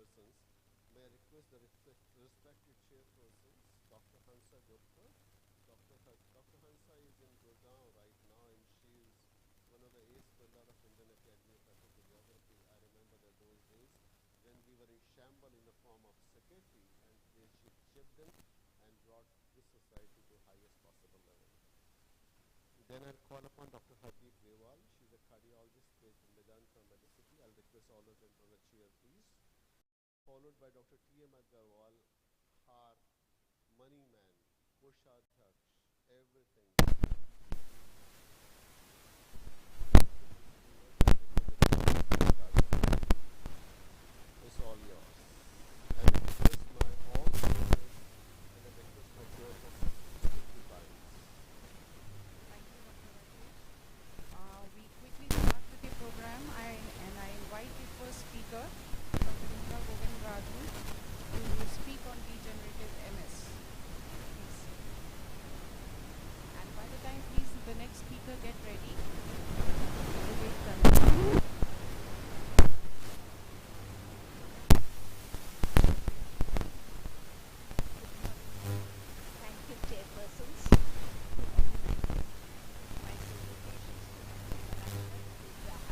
persons, may I request the respected chairpersons, Dr. Hansa Gupta. Dr. Hansa is in Gurgaon right now, and she is one of the ace pillar of Indian Academy of Epidemiology. I remember that those days when we were in shamble in the form of secretary, and she chipped in and brought this society to highest possible level. Then I'll call upon Dr. Hardeep Grewal. She's a cardiologist based in Medanta, Medicity. I'll request all of them on the chair, please. Followed by Dr. T.M. Agarwal, her money man, Koshadhyaksh, everything. It's all yours. And I request my all speakers and I request for growth of 50 lines. Thank you, Dr. Rajesh. We quickly start with the program and I invite the first speaker, Dr. Neha Govindraju, to speak on degenerative MS. Please. And by the time, please, the next speaker get ready. We'll wait for them. Thank you, chairpersons. My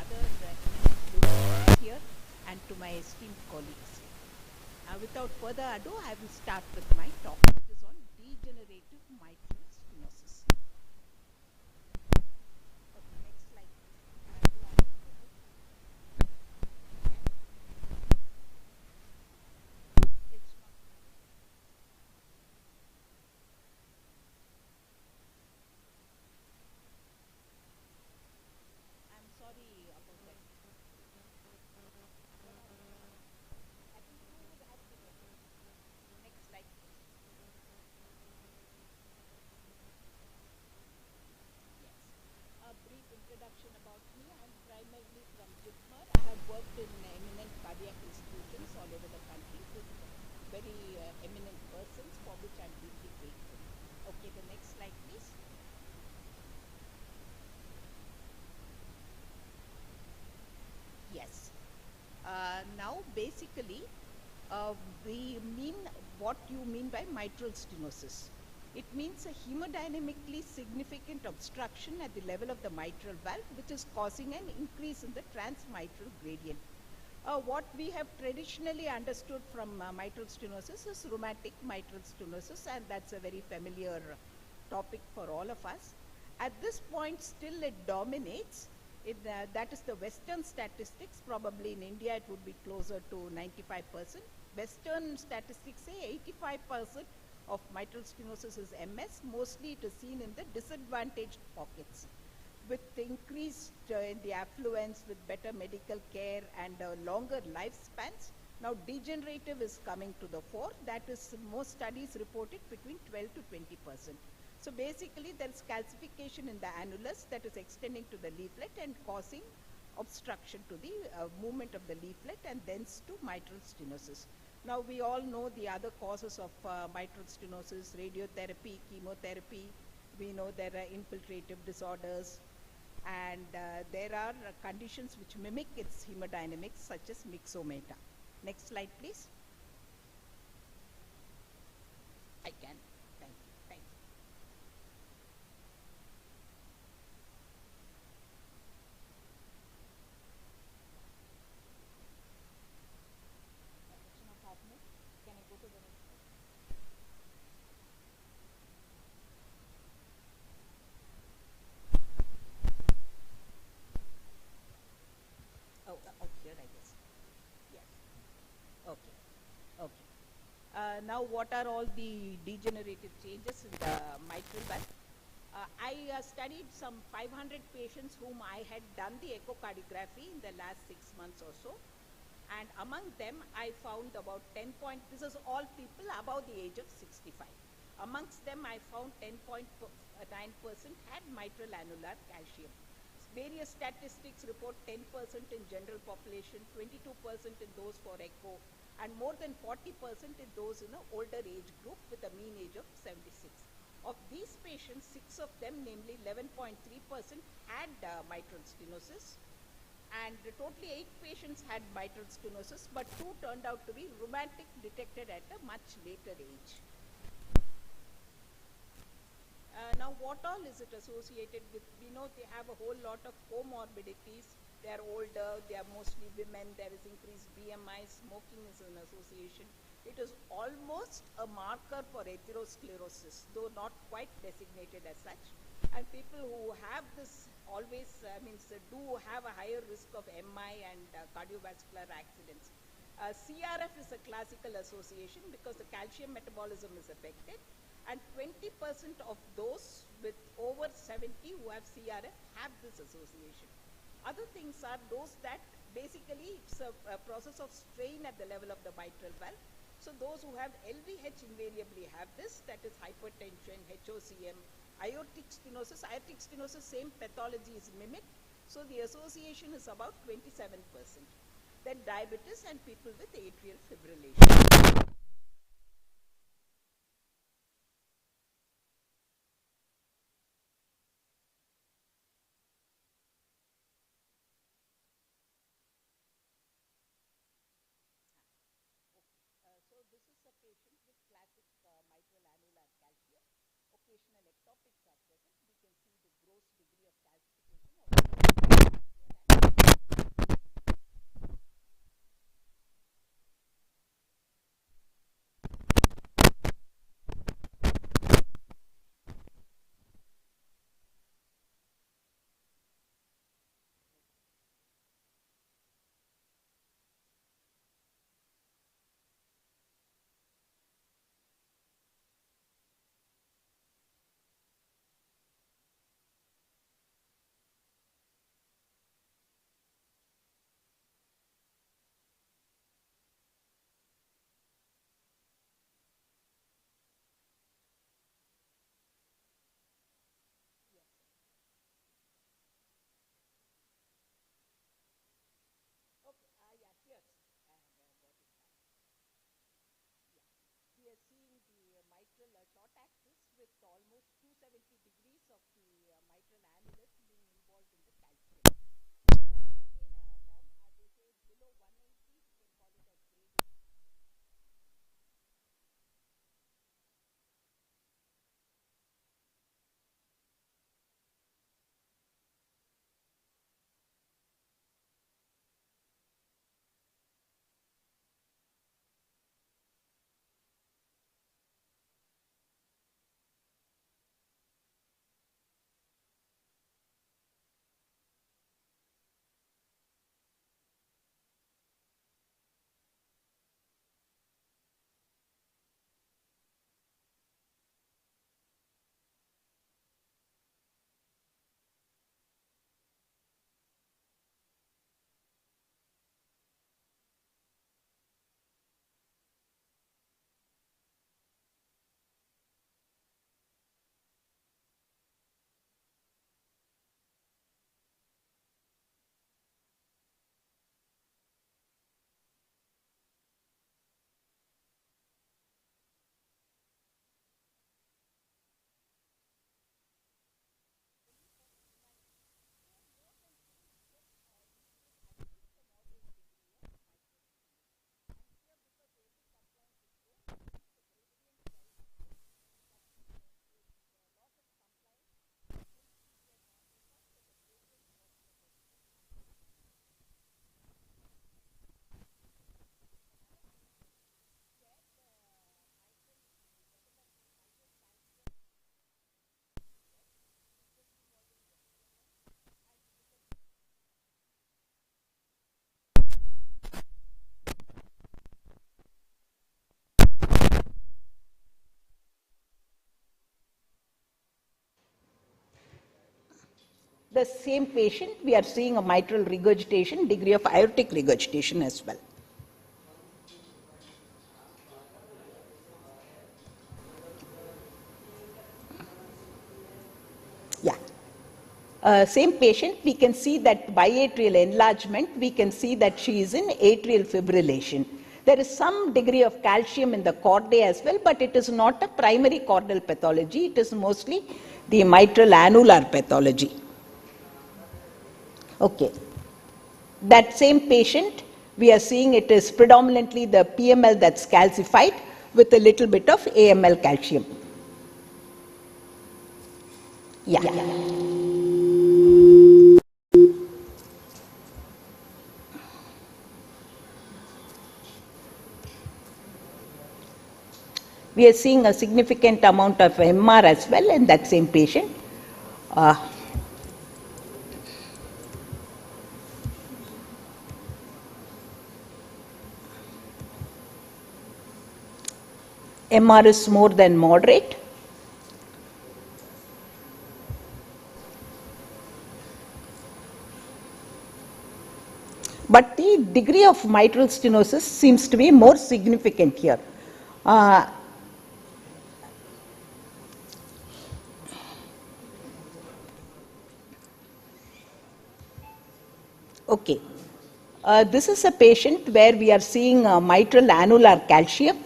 other here and to my esteemed colleagues. Without further ado, I will start with my talk, which is on degenerative mitral stenosis. Okay, next slide. It's not. I'm sorry about that. I think you would have to go. Next slide, please. Yes. A brief introduction about me. I'm primarily from Jitmar. I have worked in eminent cardiac institutions all over the country with very eminent persons, for which I'm deeply grateful. Okay, the next slide, please. Yes. Now, basically, we mean what you mean by mitral stenosis. It means a hemodynamically significant obstruction at the level of the mitral valve, which is causing an increase in the transmitral gradient. What we have traditionally understood from mitral stenosis is rheumatic mitral stenosis, and that's a very familiar topic for all of us. At this point, still it dominates. That is the Western statistics. Probably in India, it would be closer to 95%. Western statistics say 85% of mitral stenosis is MS. Mostly it is seen in the disadvantaged pockets. With the increased in the affluence, with better medical care and longer lifespans, now degenerative is coming to the fore. That is, most studies reported between 12 to 20%. So basically, there is calcification in the annulus that is extending to the leaflet and causing obstruction to the movement of the leaflet and thence to mitral stenosis. Now, we all know the other causes of mitral stenosis: radiotherapy, chemotherapy. We know there are infiltrative disorders, and there are conditions which mimic its hemodynamics, such as myxomata. Next slide, please. I can. Thank you. Thank you. It's not happening. Can I go to the next slide? Oh, here I guess. Yes. Okay. Okay. Now, what are all the degenerative changes in the mitral valve? I studied some 500 patients whom I had done the echocardiography in the last 6 months or so. And among them, I found about 10 point, this is all people above the age of 65. Amongst them, I found 10.9% had mitral annular calcium. Various statistics report 10% in general population, 22% in those for echo, and more than 40% in those in an older age group with a mean age of 76. Of these patients, 6 of them, namely 11.3%, had mitral stenosis, And totally 8 patients had mitral stenosis, but 2 turned out to be rheumatic, detected at a much later age. Now, what all is it associated with? We know they have a whole lot of comorbidities. They are older, they are mostly women, there is increased BMI, smoking is an association. It is almost a marker for atherosclerosis, though not quite designated as such. And people who have this always, do have a higher risk of MI and cardiovascular accidents. CRF is a classical association because the calcium metabolism is affected, and 20% of those with over 70 who have CRF have this association. Other things are those that basically it's a process of strain at the level of the mitral valve. So those who have LVH invariably have this, that is hypertension, HOCM, aortic stenosis. Aortic stenosis, same pathology is mimicked. So the association is about 27%. Then diabetes and people with atrial fibrillation. So this is a patient with classic mitral annular calcium. Occasional ectopics are present. We can see the gross degree of calcification of we are seeing the mitral short axis with almost 270 degrees of the mitral annulus being involved in the calcium. That is again a form, they say below 180, we can call it as grade. The same patient, we are seeing a mitral regurgitation, degree of aortic regurgitation as well. Yeah. Same patient, we can see that biatrial enlargement, we can see that she is in atrial fibrillation. There is some degree of calcium in the chordae as well, but it is not a primary chordal pathology. It is mostly the mitral annular pathology. Okay. That same patient, we are seeing it is predominantly the PML that's calcified with a little bit of AML calcium. Yeah. We are seeing a significant amount of MR as well in that same patient. MR is more than moderate. But the degree of mitral stenosis seems to be more significant here. Okay. This is a patient where we are seeing mitral annular calcium.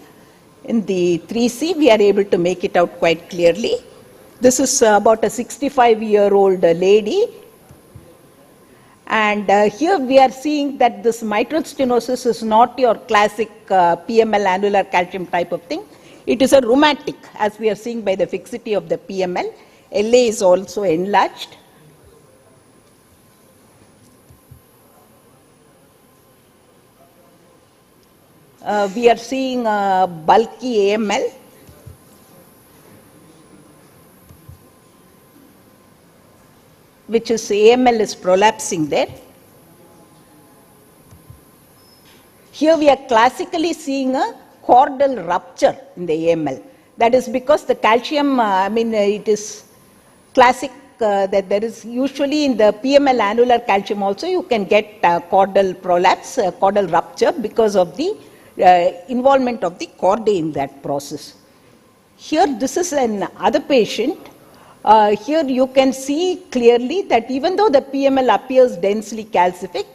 In the 3C, we are able to make it out quite clearly. This is about a 65-year-old lady. And here we are seeing that this mitral stenosis is not your classic PML annular calcium type of thing. It is a rheumatic, as we are seeing by the fixity of the PML. LA is also enlarged. We are seeing bulky AML. Which is AML is prolapsing there. Here we are classically seeing a chordal rupture in the AML. That is because the calcium, it is classic that there is usually in the PML annular calcium also you can get chordal prolapse, chordal rupture because of the involvement of the chordae in that process. Here this is another patient. Here you can see clearly that even though the PML appears densely calcific,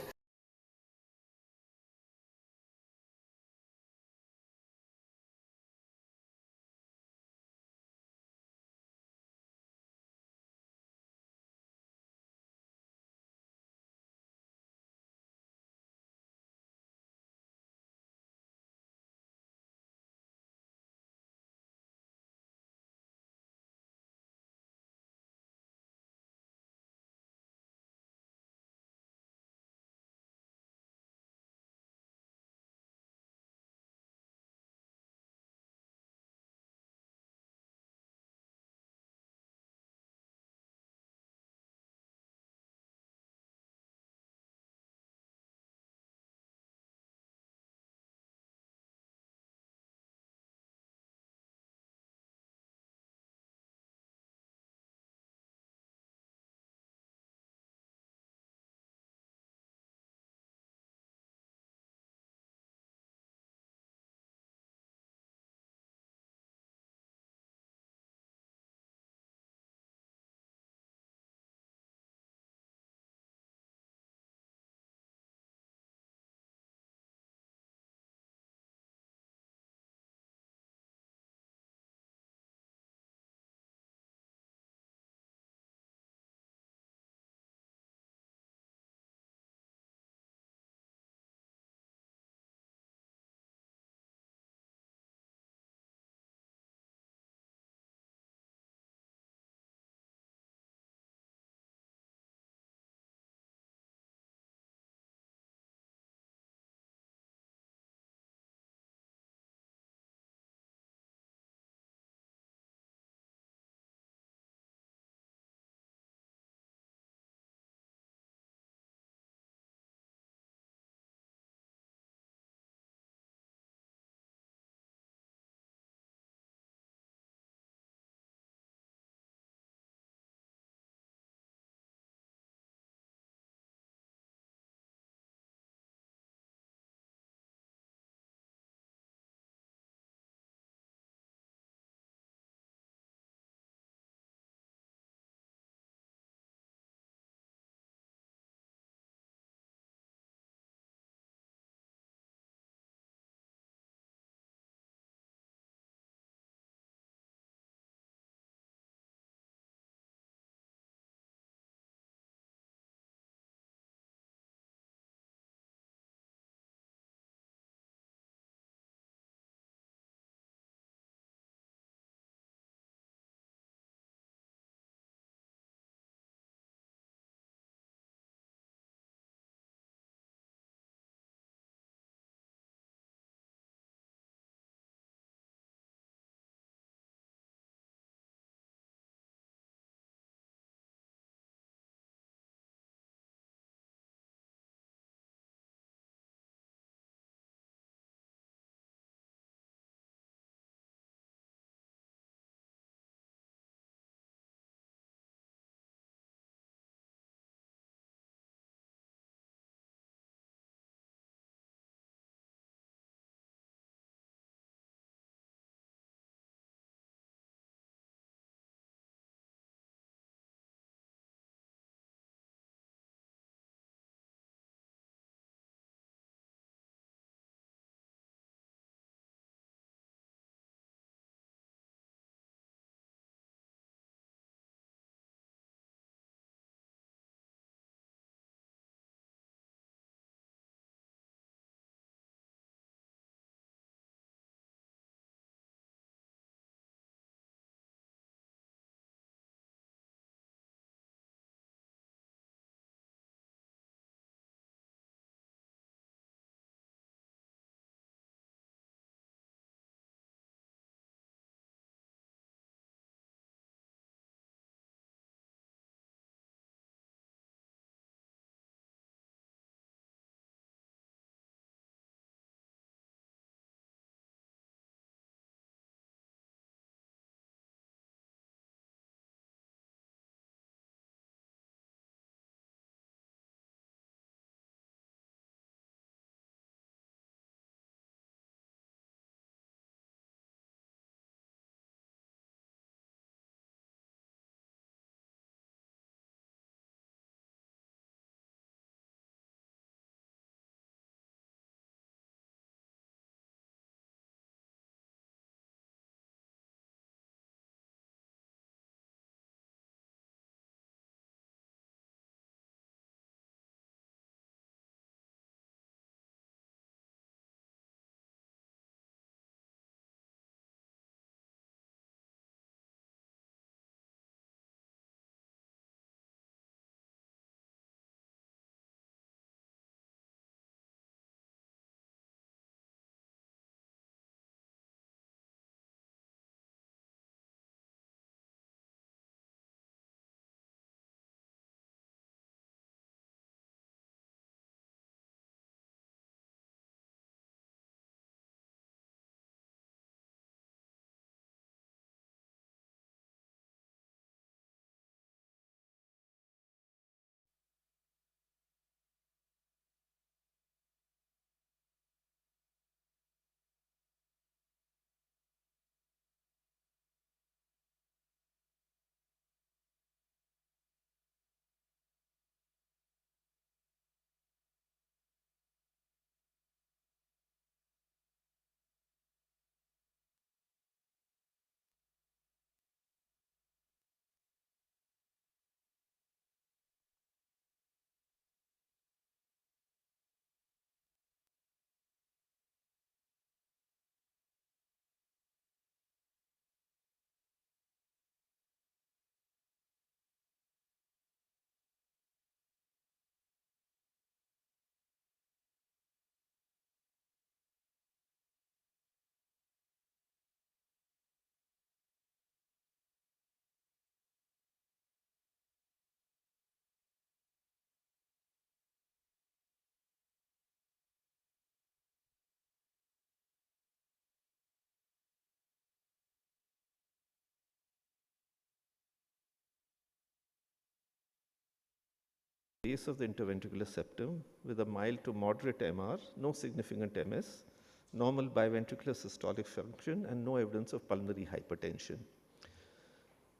base of the interventricular septum with a mild to moderate MR, no significant MS, normal biventricular systolic function, and no evidence of pulmonary hypertension.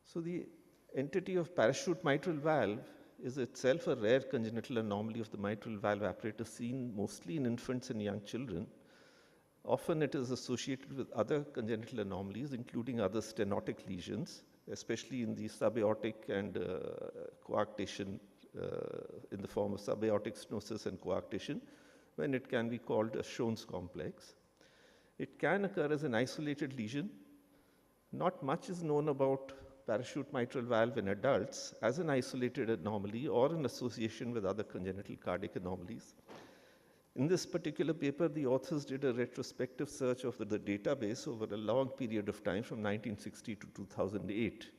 So the entity of parachute mitral valve is itself a rare congenital anomaly of the mitral valve apparatus seen mostly in infants and young children. Often it is associated with other congenital anomalies, including other stenotic lesions, especially in the subaortic and coarctation in the form of subaortic stenosis and coarctation, when it can be called a Schoen's complex. It can occur as an isolated lesion. Not much is known about parachute mitral valve in adults as an isolated anomaly or in association with other congenital cardiac anomalies. In this particular paper, the authors did a retrospective search of the database over a long period of time from 1960 to 2008,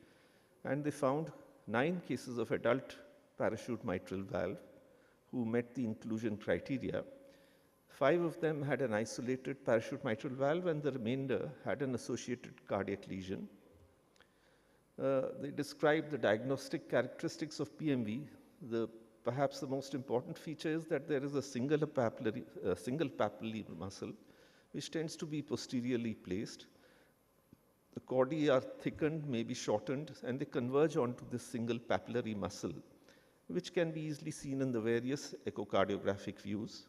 and they found 9 cases of adult parachute mitral valve who met the inclusion criteria. 5 of them had an isolated parachute mitral valve, and the remainder had an associated cardiac lesion. They described the diagnostic characteristics of PMV. Perhaps the most important feature is that there is a single papillary muscle which tends to be posteriorly placed. The chordae are thickened, maybe shortened, and they converge onto this single papillary muscle, which can be easily seen in the various echocardiographic views.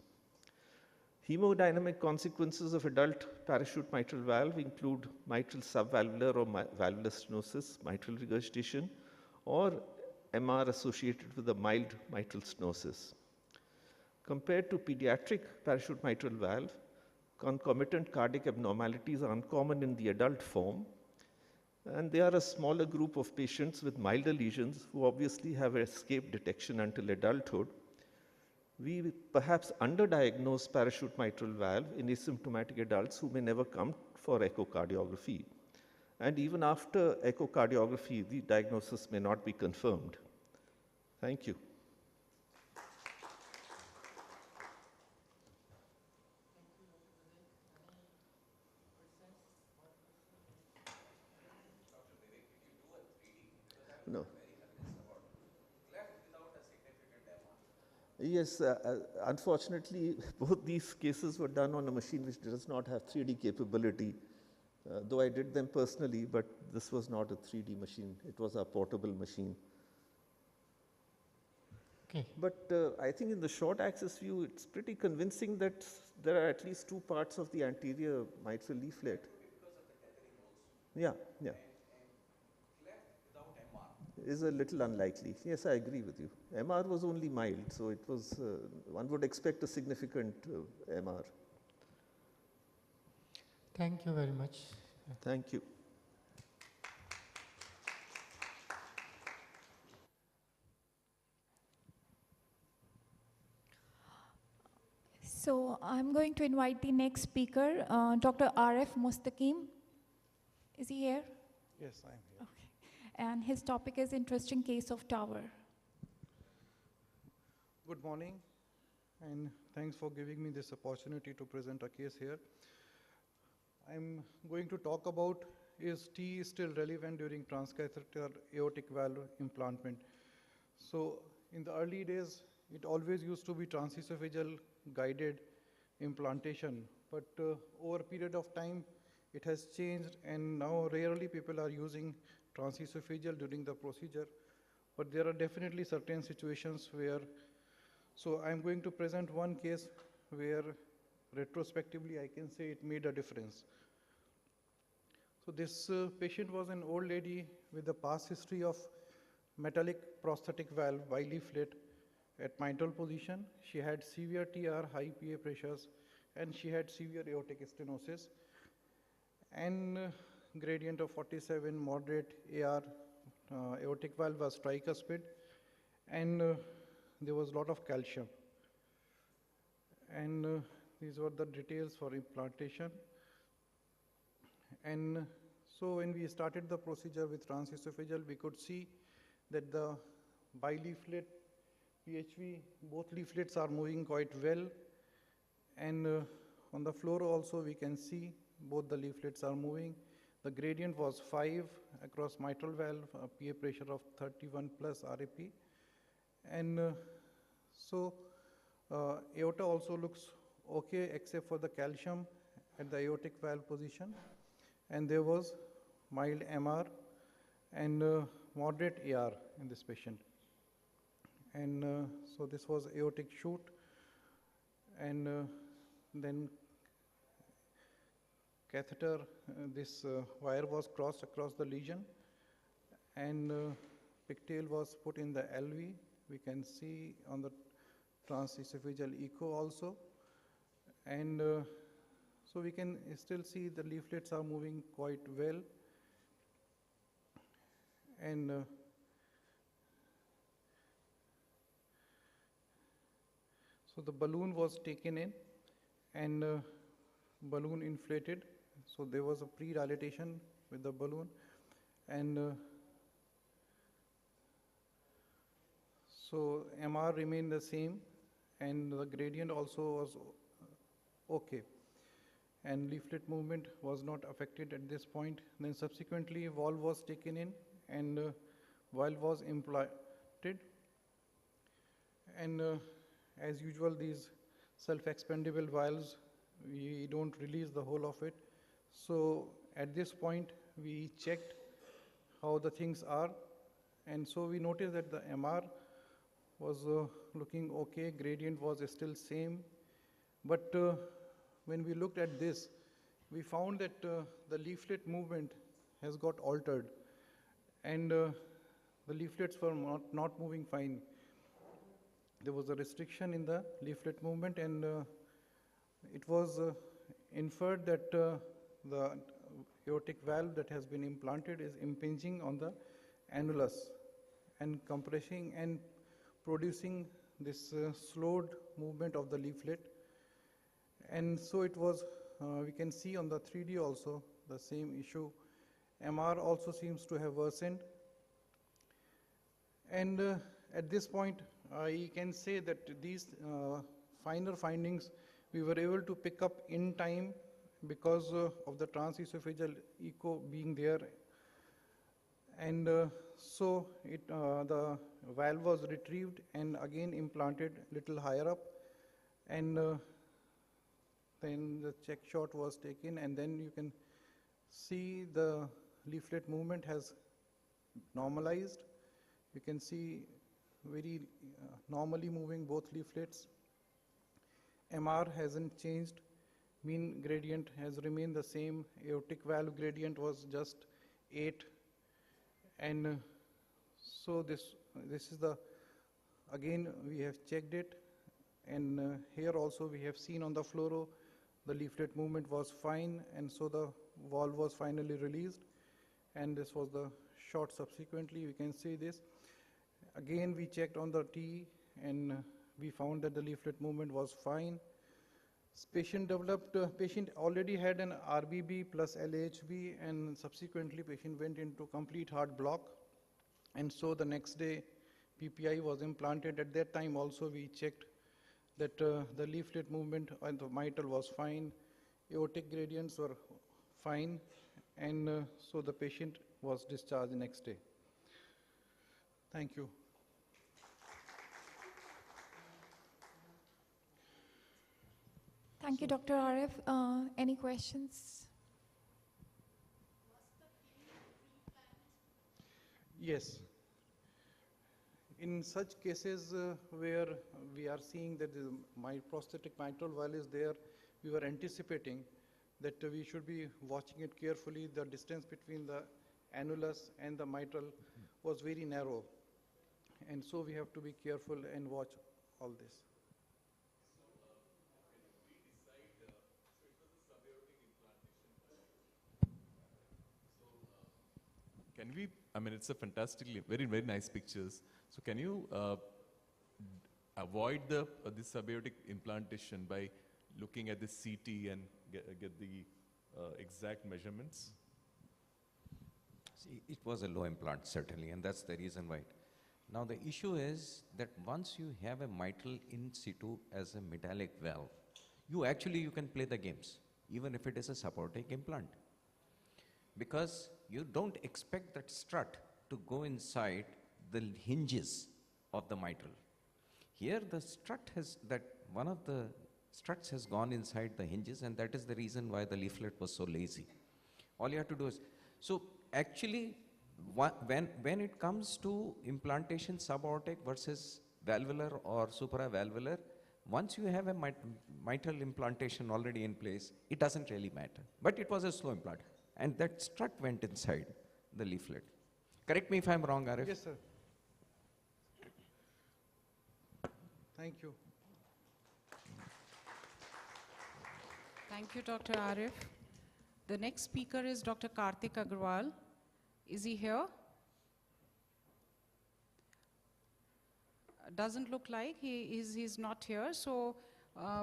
Hemodynamic consequences of adult parachute mitral valve include mitral subvalvular or valvular stenosis, mitral regurgitation, or MR associated with a mild mitral stenosis. Compared to pediatric parachute mitral valve, concomitant cardiac abnormalities are uncommon in the adult form, and they are a smaller group of patients with milder lesions who obviously have escaped detection until adulthood. We perhaps underdiagnose parachute mitral valve in asymptomatic adults who may never come for echocardiography. And even after echocardiography, the diagnosis may not be confirmed. Thank you. No. Yes, unfortunately, both these cases were done on a machine which does not have 3D capability, though I did them personally, but this was not a 3D machine. It was a portable machine. Okay. But I think in the short axis view, it's pretty convincing that there are at least 2 parts of the anterior mitral leaflet. Yeah, yeah. Is a little unlikely. Yes, I agree with you. MR was only mild, so it was, one would expect a significant MR. Thank you very much. Thank you. So I'm going to invite the next speaker, Dr. RF Mustaqim. Is he here? Yes, I'm here. Okay. And his topic is interesting case of tower. Good morning, and thanks for giving me this opportunity to present a case here. I'm going to talk about, is T still relevant during transcatheter aortic valve implantment? So in the early days, it always used to be transesophageal guided implantation, but over a period of time, it has changed, and now rarely people are using transesophageal during the procedure, but there are definitely certain situations where, so I'm going to present one case where retrospectively I can say it made a difference. So this patient was an old lady with a past history of metallic prosthetic valve bileaflet at mitral position. She had severe TR, high PA pressures, and she had severe aortic stenosis, and gradient of 47, moderate AR, aortic valve was tricuspid, and there was a lot of calcium. And these were the details for implantation. And so when we started the procedure with transesophageal, we could see that the bileaflet, PHV, both leaflets are moving quite well. And on the floor also we can see both the leaflets are moving. The gradient was 5 across mitral valve, a PA pressure of 31 plus RAP. And So aorta also looks okay except for the calcium at the aortic valve position, and there was mild MR and moderate AR in this patient. And so this was aortic shoot, and then catheter, this wire was crossed across the lesion, and pigtail was put in the LV. We can see on the transesophageal echo also, and so we can still see the leaflets are moving quite well, and so the balloon was taken in, and balloon inflated, so there was a pre-dilatation with the balloon, and so MR remained the same, and the gradient also was okay, and leaflet movement was not affected at this point. Then subsequently valve was taken in, and valve was implanted, and as usual these self-expandable valves, we don't release the whole of it. So at this point we checked how the things are, and so we noticed that the MR was looking okay, gradient was still same, but when we looked at this, we found that the leaflet movement has got altered, and the leaflets were not moving fine. There was a restriction in the leaflet movement, and it was inferred that the aortic valve that has been implanted is impinging on the annulus and compressing and producing this slowed movement of the leaflet. And so it was, we can see on the 3D also the same issue. MR also seems to have worsened. And at this point, I can say that these finer findings we were able to pick up in time because of the transesophageal echo being there. And so the valve was retrieved and again implanted little higher up, and then the check shot was taken, and then you can see the leaflet movement has normalized. You can see very normally moving both leaflets. MR hasn't changed. Mean gradient has remained the same. Aortic valve gradient was just 8. And so this is the, again we have checked it, and here also we have seen on the fluoro the leaflet movement was fine, and so the valve was finally released, and this was the shot subsequently. We can see this. Again we checked on the T, and we found that the leaflet movement was fine. Patient already had an RBB plus LHB, and subsequently patient went into complete heart block, and so the next day PPI was implanted. At that time also we checked that the leaflet movement and the mitral was fine, aortic gradients were fine, and so the patient was discharged the next day. Thank you. Thank you, Dr. Arif. Any questions? Yes. In such cases where we are seeing that my prosthetic mitral valve is there, we were anticipating that we should be watching it carefully. The distance between the annulus and the mitral was very narrow, and so we have to be careful and watch all this. Can we, I mean, it's a fantastically, very, very nice pictures. So can you avoid this subaortic implantation by looking at the CT and get the exact measurements? See, it was a low implant, certainly, and that's the reason why. Now, the issue is that once you have a mitral in situ as a metallic valve, you can play the games, even if it is a subaortic implant. Because you don't expect that strut to go inside the hinges of the mitral. Here the strut has, that one of the struts has gone inside the hinges, and that is the reason why the leaflet was so lazy. All you have to do is, so actually, when it comes to implantation subaortic versus valvular or supravalvular, once you have a mitral implantation already in place, it doesn't really matter. But it was a slow implant, and that strut went inside the leaflet. Correct me if I'm wrong, Arif. Yes, sir. Thank you. Thank you, Dr. Arif. The next speaker is Dr. Karthik Agarwal. Is he here? Doesn't look like he's not here. So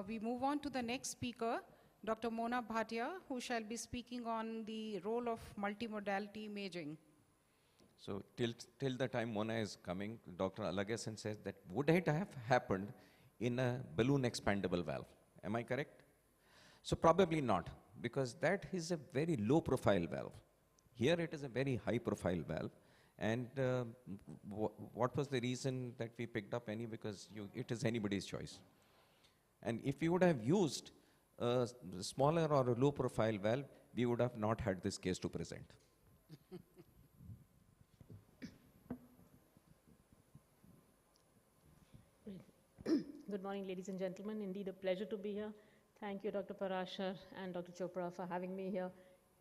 we move on to the next speaker, Dr. Mona Bhatia, who shall be speaking on the role of multimodality imaging. So till the time Mona is coming, Dr. Alagasan says that would it have happened in a balloon expandable valve? Am I correct? So probably not, because that is a very low profile valve. Here it is a very high profile valve. And what was the reason that we picked up any? Because it is anybody's choice. And if we would have used a smaller or a low profile valve, we would have not had this case to present. Good morning, ladies and gentlemen. Indeed, a pleasure to be here. Thank you, Dr. Parashar and Dr. Chopra, for having me here.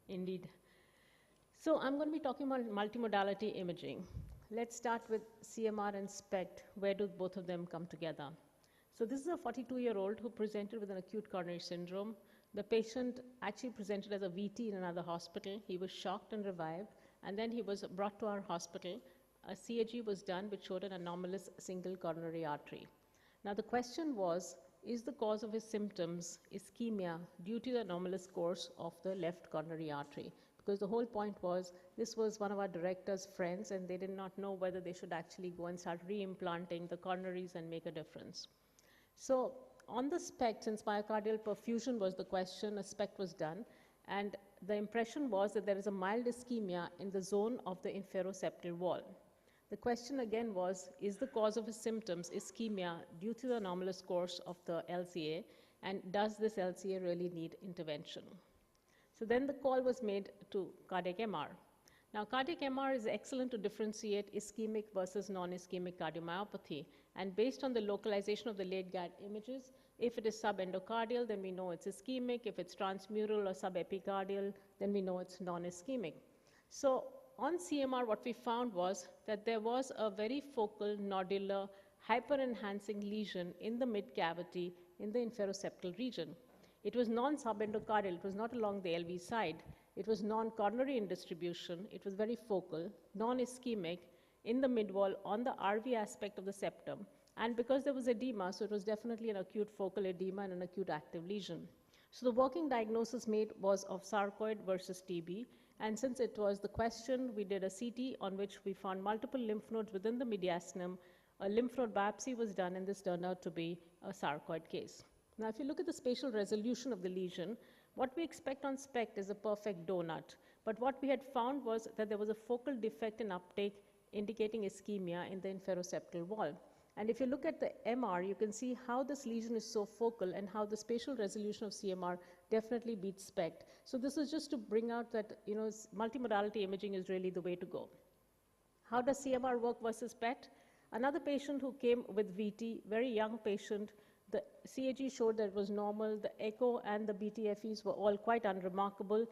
Indeed. So I'm going to be talking about multimodality imaging. Let's start with CMR and SPECT. Where do both of them come together? So this is a 42-year-old who presented with an acute coronary syndrome. The patient actually presented as a VT in another hospital. He was shocked and revived, and then he was brought to our hospital. A CAG was done, which showed an anomalous single coronary artery. Now the question was, is the cause of his symptoms ischemia due to the anomalous course of the left coronary artery? Because the whole point was, this was one of our director's friends, and they did not know whether they should actually go and start reimplanting the coronaries and make a difference. So on the SPECT, since myocardial perfusion was the question, a SPECT was done, and the impression was that there is a mild ischemia in the zone of the inferoseptal wall. The question again was, is the cause of his symptoms ischemia due to the anomalous course of the LCA, and does this LCA really need intervention? So then the call was made to cardiac MR. Now cardiac MR is excellent to differentiate ischemic versus non-ischemic cardiomyopathy, and based on the localization of the late GAD images, if it is subendocardial, then we know it's ischemic. If it's transmural or subepicardial, then we know it's non-ischemic. So on CMR, what we found was that there was a very focal, nodular, hyper-enhancing lesion in the mid-cavity in the inferoseptal region. It was non-subendocardial. It was not along the LV side. It was non-coronary in distribution. It was very focal, non-ischemic, in the midwall on the RV aspect of the septum. And because there was edema, so it was definitely an acute focal edema and an acute active lesion. So the working diagnosis made was of sarcoid versus TB. And since it was the question, we did a CT on which we found multiple lymph nodes within the mediastinum. A lymph node biopsy was done, and this turned out to be a sarcoid case. Now, if you look at the spatial resolution of the lesion, what we expect on SPECT is a perfect donut. But what we had found was that there was a focal defect in uptake indicating ischemia in the inferoseptal wall. And if you look at the MR, you can see how this lesion is so focal and how the spatial resolution of CMR definitely beats SPECT. So this is just to bring out that, multimodality imaging is really the way to go. How does CMR work versus PET? Another patient who came with VT, very young patient, the CAG showed that it was normal. The echo and the BTFEs were all quite unremarkable.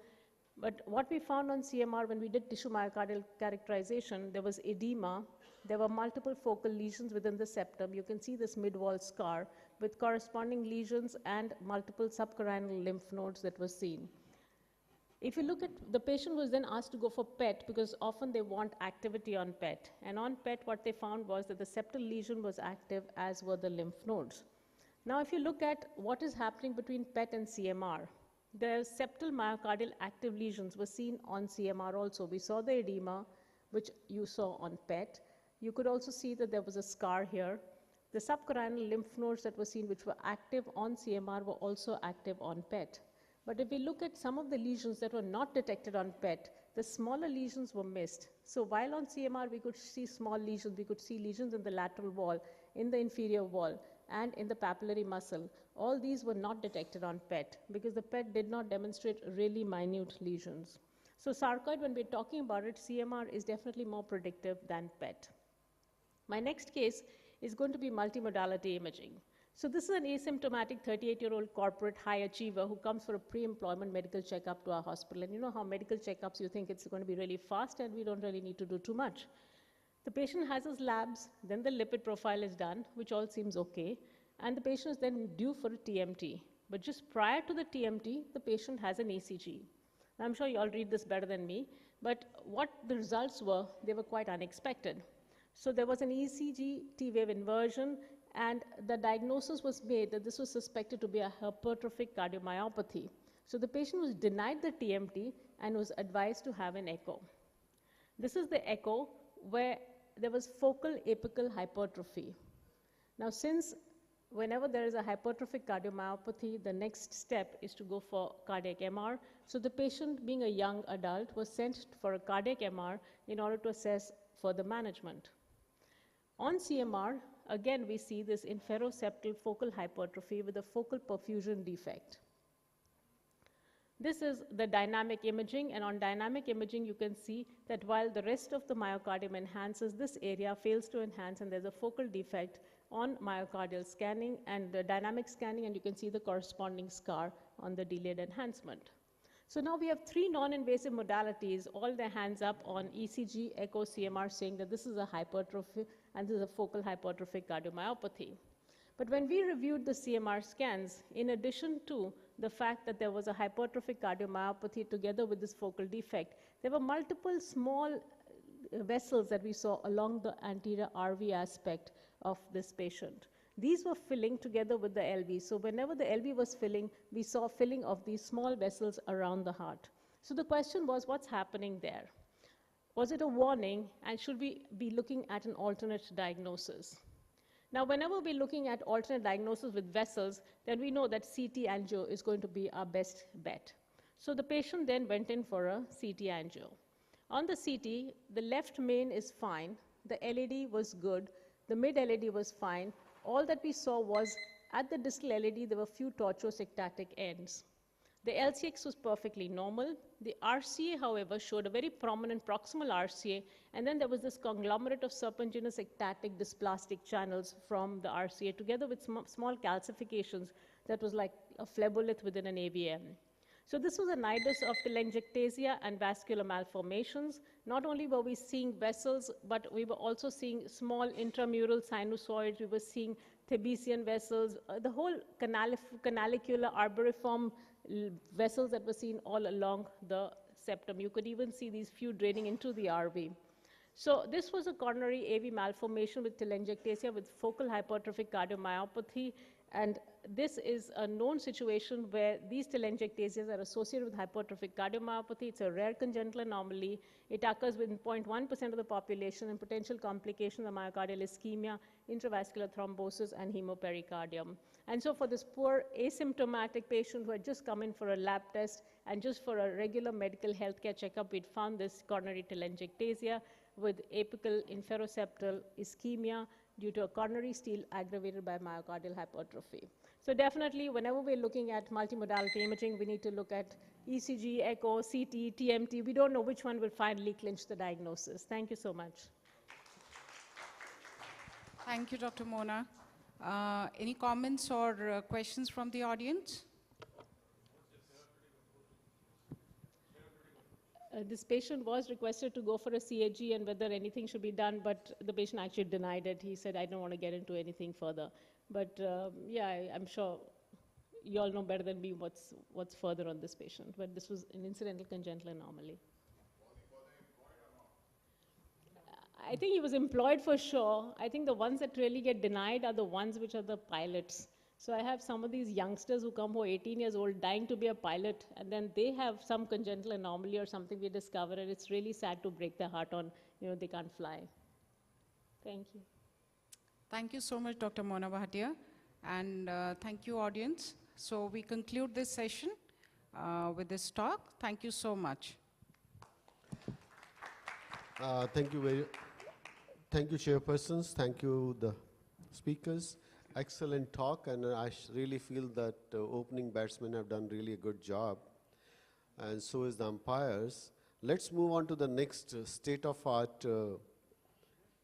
But what we found on CMR when we did tissue myocardial characterization, there was edema. There were multiple focal lesions within the septum. You can see this mid-wall scar with corresponding lesions and multiple subcarinal lymph nodes that were seen. If you look at, the patient was then asked to go for PET because often they want activity on PET. And on PET, what they found was that the septal lesion was active, as were the lymph nodes. Now, if you look at what is happening between PET and CMR, the septal myocardial active lesions were seen on CMR also. We saw the edema, which you saw on PET. You could also see that there was a scar here. The subcarinal lymph nodes that were seen, which were active on CMR, were also active on PET. But if we look at some of the lesions that were not detected on PET, the smaller lesions were missed. So while on CMR we could see small lesions, we could see lesions in the lateral wall. in the inferior wall, and in the papillary muscle. All these were not detected on PET because the PET did not demonstrate really minute lesions. So sarcoid, when we're talking about it, CMR is definitely more predictive than PET. My next case is going to be multimodality imaging. So this is an asymptomatic 38-year-old corporate high achiever who comes for a pre-employment medical checkup to our hospital. And you know how medical checkups, you think it's going to be really fast and we don't really need to do too much. The patient has his labs, then the lipid profile is done, which all seems okay, and the patient is then due for a TMT. But just prior to the TMT, the patient has an ECG. I'm sure you all read this better than me, but what the results were, they were quite unexpected. So there was an ECG T-wave inversion, and the diagnosis was made that this was suspected to be a hypertrophic cardiomyopathy. So the patient was denied the TMT and was advised to have an echo. This is the echo where there was focal apical hypertrophy. Now, since whenever there is a hypertrophic cardiomyopathy, the next step is to go for cardiac MR. So the patient, being a young adult, was sent for a cardiac MR in order to assess further management. On CMR, again, we see this inferoseptal focal hypertrophy with a focal perfusion defect. This is the dynamic imaging, and on dynamic imaging, you can see that while the rest of the myocardium enhances, this area fails to enhance, and there's a focal defect on myocardial scanning and the dynamic scanning, and you can see the corresponding scar on the delayed enhancement. So now we have three non-invasive modalities, all their hands up on ECG, echo, CMR, saying that this is a hypertrophy and this is a focal hypertrophic cardiomyopathy. But when we reviewed the CMR scans, in addition to the fact that there was a hypertrophic cardiomyopathy together with this focal defect, there were multiple small vessels that we saw along the anterior RV aspect of this patient. These were filling together with the LV. So whenever the LV was filling, we saw filling of these small vessels around the heart. So the question was, what's happening there? Was it a warning, and should we be looking at an alternate diagnosis? Now, whenever we're looking at alternate diagnosis with vessels, then we know that CT angio is going to be our best bet. So the patient then went in for a CT angio. On the CT, the left main is fine, the LAD was good, the mid LAD was fine. All that we saw was at the distal LAD, there were few tortuosectatic ends. The LCX was perfectly normal. The RCA, however, showed a very prominent proximal RCA, and then there was this conglomerate of serpentinous ectatic dysplastic channels from the RCA together with small calcifications that was like a phlebolith within an AVM. So this was a nidus of telangiectasia and vascular malformations. Not only were we seeing vessels, but we were also seeing small intramural sinusoids. We were seeing Thebesian vessels, the whole canalicular arboriform vessels that were seen all along the septum. You could even see these few draining into the RV. So this was a coronary AV malformation with telangiectasia with focal hypertrophic cardiomyopathy. And this is a known situation where these telangiectasias are associated with hypertrophic cardiomyopathy. It's a rare congenital anomaly. It occurs within 0.1% of the population, and potential complications are myocardial ischemia, intravascular thrombosis, and hemopericardium. And so for this poor asymptomatic patient who had just come in for a lab test and just for a regular medical healthcare checkup, we'd found this coronary telangiectasia with apical inferoseptal ischemia due to a coronary steal aggravated by myocardial hypertrophy. So definitely, whenever we're looking at multimodality imaging, we need to look at ECG, echo, CT, TMT. We don't know which one will finally clinch the diagnosis. Thank you so much. Thank you, Dr. Mona. Any comments or questions from the audience? This patient was requested to go for a CAG and whether anything should be done, but the patient actually denied it. He said, I don't want to get into anything further. But yeah, I'm sure you all know better than me what's further on this patient. But this was an incidental congenital anomaly. I think he was employed for sure. I think the ones that really get denied are the ones which are the pilots. So I have some of these youngsters who come who are 18 years old dying to be a pilot, and then they have some congenital anomaly or something we discover, and it's really sad to break their heart on, they can't fly. Thank you. Thank you so much, Dr. Mona Bhatia, and thank you, audience. So we conclude this session with this talk. Thank you so much. Thank you, chairpersons. Thank you, the speakers. Excellent talk, and I really feel that opening batsmen have done really a good job, and so is the umpires. Let's move on to the next state-of-art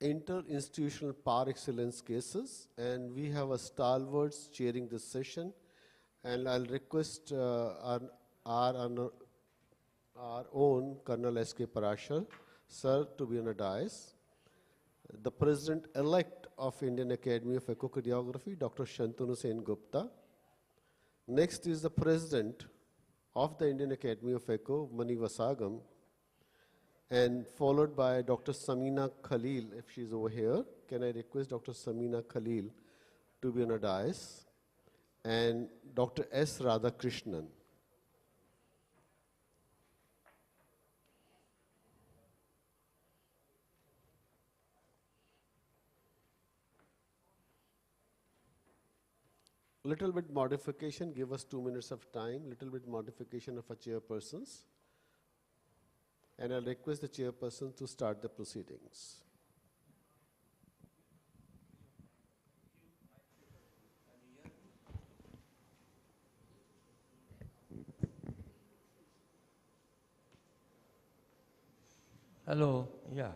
inter-institutional par excellence cases, and we have a stalwarts chairing this session, and I'll request our own Colonel S.K. Parashar, sir, to be on the dais. The President-elect of Indian Academy of Echocardiography, Dr. Shantanu Sen Gupta. Next is the President of the Indian Academy of Echo, Mani Vasagam, and followed by Dr. Samina Khalil, if she's over here. Can I request Dr. Samina Khalil to be on a dais? And Dr. S. Radhakrishnan. Little bit modification, give us 2 minutes of time, little bit modification of our chairpersons. And I'll request the chairperson to start the proceedings. Hello, yeah.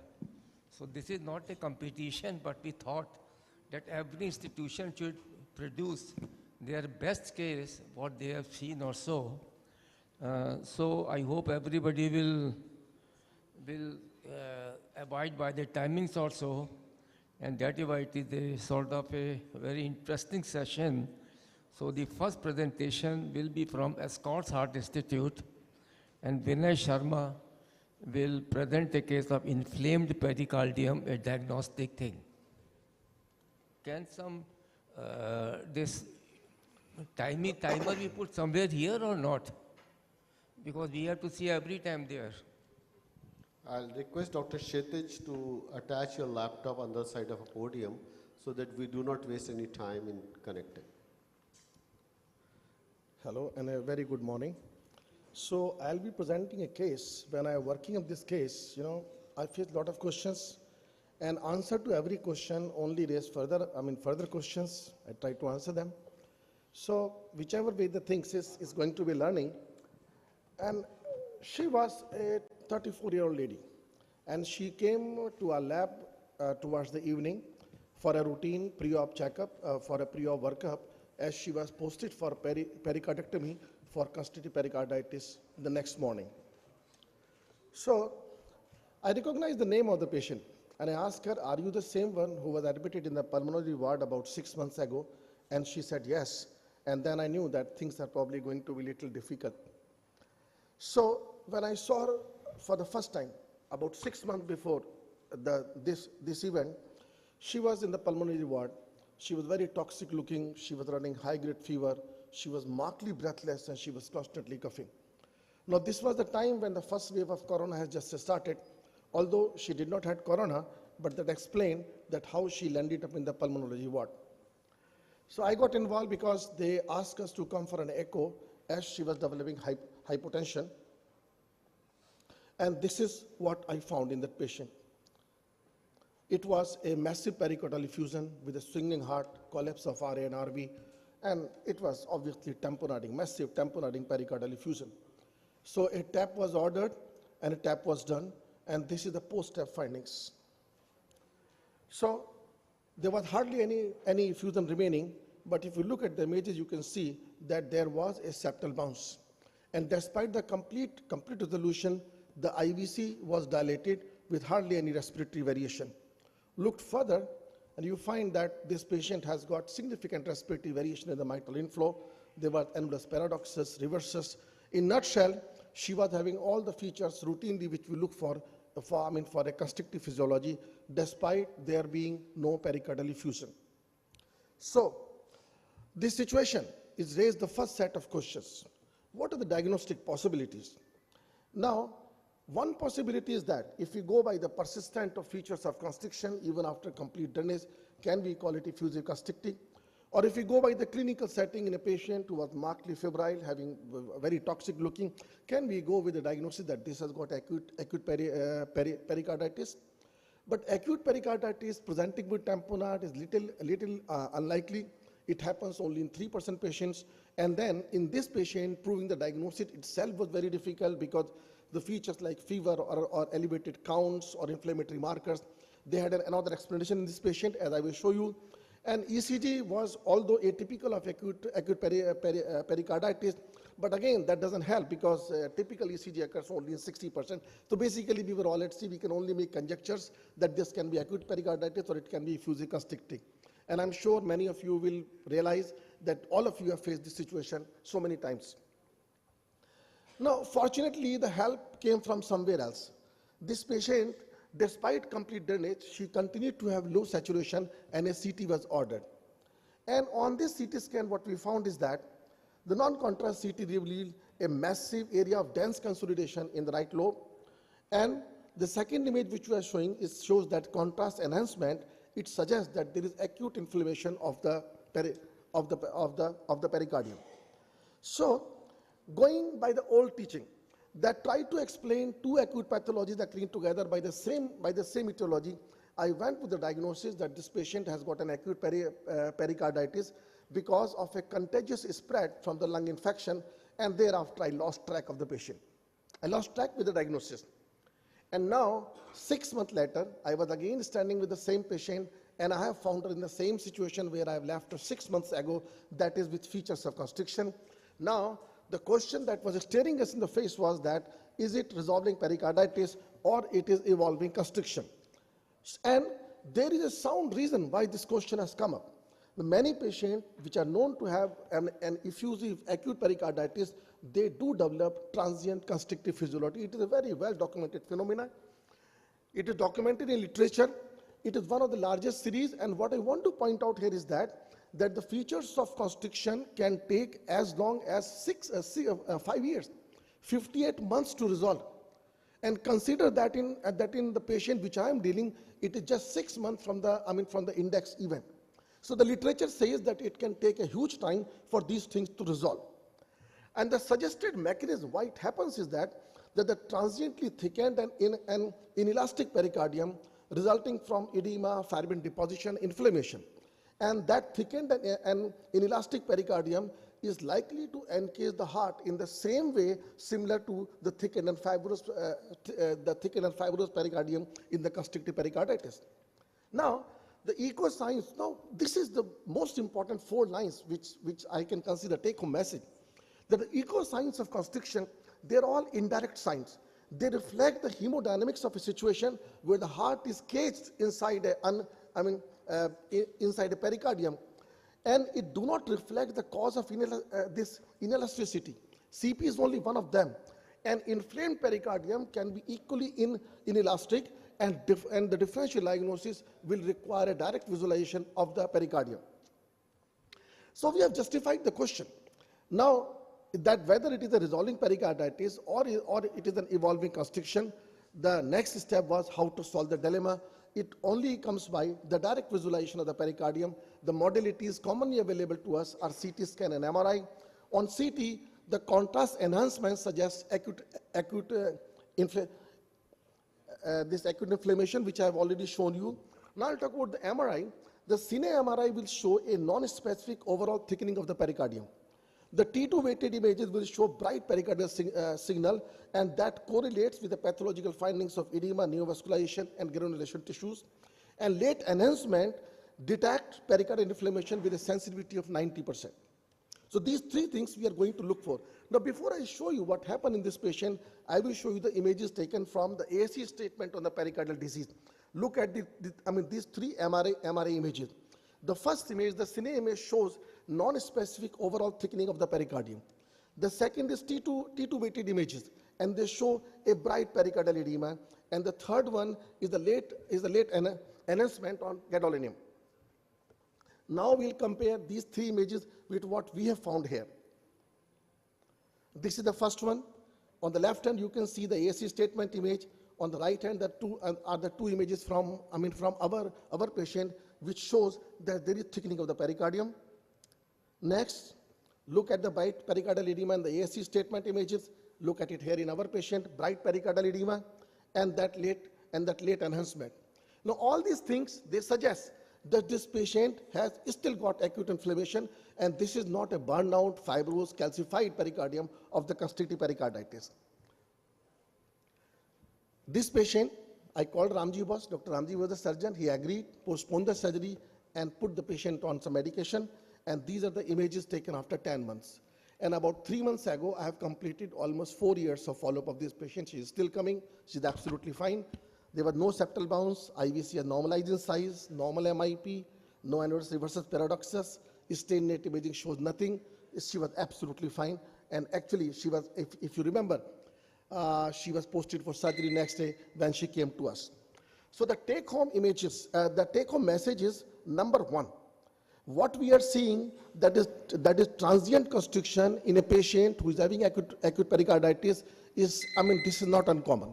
So this is not a competition, but we thought that every institution should produce their best case, what they have seen or so. So I hope everybody will abide by the timings also, and that is why it is a sort of a very interesting session. So the first presentation will be from Escorts Heart Institute, and Vinay Sharma will present a case of inflamed pericardium, a diagnostic thing. Can some this timer we put somewhere here or not? Because we have to see every time there. I'll request Dr. Kshitij to attach your laptop on the side of a podium so that we do not waste any time in connecting. Hello and a very good morning. So I'll be presenting a case. When I'm working on this case, I face a lot of questions, and answer to every question only raise further questions. I try to answer them. So whichever way the things is going to be learning. And she was a 34-year-old lady, and she came to our lab towards the evening for a routine pre-op checkup, for a pre-op workup, as she was posted for pericardectomy for constrictive pericarditis the next morning. So I recognized the name of the patient, and I asked her, are you the same one who was admitted in the pulmonary ward about 6 months ago? And she said yes, and then I knew that things are probably going to be a little difficult. So when I saw her for the first time, about 6 months before this event, she was in the pulmonary ward. She was very toxic looking, she was running high-grade fever, she was markedly breathless, and she was constantly coughing. Now this was the time when the first wave of corona has just started, although she did not have corona, but that explained that how she landed up in the pulmonology ward. So I got involved because they asked us to come for an echo as she was developing hypotension. And this is what I found in that patient. It was a massive pericardial effusion with a swinging heart, collapse of RA and RV, and it was obviously tamponading, massive tamponading pericardial effusion. So a TAP was ordered and a TAP was done, and this is the post-TAP findings. So there was hardly any effusion remaining, but if you look at the images, you can see that there was a septal bounce. And despite the complete resolution, the IVC was dilated with hardly any respiratory variation. Looked further, and you find that this patient has got significant respiratory variation in the mitral inflow. There were annulus paradoxus, reversus. In nutshell, she was having all the features routinely which we look for a constrictive physiology, despite there being no pericardial effusion. So, this situation is raised the first set of questions. What are the diagnostic possibilities? Now, one possibility is that if we go by the persistent of features of constriction, even after complete drainage, can we call it effusive constricting? Or if we go by the clinical setting in a patient who was markedly febrile, having very toxic looking, can we go with the diagnosis that this has got acute pericarditis? But acute pericarditis presenting with tamponade is little unlikely. It happens only in 3% patients. And then in this patient, proving the diagnosis itself was very difficult because the features like fever or elevated counts or inflammatory markers, they had another explanation in this patient, as I will show you. And ECG was, although atypical of acute pericarditis, but again, that doesn't help because typical ECG occurs only in 60%. So basically, we were all at sea. We can only make conjectures that this can be acute pericarditis or it can be effusive constricting. And I'm sure many of you will realize that all of you have faced this situation so many times. Now, fortunately, the help came from somewhere else. This patient, despite complete drainage, she continued to have low saturation and a CT was ordered. And on this CT scan, what we found is that the non-contrast CT revealed a massive area of dense consolidation in the right lobe. And the second image which we are showing shows that contrast enhancement. It suggests that there is acute inflammation of the pericardium. So, going by the old teaching that tried to explain two acute pathologies that linked together by the same etiology, I went with the diagnosis that this patient has got an acute pericarditis because of a contagious spread from the lung infection, and thereafter I lost track of the patient. I lost track with the diagnosis. And now, 6 months later, I was again standing with the same patient, and I have found her in the same situation where I have left her 6 months ago, that is with features of constriction. Now, the question that was staring us in the face was that, is it resolving pericarditis or it is evolving constriction? And there is a sound reason why this question has come up. The many patients which are known to have an effusive acute pericarditis, they do develop transient constrictive physiology. It is a very well documented phenomenon. It is documented in literature. It is one of the largest series, and what I want to point out here is that the features of constriction can take as long as 5 years, 58 months to resolve. And consider that in the patient which I am dealing, it is just 6 months from the index event. So the literature says that it can take a huge time for these things to resolve. And the suggested mechanism why it happens is that the transiently thickened and inelastic pericardium resulting from edema, fibrinogen deposition, inflammation. And that thickened and inelastic pericardium is likely to encase the heart in the same way similar to the thickened and fibrous pericardium in the constrictive pericarditis. Now, the echo signs, now this is the most important 4 lines which I can consider take-home message. That the echo signs of constriction, they're all indirect signs. They reflect the hemodynamics of a situation where the heart is caged inside inside a pericardium, and it do not reflect the cause of this inelasticity. CP is only one of them. An inflamed pericardium can be equally inelastic, and the differential diagnosis will require a direct visualization of the pericardium. So we have justified the question. Now, that whether it is a resolving pericarditis or it is an evolving constriction, the next step was how to solve the dilemma. It only comes by the direct visualization of the pericardium. The modalities commonly available to us are CT scan and MRI. On CT, the contrast enhancement suggests acute inflammation, which I have already shown you. Now I'll talk about the MRI. The cine MRI will show a non-specific overall thickening of the pericardium. The T2 weighted images will show bright pericardial signal, and that correlates with the pathological findings of edema, neovascularization, and granulation tissues. And late enhancement detect pericardial inflammation with a sensitivity of 90%. So these 3 things we are going to look for. Now, before I show you what happened in this patient, I will show you the images taken from the AAC statement on the pericardial disease. Look at these 3 MRI images. The first image, the cine image, shows non-specific overall thickening of the pericardium. The second is T2 weighted images, and they show a bright pericardial edema. And the third one is the late enhancement on gadolinium. Now we'll compare these 3 images with what we have found here. This is the first one. On the left hand, you can see the AAC statement image. On the right hand, are the 2 images from our patient, which shows that there is thickening of the pericardium. Next, look at the bright pericardial edema and the AAC statement images. Look at it here in our patient, bright pericardial edema, and that late enhancement. Now, all these things, they suggest that this patient has still got acute inflammation, and this is not a burnout, fibrous, calcified pericardium of the constrictive pericarditis. This patient, I called Ramji boss. Dr. Ramji was the surgeon. He agreed, postponed the surgery, and put the patient on some medication. And these are the images taken after 10 months. And about 3 months ago, I have completed almost 4 years of follow-up of this patient. She is still coming. She's absolutely fine. There were no septal bounce, IVC is normalized in size, normal MIP, no annulus reversus paradoxus, stain net imaging shows nothing. She was absolutely fine. And actually, she was, if you remember, she was posted for surgery next day when she came to us. So the take-home images, the take-home message is, number one, what we are seeing that is transient constriction in a patient who is having acute pericarditis is, this is not uncommon.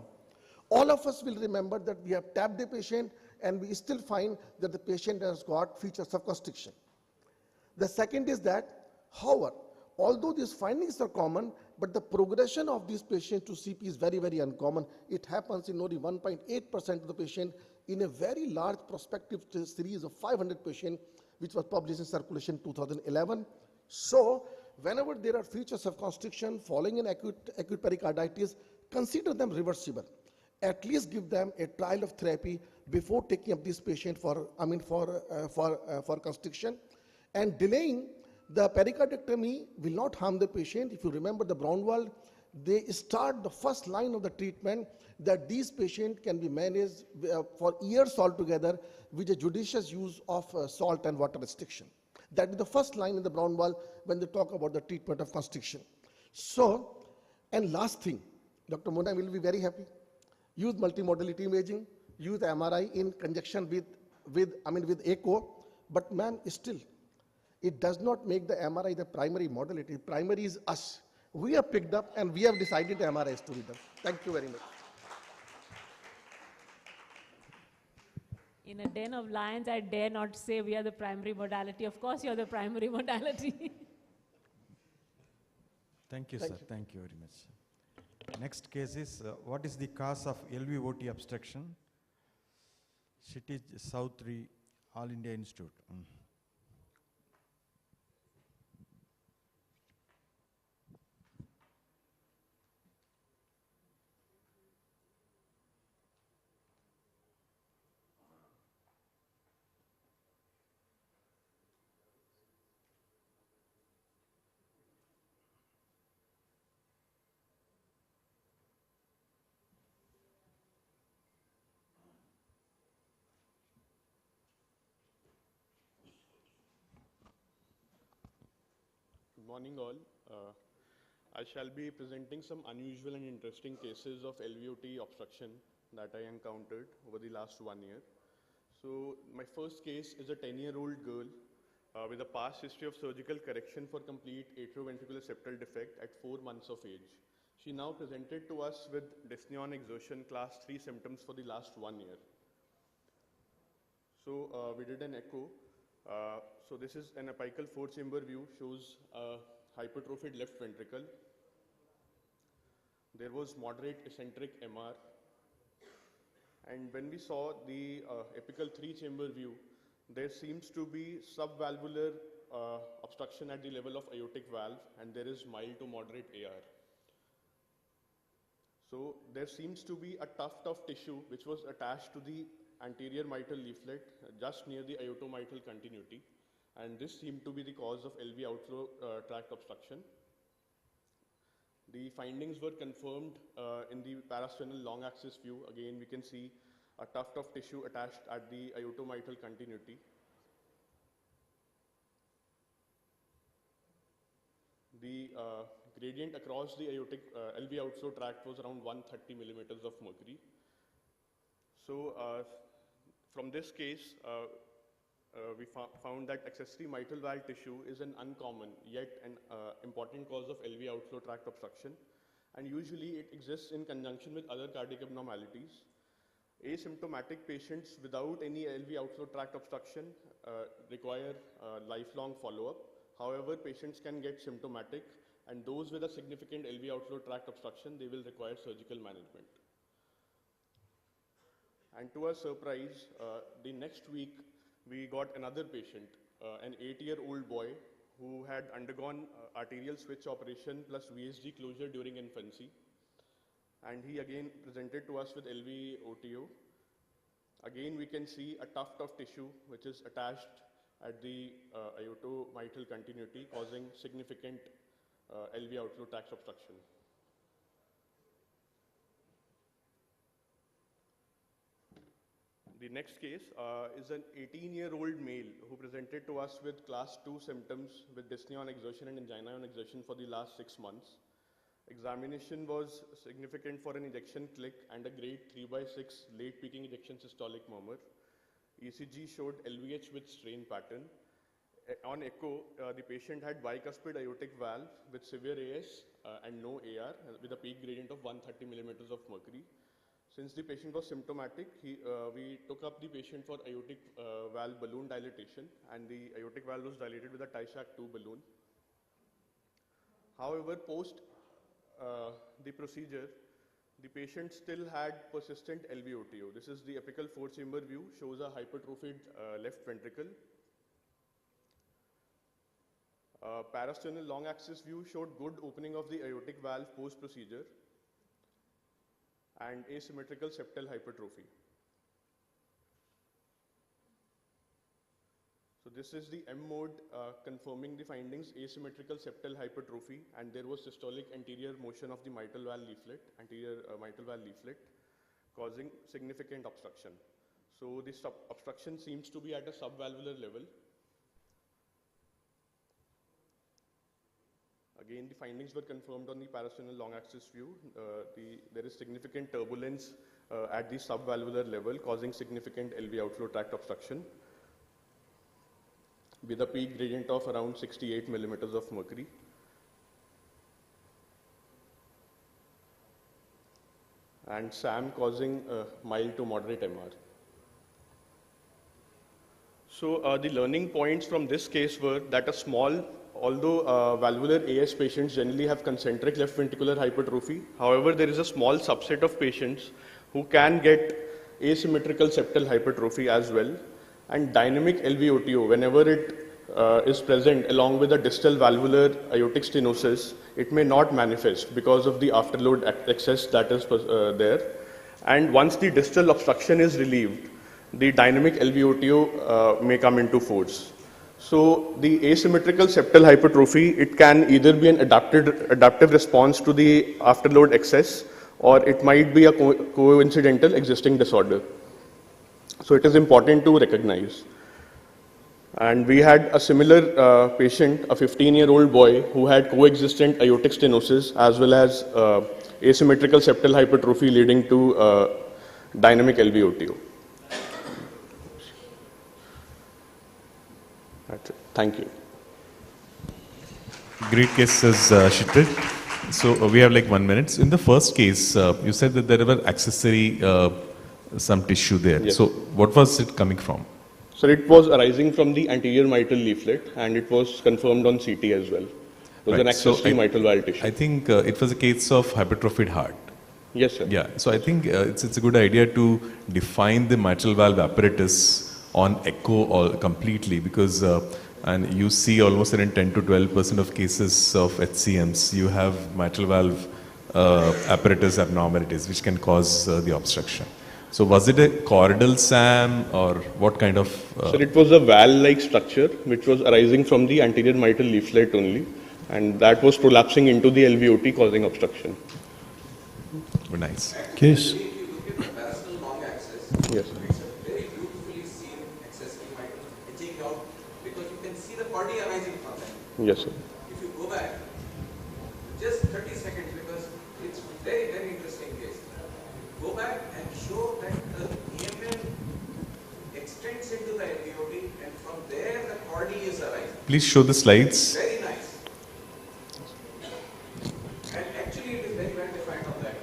All of us will remember that we have tapped the patient and we still find that the patient has got features of constriction. The second is that, however, although these findings are common, but the progression of these patients to CP is very, very uncommon. It happens in only 1.8% of the patient in a very large prospective series of 500 patients, which was published in Circulation 2011. So, whenever there are features of constriction following an acute pericarditis, consider them reversible. At least give them a trial of therapy before taking up this patient for constriction. And delaying the pericardectomy will not harm the patient. If you remember the Brownwald, they start the first line of the treatment that these patients can be managed for years altogether with a judicious use of salt and water restriction. That is the first line in the Brownwald when they talk about the treatment of constriction. So, and last thing, Dr. Mona will be very happy. Use multimodality imaging, use MRI in conjunction with echo, but ma'am, still, it does not make the MRI the primary modality. Primary is us. We have picked up and we have decided the MRI is to be done. Thank you very much. In a den of lions, I dare not say we are the primary modality. Of course, you're the primary modality. Thank you, sir. Thank you very much. Next case is, what is the cause of LVOT obstruction? City South 3, All India Institute. Good morning all. I shall be presenting some unusual and interesting cases of LVOT obstruction that I encountered over the last 1 year. So my first case is a 10-year-old girl with a past history of surgical correction for complete atrioventricular septal defect at 4 months of age. She now presented to us with dyspnea on exertion class 3 symptoms for the last 1 year. So we did an echo. So this is an apical 4-chamber view, shows hypertrophied left ventricle. There was moderate eccentric MR. And when we saw the apical 3-chamber view, there seems to be subvalvular obstruction at the level of aortic valve, and there is mild to moderate AR. So there seems to be a tuft of tissue which was attached to the anterior mitral leaflet just near the aortomitral continuity, and this seemed to be the cause of LV outflow tract obstruction. The findings were confirmed in the parasternal long axis view. Again, we can see a tuft of tissue attached at the aortomitral continuity. The gradient across the aortic LV outflow tract was around 130 millimeters of mercury. So from this case, we found that accessory mitral valve tissue is an uncommon yet an important cause of LV outflow tract obstruction, and usually it exists in conjunction with other cardiac abnormalities. Asymptomatic patients without any LV outflow tract obstruction require lifelong follow-up. However, patients can get symptomatic, and those with a significant LV outflow tract obstruction, they will require surgical management. And to our surprise, the next week, we got another patient, an 8-year-old boy who had undergone arterial switch operation plus VSG closure during infancy. And he again presented to us with LVOTO. Again, we can see a tuft of tissue which is attached at the aortomitral continuity, causing significant LV outflow tract obstruction. The next case is an 18-year-old male who presented to us with class 2 symptoms with dyspnea on exertion and angina on exertion for the last 6 months. Examination was significant for an ejection click and a grade 3/6 late peaking ejection systolic murmur. ECG showed LVH with strain pattern. On echo, the patient had bicuspid aortic valve with severe AS and no AR with a peak gradient of 130 millimeters of mercury. Since the patient was symptomatic, we took up the patient for aortic valve balloon dilatation, and the aortic valve was dilated with a Ty-Shak 2 balloon. However, post the procedure, the patient still had persistent LVOTO. This is the apical four-chamber view, shows a hypertrophied left ventricle. Parasternal long axis view showed good opening of the aortic valve post-procedure and asymmetrical septal hypertrophy. So this is the M mode confirming the findings, asymmetrical septal hypertrophy, and there was systolic anterior motion of the mitral valve leaflet, anterior mitral valve leaflet, causing significant obstruction. So this obstruction seems to be at a subvalvular level. Again, the findings were confirmed on the parasternal long axis view. There is significant turbulence at the subvalvular level, causing significant LV outflow tract obstruction with a peak gradient of around 68 millimeters of mercury. And SAM causing mild to moderate MR. So the learning points from this case were that although valvular AS patients generally have concentric left ventricular hypertrophy, however, there is a small subset of patients who can get asymmetrical septal hypertrophy as well, and dynamic LVOTO, whenever it is present along with a distal valvular aortic stenosis, it may not manifest because of the afterload excess that is there. And once the distal obstruction is relieved, the dynamic LVOTO may come into force. So the asymmetrical septal hypertrophy, it can either be an adaptive response to the afterload excess, or it might be a coincidental existing disorder. So it is important to recognize. And we had a similar patient, a 15-year-old boy who had coexistent aortic stenosis as well as asymmetrical septal hypertrophy leading to dynamic LVOTO. That's it. Thank you. Great cases, Shitrit. So we have like 1 minute. So in the first case, you said that there were accessory some tissue there. Yes. So what was it coming from? So it was arising from the anterior mitral leaflet, and it was confirmed on CT as well. It was an accessory mitral valve tissue. I think it was a case of hypertrophied heart. Yes, sir. Yeah. So I think it's a good idea to define the mitral valve apparatus on echo all completely, because and you see almost in 10 to 12% of cases of HCMs, you have mitral valve apparatus abnormalities which can cause the obstruction. So was it a choroidal SAM or what kind of? So it was a valve-like structure which was arising from the anterior mitral leaflet only, and that was prolapsing into the LVOT, causing obstruction. Very nice. Case. If you look at the parasternal long axis, yes, it's a very beautifully seen accessory mitral edging out, because you can see the body arising from that. Yes, sir. If you go back, just 30 seconds, because it's very, very interesting case. Go back and show that the EMN extends into the LVOT, and from there the body is arising. Please show the slides. Very nice. And actually it is very well defined on that.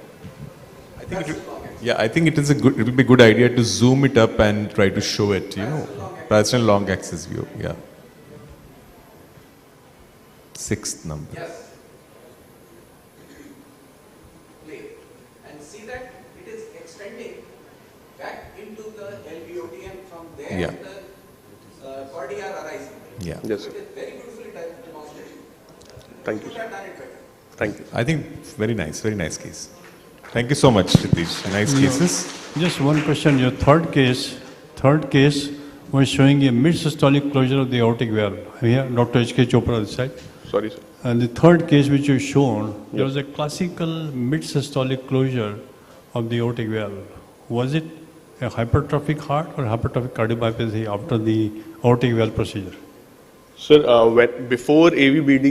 I think it will be a good idea to zoom it up and try to show it, you know. Parasternal long axis view, yeah. 6th number. Yes. Play. And see that it is extending. back into the LVOT, and from there Yeah. the body are arising. Yeah. Yes, So sir. it is very beautifully demonstrated. Thank you, Could sir. have done it better. Thank you. I think very nice case. Thank you so much, Ritesh. Nice cases. Just one question. Your third case was showing a mid-systolic closure of the aortic valve. Here, Dr. H.K. Chopra this side. Sorry, sir. And the third case which you've shown, there Yes. was a classical mid-systolic closure of the aortic valve. Was it a hypertrophic heart or hypertrophic cardiomyopathy after the aortic valve procedure? Sir, before AVBD,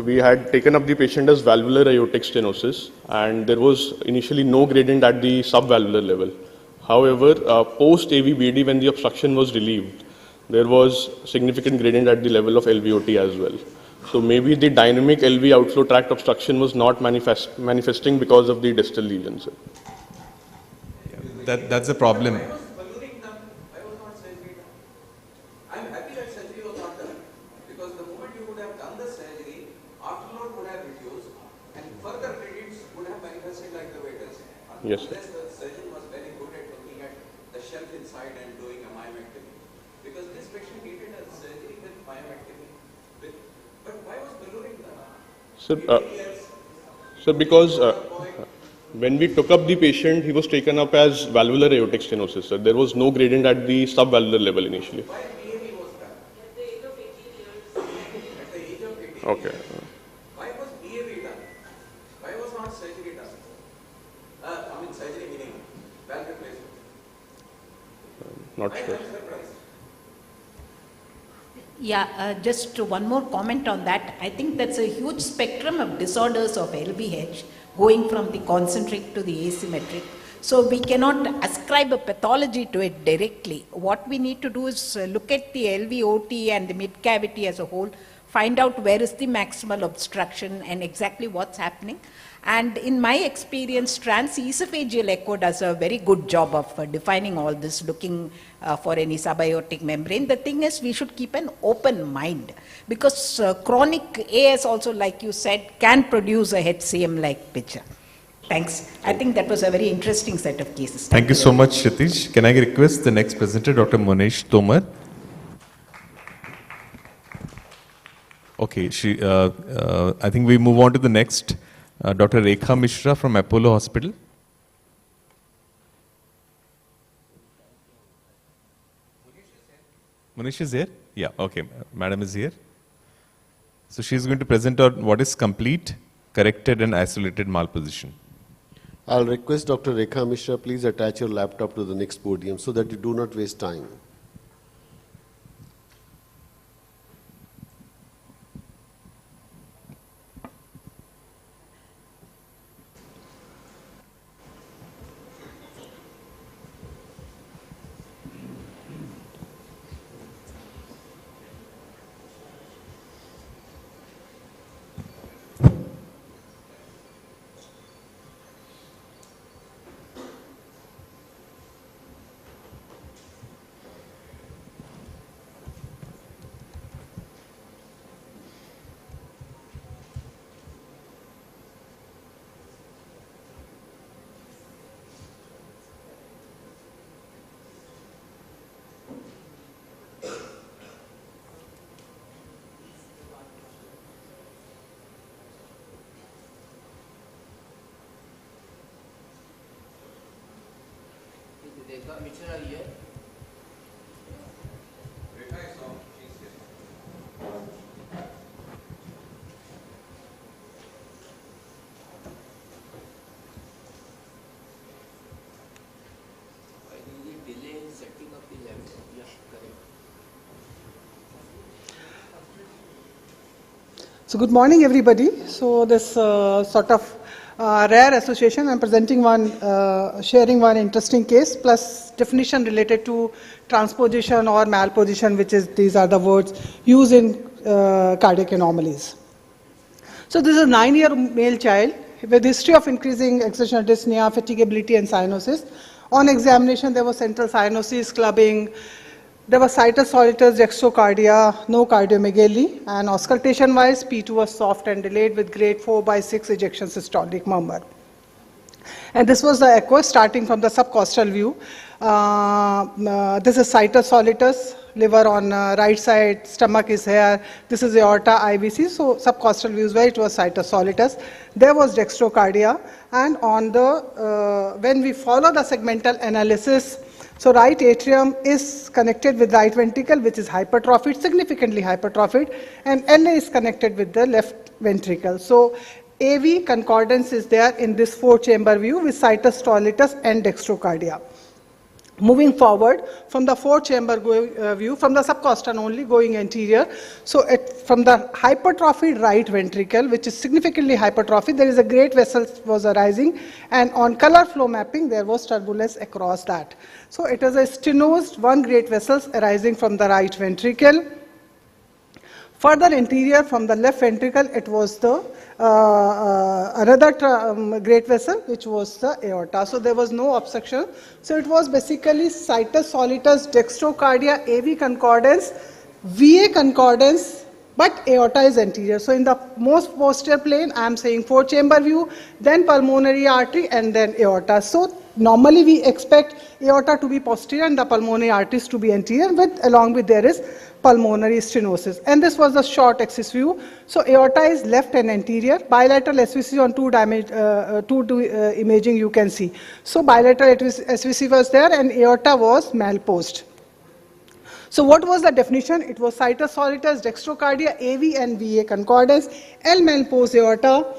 we had taken up the patient as valvular aortic stenosis, and there was initially no gradient at the subvalvular level. However, post AVBD, when the obstruction was relieved, there was significant gradient at the level of LVOT as well. So maybe the dynamic LV outflow tract obstruction was not manifesting because of the distal lesion, sir. That's the problem. Why was ballooning done? Why was not surgery done? I'm happy that surgery was not done, because the moment you would have done the surgery, afterload would have reduced and further gradients would have manifested like the way it is. Yes, sir. Unless the surgeon was very good at looking at the shelf inside and doing a myomectomy. Because this patient needed a surgery with myomectomy. But why was ballooning done? Sir, because when we took up the patient, he was taken up as valvular aortic stenosis, sir. There was no gradient at the subvalvular level initially. Why BAV was done? At the age of 18 years. At the age of 18 Okay. years. Why was BAV done? Why was not surgery done? Surgery meaning valve replacement. Not sure. I'm surprised. Yeah, just one more comment on that. I think that's a huge spectrum of disorders of LVH going from the concentric to the asymmetric. So we cannot ascribe a pathology to it directly. What we need to do is look at the LVOT and the mid cavity as a whole, find out where is the maximal obstruction and exactly what's happening. And in my experience, transesophageal echo does a very good job of defining all this, looking for any subaortic membrane. The thing is, we should keep an open mind, because chronic AS also, like you said, can produce a HCM-like picture. Thanks. I think that was a very interesting set of cases. Thank you so much, Ritesh. Can I request the next presenter, Dr. Monesh Tomar? Okay, I think we move on to the next. Dr. Rekha Mishra from Apollo Hospital. Monesh is here? Yeah, okay. Madam is here. So she is going to present on what is complete, corrected and isolated malposition. I'll request Dr. Rekha Mishra, please attach your laptop to the next podium so that you do not waste time. So good morning, everybody. So this sort of rare association, I'm presenting one, sharing one interesting case plus definition related to transposition or malposition, which is, these are the words used in cardiac anomalies. So this is a 9-year male child with history of increasing exertional dyspnea, fatigability and cyanosis. On examination, there was central cyanosis, clubbing. There was situs solitus, dextrocardia, no cardiomegaly, and auscultation-wise, P2 was soft and delayed with grade 4/6 ejection systolic murmur. And this was the echo starting from the subcostal view. This is situs solitus, liver on right side, stomach is here. This is aorta, IVC. So subcostal view is where it was situs solitus. There was dextrocardia, and on the when we follow the segmental analysis, so right atrium is connected with right ventricle, which is hypertrophied, significantly hypertrophied, and LA is connected with the left ventricle. So AV concordance is there in this 4-chamber view with situs solitus and dextrocardia. Moving forward from the 4-chamber view, from the subcostal only going anterior, so from the hypertrophied right ventricle, which is significantly hypertrophied, there is a great vessel was arising, and on color flow mapping there was turbulence across that. So it is a stenosed one great vessels arising from the right ventricle. Further anterior from the left ventricle, it was the another great vessel, which was the aorta. So there was no obstruction. So it was basically situs solitus, dextrocardia, AV concordance, VA concordance, but aorta is anterior. So in the most posterior plane, I am saying 4-chamber view, then pulmonary artery, and then aorta. So normally we expect aorta to be posterior and the pulmonary arteries to be anterior, but along with there is pulmonary stenosis. And this was the short axis view. So aorta is left and anterior. Bilateral SVC on two imaging you can see. So bilateral SVC was there and aorta was malposed. So what was the definition? It was situs solitus, dextrocardia, AV and VA concordance, L malposed aorta.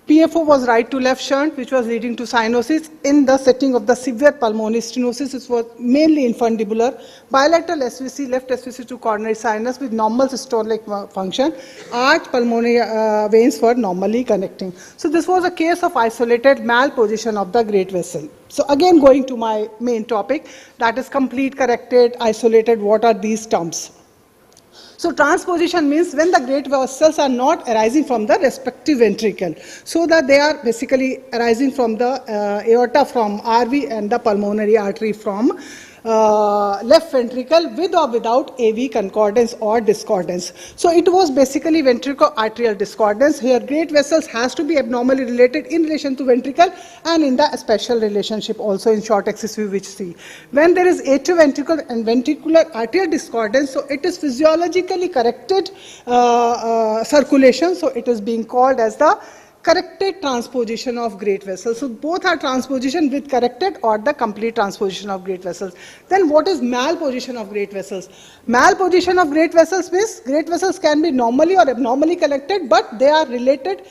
PFO was right to left shunt, which was leading to cyanosis. In the setting of the severe pulmonary stenosis, it was mainly infundibular. Bilateral SVC, left SVC to coronary sinus with normal systolic function. Arch pulmonary veins were normally connecting. So this was a case of isolated malposition of the great vessel. So again going to my main topic, that is complete, corrected, isolated. What are these terms? So transposition means when the great vessels are not arising from the respective ventricle, so that they are basically arising from the aorta from RV and the pulmonary artery from left ventricle with or without AV concordance or discordance. So it was basically ventricular-arterial discordance. Here great vessels has to be abnormally related in relation to ventricle and in the special relationship also in short axis view which see. When there is atrioventricular and ventricular arterial discordance, so it is physiologically corrected circulation, so it is being called as the corrected transposition of great vessels. So both are transposition with corrected or the complete transposition of great vessels. Then what is malposition of great vessels? Malposition of great vessels means great vessels can be normally or abnormally connected, but they are related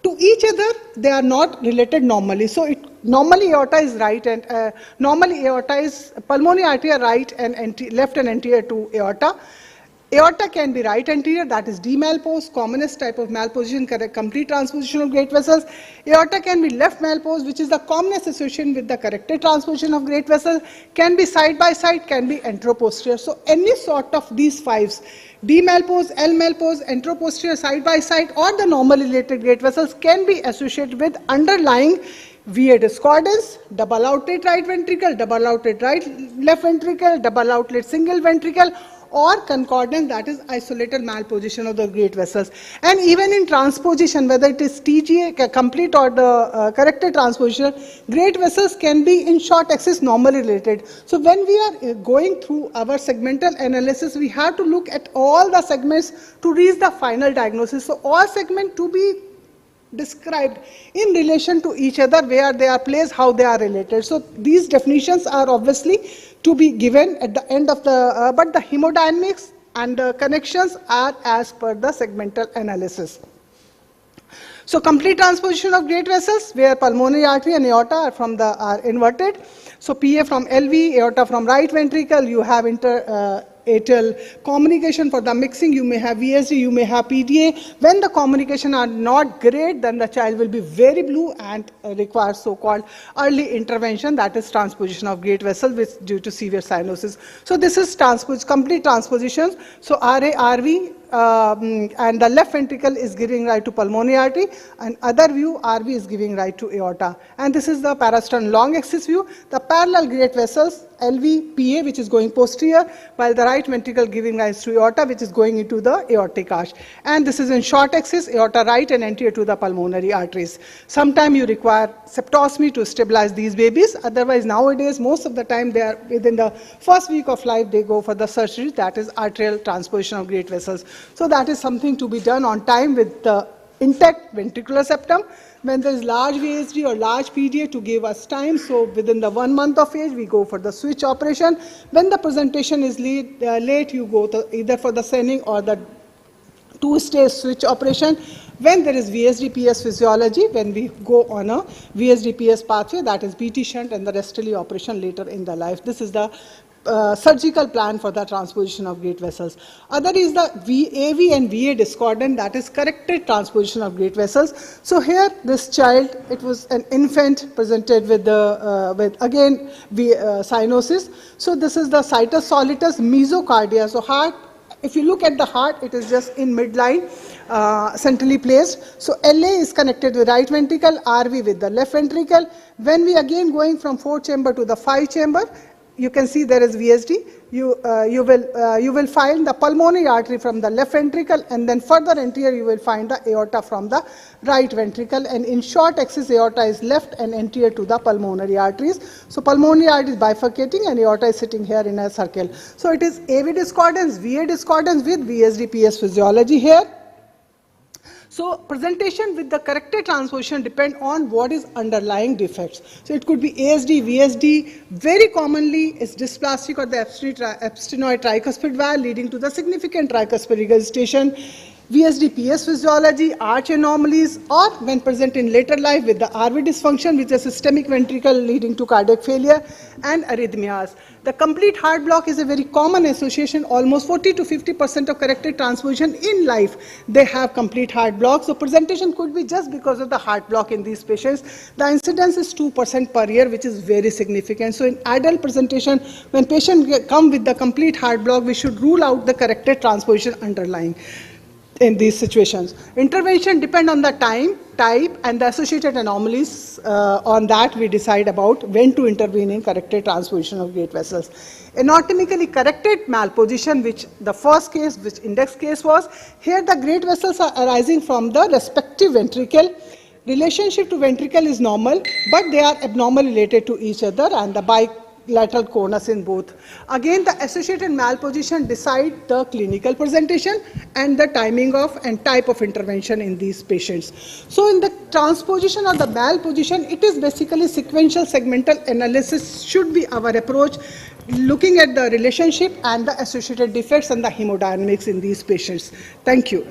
to each other, they are not related normally. So normally aorta is right and normally aorta is pulmonary artery right and left and anterior to aorta. Aorta can be right anterior, that is demalposed, commonest type of malposition, complete transposition of great vessels. Aorta can be left malposed, which is the commonest association with the corrected transposition of great vessels, can be side by side, can be anteroposterior. So any sort of these fives, demalposed, L malposed, anteroposterior, side by side, or the normally related great vessels can be associated with underlying VA discordance, double outlet right ventricle, double outlet left ventricle, double outlet single ventricle, or concordance, that is isolated malposition of the great vessels. And even in transposition, whether it is TGA complete or the corrected transposition, great vessels can be in short axis normally related. So when we are going through our segmental analysis, we have to look at all the segments to reach the final diagnosis. So all segments to be described in relation to each other, where they are placed, how they are related. So these definitions are obviously to be given at the end of the, but the hemodynamics and the connections are as per the segmental analysis. So complete transposition of great vessels, where pulmonary artery and aorta are inverted. So PA from LV, aorta from right ventricle, you have atrial communication for the mixing, you may have VSD, you may have PDA. When the communication are not great, then the child will be very blue and require so-called early intervention, that is transposition of great vessel due to severe cyanosis. So this is complete transposition. So RA, RV, and the left ventricle is giving rise to pulmonary artery, and other view RV is giving rise to aorta. And this is the parasternal long axis view. The parallel great vessels LV, PA, which is going posterior, while the right ventricle giving rise to aorta, which is going into the aortic arch. And this is in short axis, aorta right and anterior to the pulmonary arteries. Sometimes you require septostomy to stabilize these babies. Otherwise, nowadays, most of the time, they are within the first week of life, they go for the surgery, that is arterial transposition of great vessels. So that is something to be done on time with the intact ventricular septum. When there is large VSD or large PDA to give us time, so within the 1 month of age, we go for the switch operation. When the presentation is late, you go to either for the sending or the 2-stage switch operation. When there is VSD-PS physiology, when we go on a VSD-PS pathway, that is BT shunt and the Restelli operation later in the life. This is the surgical plan for the transposition of great vessels. Other is the AV and VA discordant, that is corrected transposition of great vessels. So here this child, it was an infant presented with the again cyanosis. So this is the situs solitus mesocardia. So heart, if you look at the heart, it is just in midline, centrally placed. So LA is connected with right ventricle, RV with the left ventricle. When we again going from 4 chamber to the 5 chamber, you can see there is VSD. You will find the pulmonary artery from the left ventricle, and then further anterior you will find the aorta from the right ventricle. And in short axis, aorta is left and anterior to the pulmonary arteries. So pulmonary artery is bifurcating and aorta is sitting here in a circle. So it is AV discordance, VA discordance with VSD-PS physiology here. So presentation with the corrected transposition depend on what is underlying defects. So it could be ASD, VSD. Very commonly is dysplastic or the abstenoid tricuspid valve leading to the significant tricuspid regurgitation. VSD-PS physiology, arch anomalies, or when present in later life with the RV dysfunction, which is systemic ventricle leading to cardiac failure, and arrhythmias. The complete heart block is a very common association. Almost 40 to 50% of corrected transposition in life, they have complete heart block. So presentation could be just because of the heart block in these patients. The incidence is 2% per year, which is very significant. So in adult presentation, when patients come with the complete heart block, we should rule out the corrected transposition underlying in these situations. Intervention depend on the time, type, and the associated anomalies. On that, we decide about when to intervene in corrected transposition of great vessels. Anatomically corrected malposition, which the first case, which index case was, here the great vessels are arising from the respective ventricle. Relationship to ventricle is normal, but they are abnormally related to each other, and the bilateral conus in both. Again, the associated malposition decide the clinical presentation and the timing of and type of intervention in these patients. So in the transposition or the malposition, it is basically sequential segmental analysis should be our approach, looking at the relationship and the associated defects and the hemodynamics in these patients. Thank you.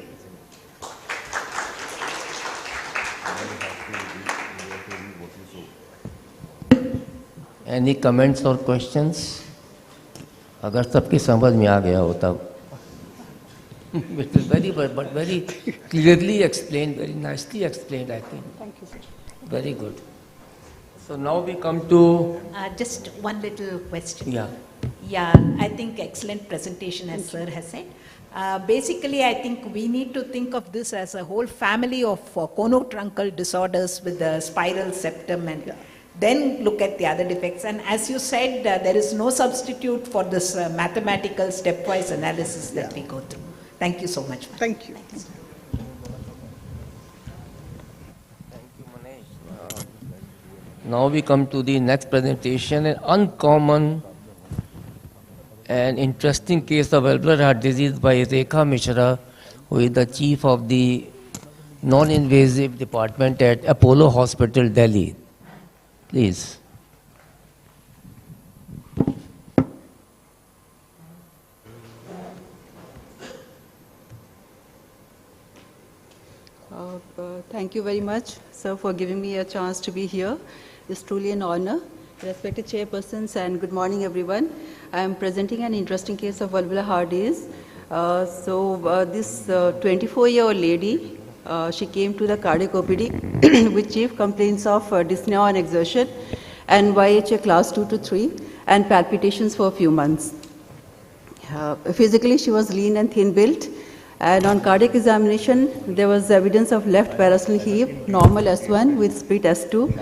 Any comments or questions? अगर सबकी समझ में आ गया हो तब. It is very clearly explained, very nicely explained, I think. Thank you, sir. Very good. So now we come to... just one little question. Yeah. Yeah, I think excellent presentation, as sir has said. Basically, I think we need to think of this as a whole family of conotruncal disorders with the spiral septum, and then look at the other defects. And as you said, there is no substitute for this mathematical stepwise analysis that we go through. Thank you so much. Thank you. Now we come to the next presentation, an uncommon and interesting case of valvular heart disease by Rekha Mishra, who is the chief of the non-invasive department at Apollo Hospital, Delhi. Please. Thank you very much, sir, for giving me a chance to be here. It's truly an honor. Respected chairpersons, and good morning, everyone. I am presenting an interesting case of valvular heart disease. This 24-year-old lady, she came to the cardiac OPD with chief complaints of dyspnea on exertion and YHA class 2 to 3 and palpitations for a few months. Physically, she was lean and thin built, And on cardiac examination, there was evidence of left parasternal heave, normal S1 with split S2.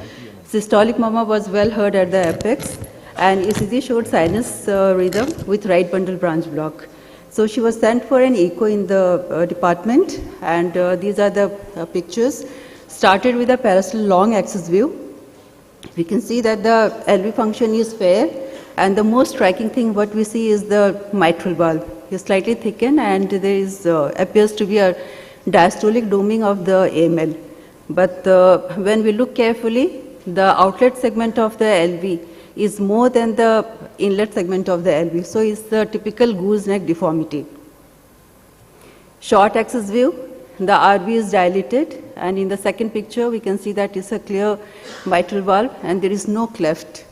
Systolic murmur was well heard at the apex, and ECG showed sinus rhythm with right bundle branch block. So she was sent for an echo in the department, and these are the pictures. Started with a parasternal long axis view. We can see that the LV function is fair, and the most striking thing what we see is the mitral valve. It's slightly thickened, and there is appears to be a diastolic doming of the AML. But when we look carefully, the outlet segment of the LV is more than the inlet segment of the LV. So it's the typical gooseneck deformity. Short axis view, the RV is dilated, and in the second picture we can see that it's a clear mitral valve and there is no cleft.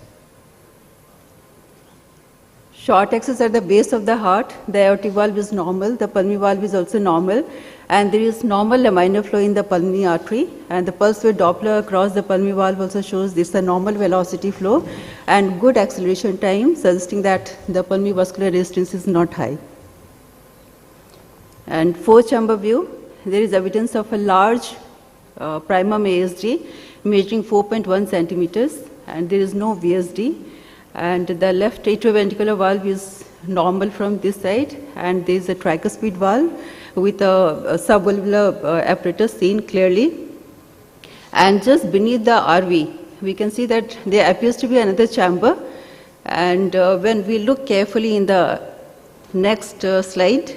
Short axis at the base of the heart, the aortic valve is normal, the pulmonary valve is also normal, and there is normal laminar flow in the pulmonary artery, and the pulse width Doppler across the pulmonary valve also shows this is a normal velocity flow and good acceleration time, suggesting that the pulmonary vascular resistance is not high. And fourth chamber view, there is evidence of a large primum ASD measuring 4.1 centimeters, and there is no VSD. And the left atrioventricular valve is normal from this side, and there is a tricuspid valve with a subvalvular apparatus seen clearly. And just beneath the RV, we can see that there appears to be another chamber. And when we look carefully in the next slide,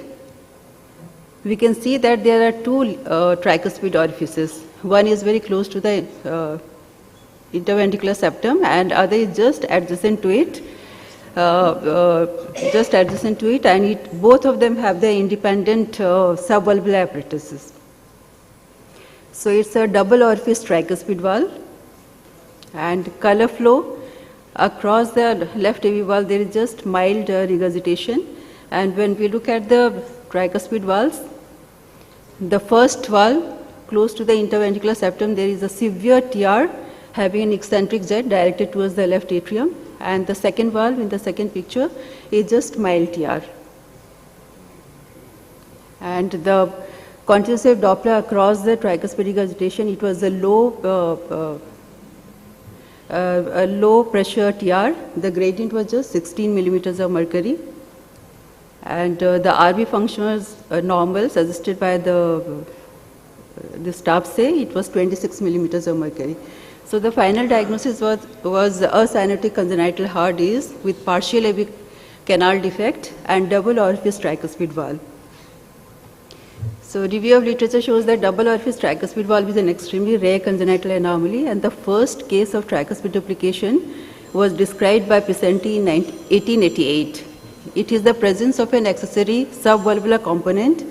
we can see that there are two tricuspid orifices. One is very close to the interventricular septum, and other is just adjacent to it, and both of them have the independent subvalvular apparatuses. So it's a double orifice tricuspid valve, and color flow across the left AV valve there is just mild regurgitation, and when we look at the tricuspid valves, the first valve close to the interventricular septum there is a severe TR having an eccentric jet directed towards the left atrium, and the second valve in the second picture is just mild TR. And the continuous wave Doppler across the tricuspid regurgitation, it was a low pressure TR. The gradient was just 16 millimeters of mercury, and the RV function was normal, suggested by the staff say it was 26 millimeters of mercury. So the final diagnosis was a cyanotic congenital heart disease with partial AV canal defect and double orifice tricuspid valve. So review of literature shows that double orifice tricuspid valve is an extremely rare congenital anomaly, and the first case of tricuspid duplication was described by Pisenti in 1888. It is the presence of an accessory subvalvular component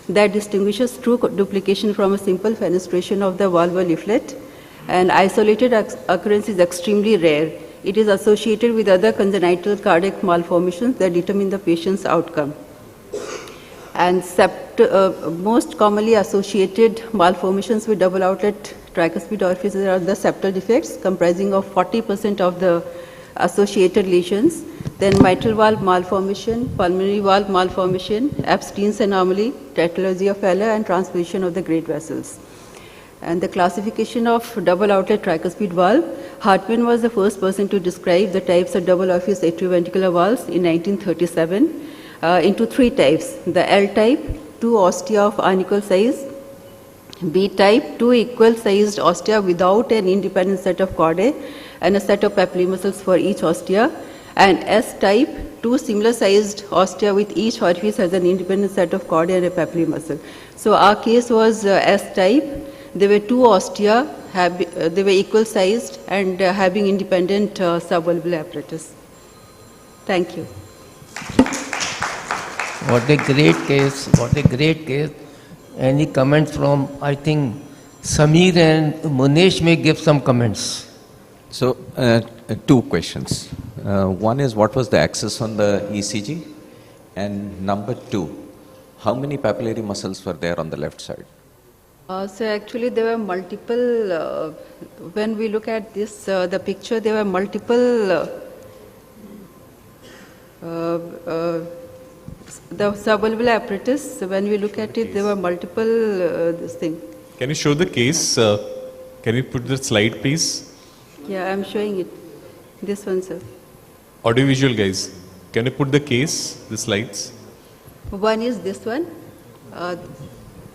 that distinguishes true duplication from a simple fenestration of the valvular leaflet, and isolated occurrence is extremely rare. It is associated with other congenital cardiac malformations that determine the patient's outcome. And most commonly associated malformations with double outlet tricuspid orifices are the septal defects, comprising of 40% of the associated lesions, then mitral valve malformation, pulmonary valve malformation, Epstein's anomaly, tetralogy of Fowler, and transposition of the great vessels. And the classification of double outlet tricuspid valve, Hartmann was the first person to describe the types of double orifice atrioventricular valves in 1937 into three types: the L type, 2 ostia of unequal size; B type, 2 equal sized ostia without an independent set of chordae and a set of papillary muscles for each ostia; and S type, 2 similar sized ostia with each orifice has an independent set of chordae and a papillary muscle. So our case was S type. There were 2 ostia, they were equal sized and having independent subvalvular apparatus. Thank you. What a great case, what a great case. Any comments from, I think, Sameer and Munesh may give some comments. So, 2 questions. One is, what was the axis on the ECG? And number 2, how many papillary muscles were there on the left side? So actually there were multiple, when we look at this, the picture, there were multiple The subvalvular apparatus, when we look at it, there were multiple this thing. Can you show the case? Can you put the slide, please? Yeah, I'm showing it. This one, sir. Audiovisual guys, can you put the case, the slides? One is this one.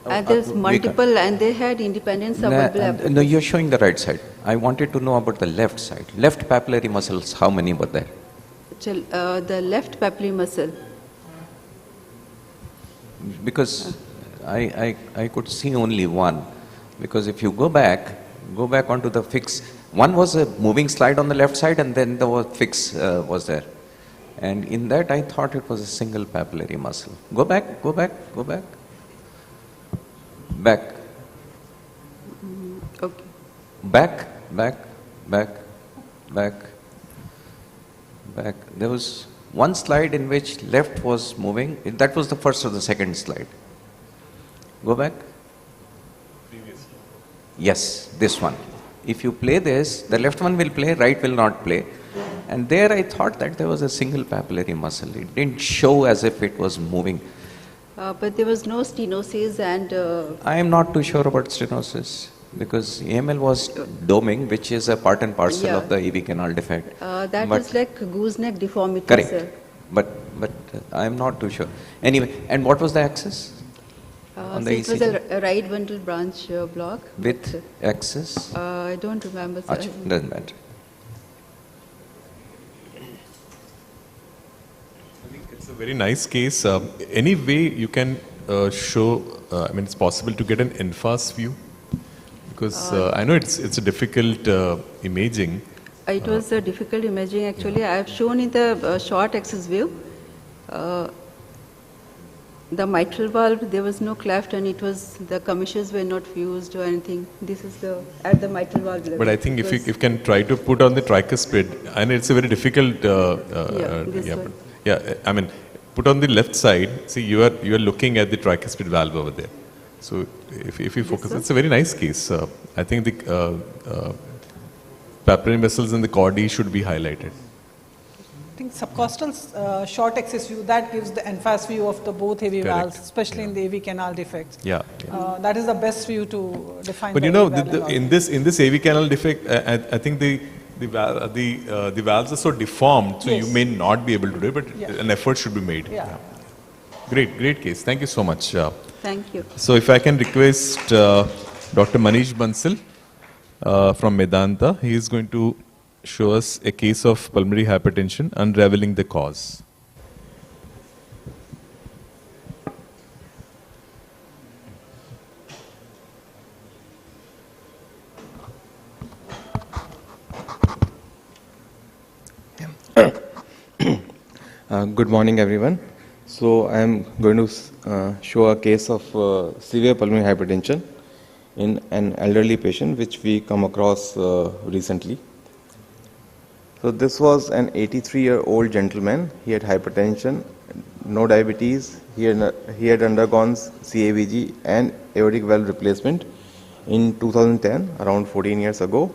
And there's multiple, and they had independent subvalvular apparatus. No, you're showing the right side. I wanted to know about the left side. Left papillary muscles, how many were there? The left papillary muscle. Because I could see only one. Because if you go back onto the fix. One was a moving slide on the left side, and then the fix was there. And in that, I thought it was a single papillary muscle. Go back, go back, go back. Back. Okay. Back, back, back, back, back. There was one slide in which left was moving. That was the first or the second slide. Go back. Previous. Yes, this one. If you play this, the left one will play, right will not play. And there I thought that there was a single papillary muscle. It didn't show as if it was moving. But there was no stenosis and... I am not too sure about stenosis because AML was doming, which is a part and parcel of the AV canal defect. That is like gooseneck deformity, correct. Sir. But I am not too sure. Anyway, and what was the axis? On so the it was a right ventral branch block. With axis? I don't remember, sir. Achha, doesn't matter. It's a very nice case. Any way you can show, I mean, it's possible to get an in-face view? Because I know it's a difficult imaging. It was a difficult imaging actually. I have shown in the short axis view. The mitral valve, there was no cleft and it was, the commissures were not fused or anything. This is at the mitral valve level. But I think if you can try to put on the tricuspid, and it's a very difficult, I mean, put on the left side, see you are looking at the tricuspid valve over there. So if you focus, it's a very nice case. I think the papillary muscles and the chordae should be highlighted. I think subcostal short axis view, that gives the en-face view of the both AV valves, especially in the AV canal defects. That is the best view to define. But you know, in this AV canal defect, I think the valves are so deformed, so you may not be able to do it, but an effort should be made. Great case. Thank you so much. Thank you. So if I can request Dr. Manish Bansal from Medanta, he is going to show us a case of pulmonary hypertension, unraveling the cause. Good morning, everyone. So I am going to show a case of severe pulmonary hypertension in an elderly patient which we come across recently. So this was an 83-year-old gentleman. He had hypertension, no diabetes. He had undergone CABG and aortic valve replacement in 2010, around 14 years ago.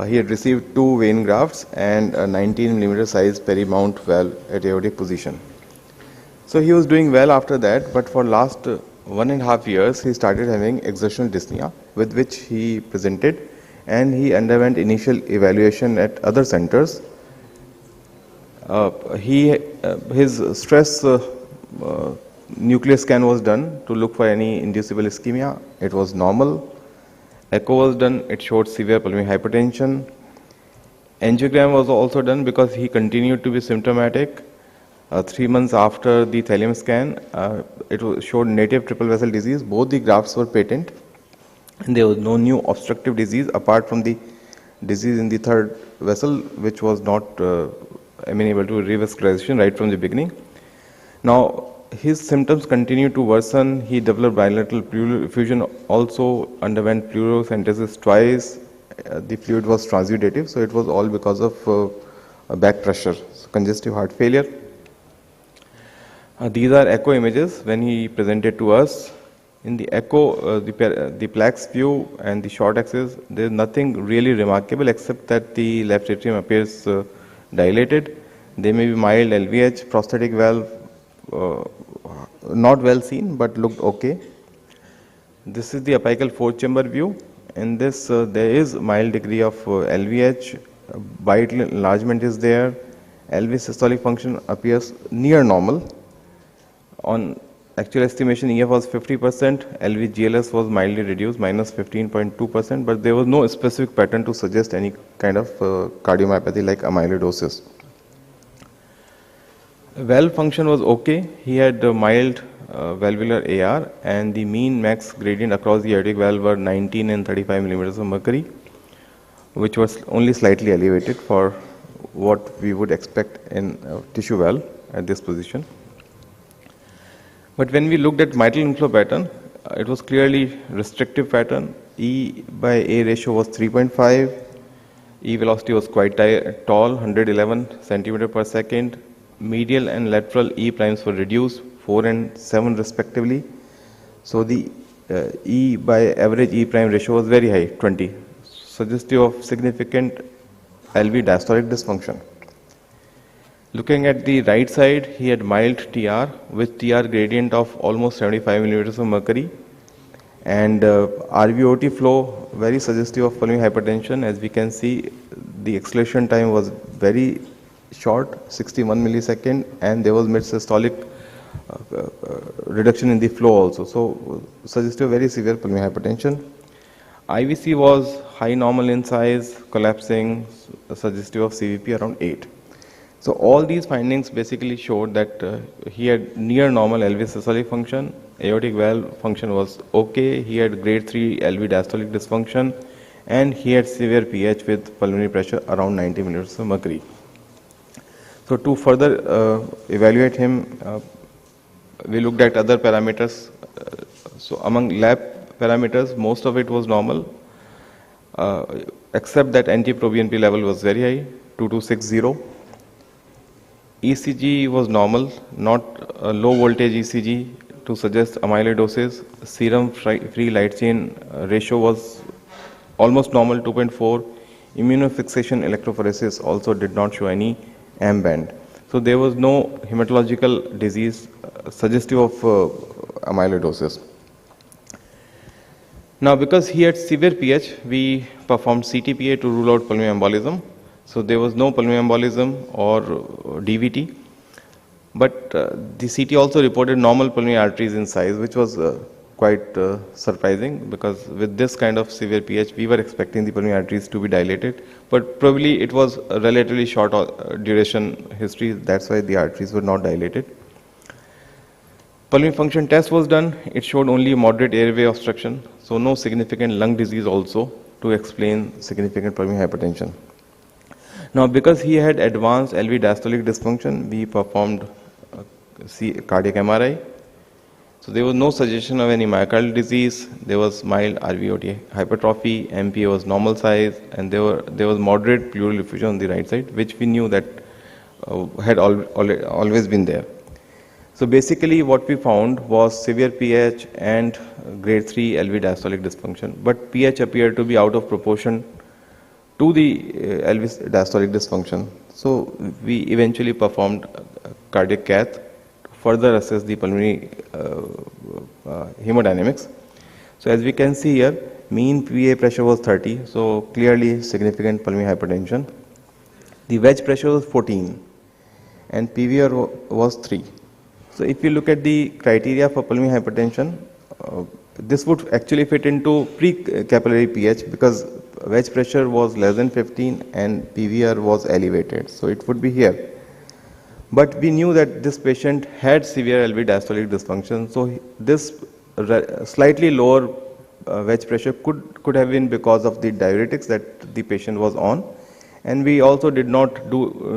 He had received 2 vein grafts and a 19mm size peri-mount valve at aortic position. So he was doing well after that, but for last 1.5 years, he started having exertional dyspnea, with which he presented, and he underwent initial evaluation at other centers. His stress nuclear scan was done to look for any inducible ischemia. It was normal. Echo was done. It showed severe pulmonary hypertension. Angiogram was also done because he continued to be symptomatic. 3 months after the thallium scan, it showed native triple vessel disease. Both the grafts were patent, and there was no new obstructive disease apart from the disease in the third vessel, which was not amenable to revascularization right from the beginning. Now, his symptoms continued to worsen. He developed bilateral pleural effusion, also underwent pleurocentesis twice. The fluid was transudative, so it was all because of back pressure, so congestive heart failure. These are echo images when he presented to us. In the echo, the plaques view and the short axis, there is nothing really remarkable except that the left atrium appears dilated. There may be mild LVH, prosthetic valve not well seen, but looked okay. This is the apical four-chamber view. In this, there is mild degree of LVH, bite enlargement is there, LV systolic function appears near normal. On actual estimation, EF was 50%, LV GLS was mildly reduced, minus 15.2%, but there was no specific pattern to suggest any kind of cardiomyopathy like amyloidosis. Valve function was okay. He had mild valvular AR, and the mean max gradient across the aortic valve were 19 and 35 millimeters of mercury, which was only slightly elevated for what we would expect in tissue valve at this position. But when we looked at mitral inflow pattern, it was clearly restrictive pattern. E by A ratio was 3.5. E velocity was quite tall, 111 centimeter per second. Medial and lateral E primes were reduced, 4 and 7 respectively. So the E by average E prime ratio was very high, 20, suggestive of significant LV diastolic dysfunction. Looking at the right side, he had mild TR with TR gradient of almost 75 millimeters of mercury, and RVOT flow very suggestive of pulmonary hypertension. As we can see, the acceleration time was very short, 61 millisecond, and there was mid-systolic reduction in the flow also. So suggestive very severe pulmonary hypertension. IVC was high normal in size, collapsing, suggestive of CVP around 8. So all these findings basically showed that he had near normal LV systolic function, aortic valve function was okay, he had grade 3 LV diastolic dysfunction, and he had severe PH with pulmonary pressure around 90 millimeters of mercury. So to further evaluate him, we looked at other parameters. So among lab parameters, most of it was normal, except that NT-proBNP level was very high, 2260. ECG was normal, not a low voltage ECG to suggest amyloidosis. Serum free light chain ratio was almost normal, 2.4. Immunofixation electrophoresis also did not show any M band. So there was no hematological disease suggestive of amyloidosis. Now, because he had severe PH, we performed CTPA to rule out pulmonary embolism. So there was no pulmonary embolism or DVT. But the CT also reported normal pulmonary arteries in size, which was quite surprising, because with this kind of severe PH, we were expecting the pulmonary arteries to be dilated. But probably it was a relatively short duration history, that's why the arteries were not dilated. Pulmonary function test was done. It showed only moderate airway obstruction, so no significant lung disease also to explain significant pulmonary hypertension. Now, because he had advanced LV diastolic dysfunction, we performed cardiac MRI. So there was no suggestion of any myocardial disease. There was mild RVOT hypertrophy. MPA was normal size, and there was moderate pleural effusion on the right side, which we knew that had always been there. So basically, what we found was severe PH and grade 3 LV diastolic dysfunction, but PH appeared to be out of proportion to the LV diastolic dysfunction. So we eventually performed cardiac cath to further assess the pulmonary hemodynamics. So as we can see here, mean PA pressure was 30, so clearly significant pulmonary hypertension. The wedge pressure was 14, and PVR was 3. So if you look at the criteria for pulmonary hypertension, this would actually fit into pre-capillary PH, because wedge pressure was less than 15 and PVR was elevated, so it would be here. But we knew that this patient had severe LV diastolic dysfunction, so this slightly lower wedge pressure could have been because of the diuretics that the patient was on, and we also did not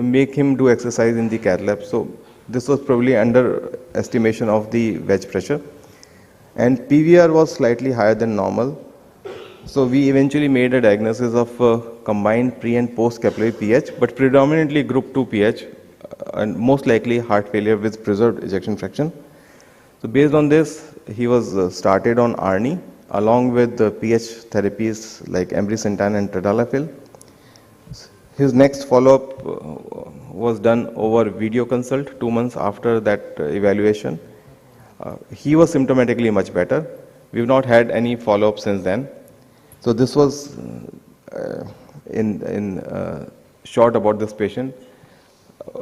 make him do exercise in the cath lab, so this was probably underestimation of the wedge pressure. And PVR was slightly higher than normal. So we eventually made a diagnosis of combined pre and post capillary PH, but predominantly group 2 PH, and most likely heart failure with preserved ejection fraction. So based on this, he was started on ARNI along with the PH therapies like ambrisentan and tadalafil. His next follow-up was done over video consult 2 months after that evaluation. He was symptomatically much better. We've not had any follow-up since then. So this was in short about this patient.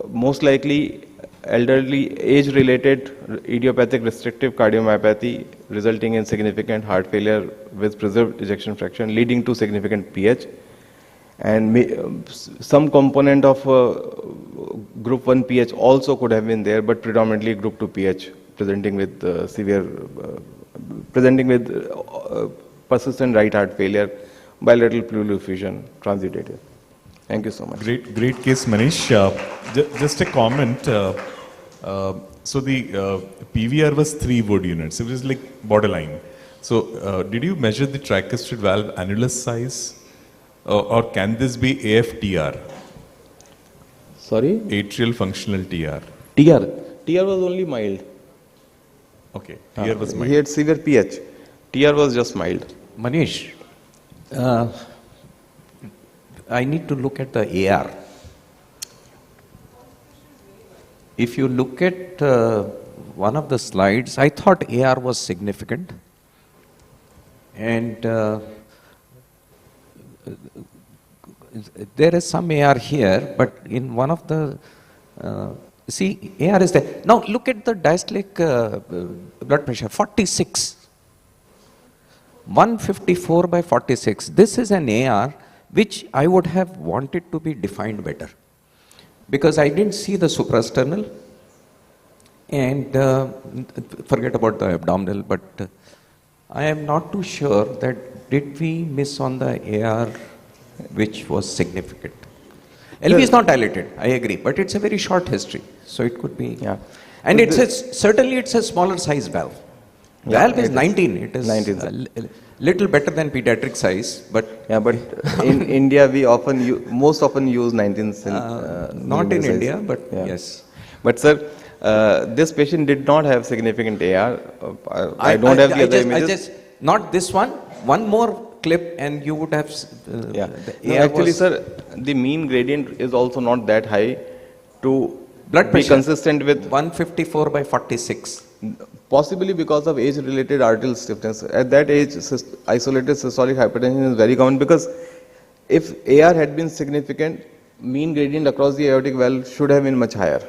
Most likely elderly age-related idiopathic restrictive cardiomyopathy resulting in significant heart failure with preserved ejection fraction leading to significant pH, and some component of group 1 pH also could have been there, but predominantly group 2 pH presenting with persistent right heart failure, bilateral pleural effusion, transudative. Thank you so much. Great case, Manish. Just a comment. So the PVR was 3 Wood units. It was like borderline. So did you measure the tricuspid valve annulus size? Or can this be AFTR? Sorry? Atrial functional TR. TR was only mild. Okay, TR was mild. He had severe pH. TR was just mild. Manish, I need to look at the AR. If you look at one of the slides, I thought AR was significant. And there is some AR here, but in one of the, see, AR is there. Now look at the diastolic blood pressure, 46. 154 by 46. This is an AR which I would have wanted to be defined better, because I didn't see the suprasternal, and forget about the abdominal, but I am not too sure that did we miss on the AR which was significant. LV is not dilated, I agree, but it's a very short history, so it could be. Yeah. And certainly it's a smaller size valve. Valve is 19. It is 19. Little better than pediatric size, but yeah, but in India we most often use 19. Not in India, but yes. But sir, this patient did not have significant AR. I don't have the other images. Not this one. One more clip, and you would have. Actually, sir, the mean gradient is also not that high to blood pressure be consistent with 154 by 46. Possibly because of age-related arterial stiffness. At that age, isolated systolic hypertension is very common, because if AR had been significant, mean gradient across the aortic valve should have been much higher.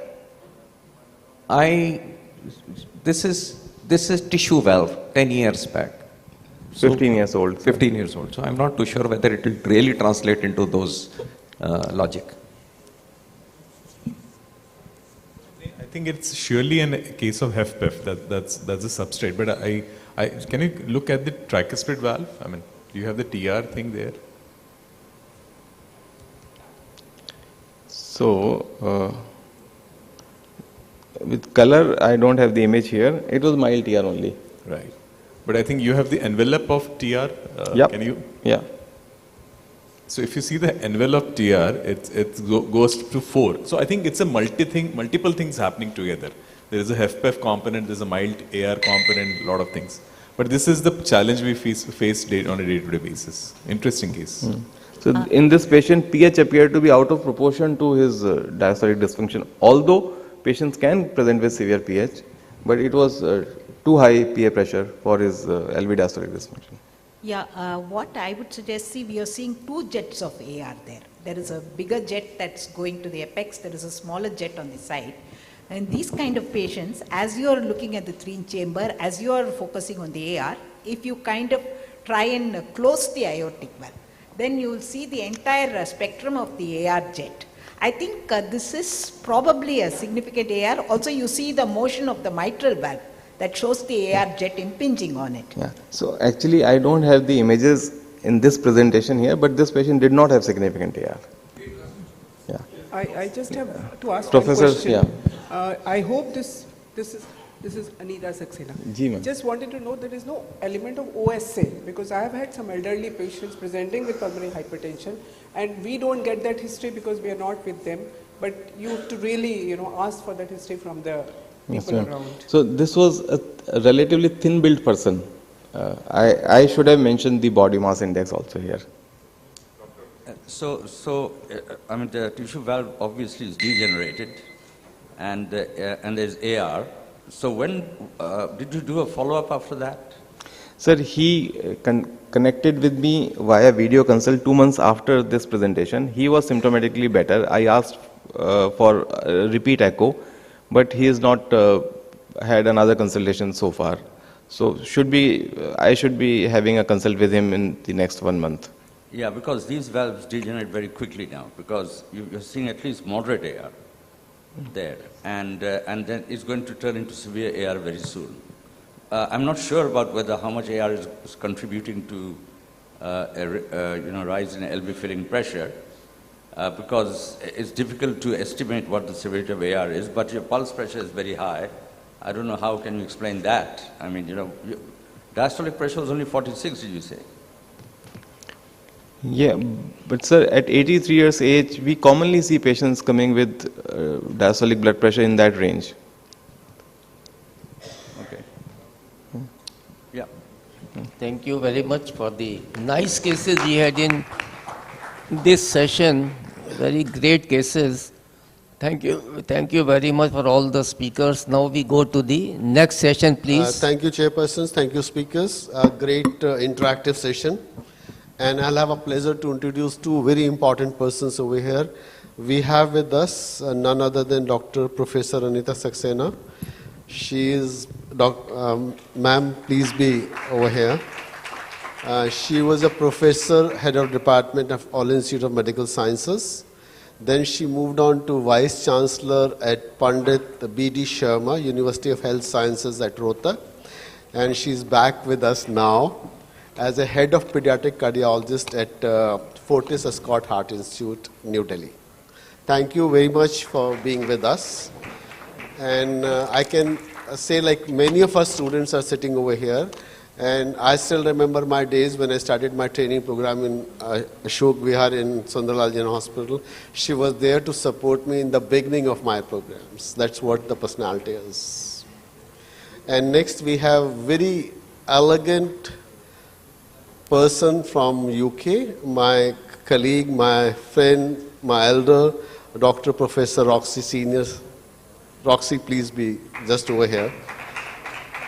This is tissue valve 10 years back. 15 years old. 15 years old. So I'm not too sure whether it will really translate into those logic. I think it's surely a case of HFpEF. That's a substrate. But can you look at the tricuspid valve? I mean, do you have the TR thing there? So, with color, I don't have the image here. It was mild TR only. Right. But I think you have the envelope of TR. Yep. Can you? Yeah. So if you see the envelope TR, it goes to 4. So I think it's a multiple things happening together. There is a HFpEF component, there's a mild AR component, a lot of things. But this is the challenge we face on a day-to-day basis. Interesting case. So in this patient, pH appeared to be out of proportion to his diastolic dysfunction. Although patients can present with severe pH, but it was too high PA pressure for his LV diastolic dysfunction. Yeah, what I would suggest, see, we are seeing 2 jets of AR there. There is a bigger jet that's going to the apex, there is a smaller jet on the side. And these kind of patients, as you are looking at the 3-inch chamber, as you are focusing on the AR, if you kind of try and close the aortic valve, then you will see the entire spectrum of the AR jet. I think this is probably a significant AR. Also, you see the motion of the mitral valve that shows the AR jet impinging on it. Yeah. So actually, I don't have the images in this presentation here, but this patient did not have significant AR. Yeah. I just have to ask Professor, one question. yeah. I hope this is Anita Saxena. Ji, ma'am. Just wanted to know there is no element of OSA, because I have had some elderly patients presenting with pulmonary hypertension, and we don't get that history because we are not with them. But you have to really, ask for that history from the people around. So this was a relatively thin-built person. I should have mentioned the body mass index also here. I mean, the tissue valve obviously is degenerated, and there's AR. So when did you do a follow-up after that? Sir, he connected with me via video consult 2 months after this presentation. He was symptomatically better. I asked for repeat echo, but he has not had another consultation so far. So I should be having a consult with him in the next 1 month. Yeah, because these valves degenerate very quickly now, because you're seeing at least moderate AR there, and then it's going to turn into severe AR very soon. I'm not sure about whether how much AR is contributing to rise in LV filling pressure, because it's difficult to estimate what the severity of AR is, but your pulse pressure is very high. I don't know how can you explain that. I mean, diastolic pressure was only 46, did you say? Yeah, but sir, at 83 years age, we commonly see patients coming with diastolic blood pressure in that range. Okay. Yeah. Thank you very much for the nice cases we had in this session. Very great cases. Thank you very much for all the speakers. Now we go to the next session, please. Thank you, chairpersons. Thank you, speakers. A great interactive session. And I'll have a pleasure to introduce two very important persons over here. We have with us none other than Dr. Professor Anita Saxena. She is, ma'am, please be over here. She was a professor, head of department of All Institute of Medical Sciences. Then she moved on to Vice Chancellor at Pandit B.D. Sharma, University of Health Sciences at Rohtak. And she's back with us now as a head of pediatric cardiologist at Fortis Escort Heart Institute, New Delhi. Thank you very much for being with us. And I can say, like, many of our students are sitting over here. And I still remember my days when I started my training program in Ashok Vihar in Sundarlal Jain Hospital. She was there to support me in the beginning of my programs. That's what the personality is. And next we have very elegant person from UK, my colleague, my friend, my elder, Dr. Professor Roxy Senior. Roxy, please be just over here.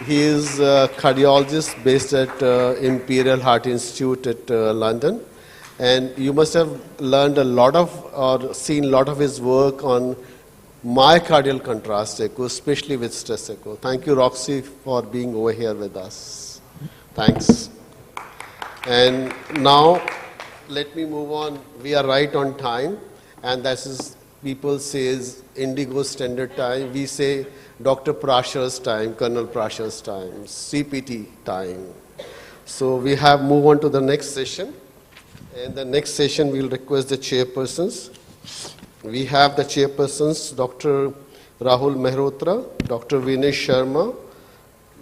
He is a cardiologist based at Imperial Heart Institute at London. And you must have learned a lot of, or seen a lot of his work on myocardial contrast echo, especially with stress echo. Thank you, Roxy, for being over here with us. Thanks. And now, let me move on. We are right on time, and this is, people says Indigo Standard Time. We say Dr. Prashar's time, Colonel Prashar's time, CPT time. So we have move on to the next session. In the next session, we'll request the chairpersons. We have the chairpersons, Dr. Rahul Mehrotra, Dr. Vinay Sharma,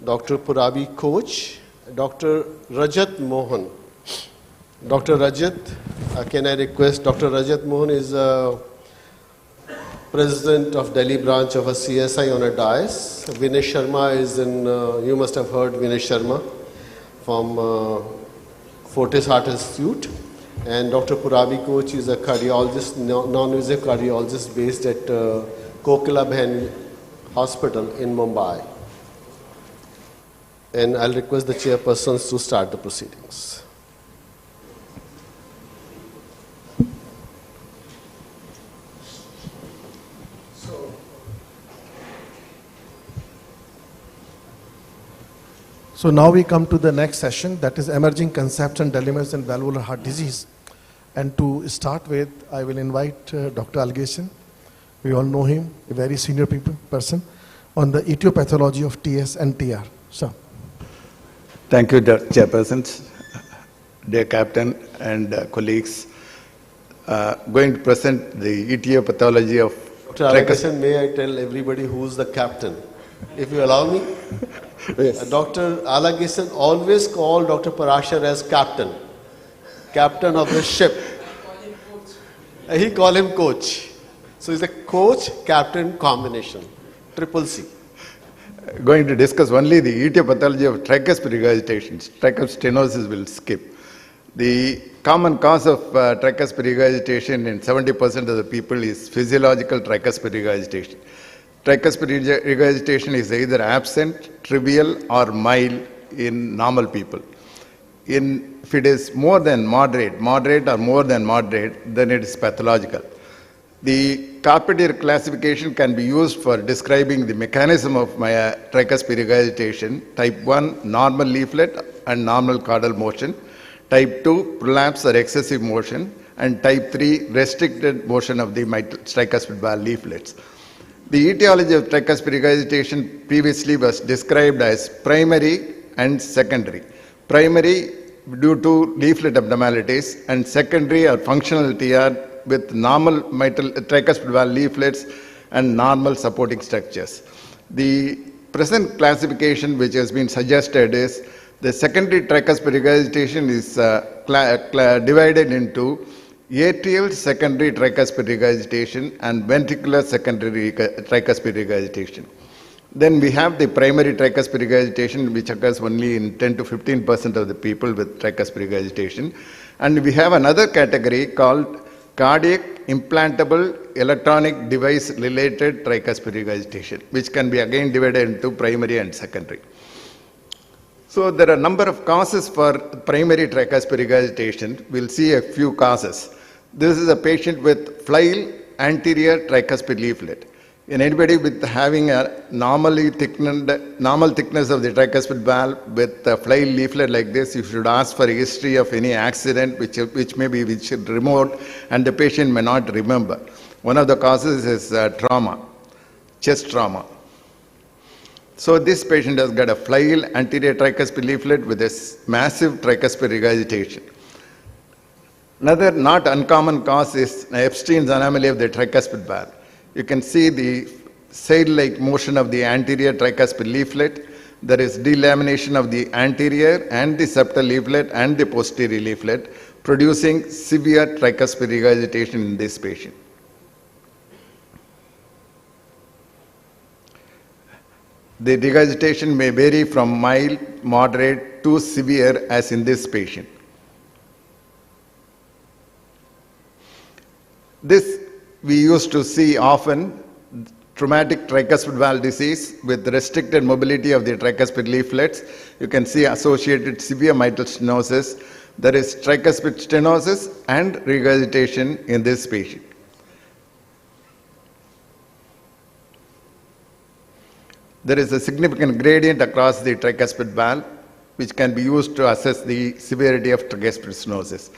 Dr. Purabi Koch, Dr. Rajat Mohan. Dr. Rajat, can I request, Dr. Rajat Mohan is president of Delhi branch of a CSI on a dais. Vinay Sharma is in, you must have heard Vinay Sharma from Fortis Heart Institute. And Dr. Purabi Koch is a cardiologist, non-invasive cardiologist based at Kokilabhen Hospital in Mumbai. And I'll request the chairpersons to start the proceedings. So now we come to the next session, that is emerging concepts and dilemmas in valvular heart disease. And to start with, I will invite Dr. Algeson. We all know him, a very senior person, on the etiology of TS and TR. So. Thank you, Chairperson, dear Captain and colleagues. Going to present the etiology of... Dr. Algeson, may I tell everybody who's the captain? If you allow me. Yes. Dr. Algeson always called Dr. Parashar as captain of the ship. He called him coach. So it's a coach-captain combination, triple C. Going to discuss only the etiology of tricuspid regurgitation. Tricuspid stenosis will skip. The common cause of tricuspid regurgitation in 70% of the people is physiological tricuspid regurgitation. tricuspid regurgitation is either absent, trivial, or mild in normal people. If it is more than moderate or more than moderate, then it is pathological. The Carpentier classification can be used for describing the mechanism of my tricuspid regurgitation. Type 1, normal leaflet and normal caudal motion. Type 2, prolapse or excessive motion. And type 3, restricted motion of the tricuspid valve leaflets. The etiology of tricuspid regurgitation previously was described as primary and secondary. Primary due to leaflet abnormalities, and secondary or functional TR with normal tricuspid valve leaflets and normal supporting structures. The present classification which has been suggested is the secondary tricuspid regurgitation is divided into atrial secondary tricuspid regurgitation and ventricular secondary tricuspid regurgitation. Then we have the primary tricuspid regurgitation, which occurs only in 10 to 15% of the people with tricuspid regurgitation. And we have another category called cardiac implantable electronic device related tricuspid regurgitation, which can be again divided into primary and secondary. So there are a number of causes for primary tricuspid regurgitation. We'll see a few causes. This is a patient with flail anterior tricuspid leaflet. In anybody with having a normal thickness of the tricuspid valve with a flail leaflet like this, you should ask for a history of any accident which may be remote and the patient may not remember. One of the causes is trauma, chest trauma. So this patient has got a flail anterior tricuspid leaflet with a massive tricuspid regurgitation. Another not uncommon cause is Epstein's anomaly of the tricuspid valve. You can see the sail-like motion of the anterior tricuspid leaflet. There is delamination of the anterior and the septal leaflet and the posterior leaflet, producing severe tricuspid regurgitation in this patient. The regurgitation may vary from mild, moderate to severe as in this patient. This we used to see often traumatic tricuspid valve disease with restricted mobility of the tricuspid leaflets. You can see associated severe mitral stenosis. There is tricuspid stenosis and regurgitation in this patient. There is a significant gradient across the tricuspid valve which can be used to assess the severity of tricuspid stenosis.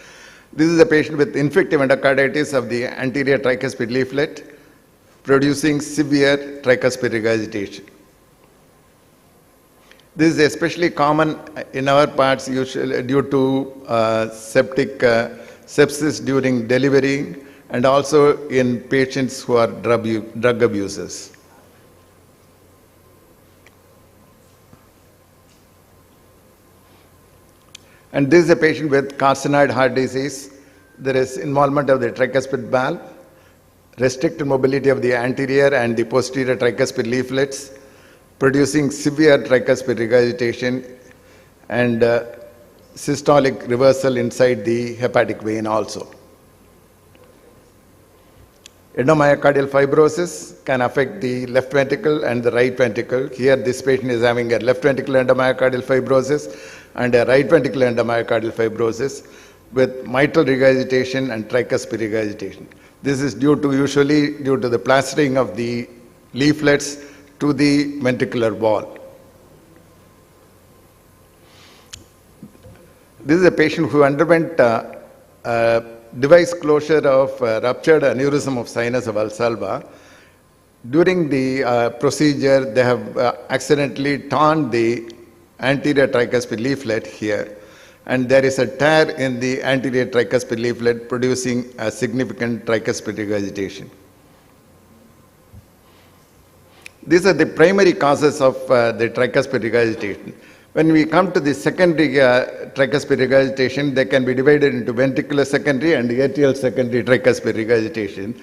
This is a patient with infective endocarditis of the anterior tricuspid leaflet producing severe tricuspid regurgitation. This is especially common in our parts usually due to sepsis during delivery and also in patients who are drug abusers. And this is a patient with carcinoid heart disease. There is involvement of the tricuspid valve, restricted mobility of the anterior and the posterior tricuspid leaflets, producing severe tricuspid regurgitation and systolic reversal inside the hepatic vein also. Endomyocardial fibrosis can affect the left ventricle and the right ventricle. Here this patient is having a left ventricular endomyocardial fibrosis and a right ventricular endomyocardial fibrosis with mitral regurgitation and tricuspid regurgitation. This is usually due to the plastering of the leaflets to the ventricular wall. This is a patient who underwent device closure of ruptured aneurysm of sinus of Valsalva. During the procedure, they have accidentally torn the anterior tricuspid leaflet here, and there is a tear in the anterior tricuspid leaflet producing a significant tricuspid regurgitation. These are the primary causes of the tricuspid regurgitation. When we come to the secondary tricuspid regurgitation, they can be divided into ventricular secondary and atrial secondary tricuspid regurgitation.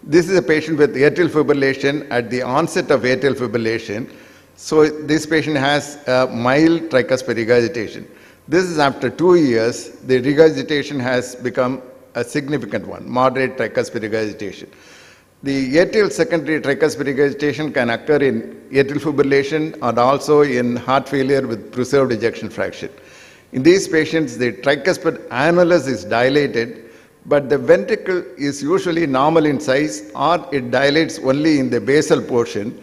This is a patient with atrial fibrillation at the onset of atrial fibrillation. So this patient has a mild tricuspid regurgitation. This is after 2 years, the regurgitation has become a significant one, moderate tricuspid regurgitation. The atrial secondary tricuspid regurgitation can occur in atrial fibrillation and also in heart failure with preserved ejection fraction. In these patients, the tricuspid annulus is dilated, but the ventricle is usually normal in size, or it dilates only in the basal portion,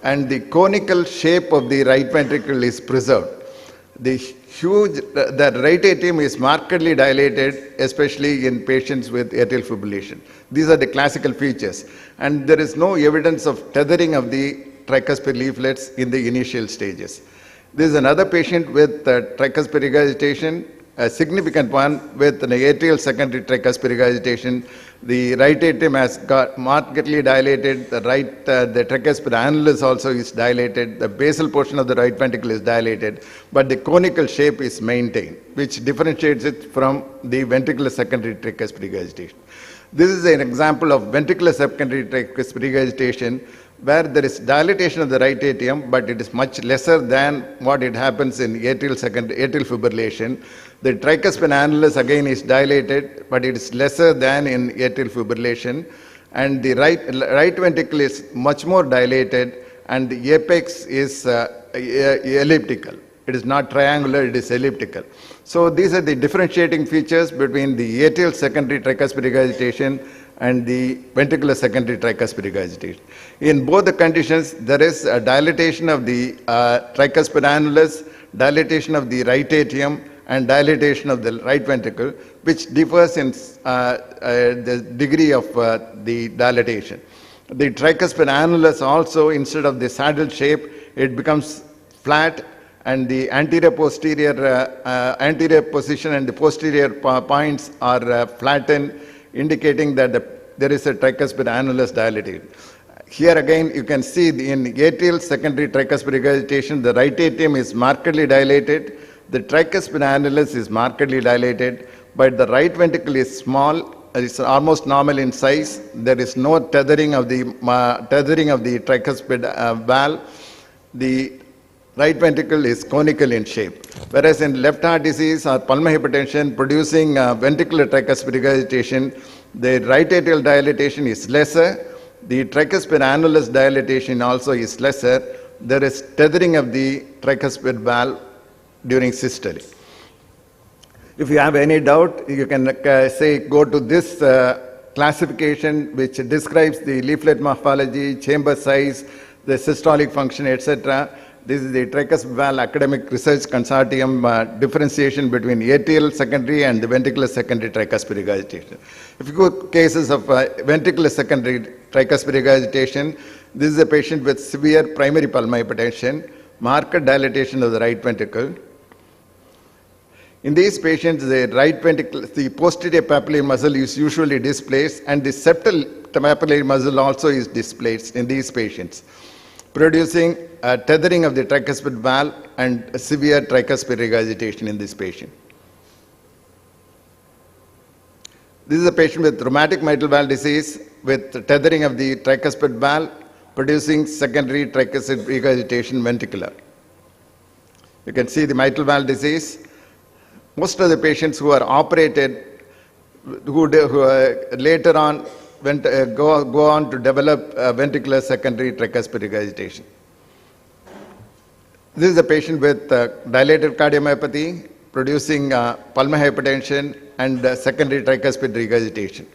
and the conical shape of the right ventricle is preserved. The right atrium is markedly dilated, especially in patients with atrial fibrillation. These are the classical features, and there is no evidence of tethering of the tricuspid leaflets in the initial stages. This is another patient with tricuspid regurgitation, a significant one with an atrial secondary tricuspid regurgitation. The right atrium has got markedly dilated, the tricuspid annulus also is dilated, the basal portion of the right ventricle is dilated, but the conical shape is maintained, which differentiates it from the ventricular secondary tricuspid regurgitation. This is an example of ventricular secondary tricuspid regurgitation, where there is dilatation of the right atrium, but it is much lesser than what it happens in atrial fibrillation. The tricuspid annulus again is dilated, but it is lesser than in atrial fibrillation, and the right ventricle is much more dilated, and the apex is elliptical. It is not triangular, it is elliptical. So these are the differentiating features between the atrial secondary tricuspid regurgitation and the ventricular secondary tricuspid regurgitation. In both the conditions, there is a dilatation of the tricuspid annulus, dilatation of the right atrium, and dilatation of the right ventricle, which differs in the degree of the dilatation. The tricuspid annulus also, instead of the saddle shape, it becomes flat, and the anterior position and the posterior points are flattened, indicating that there is a tricuspid annulus dilated. Here again, you can see in atrial secondary tricuspid regurgitation, the right atrium is markedly dilated, the tricuspid annulus is markedly dilated, but the right ventricle is small, it's almost normal in size. There is no tethering of the tricuspid valve. The right ventricle is conical in shape. Whereas in left heart disease or pulmonary hypertension producing ventricular tricuspid regurgitation, the right atrial dilatation is lesser, the tricuspid annulus dilatation also is lesser. There is tethering of the tricuspid valve during systole. If you have any doubt, you can go to this classification which describes the leaflet morphology, chamber size, the systolic function, etc. This is the Tricuspid Valve Academic Research Consortium differentiation between atrial secondary and the ventricular secondary tricuspid regurgitation. If you go cases of ventricular secondary tricuspid regurgitation, this is a patient with severe primary pulmonary hypertension, marked dilatation of the right ventricle. In these patients, the right ventricle, the posterior papillary muscle is usually displaced, and the septal papillary muscle also is displaced in these patients, producing a tethering of the tricuspid valve and a severe tricuspid regurgitation in this patient. This is a patient with rheumatic mitral valve disease with tethering of the tricuspid valve, producing secondary tricuspid regurgitation ventricular. You can see the mitral valve disease. Most of the patients who are operated, who later on go on to develop ventricular secondary tricuspid regurgitation. This is a patient with dilated cardiomyopathy producing pulmonary hypertension and secondary tricuspid regurgitation.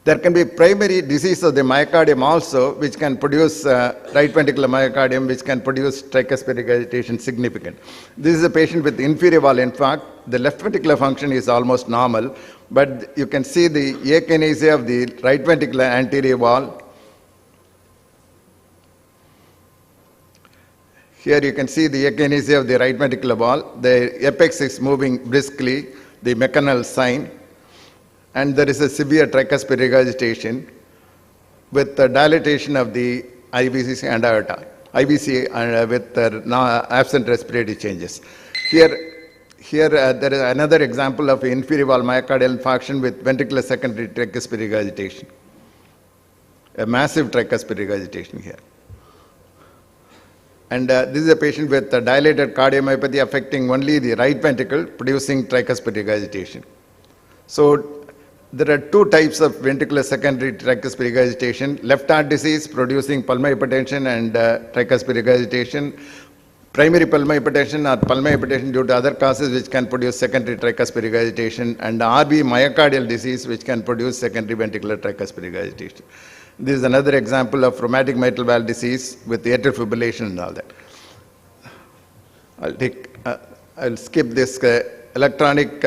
There can be primary disease of the myocardium also, which can produce right ventricular myocardium, which can produce tricuspid regurgitation significant. This is a patient with inferior wall infarct. The left ventricular function is almost normal, but you can see the akinesia of the right ventricular anterior wall. Here you can see the akinesia of the right ventricular wall. The apex is moving briskly, the mecanal sign. And there is a severe tricuspid regurgitation with the dilatation of the IVC and aorta, IVC and with absent respiratory changes. Here there is another example of inferior wall myocardial infarction with ventricular secondary tricuspid regurgitation, a massive tricuspid regurgitation here. And this is a patient with dilated cardiomyopathy affecting only the right ventricle, producing tricuspid regurgitation. So there are two types of ventricular secondary tricuspid regurgitation: left heart disease producing pulmonary hypertension and tricuspid regurgitation, primary pulmonary hypertension or pulmonary hypertension due to other causes which can produce secondary tricuspid regurgitation, and RV myocardial disease which can produce secondary ventricular tricuspid regurgitation. This is another example of rheumatic mitral valve disease with atrial fibrillation and all that. I'll skip this electronic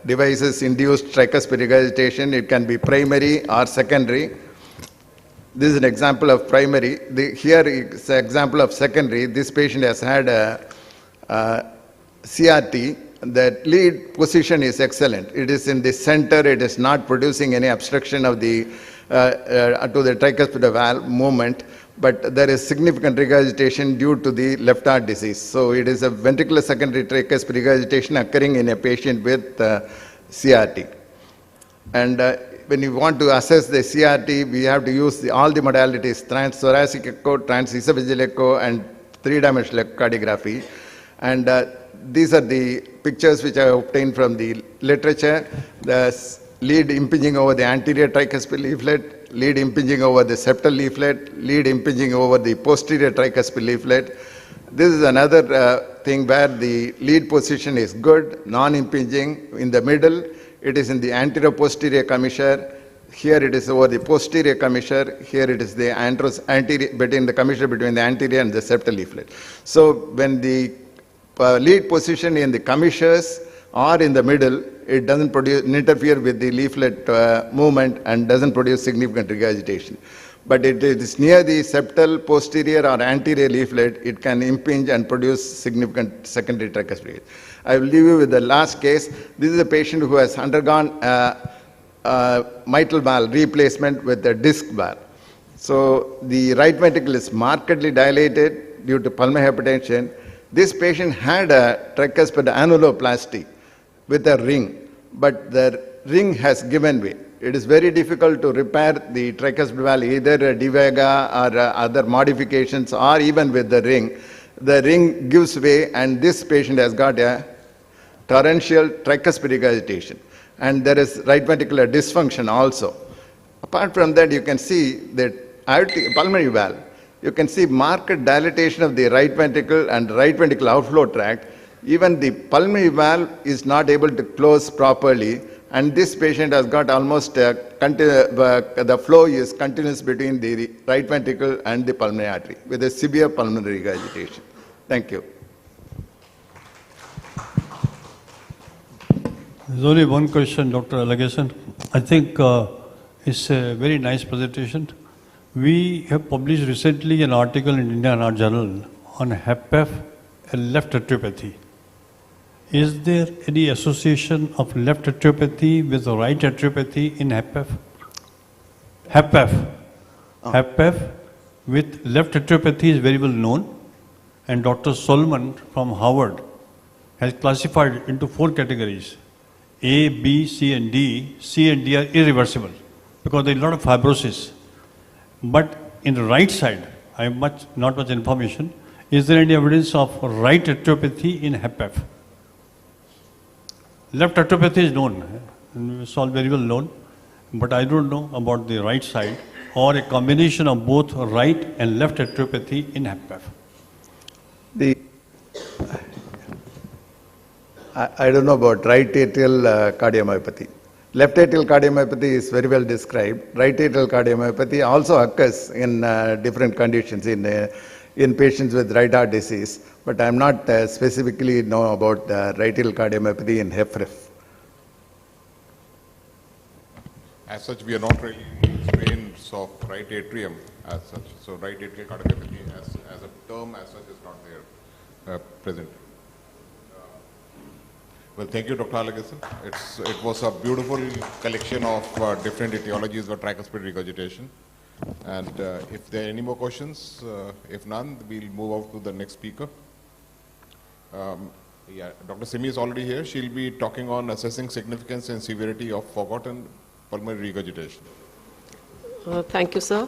devices induced tricuspid regurgitation. It can be primary or secondary. This is an example of primary. Here is an example of secondary. This patient has had a CRT. The lead position is excellent. It is in the center. It is not producing any obstruction of the to the tricuspid valve movement, but there is significant regurgitation due to the left heart disease. So it is a ventricular secondary tricuspid regurgitation occurring in a patient with CRT. And when you want to assess the CRT, we have to use all the modalities: transthoracic echo, transesophageal echo, and three-dimensional echocardiography. And these are the pictures which I obtained from the literature. The lead impinging over the anterior tricuspid leaflet, lead impinging over the septal leaflet, lead impinging over the posterior tricuspid leaflet. This is another thing where the lead position is good, non-impinging. In the middle, it is in the anterior posterior commissure. Here it is over the posterior commissure. Here it is the anterior between the commissure between the anterior and the septal leaflet. So when the lead position in the commissures or in the middle, it doesn't interfere with the leaflet movement and doesn't produce significant regurgitation. But it is near the septal, posterior or anterior leaflet, it can impinge and produce significant secondary tricuspid. I will leave you with the last case. This is a patient who has undergone mitral valve replacement with a disc valve. So the right ventricle is markedly dilated due to pulmonary hypertension. This patient had a tricuspid annuloplasty with a ring, but the ring has given way. It is very difficult to repair the tricuspid valve, either a divega or other modifications, or even with the ring. The ring gives way, and this patient has got a torrential tricuspid regurgitation. And there is right ventricular dysfunction also. Apart from that, you can see that pulmonary valve, you can see marked dilatation of the right ventricle and right ventricular outflow tract. Even the pulmonary valve is not able to close properly, and this patient has got almost the flow is continuous between the right ventricle and the pulmonary artery with a severe pulmonary regurgitation. Thank you. There's only one question, Dr. Allegation. I think it's a very nice presentation. We have published recently an article in Indian Heart Journal on HFpEF and left atriopathy. Is there any association of left atriopathy with right atriopathy in HFpEF? HFpEF with left atriopathy is very well known, and Dr. Solomon from Harvard has classified it into 4 categories: A, B, C, and D. C and D are irreversible because there is a lot of fibrosis. But in the right side, I have not much information. Is there any evidence of right atriopathy in HFpEF? Left atriopathy is known, it's all very well known, but I don't know about the right side or a combination of both right and left atriopathy in HFpEF. I don't know about right atrial cardiomyopathy. Left atrial cardiomyopathy is very well described. Right atrial cardiomyopathy also occurs in different conditions in patients with right heart disease, but I am not specifically know about right atrial cardiomyopathy in HFrEF. As such, we are not really strains of right atrium as such. So right atrial cardiomyopathy as a term as such is not there present. Well, thank you, Dr. Allegation. It was a beautiful collection of different etiologies of tricuspid regurgitation. And if there are any more questions, if none, we'll move out to the next speaker. Dr. Simi is already here. She'll be talking on assessing significance and severity of forgotten pulmonary regurgitation. Thank you, sir.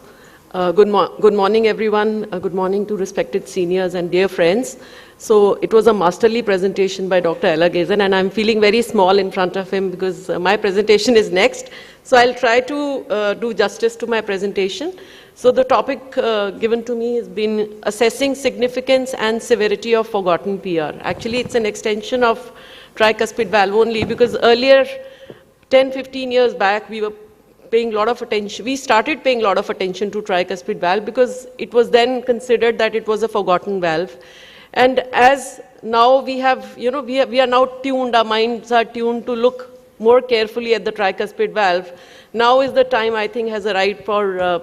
Good morning, everyone. Good morning to respected seniors and dear friends. So it was a masterly presentation by Dr. Elaghazen, and I'm feeling very small in front of him because my presentation is next. So I'll try to do justice to my presentation. So the topic given to me has been assessing significance and severity of forgotten PR. Actually, it's an extension of tricuspid valve only, because earlier, 10, 15 years back, we were paying a lot of attention. We started paying a lot of attention to tricuspid valve because it was then considered that it was a forgotten valve. And as now we have, we are now tuned, our minds are tuned to look more carefully at the tricuspid valve. Now is the time, I think, has arrived for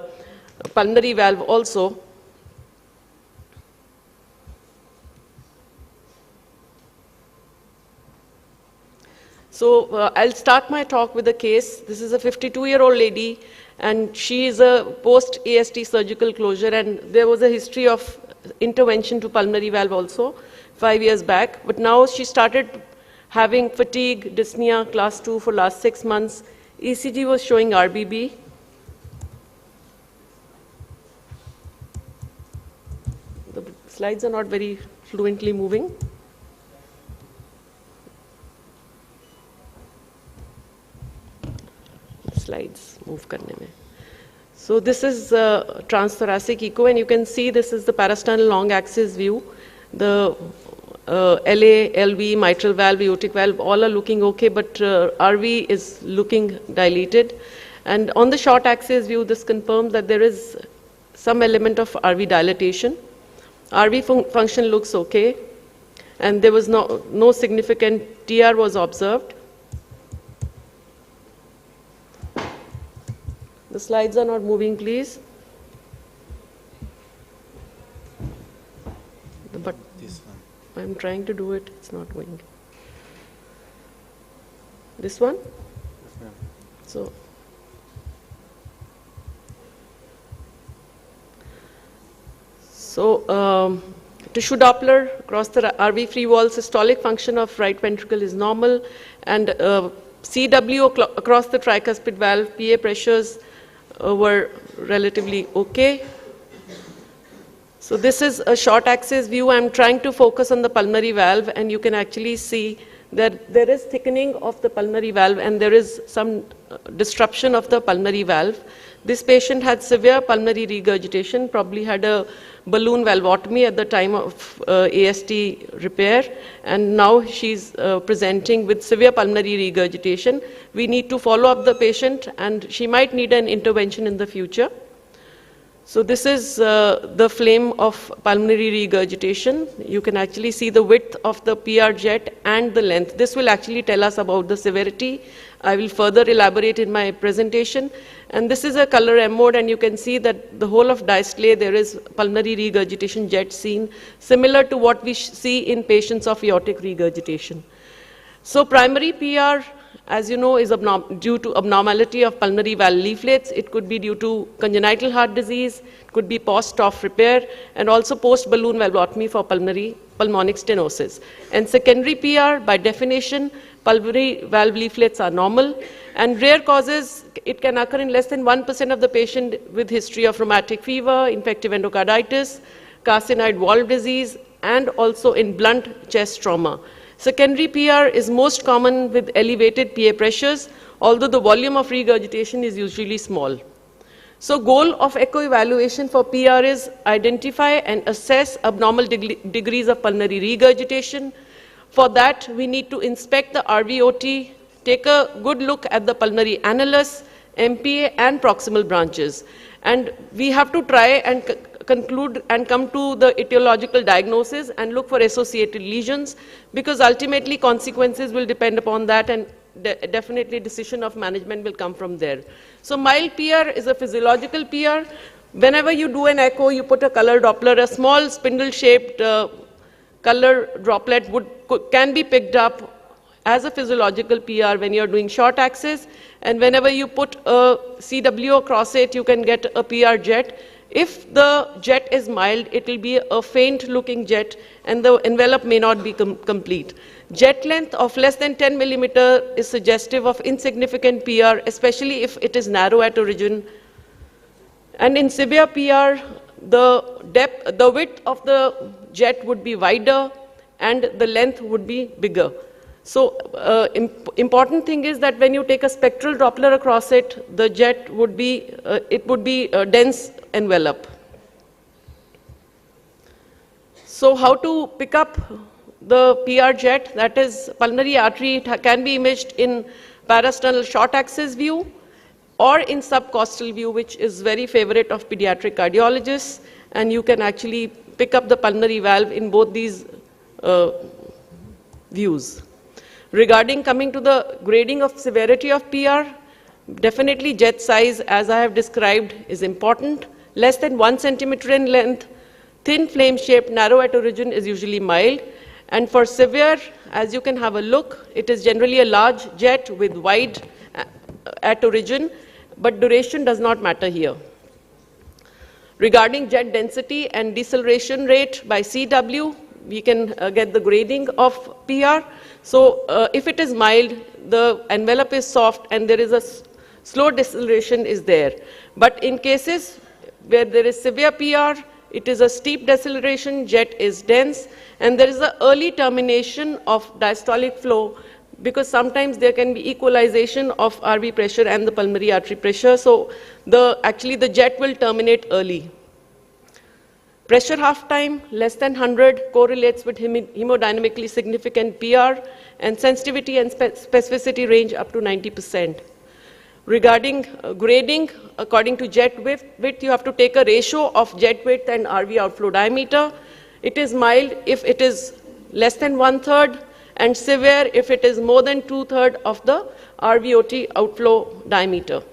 pulmonary valve also. So I'll start my talk with a case. This is a 52-year-old lady, and she is a post-AST surgical closure, and there was a history of intervention to pulmonary valve also 5 years back. But now she started having fatigue, dyspnea, class 2 for last 6 months. ECG was showing RBB. The slides are not very fluently moving. Slides move karne mein. So this is transthoracic echo, and you can see this is the parasternal long axis view. The LA, LV, mitral valve, aortic valve, all are looking okay, but RV is looking dilated. And on the short axis view, this confirms that there is some element of RV dilatation. RV function looks okay, and there was no significant TR was observed. The slides are not moving, please. But I'm trying to do it, it's not going. This one? So, tissue Doppler across the RV free wall, systolic function of right ventricle is normal, and CW across the tricuspid valve, PA pressures were relatively okay. So this is a short axis view. I'm trying to focus on the pulmonary valve, and you can actually see that there is thickening of the pulmonary valve and there is some disruption of the pulmonary valve. This patient had severe pulmonary regurgitation, probably had a balloon valvotomy at the time of AST repair, and now she's presenting with severe pulmonary regurgitation. We need to follow up the patient, and she might need an intervention in the future. So this is the flame of pulmonary regurgitation. You can actually see the width of the PR jet and the length. This will actually tell us about the severity. I will further elaborate in my presentation. And this is a color M mode, and you can see that the whole of diastole, there is pulmonary regurgitation jet seen, similar to what we see in patients of aortic regurgitation. So primary PR, as you know, is due to abnormality of pulmonary valve leaflets. It could be due to congenital heart disease, it could be post-off repair, and also post-balloon valvotomy for pulmonic stenosis. And secondary PR, by definition, pulmonary valve leaflets are normal, and rare causes, it can occur in less than 1% of the patient with history of rheumatic fever, infective endocarditis, carcinoid valve disease, and also in blunt chest trauma. Secondary PR is most common with elevated PA pressures, although the volume of regurgitation is usually small. So goal of echo evaluation for PR is identify and assess abnormal degrees of pulmonary regurgitation. For that, we need to inspect the RVOT, take a good look at the pulmonary annulus, MPA, and proximal branches. And we have to try and conclude and come to the etiological diagnosis and look for associated lesions, because ultimately consequences will depend upon that, and definitely decision of management will come from there. So mild PR is a physiological PR. Whenever you do an echo, you put a color Doppler, a small spindle-shaped color droplet can be picked up as a physiological PR when you're doing short axis, and whenever you put a CW across it, you can get a PR jet. If the jet is mild, it will be a faint-looking jet, and the envelope may not be complete. Jet length of less than 10 millimeter is suggestive of insignificant PR, especially if it is narrow at origin. And in severe PR, the width of the jet would be wider, and the length would be bigger. So important thing is that when you take a spectral Doppler across it, the jet would be, a dense envelope. So how to pick up the PR jet, that is pulmonary artery, it can be imaged in parasternal short axis view or in subcostal view, which is very favorite of pediatric cardiologists, and you can actually pick up the pulmonary valve in both these views. Regarding coming to the grading of severity of PR, definitely jet size, as I have described, is important. Less than 1 centimeter in length, thin flame shape, narrow at origin is usually mild. And for severe, as you can have a look, it is generally a large jet with wide at origin, but duration does not matter here. Regarding jet density and deceleration rate by CW, we can get the grading of PR. So if it is mild, the envelope is soft and there is a slow deceleration is there. But in cases where there is severe PR, it is a steep deceleration, jet is dense, and there is an early termination of diastolic flow, because sometimes there can be equalization of RV pressure and the pulmonary artery pressure. So actually the jet will terminate early. Pressure half time, less than 100, correlates with hemodynamically significant PR, and sensitivity and specificity range up to 90%. Regarding grading, according to jet width, you have to take a ratio of jet width and RV outflow diameter. It is mild if it is less than 1/3, and severe if it is more than 2/3 of the RVOT outflow diameter.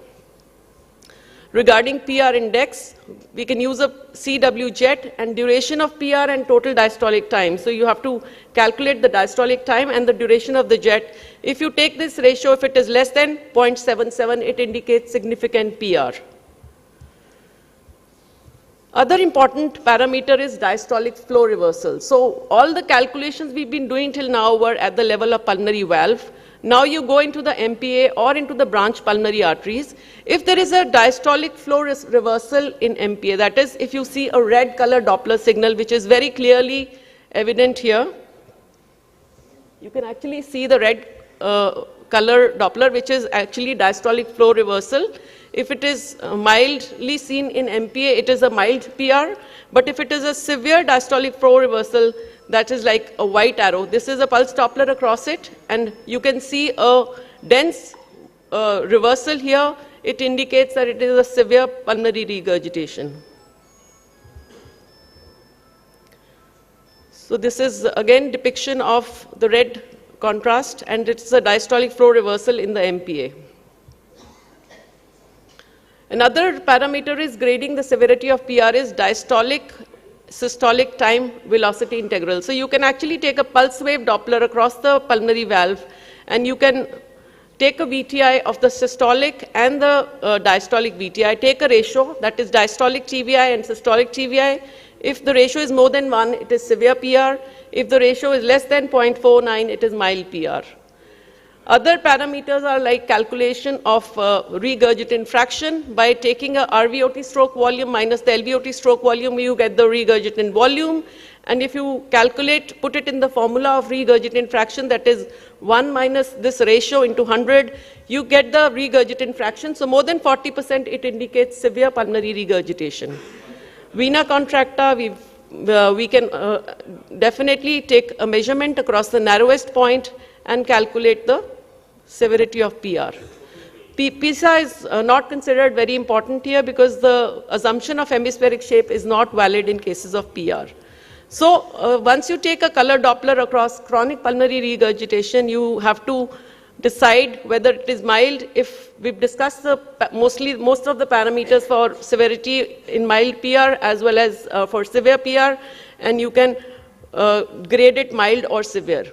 Regarding PR index, we can use a CW jet and duration of PR and total diastolic time. So you have to calculate the diastolic time and the duration of the jet. If you take this ratio, if it is less than 0.77, it indicates significant PR. Other important parameter is diastolic flow reversal. So all the calculations we've been doing till now were at the level of pulmonary valve. Now you go into the MPA or into the branch pulmonary arteries. If there is a diastolic flow reversal in MPA, that is, if you see a red color Doppler signal, which is very clearly evident here, you can actually see the red color Doppler, which is actually diastolic flow reversal. If it is mildly seen in MPA, it is a mild PR. But if it is a severe diastolic flow reversal, that is like a white arrow. This is a pulse Doppler across it, and you can see a dense reversal here. It indicates that it is a severe pulmonary regurgitation. So this is again depiction of the red contrast, and it's a diastolic flow reversal in the MPA. Another parameter is grading the severity of PR is diastolic systolic time velocity integral. So you can actually take a pulse wave Doppler across the pulmonary valve, and you can take a VTI of the systolic and the diastolic VTI, take a ratio, that is diastolic TVI and systolic TVI. If the ratio is more than 1, it is severe PR. If the ratio is less than 0.49, it is mild PR. Other parameters are like calculation of regurgitant fraction. By taking a RVOT stroke volume minus the LVOT stroke volume, you get the regurgitant volume. And if you calculate, put it in the formula of regurgitant fraction, that is 1 minus this ratio into 100, you get the regurgitant fraction. So more than 40%, it indicates severe pulmonary regurgitation. Vena contracta, we can definitely take a measurement across the narrowest point and calculate the severity of PR. PISA is not considered very important here because the assumption of hemispheric shape is not valid in cases of PR. So once you take a color Doppler across chronic pulmonary regurgitation, you have to decide whether it is mild. If we've discussed most of the parameters for severity in mild PR as well as for severe PR, and you can grade it mild or severe.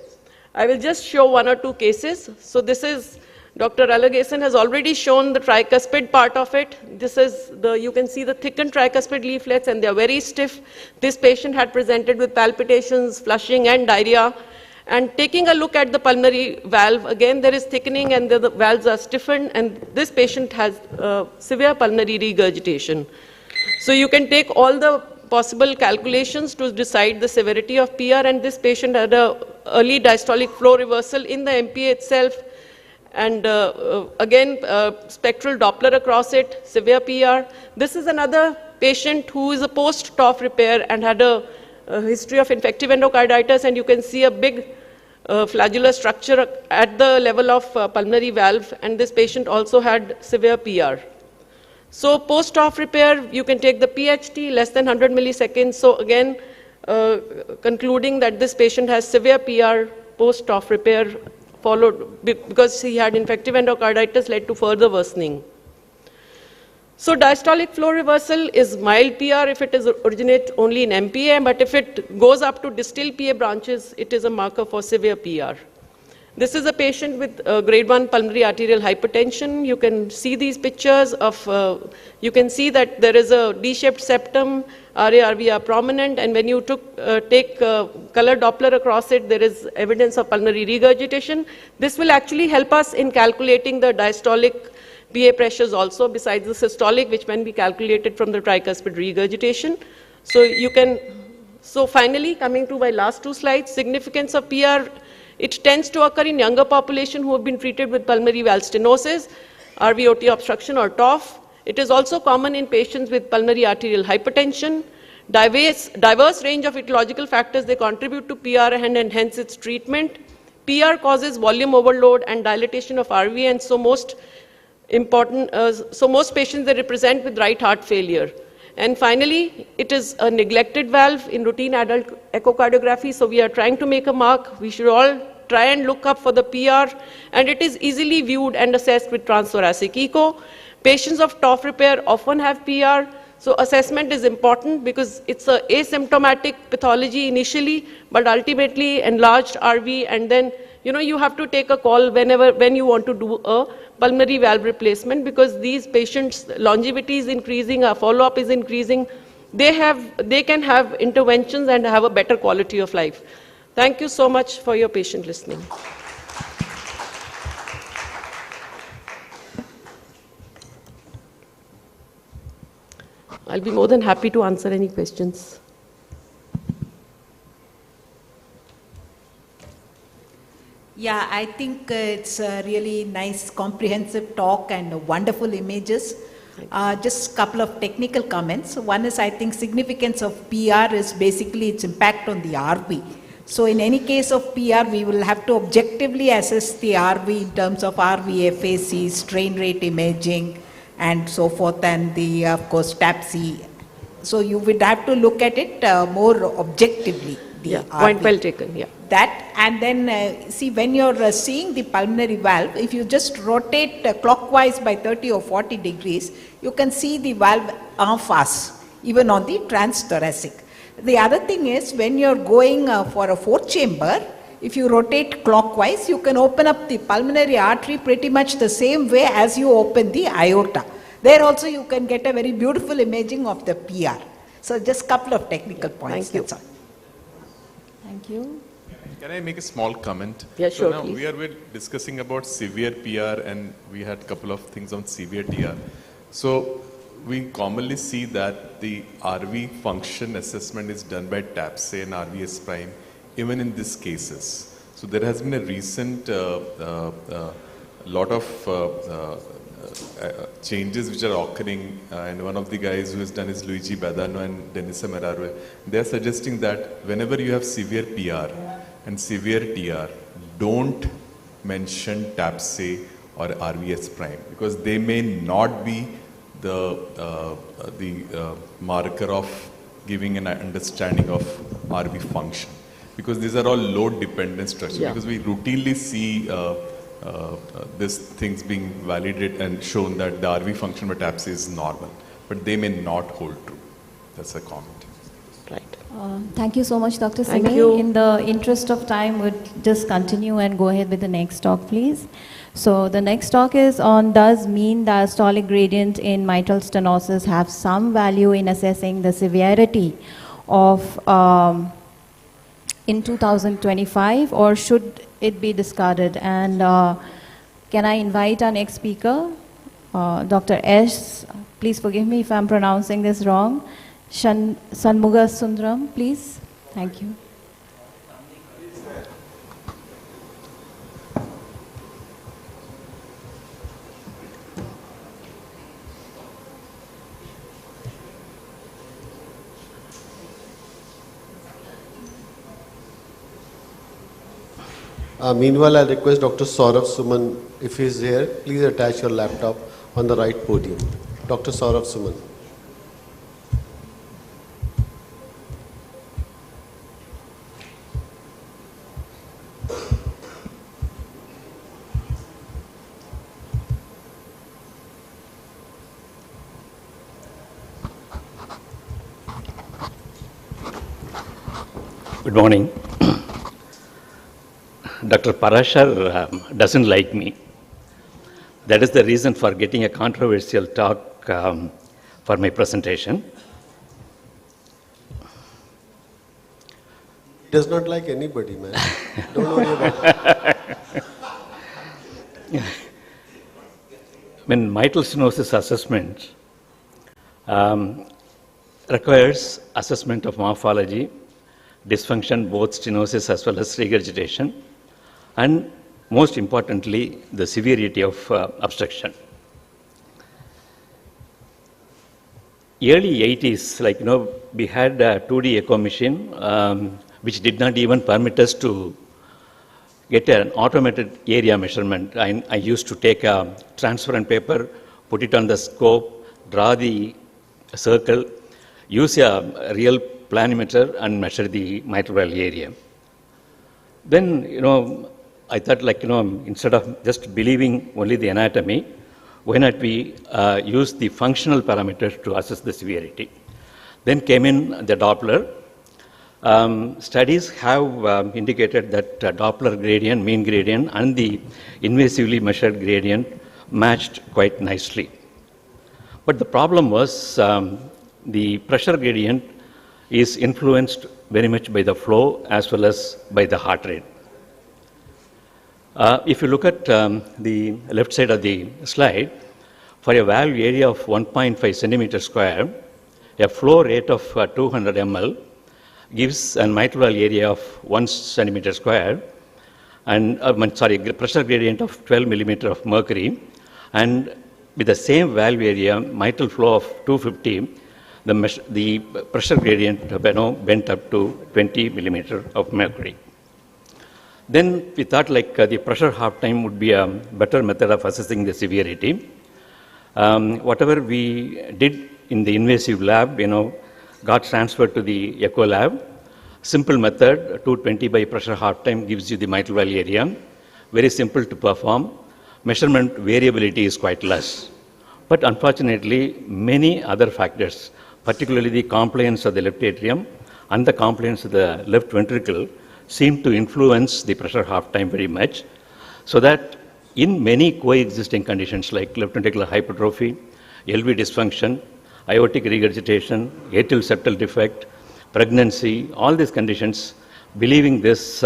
I will just show 1 or 2 cases. So this is, Dr. Alagason has already shown the tricuspid part of it. This is you can see the thickened tricuspid leaflets, and they are very stiff. This patient had presented with palpitations, flushing and diarrhea. And taking a look at the pulmonary valve, again there is thickening and the valves are stiffened, and this patient has severe pulmonary regurgitation. So you can take all the possible calculations to decide the severity of PR, and this patient had a early diastolic flow reversal in the MPA itself. And again, spectral Doppler across it, severe PR. This is another patient who is a post-TOF repair and had a history of infective endocarditis, and you can see a big flagellar structure at the level of pulmonary valve, and this patient also had severe PR. So post-TOF repair, you can take the PHT, less than 100 milliseconds. So again, concluding that this patient has severe PR post-TOF repair, followed because he had infective endocarditis, led to further worsening. So diastolic flow reversal is mild PR if it is originate only in MPA, but if it goes up to distal PA branches, it is a marker for severe PR. This is a patient with grade 1 pulmonary arterial hypertension. You can see these pictures of, you can see that there is a D-shaped septum, RA, RV are prominent, and when you take color Doppler across it, there is evidence of pulmonary regurgitation. This will actually help us in calculating the diastolic PA pressures also, besides the systolic, which can be calculated from the tricuspid regurgitation. So you can, so finally, coming to my last two slides, significance of PR. It tends to occur in younger population who have been treated with pulmonary valve stenosis, RVOT obstruction or TOF. It is also common in patients with pulmonary arterial hypertension. Diverse range of etiological factors, they contribute to PR and hence its treatment. PR causes volume overload and dilatation of RV, and so most patients they represent with right heart failure. And finally, it is a neglected valve in routine adult echocardiography, so we are trying to make a mark. We should all try and look up for the PR, and it is easily viewed and assessed with transthoracic echo. Patients of TOF repair often have PR, so assessment is important because it's an asymptomatic pathology initially, but ultimately enlarged RV, and then you have to take a call when you want to do a pulmonary valve replacement, because these patients' longevity is increasing, our follow-up is increasing. They can have interventions and have a better quality of life. Thank you so much for your patient listening. I'll be more than happy to answer any questions. Yeah, I think it's a really nice, comprehensive talk and wonderful images. Just a couple of technical comments. One is, I think, significance of PR is basically its impact on the RV. So in any case of PR, we will have to objectively assess the RV in terms of RV FAC, strain rate imaging, and so forth, and the, of course, TAPC. So you would have to look at it more objectively. Yeah, point well taken, yeah. That, and then see, when you're seeing the pulmonary valve, if you just rotate clockwise by 30 or 40 degrees, you can see the valve en face, even on the transthoracic. The other thing is, when you're going for a 4th chamber, if you rotate clockwise, you can open up the pulmonary artery pretty much the same way as you open the aorta. There also you can get a very beautiful imaging of the PR. So just a couple of technical points. Thank you. Thank you. Can I make a small comment? Yeah, sure, now please. we're discussing about severe PR, and we had a couple of things on severe TR. So we commonly see that the RV function assessment is done by TAPSE and RVS prime, even in these cases. So there has been a recent lot of changes which are occurring, and one of the guys who has done is Luigi Badano and Denisa Merarue. They are suggesting that whenever you have severe PR and severe TR, don't mention TAPSE or RVS prime, because they may not be the marker of giving an understanding of RV function, because these are all load dependent structures. Yeah. Because we routinely see these things being validated and shown that the RV function by TAPSE is normal, but they may not hold true. That's a comment. Right. Thank you so much, Dr. Thank Singh. you. In the interest of time, we'll just continue and go ahead with the next talk, please. So the next talk is on, does mean diastolic gradient in mitral stenosis have some value in assessing the severity of in 2025, or should it be discarded? And can I invite our next speaker, Dr. S. Please forgive me if I'm pronouncing this wrong. Sanmuga Sundaram, please. Thank you. Meanwhile, I'll request Dr. Saurav Suman, if he's here, please attach your laptop on the right podium. Dr. Saurav Suman. Good morning. Dr. Parashar doesn't like me. That is the reason for getting a controversial talk for my presentation. Does not like anybody, man. Don't worry about it. When mitral stenosis assessment requires assessment of morphology, dysfunction, both stenosis as well as regurgitation, and most importantly, the severity of obstruction. Early 80s, we had a 2D echo machine, which did not even permit us to get an automated area measurement. I used to take a transparent paper, put it on the scope, draw the circle, use a real planimeter and measure the mitral valve area. Then, I thought instead of just believing only the anatomy, why not we use the functional parameters to assess the severity? Then came in the Doppler. Studies have indicated that Doppler gradient, mean gradient, and the invasively measured gradient matched quite nicely. But the problem was the pressure gradient is influenced very much by the flow as well as by the heart rate. If you look at the left side of the slide, for a valve area of 1.5 centimeter square, a flow rate of 200 ml gives a mitral valve area of 1 centimeter square, and pressure gradient of 12 millimeter of mercury, and with the same valve area, mitral flow of 250, the pressure gradient went up to 20 millimeter of mercury. Then we thought the pressure half time would be a better method of assessing the severity. Whatever we did in the invasive lab, got transferred to the echo lab. Simple method, 220 by pressure half time gives you the mitral valve area. Very simple to perform. Measurement variability is quite less. But unfortunately, many other factors, particularly the compliance of the left atrium and the compliance of the left ventricle, seem to influence the pressure half time very much, so that in many coexisting conditions like left ventricular hypertrophy, LV dysfunction, aortic regurgitation, atrial septal defect, pregnancy, all these conditions, believing this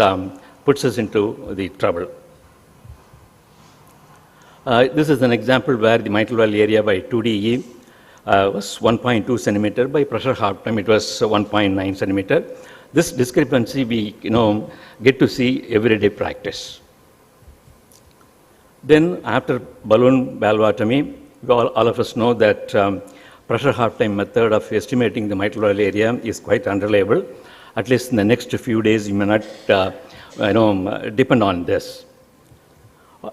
puts us into the trouble. This is an example where the mitral valve area by 2DE was 1.2 centimeter. By pressure half time, it was 1.9 centimeter. This discrepancy we get to see everyday practice. Then after balloon valvotomy, all of us know that pressure half time method of estimating the mitral valve area is quite unreliable. At least in the next few days, you may not depend on this.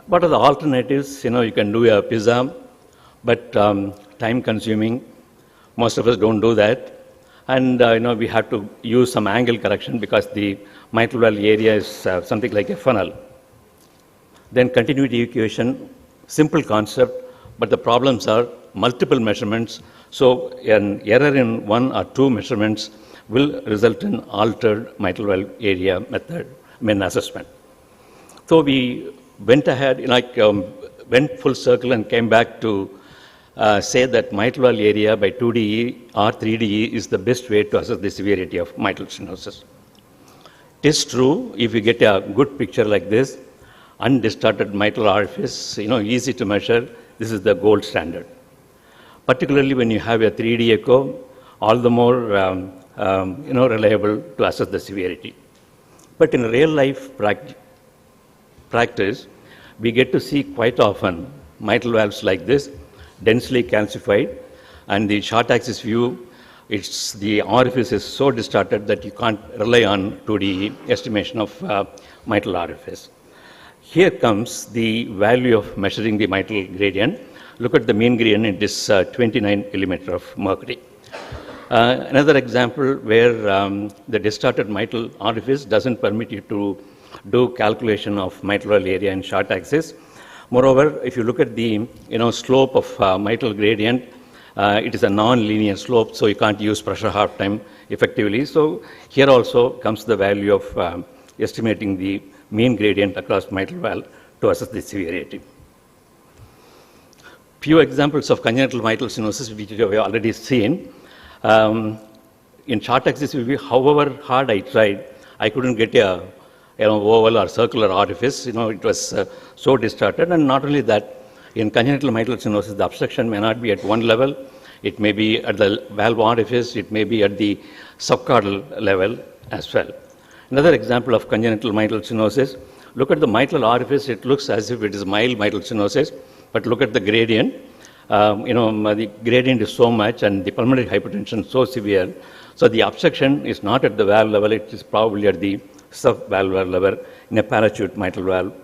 What are the alternatives? You can do a PISA, but time consuming. Most of us don't do that. And we have to use some angle correction because the mitral valve area is something like a funnel. Then continuity equation, simple concept, but the problems are multiple measurements. So an error in one or two measurements will result in altered mitral valve area method, assessment. So we went ahead, went full circle and came back to say that mitral valve area by 2DE or 3DE is the best way to assess the severity of mitral stenosis. It is true, if you get a good picture like this, undistorted mitral orifice, easy to measure, this is the gold standard. Particularly when you have a 3D echo, all the more reliable to assess the severity. But in real life practice, we get to see quite often mitral valves like this, densely calcified, and the short axis view, the orifice is so distorted that you can't rely on 2D estimation of mitral orifice. Here comes the value of measuring the mitral gradient. Look at the mean gradient, it is 29 millimeter of mercury. Another example where the distorted mitral orifice doesn't permit you to do calculation of mitral area in short axis. Moreover, if you look at the slope of mitral gradient, it is a non-linear slope, so you can't use pressure half time effectively. So here also comes the value of estimating the mean gradient across mitral valve to assess the severity. Few examples of congenital mitral stenosis which we have already seen. In short axis view, however hard I tried, I couldn't get a oval or circular orifice. It was so distorted. And not only that, in congenital mitral stenosis, the obstruction may not be at one level. It may be at the valve orifice. It may be at the subcaudal level as well. Another example of congenital mitral stenosis, look at the mitral orifice. It looks as if it is mild mitral stenosis, but look at the gradient. The gradient is so much and the pulmonary hypertension so severe. So the obstruction is not at the valve level. It is probably at the subvalvular level in a parachute mitral valve.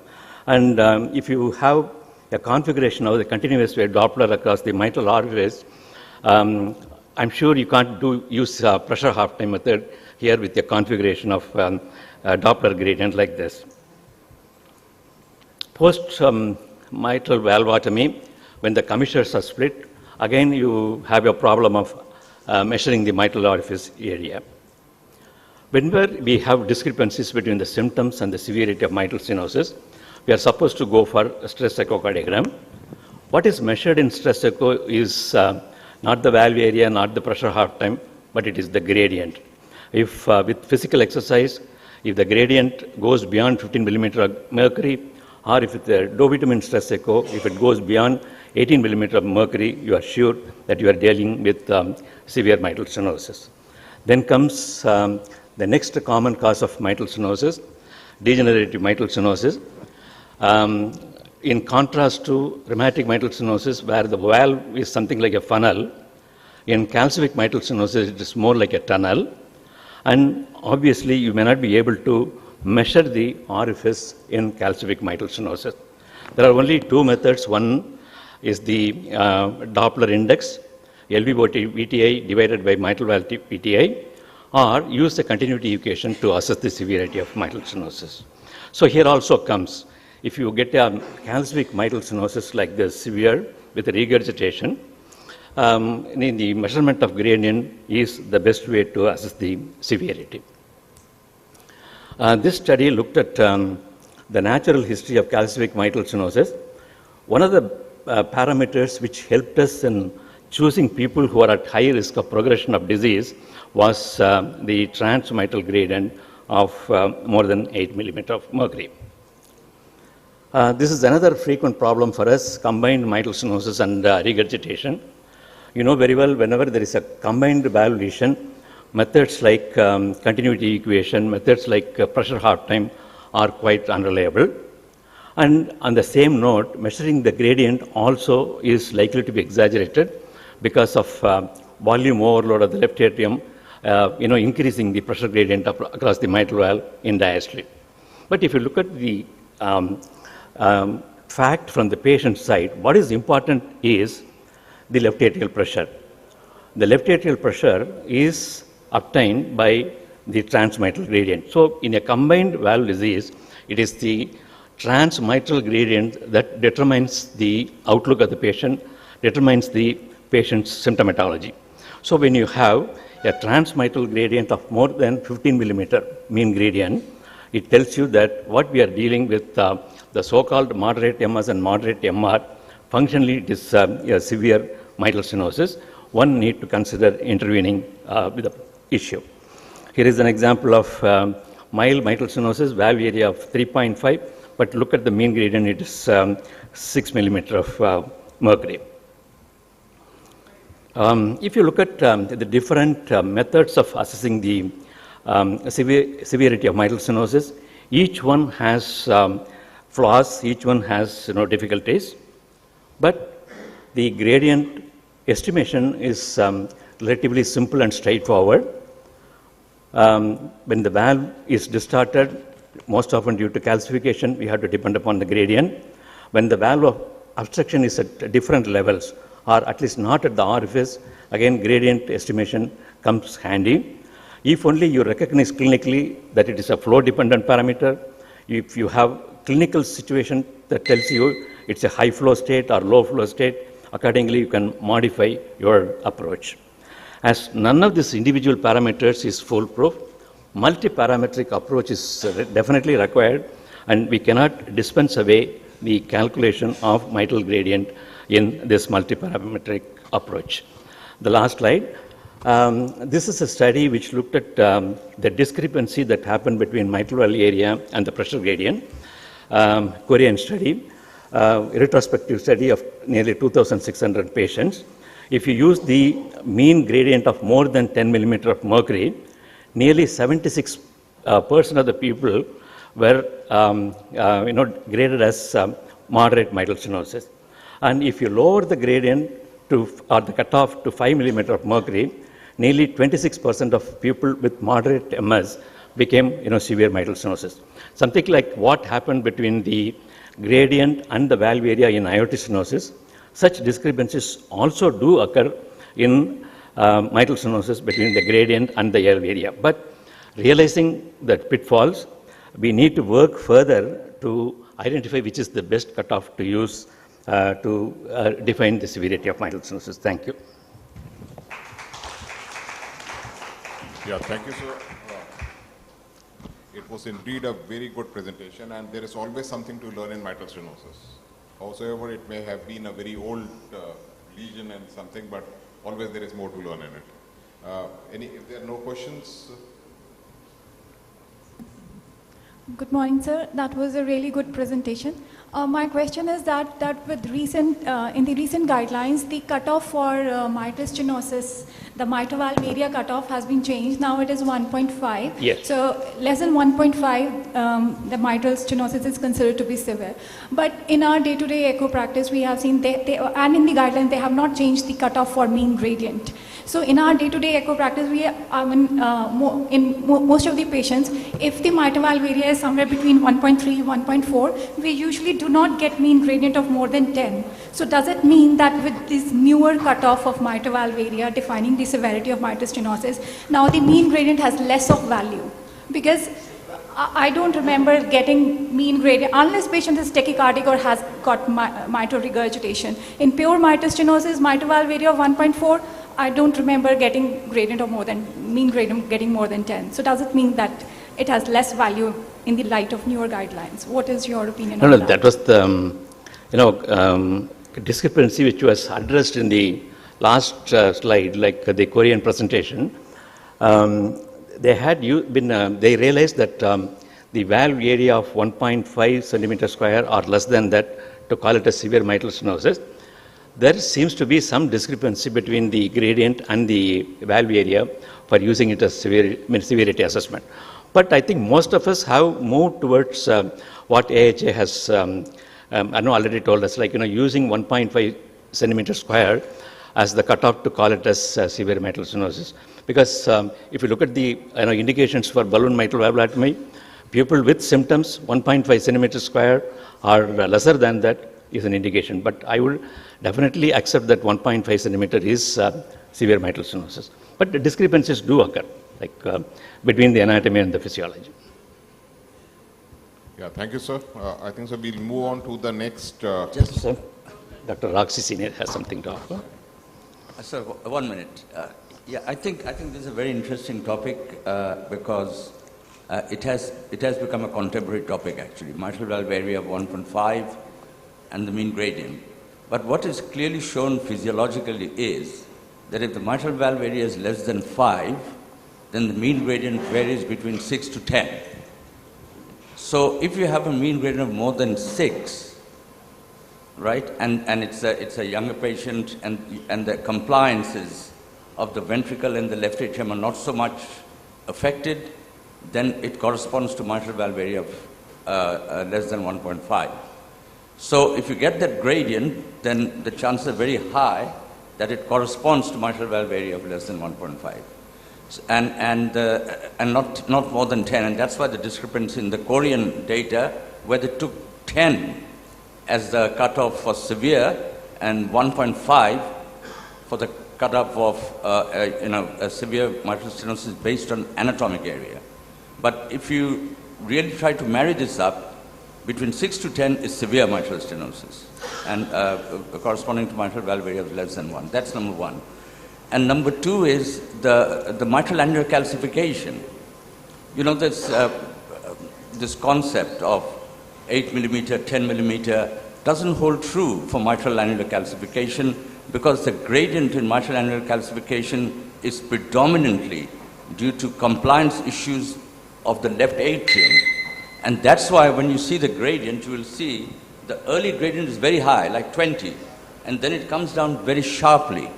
And if you have a configuration of the continuous wave Doppler across the mitral orifice, I'm sure you can't use pressure half-time method here with a configuration of Doppler gradient like this. Post mitral valvotomy, when the commissures are split, again you have a problem of measuring the mitral orifice area. Whenever we have discrepancies between the symptoms and the severity of mitral stenosis, we are supposed to go for a stress echocardiogram. What is measured in stress echo is not the valve area, not the pressure half time, but it is the gradient. If with physical exercise, if the gradient goes beyond 15 millimeter of mercury, or if it's a dovitamin stress echo, if it goes beyond 18 millimeter of mercury, you are sure that you are dealing with severe mitral stenosis. Then comes the next common cause of mitral stenosis, degenerative mitral stenosis. In contrast to rheumatic mitral stenosis, where the valve is something like a funnel, in calcific mitral stenosis, it is more like a tunnel. And obviously, you may not be able to measure the orifice in calcific mitral stenosis. There are only two methods. One is the Doppler index, LV/VTI divided by mitral valve VTI, or use the continuity equation to assess the severity of mitral stenosis. So here also comes, if you get a calcific mitral stenosis like this, severe with regurgitation, the measurement of gradient is the best way to assess the severity. This study looked at the natural history of calcific mitral stenosis. One of the parameters which helped us in choosing people who are at high risk of progression of disease was the transmitral gradient of more than 8 millimeter of mercury. This is another frequent problem for us, combined mitral stenosis and regurgitation. You know very well, whenever there is a combined valve lesion, methods like continuity equation, methods like pressure half time are quite unreliable. And on the same note, measuring the gradient also is likely to be exaggerated because of volume overload of the left atrium, increasing the pressure gradient across the mitral valve in diastole. But if you look at the fact from the patient side, what is important is the left atrial pressure. The left atrial pressure is obtained by the transmitral gradient. So in a combined valve disease, it is the transmitral gradient that determines the outlook of the patient, determines the patient's symptomatology. So when you have a transmitral gradient of more than 15 millimeter mean gradient, it tells you that what we are dealing with the so-called moderate MS and moderate MR, functionally it is a severe mitral stenosis. One need to consider intervening with the issue. Here is an example of mild mitral stenosis, valve area of 3.5, but look at the mean gradient, it is 6 millimeter of mercury. If you look at the different methods of assessing the severity of mitral stenosis, each one has flaws, each one has difficulties, but the gradient estimation is relatively simple and straightforward. When the valve is distorted, most often due to calcification, we have to depend upon the gradient. When the value of obstruction is at different levels, or at least not at the orifice, again gradient estimation comes handy. If only you recognize clinically that it is a flow-dependent parameter, if you have clinical situation that tells you it's a high flow state or low flow state, accordingly you can modify your approach. As none of these individual parameters is foolproof, multi-parametric approach is definitely required, and we cannot dispense away the calculation of mitral gradient in this multi-parametric approach. The last slide. This is a study which looked at the discrepancy that happened between mitral valve area and the pressure gradient. Korean study, retrospective study of nearly 2,600 patients. If you use the mean gradient of more than 10 millimeter of mercury, nearly 76% of the people were graded as moderate mitral stenosis. And if you lower the gradient to, or the cutoff to 5 millimeter of mercury, nearly 26% of people with moderate MS became severe mitral stenosis. Something like what happened between the gradient and the valve area in aortic stenosis. Such discrepancies also do occur in mitral stenosis between the gradient and the valve area. But realizing that pitfalls, we need to work further to identify which is the best cutoff to use to define the severity of mitral stenosis. Thank you. Yeah, thank you, sir. It was indeed a very good presentation, and there is always something to learn in mitral stenosis. However, it may have been a very old lesion and something, but always there is more to learn in it. If there are no questions? Good morning, sir. That was a really good presentation. My question is that with in the recent guidelines, the cutoff for mitral stenosis, the mitral valve area cutoff has been changed. Now it is 1.5. Yes. So less than 1.5, the mitral stenosis is considered to be severe. But in our day-to-day echo practice, we have seen and in the guidelines, they have not changed the cutoff for mean gradient. So in our day-to-day echo practice, in most of the patients, if the mitral valve area is somewhere between 1.3, 1.4, we usually do not get mean gradient of more than 10. So does it mean that with this newer cutoff of mitral valve area defining the severity of mitral stenosis, now the mean gradient has less of value? Because I don't remember getting mean gradient, unless patient is tachycardic or has got mitral regurgitation. In pure mitral stenosis, mitral valve area of 1.4, I don't remember getting gradient of more than, mean gradient getting more than 10. So does it mean that it has less value in the light of newer guidelines? What is your opinion on that? No, that was the discrepancy which was addressed in the last slide, like the Korean presentation. They had they realized that the valve area of 1.5 centimeter square or less than that to call it a severe mitral stenosis. There seems to be some discrepancy between the gradient and the valve area for using it as severity assessment. But I think most of us have moved towards what AHA has already told us, like using 1.5 centimeter square as the cutoff to call it as severe mitral stenosis. Because if you look at the indications for balloon mitral valvulotomy, people with symptoms 1.5 centimeter square or lesser than that is an indication. But I will definitely accept that 1.5 centimeter is severe mitral stenosis. But the discrepancies do occur, like between the anatomy and the physiology. Yeah, thank you, sir. I think so. We'll move on to the next. Just sir, Dr. Roxy Senior has something to offer. Sir, 1 minute. Yeah, I think this is a very interesting topic because it has become a contemporary topic actually. Mitral valve area of 1.5 and the mean gradient. But what is clearly shown physiologically is that if the mitral valve area is less than 5, then the mean gradient varies between 6 to 10. So if you have a mean gradient of more than 6, right, and it's a younger patient and the compliances of the ventricle and the left atrium are not so much affected, then it corresponds to mitral valve area of less than 1.5. So if you get that gradient, then the chances are very high that it corresponds to mitral valve area of less than 1.5. and not more than 10. And that's why the discrepancy in the Korean data, where they took 10 as the cutoff for severe and 1.5 for the cutoff of a severe mitral stenosis based on anatomic area. But if you really try to marry this up, between 6 to 10 is severe mitral stenosis, and corresponding to mitral valve area of less than 1. That's number one. And number two is the mitral annular calcification. You know, this concept of 8 millimeter, 10 millimeter doesn't hold true for mitral annular calcification, because the gradient in mitral annular calcification is predominantly due to compliance issues of the left atrium. And that's why when you see the gradient, you will see the early gradient is very high, like 20, and then it comes down very sharply.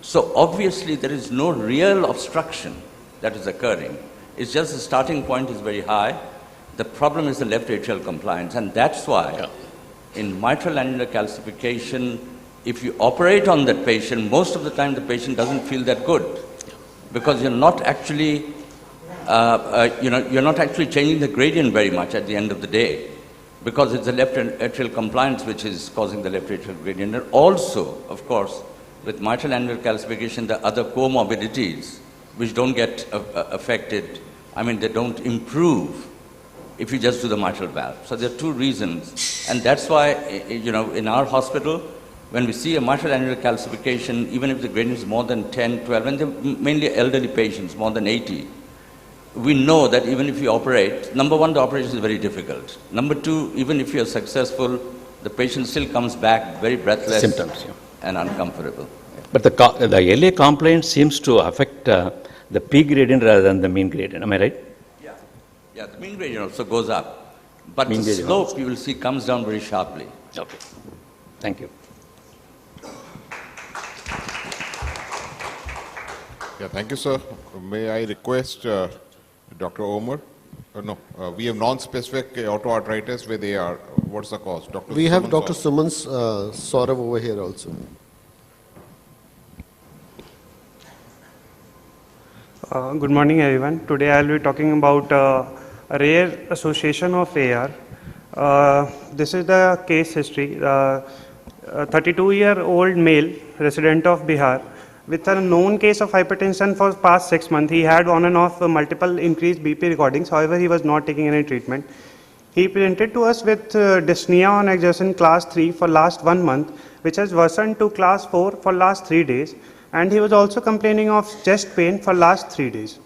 So obviously there is no real obstruction that is occurring. It's just the starting point is very high. The problem is the left atrial compliance, and that's why in mitral annular calcification, if you operate on that patient, most of the time the patient doesn't feel that good, because you're not actually you're not actually changing the gradient very much at the end of the day, because it's the left atrial compliance which is causing the left atrial gradient. And also, of course, with mitral annular calcification, the other comorbidities which don't get affected, I mean, they don't improve if you just do the mitral valve. So there are two reasons. And that's why, in our hospital, when we see a mitral annular calcification, even if the gradient is more than 10, 12, and they're mainly elderly patients, more than 80, we know that even if you operate, number one, the operation is very difficult. Number two, even if you're successful, the patient still comes back very breathless and uncomfortable. But the LA complaint seems to affect the peak gradient rather than the mean gradient. Am I right? Yeah, the mean gradient also goes up. But the slope, you will see, comes down very sharply. Okay. Thank you. Yeah, thank you, sir. May I request Dr. Omer? We have non-specific autoarthritis with AR. What's the cause? Dr. We have Suman Dr. Suman Saurav over here also. Good morning, everyone. Today I will be talking about a rare association of AR. This is the case history. A 32-year-old male resident of Bihar with a known case of hypertension for past 6 months. He had on and off multiple increased BP recordings. However, he was not taking any treatment. He presented to us with dyspnea on exertion class 3 for last 1 month, which has worsened to class 4 for last 3 days. And he was also complaining of chest pain for last 3 days.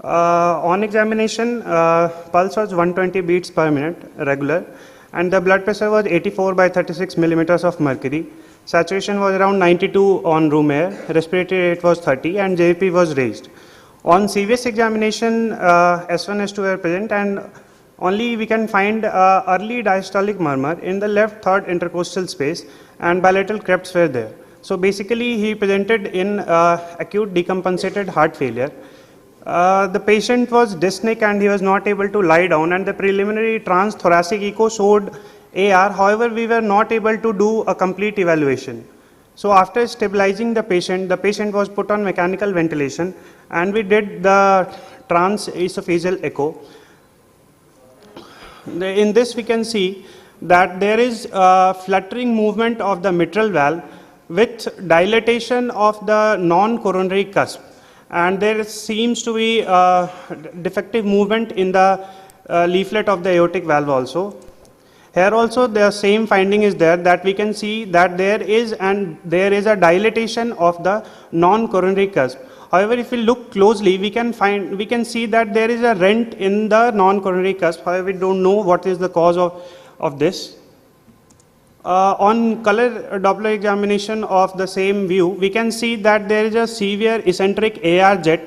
On examination, pulse was 120 beats per minute, regular, and the blood pressure was 84 by 36 millimeters of mercury. Saturation was around 92 on room air, respiratory rate was 30, and JP was raised. On CVS examination, S1, S2 were present, and only we can find early diastolic murmur in the left third intercostal space, and bilateral creps were there. So basically, he presented in acute decompensated heart failure. The patient was dyspneic and he was not able to lie down, and the preliminary transthoracic echo showed AR. However, we were not able to do a complete evaluation. So after stabilizing the patient was put on mechanical ventilation, and we did the transesophageal echo. In this we can see that there is fluttering movement of the mitral valve with dilatation of the non-coronary cusp, and there seems to be defective movement in the leaflet of the aortic valve also. Here also the same finding is there, that we can see that there is a dilatation of the non-coronary cusp. However, if we look closely, we can see that there is a rent in the non-coronary cusp. However, we don't know what is the cause of this. On color Doppler examination of the same view, we can see that there is a severe eccentric AR jet,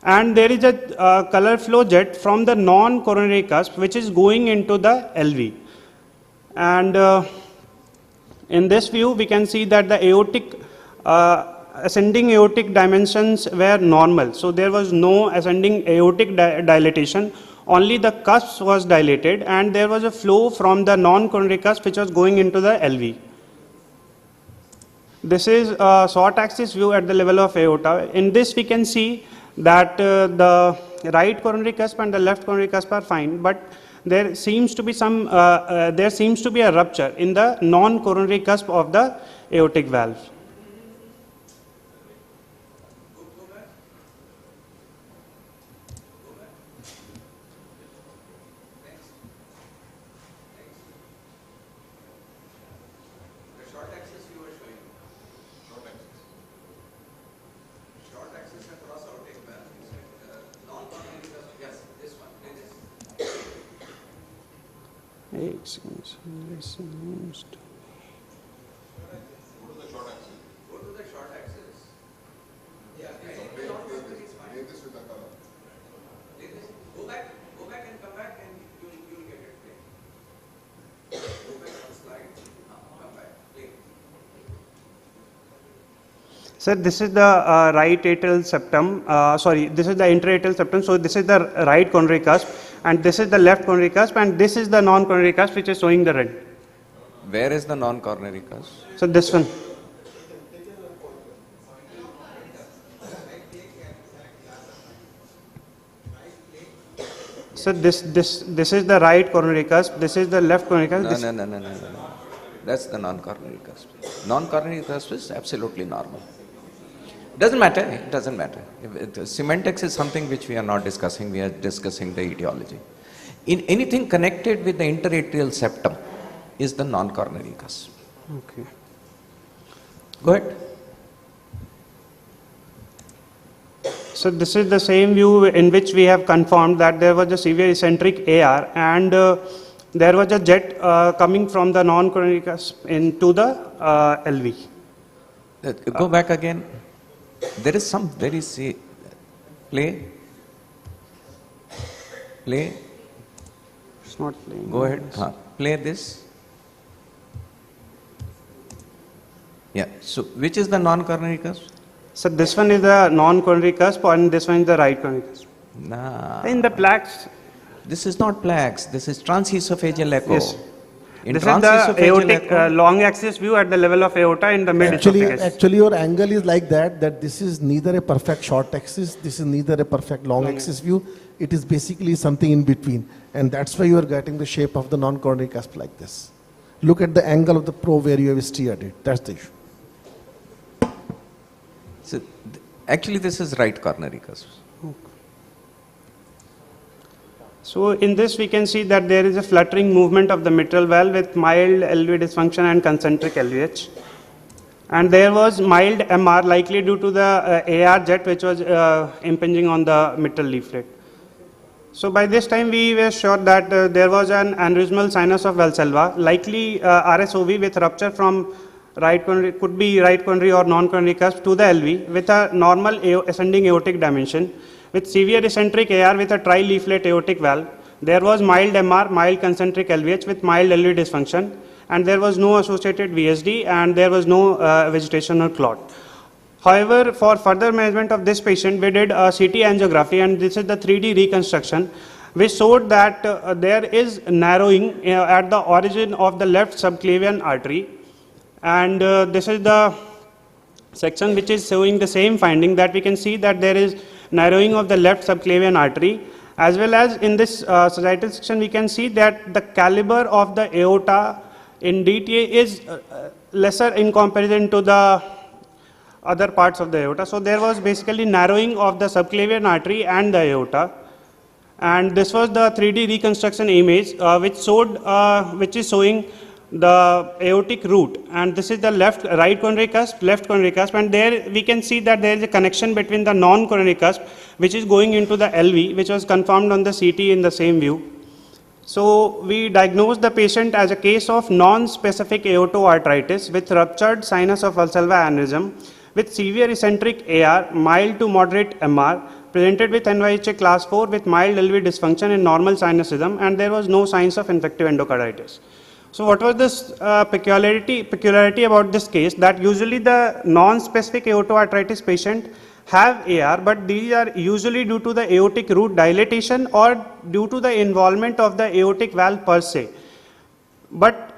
and there is a color flow jet from the non-coronary cusp which is going into the LV. And in this view, we can see that the aortic ascending aortic dimensions were normal. So there was no ascending aortic dilatation. Only the cusp was dilated, and there was a flow from the non-coronary cusp which was going into the LV. This is a short axis view at the level of aorta. In this we can see that the right coronary cusp and the left coronary cusp are fine, but there seems to be a rupture in the non-coronary cusp of the aortic valve. Sir, this is the right atrial septum, this is the interatrial septum, so this is the right coronary cusp, and this is the left coronary cusp, and this is the non-coronary cusp which is showing the red. Where is the non-coronary cusp? So this one. So this is the right coronary cusp, this is the left coronary cusp. No. That's the non-coronary cusp. Non-coronary cusp is absolutely normal. Doesn't matter, it doesn't matter. Semantics is something which we are not discussing, we are discussing the etiology. In anything connected with the interatrial septum is the non-coronary cusp. Okay. Go ahead. So this is the same view in which we have confirmed that there was a severe eccentric AR and there was a jet coming from the non-coronary cusp into the LV. Go back again. There is some very play. It's not playing. Go ahead. Play this. Yeah. So which is the non-coronary cusp? So this one is the non-coronary cusp and this one is the right coronary cusp. Nah. In the plaques. This is not plaques. This is transesophageal echo. Yes. This is the aortic long axis view at the level of aorta in the mid-esophagus. Actually, your angle is like that this is neither a perfect short axis, this is neither a perfect long axis view. It is basically something in between. And that's why you are getting the shape of the non-coronary cusp like this. Look at the angle of the probe where you have steered it. That's the issue. So, actually, this is right coronary cusp. So in this we can see that there is a fluttering movement of the mitral valve with mild LV dysfunction and concentric LVH. And there was mild MR likely due to the AR jet which was impinging on the mitral leaflet. So by this time we were sure that there was an aneurysmal sinus of Valsalva, likely RSOV with rupture from right coronary, could be right coronary or non-coronary cusp to the LV with a normal ascending aortic dimension. With severe eccentric AR with a tri-leaflet aortic valve, there was mild MR, mild concentric LVH with mild LV dysfunction, and there was no associated VSD and there was no vegetation or clot. However, for further management of this patient, we did a CT angiography, and this is the 3D reconstruction, which showed that there is narrowing at the origin of the left subclavian artery, and this is the section which is showing the same finding, that we can see that there is narrowing of the left subclavian artery, as well as in this sagittal section we can see that the caliber of the aorta in DTA is lesser in comparison to the other parts of the aorta. So there was basically narrowing of the subclavian artery and the aorta, and this was the 3D reconstruction image which is showing the aortic root, and this is the right coronary cusp, left coronary cusp, and there we can see that there is a connection between the non-coronary cusp which is going into the LV, which was confirmed on the CT in the same view. So we diagnosed the patient as a case of non-specific aortoarteritis with ruptured sinus of Valsalva aneurysm with severe eccentric AR, mild to moderate MR, presented with NYHA class 4 with mild LV dysfunction and normal sinus-rhythm, and there was no signs of infective endocarditis. So what was this peculiarity about this case? That usually the non-specific aortoarteritis patient have AR, but these are usually due to the aortic root dilatation or due to the involvement of the aortic valve per se. But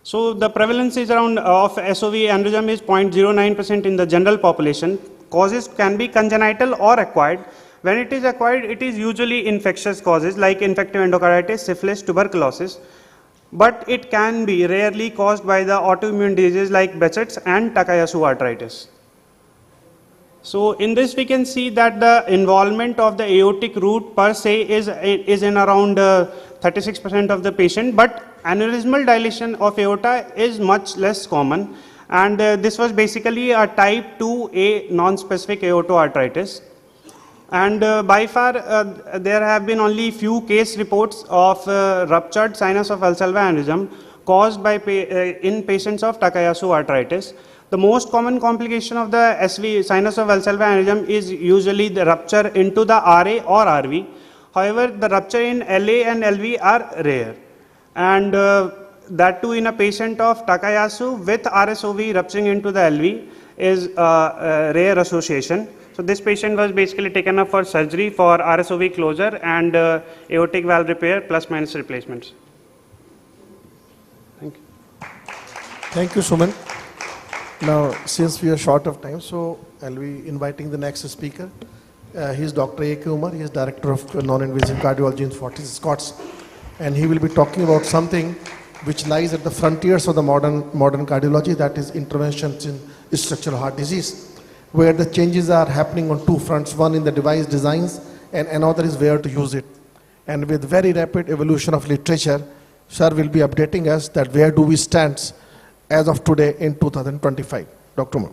so the prevalence is around of SOV aneurysm is 0.09% in the general population. causes can be congenital or acquired. When it is acquired, it is usually infectious causes like infective endocarditis, syphilis, tuberculosis. But it can be rarely caused by the autoimmune diseases like Behçet's and Takayasu arthritis. So in this we can see that the involvement of the aortic root per se is in around 36% of the patient, but aneurysmal dilation of aorta is much less common, and this was basically a type 2A non-specific aortoarthritis. And by far, there have been only few case reports of ruptured sinus of Valsalva aneurysm caused by in patients of Takayasu arthritis. The most common complication of the sinus of Valsalva aneurysm is usually the rupture into the RA or RV. However, the rupture in LA and LV are rare. And that too in a patient of Takayasu with RSOV rupturing into the LV is a rare association. So this patient was basically taken up for surgery for RSOV closure and aortic valve repair plus minus replacements. Thank you. Thank you, Suman. Now, since we are short of time, so I'll be inviting the next speaker. He is Dr. A.K. Umar. He is Director of Non-Invasive Cardiology in Fortis Scots. And he will be talking about something which lies at the frontiers of the modern cardiology, that is interventions in structural heart disease, where the changes are happening on two fronts, one in the device designs and another is where to use it. And with very rapid evolution of literature, sir will be updating us that where do we stand as of today in 2025. Dr. Umar.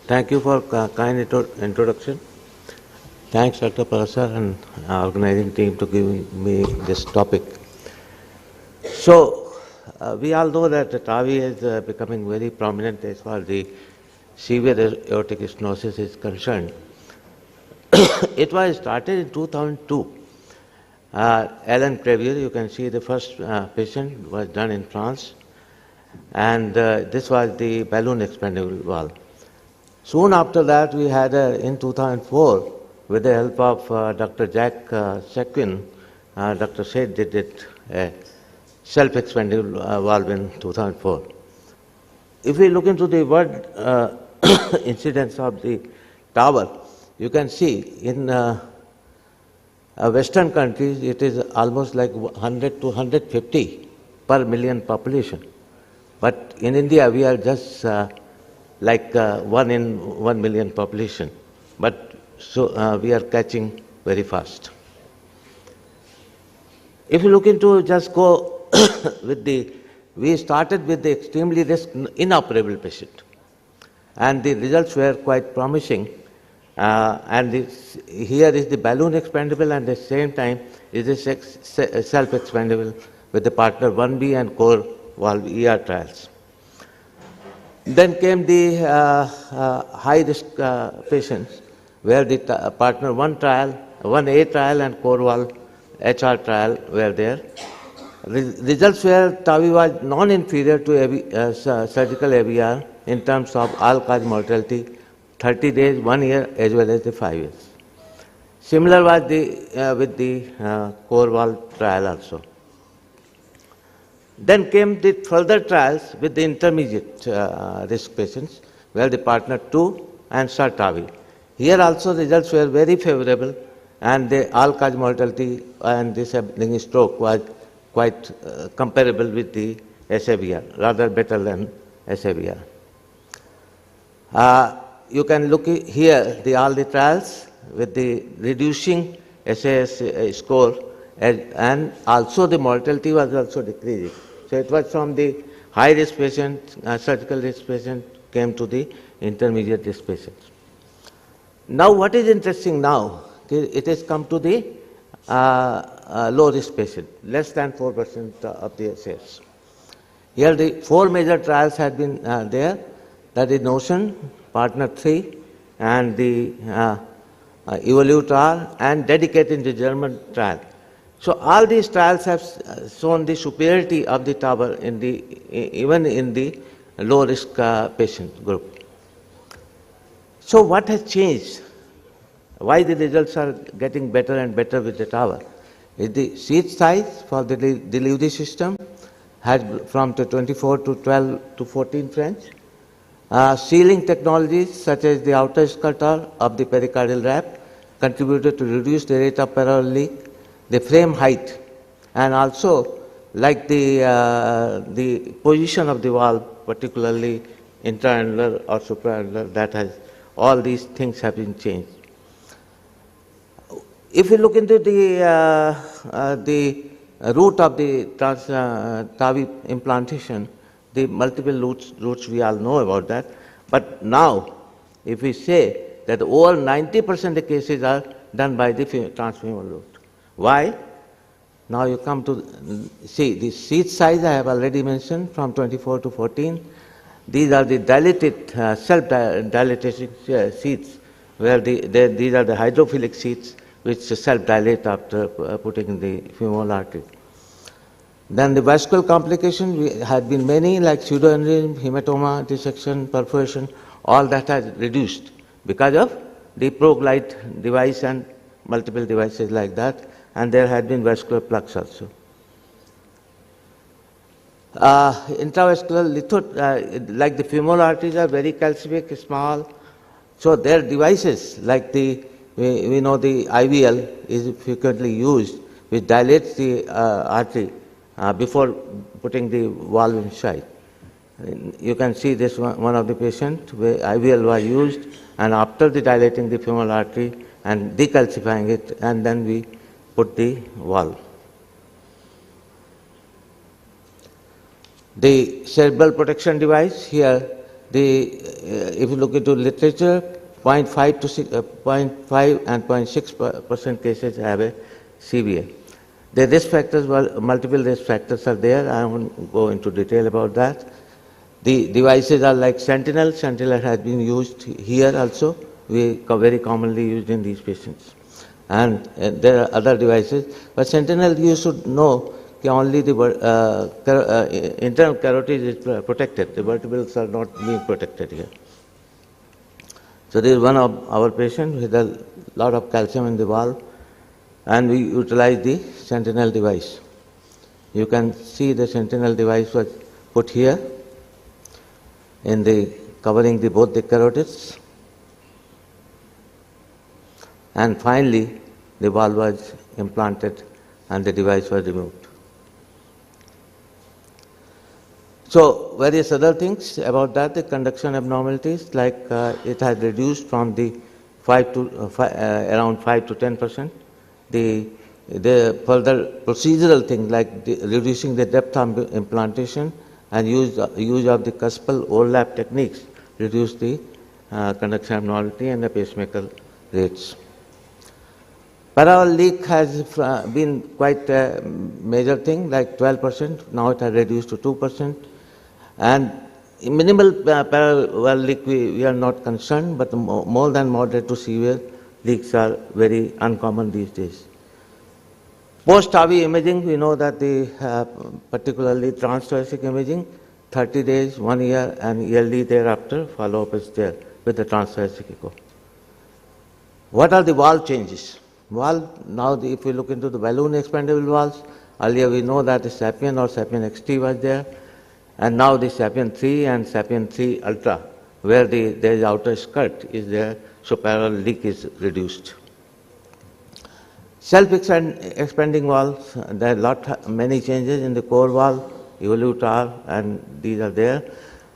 Thank you for kind introduction. Thanks, Dr. Parasar and organizing team to giving me this topic. So, we all know that the TAVI is becoming very prominent as far as the severe aortic stenosis is concerned. It was started in 2002. Alan Crevier, you can see the first patient was done in France, and this was the balloon expandable valve. Soon after that, we had in 2004, with the help of Dr. Jack Sequin, Dr. Said did it, self-expandable valve in 2004. If we look into the world incidence of the tower, you can see in Western countries it is almost like 100 to 150 per million population. But in India we are just like 1 in 1 million population. But so we are catching very fast. If you look into just go with we started with the extremely risk inoperable patient. And the results were quite promising. And here is the balloon expandable, and at the same time is the self-expandable with the partner 1B and core valve ER trials. Then came the high-risk patients, where the partner 1 trial, 1A trial and core valve HR trial were there. Results were TAVI was non-inferior to surgical AVR in terms of all-cause mortality, 30 days, 1 year, as well as the 5 years. Similar was with the core valve trial also. Then came the further trials with the intermediate risk patients, where the partner 2 and SAR-TAVI. Here also results were very favorable, and the all-cause mortality and this happening stroke was quite comparable with the SAVR, rather better than SAVR. You can look here all the trials with the reducing SAS score, and also the mortality was also decreasing. So it was from the high risk patient, surgical risk patient, came to the intermediate risk patients. Now what is interesting now, it has come to the low risk patient, less than 4% of the SAS. Here the 4 major trials had been there, that is Notion, partner 3, and the Evolute-R, and Dedicate in the German trial. So all these trials have shown the superiority of the tower in even in the low risk patient group. So what has changed? Why the results are getting better and better with the tower? Is the seat size for the delivery system has from 24 to 12 to 14 French, Sealing technologies such as the outer skirter of the pericardial wrap contributed to reduce the rate of parallel leak, the frame height, and also like the position of the valve, particularly intra-annular or supra-annular, that has, all these things have been changed. If you look into the route of the TAVI implantation, the multiple routes we all know about that. But now, if we say that over 90% of the cases are done by the transfemoral route. Why? Now you come to see the seat size I have already mentioned from 24 to 14. These are the dilated, self-dilating seats, where these are the hydrophilic seats which self-dilate after putting the femoral artery. Then the vascular complications had been many, like pseudoaneurysm, hematoma, dissection, perforation, all that has reduced because of the ProGlide device and multiple devices like that, and there had been vascular plaques also. Intravascular like the femoral arteries are very calcific, small, so their devices like we know the IVL is frequently used, which dilates the artery before putting the valve inside. You can see this one of the patients where IVL was used, and after the dilating the femoral artery and decalcifying it, and then we put the valve. The cerebral protection device here, if you look into literature, 0.5 to 0.5 and 0.6% cases have a CVA. The risk factors, multiple risk factors are there. I won't go into detail about that. The devices are like Sentinel. Sentinel has been used here also, very commonly used in these patients. And there are other devices, but Sentinel you should know only the internal carotid is protected. The vertebrals are not being protected here. So there is one of our patients with a lot of calcium in the valve, and we utilize the Sentinel device. You can see the Sentinel device was put here in the covering both the carotids, and finally the valve was implanted and the device was removed. So various other things about that, the conduction abnormalities, like it has reduced from the around 5 to 10%. The further procedural thing like reducing the depth of implantation and use of the cuspal overlap techniques reduce the conduction abnormality and the pacemaker rates. Parallel leak has been quite a major thing, like 12%. Now it has reduced to 2%. And minimal parallel leak we are not concerned, but more than moderate to severe leaks are very uncommon these days. Post-TAVI imaging, we know that particularly transthoracic imaging, 30 days, 1 year, and yearly thereafter follow-up is there with the transthoracic echo. What are the valve changes? Valve, now if we look into the balloon expandable valves, earlier we know that the Sapien or Sapien XT was there, and now the Sapien 3 and Sapien 3 Ultra, where there is outer skirt is there, so parallel leak is reduced. Self-expanding valves, there are many changes in the core valve, Evolute R, and these are there.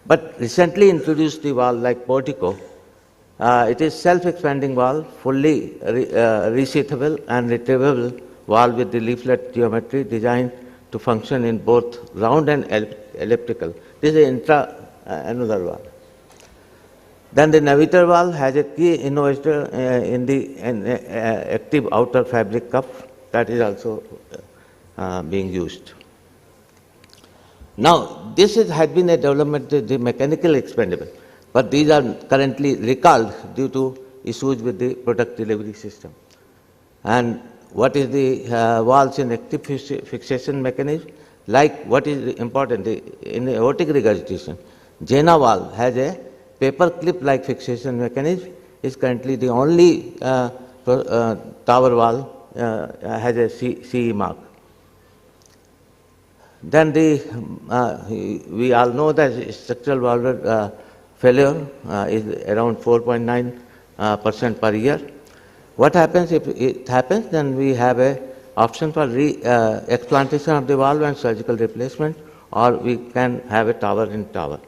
But recently introduced the valve like Portico. It is self-expanding valve, fully reseatable and retrievable valve with the leaflet geometry designed to function in both round and elliptical. This is an intra-annular valve. Then the Navitor valve has a key innovator in the active outer fabric cuff that is also being used. Now, this had been a development, the mechanical expandable, but these are currently recalled due to issues with the product delivery system. And what is the valves in active fixation mechanism? Like what is important in aortic regurgitation, Jena valve has a paper clip-like fixation mechanism. Is currently the only tower valve has a CE mark. Then we all know that structural valvular failure is around 4.9% per year. What happens if it happens? Then we have a option for explantation of the valve and surgical replacement, or we can have a tower in tower.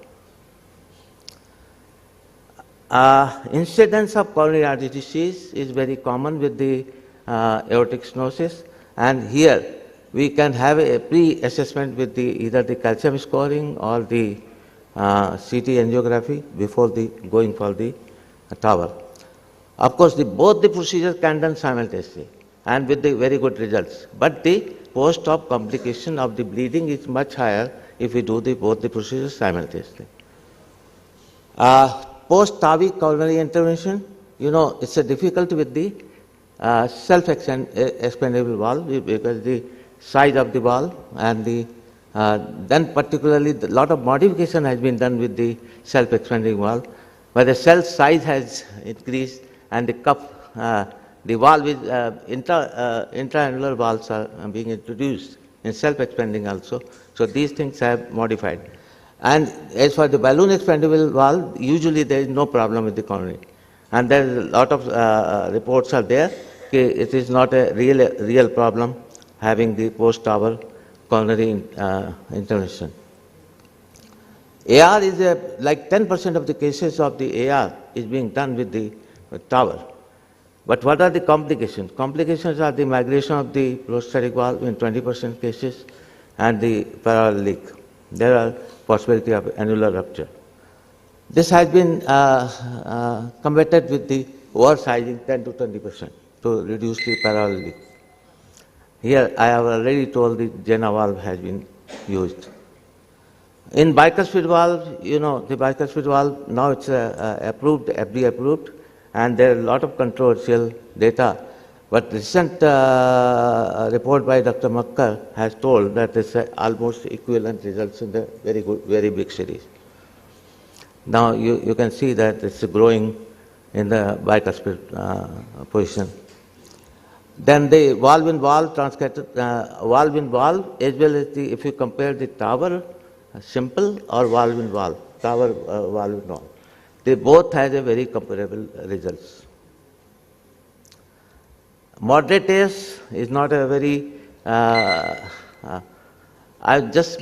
Incidence of coronary artery disease is very common with the aortic stenosis, and here we can have a pre-assessment with either the calcium scoring or the CT angiography before going for the tower. Of course, both the procedures can be done simultaneously and with the very good results, but the post-op complication of the bleeding is much higher if we do both the procedures simultaneously. Post-TAVI coronary intervention, it's a difficulty with the self-expandable valve because the size of the valve and then particularly a lot of modification has been done with the self-expanding valve, where the cell size has increased and the cup, the valve is intra-annular valves are being introduced in self-expanding also. So these things have modified. And as for the balloon expandable valve, usually there is no problem with the coronary. And there is a lot of reports are there. It is not a real problem having the post-tower coronary intervention. AR is like 10% of the cases of the AR is being done with the tower. But what are the complications? Complications are the migration of the prostatic valve in 20% cases and the parallel leak. There are possibility of annular rupture. This has been combated with the oversizing 10 to 20% to reduce the parallel leak. Here I have already told the Jena valve has been used. In bicuspid valve, the bicuspid valve now it's approved, FDA approved, and there are a lot of controversial data. But recent report by Dr. Makkar has told that it's almost equivalent results in the very big cities. Now you can see that it's growing in the bicuspid position. Then the valve-in-valve transcatheter, valve-in-valve, as well as if you compare the tower simple or valve-in-valve, tower valve-in-valve, they both have a very comparable results. Moderate AS is not a very, I'll just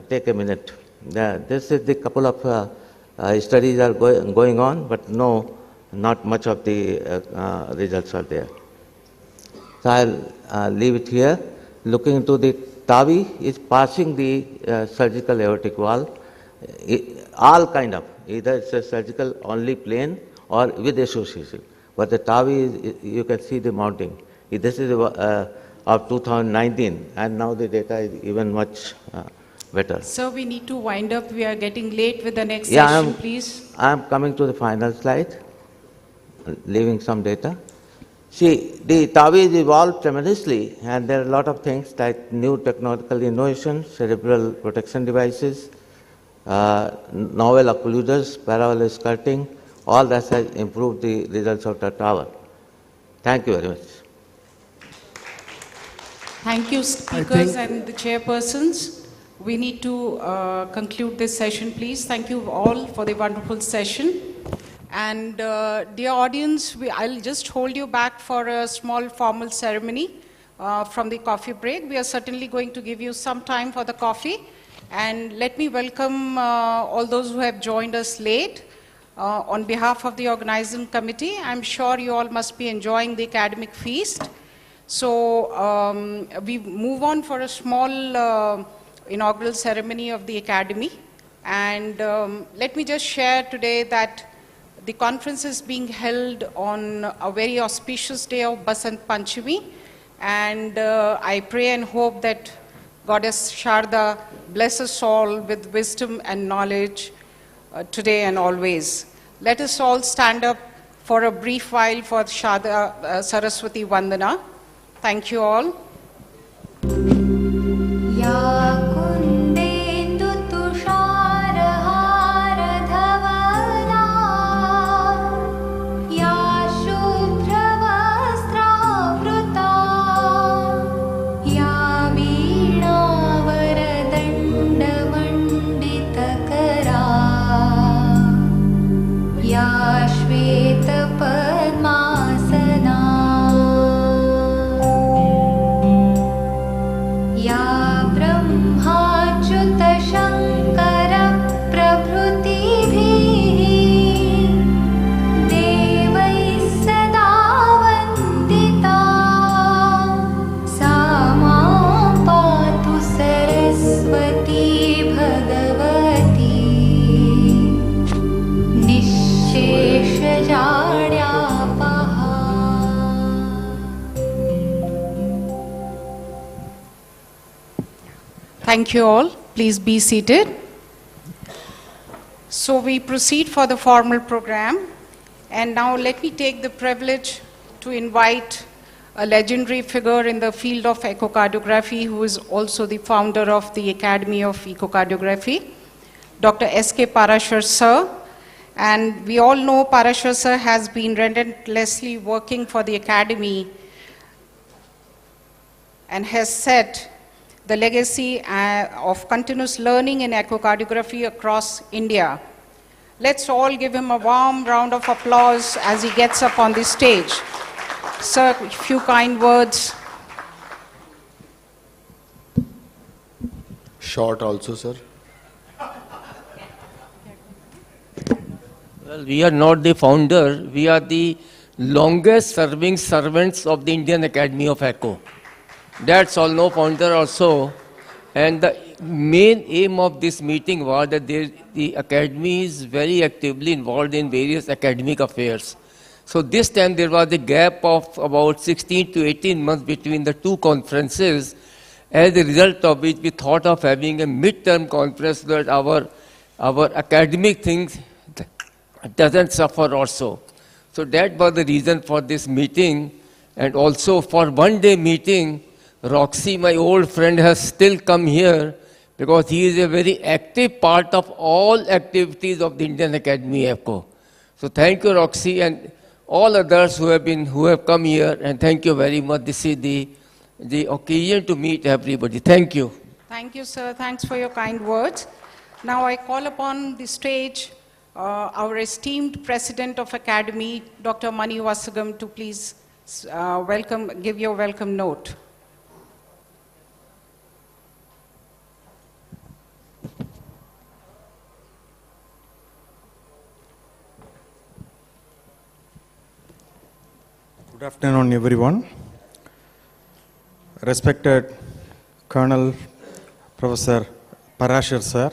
take a minute. This is the couple of studies are going on, but not much of the results are there. So I'll leave it here. Looking into the TAVI is passing the surgical aortic valve, all kind of, either it's a surgical only plain or with association. But the TAVI, you can see the mounting. This is of 2019, and now the data is even much better. Sir, we need to wind up. We are getting late with the next session, please. I'm coming to the final slide, leaving some data. See, the TAVI is evolved tremendously, and there are a lot of things like new technological innovations, cerebral protection devices, novel occluders, parallel skirting, all that has improved the results of the tower. Thank you very much. Thank you, speakers and the chairpersons. We need to conclude this session, please. Thank you all for the wonderful session. And dear audience, I'll just hold you back for a small formal ceremony from the coffee break. We are certainly going to give you some time for the coffee. And let me welcome all those who have joined us late. On behalf of the organizing committee, I'm sure you all must be enjoying the academic feast. So we move on for a small inaugural ceremony of the academy. And let me just share today that the conference is being held on a very auspicious day of Basant Panchami, and I pray and hope that Goddess Sharda bless us all with wisdom and knowledge today and always. Let us all stand up for a brief while for Sharda Saraswati Vandana. Thank you all. श्वेतपद्मासना या ब्रह्माच्युतशङ्करप्रभृतिभिः देवैः सदा वन्दिता सा मां पातु Saraswati Bhagwati निःशेषजाड्यापहा। Thank you all. Please be seated. So we proceed for the formal program. And now let me take the privilege to invite a legendary figure in the field of echocardiography, who is also the founder of the Academy of Echocardiography, Dr. S.K. Parashar sir. And we all know Parashar sir has been relentlessly working for the Academy and has set the legacy of continuous learning in echocardiography across India. Let's all give him a warm round of applause as he gets up on the stage. Sir, a few kind words. Short also, sir. Well, we are not the founder, we are the longest serving servants of the Indian Academy of Echo. That's all, no founder also. And the main aim of this meeting was that the Academy is very actively involved in various academic affairs. So this time there was a gap of about 16 to 18 months between the two conferences, as a result of which we thought of having a mid-term conference so that our academic things doesn't suffer also. So that was the reason for this meeting. And also for one-day meeting, Roxy, my old friend, has still come here because he is a very active part of all activities of the Indian Academy Echo. So thank you, Roxy, and all others who have come here, and thank you very much. This is the occasion to meet everybody. Thank you. Thank you, sir. Thanks for your kind words. Now I call upon the stage our esteemed President of Academy, Dr. Mani Vasagam, to please give your welcome note. Good afternoon, everyone. Respected Colonel Professor Parashar sir,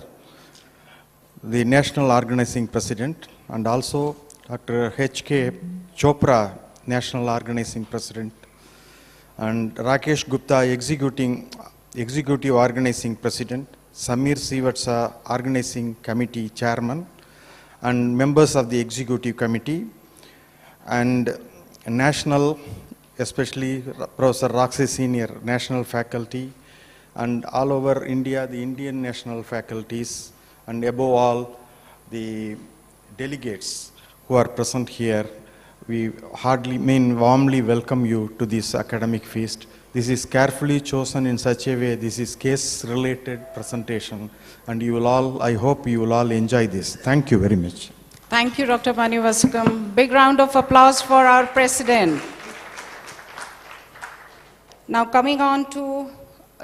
the National Organizing President, and also Dr. H.K. Chopra, National Organizing President, and Rakesh Gupta, Executive Organizing President, Samir Sivatsa, Organizing Committee Chairman, and members of the Executive Committee, and national, especially Professor Roxy Senior, national faculty, and all over India, the Indian national faculties, and above all, the delegates who are present here. We warmly welcome you to this academic feast. This is carefully chosen in such a way, this is case-related presentation, and you will all, I hope you will all enjoy this. Thank you very much. Thank you, Dr. Mani Vasagam. Big round of applause for our President. Now coming on to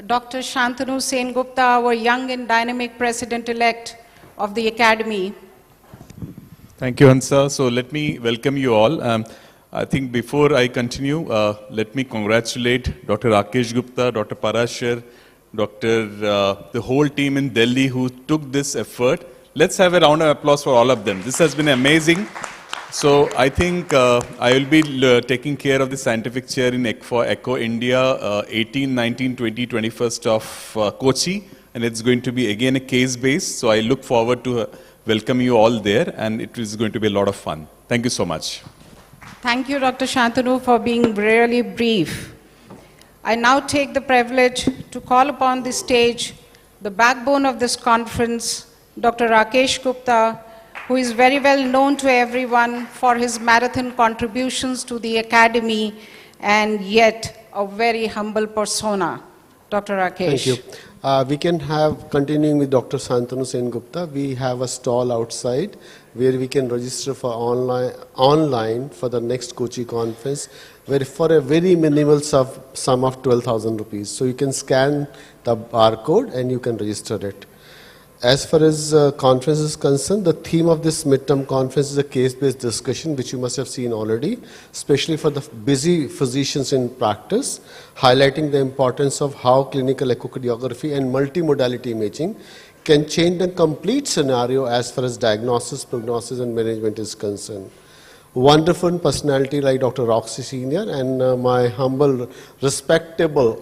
Dr. Shantanu Sengupta, our young and dynamic President-elect of the Academy. Thank you, Hansa. So let me welcome you all. I think before I continue, let me congratulate Dr. Rakesh Gupta, Dr. Parashar, the whole team in Delhi who took this effort. Let's have a round of applause for all of them. This has been amazing. So I think I will be taking care of the scientific chair for Echo India 18, 19, 20, 21st of Kochi. And it's going to be again a case-based. So I look forward to welcome you all there. And it is going to be a lot of fun. Thank you so much. Thank you, Dr. Shantanu, for being really brief. I now take the privilege to call upon the stage the backbone of this conference, Dr. Rakesh Gupta, who is very well known to everyone for his marathon contributions to the Academy and yet a very humble persona. Dr. Rakesh. Thank you. We can have, continuing with Dr. Shantanu Sengupta, we have a stall outside where we can register for online for the next Kochi conference, where for a very minimal sum of 12,000 rupees. So you can scan the barcode and you can register it. As far as conference is concerned, the theme of this midterm conference is a case-based discussion, which you must have seen already, especially for the busy physicians in practice, highlighting the importance of how clinical echocardiography and multimodality imaging can change the complete scenario as far as diagnosis, prognosis, and management is concerned. Wonderful personality like Dr. Roxy Senior and my humble, respectable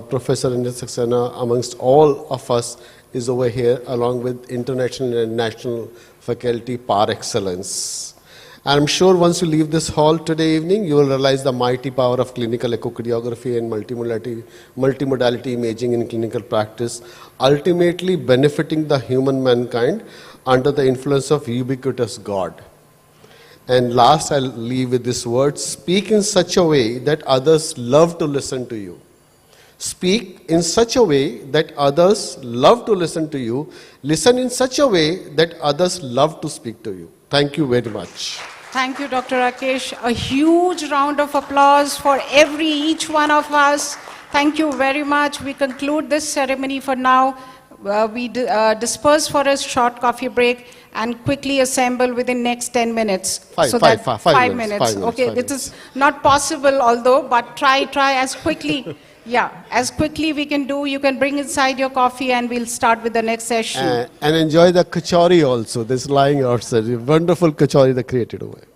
Professor Anil Saxena amongst all of us is over here, along with international and national faculty par excellence. And I'm sure once you leave this hall today evening, you will realize the mighty power of clinical echocardiography and multimodality imaging in clinical practice, ultimately benefiting the human mankind under the influence of ubiquitous God. And last, I'll leave with this word: speak in such a way that others love to listen to you. Speak in such a way that others love to listen to you. Listen in such a way that others love to speak to you. Thank you very much. Thank you, Dr. Rakesh. A huge round of applause for each one of us. Thank you very much. We conclude this ceremony for now. We disperse for a short coffee break and quickly assemble within next 10 minutes. Five minutes. Okay, this is not possible although, but try as quickly. Yeah, as quickly we can do. You can bring inside your coffee and we'll start with the next session. And enjoy the kachori also. This lying outside. Wonderful kachori they created over here.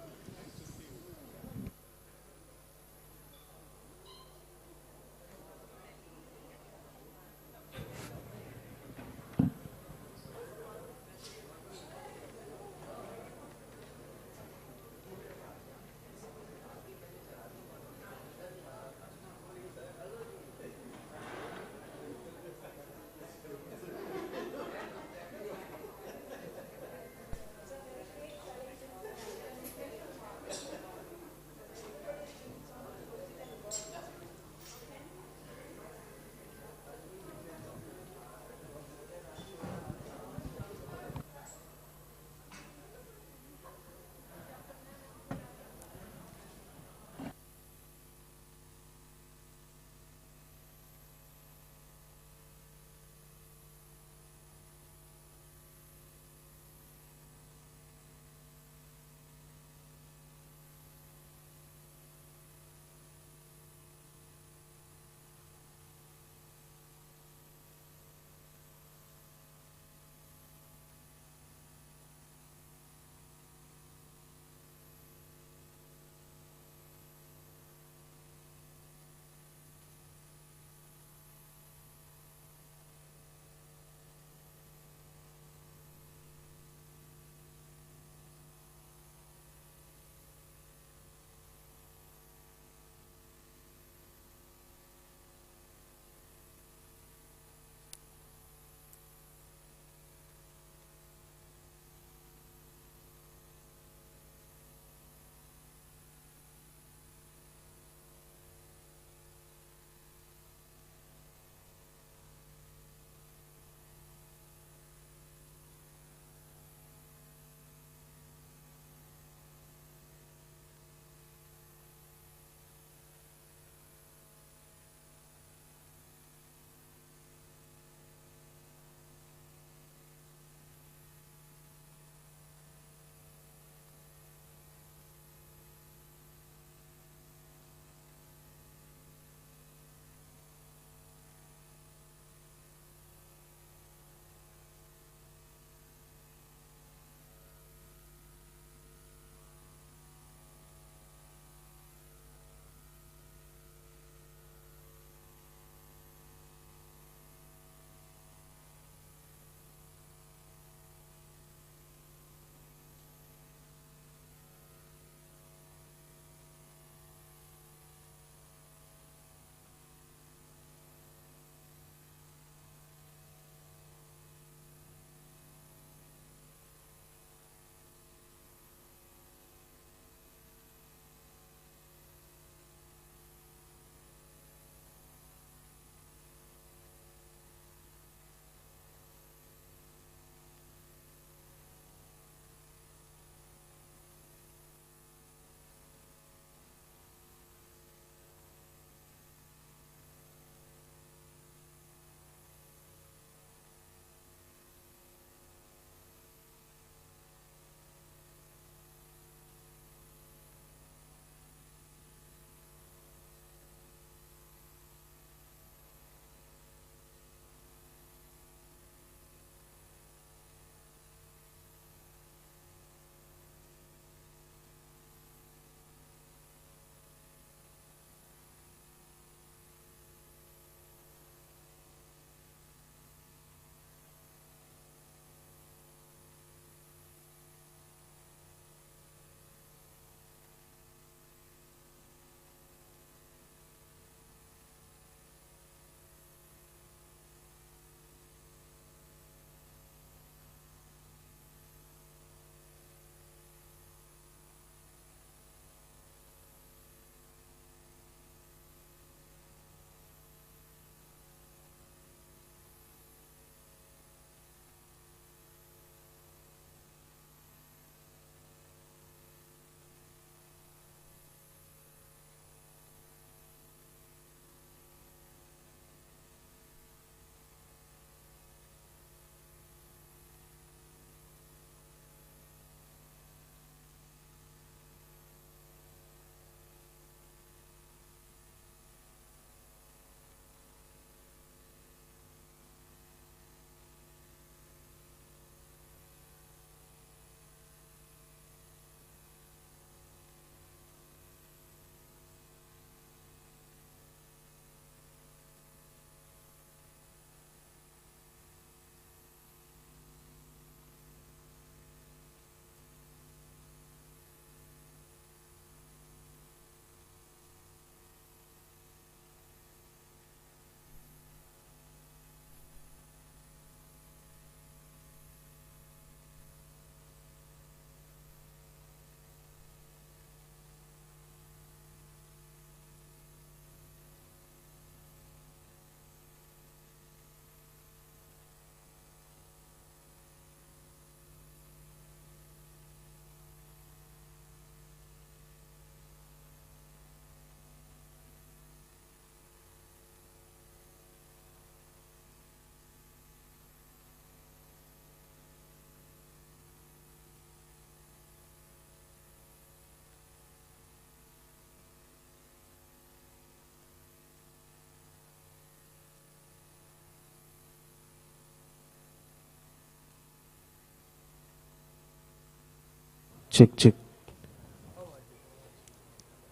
Check, check.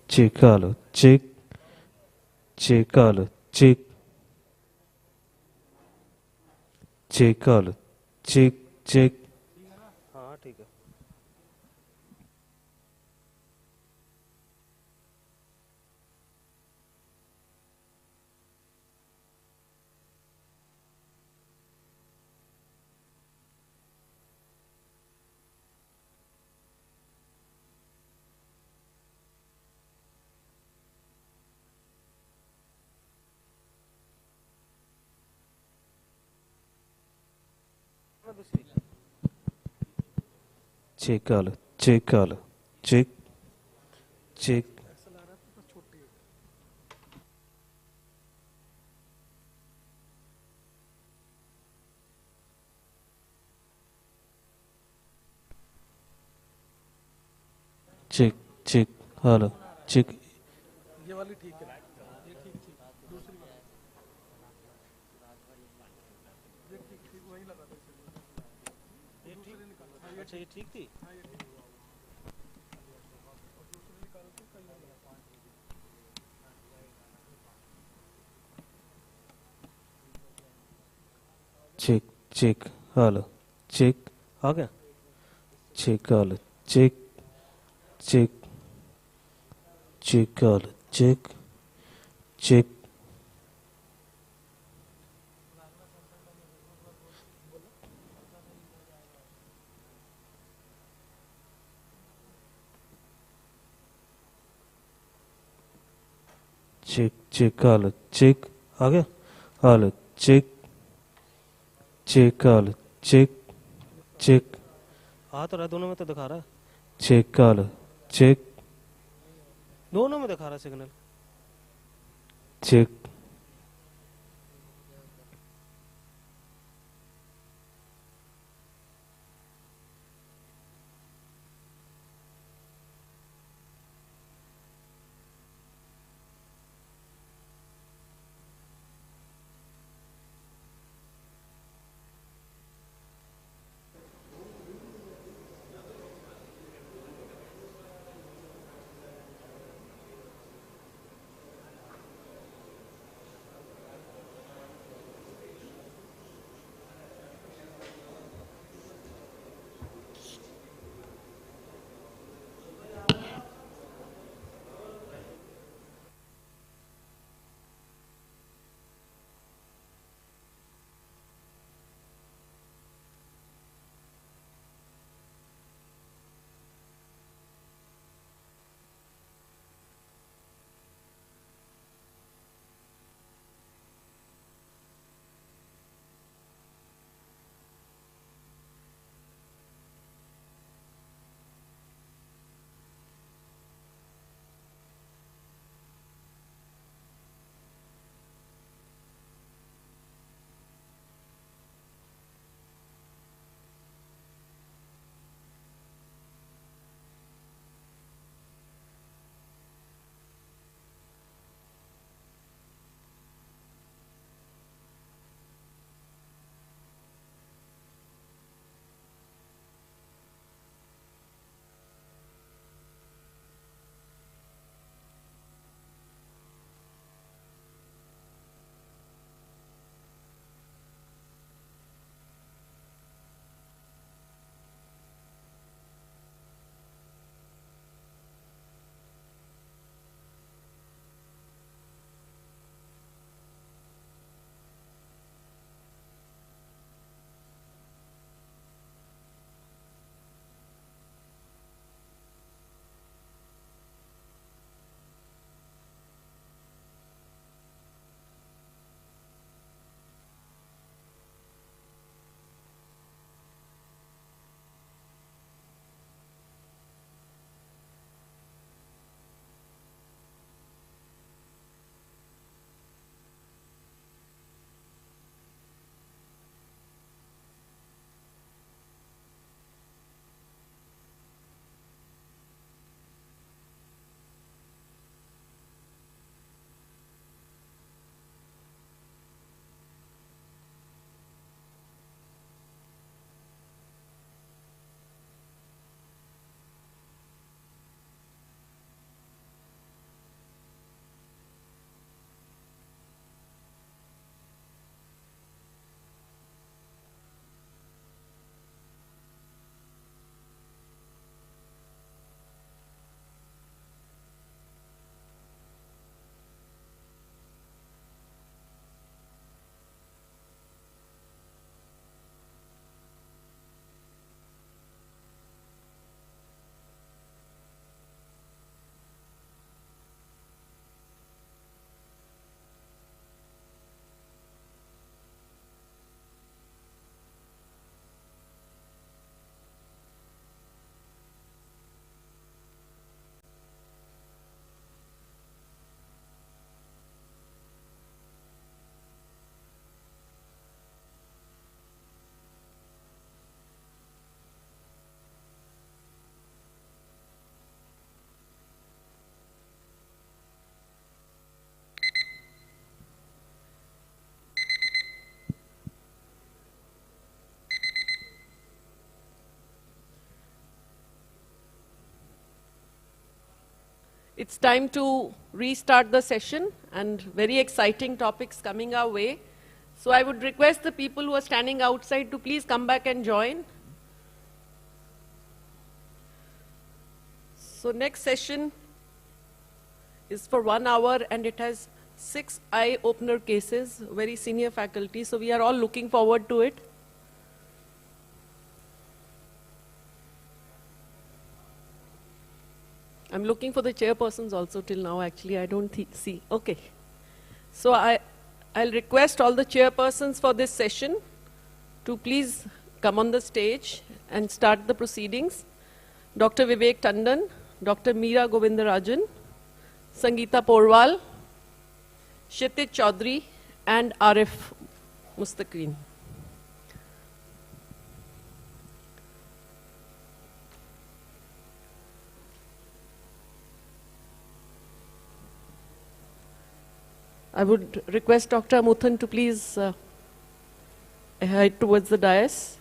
Check, hello. Check. Check, hello. Check. Check, hello. Check, check. हाँ ठीक है. Check, hello. Check, hello. Check. Check. Check, check, hello, check. ये वाली ठीक है, ये ठीक थी, दूसरी ये ठीक वही लगा दो, ये ठीक निकालो. अच्छा ये ठीक थी. हाँ ये ठीक. और दूसरी निकालो तो कहीं नहीं लगा. Check, check, hello, check. आ गया. Check, hello, check. Check. Check, hello, check. Check. Check, check, hello, check. आ गया. Hello, check. Check, hello, check. Check. आ तो रहा, दोनों में तो दिखा रहा है. Check, hello, check. दोनों में दिखा रहा signal. Check. It's time to restart the session, and very exciting topics coming our way. So I would request the people who are standing outside to please come back and join. So next session is for 1 hour, and it has 6 eye-opener cases, very senior faculty, so we are all looking forward to it. I'm looking for the chairpersons also till now, actually, I don't see. Okay. So I'll request all the chairpersons for this session to please come on the stage and start the proceedings. Dr. Vivek Tandon, Dr. Meera Govindarajan, Sangeeta Porwal, Kshitij Chaudhary, and Arif Mustaqeen. I would request Dr. Muthan to please head towards the dais.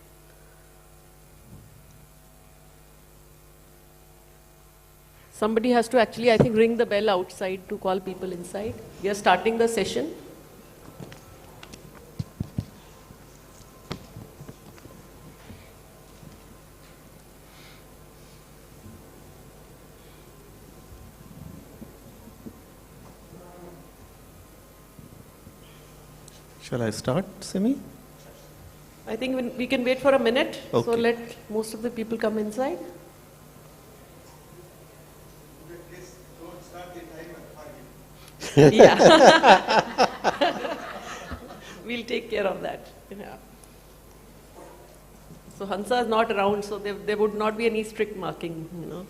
Somebody has to actually, I think, ring the bell outside to call people inside. We are starting the session. Shall I start, Simi? I think we can wait for a minute, Okay. so let most of the people come inside. Yeah. We'll take care of that. Yeah. So Hansa is not around, so there would not be any strict marking, you know.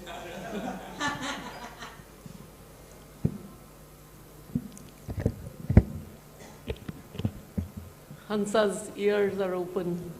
Hansa's ears are open.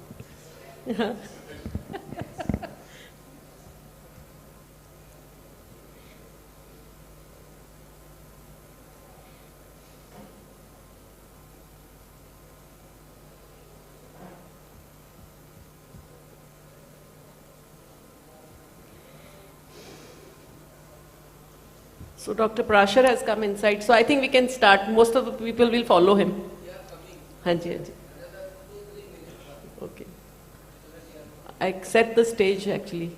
So Dr. Prashar has come inside. So I think we can start. Most of the people will follow him. Hanji, hanji. Okay. I set the stage actually.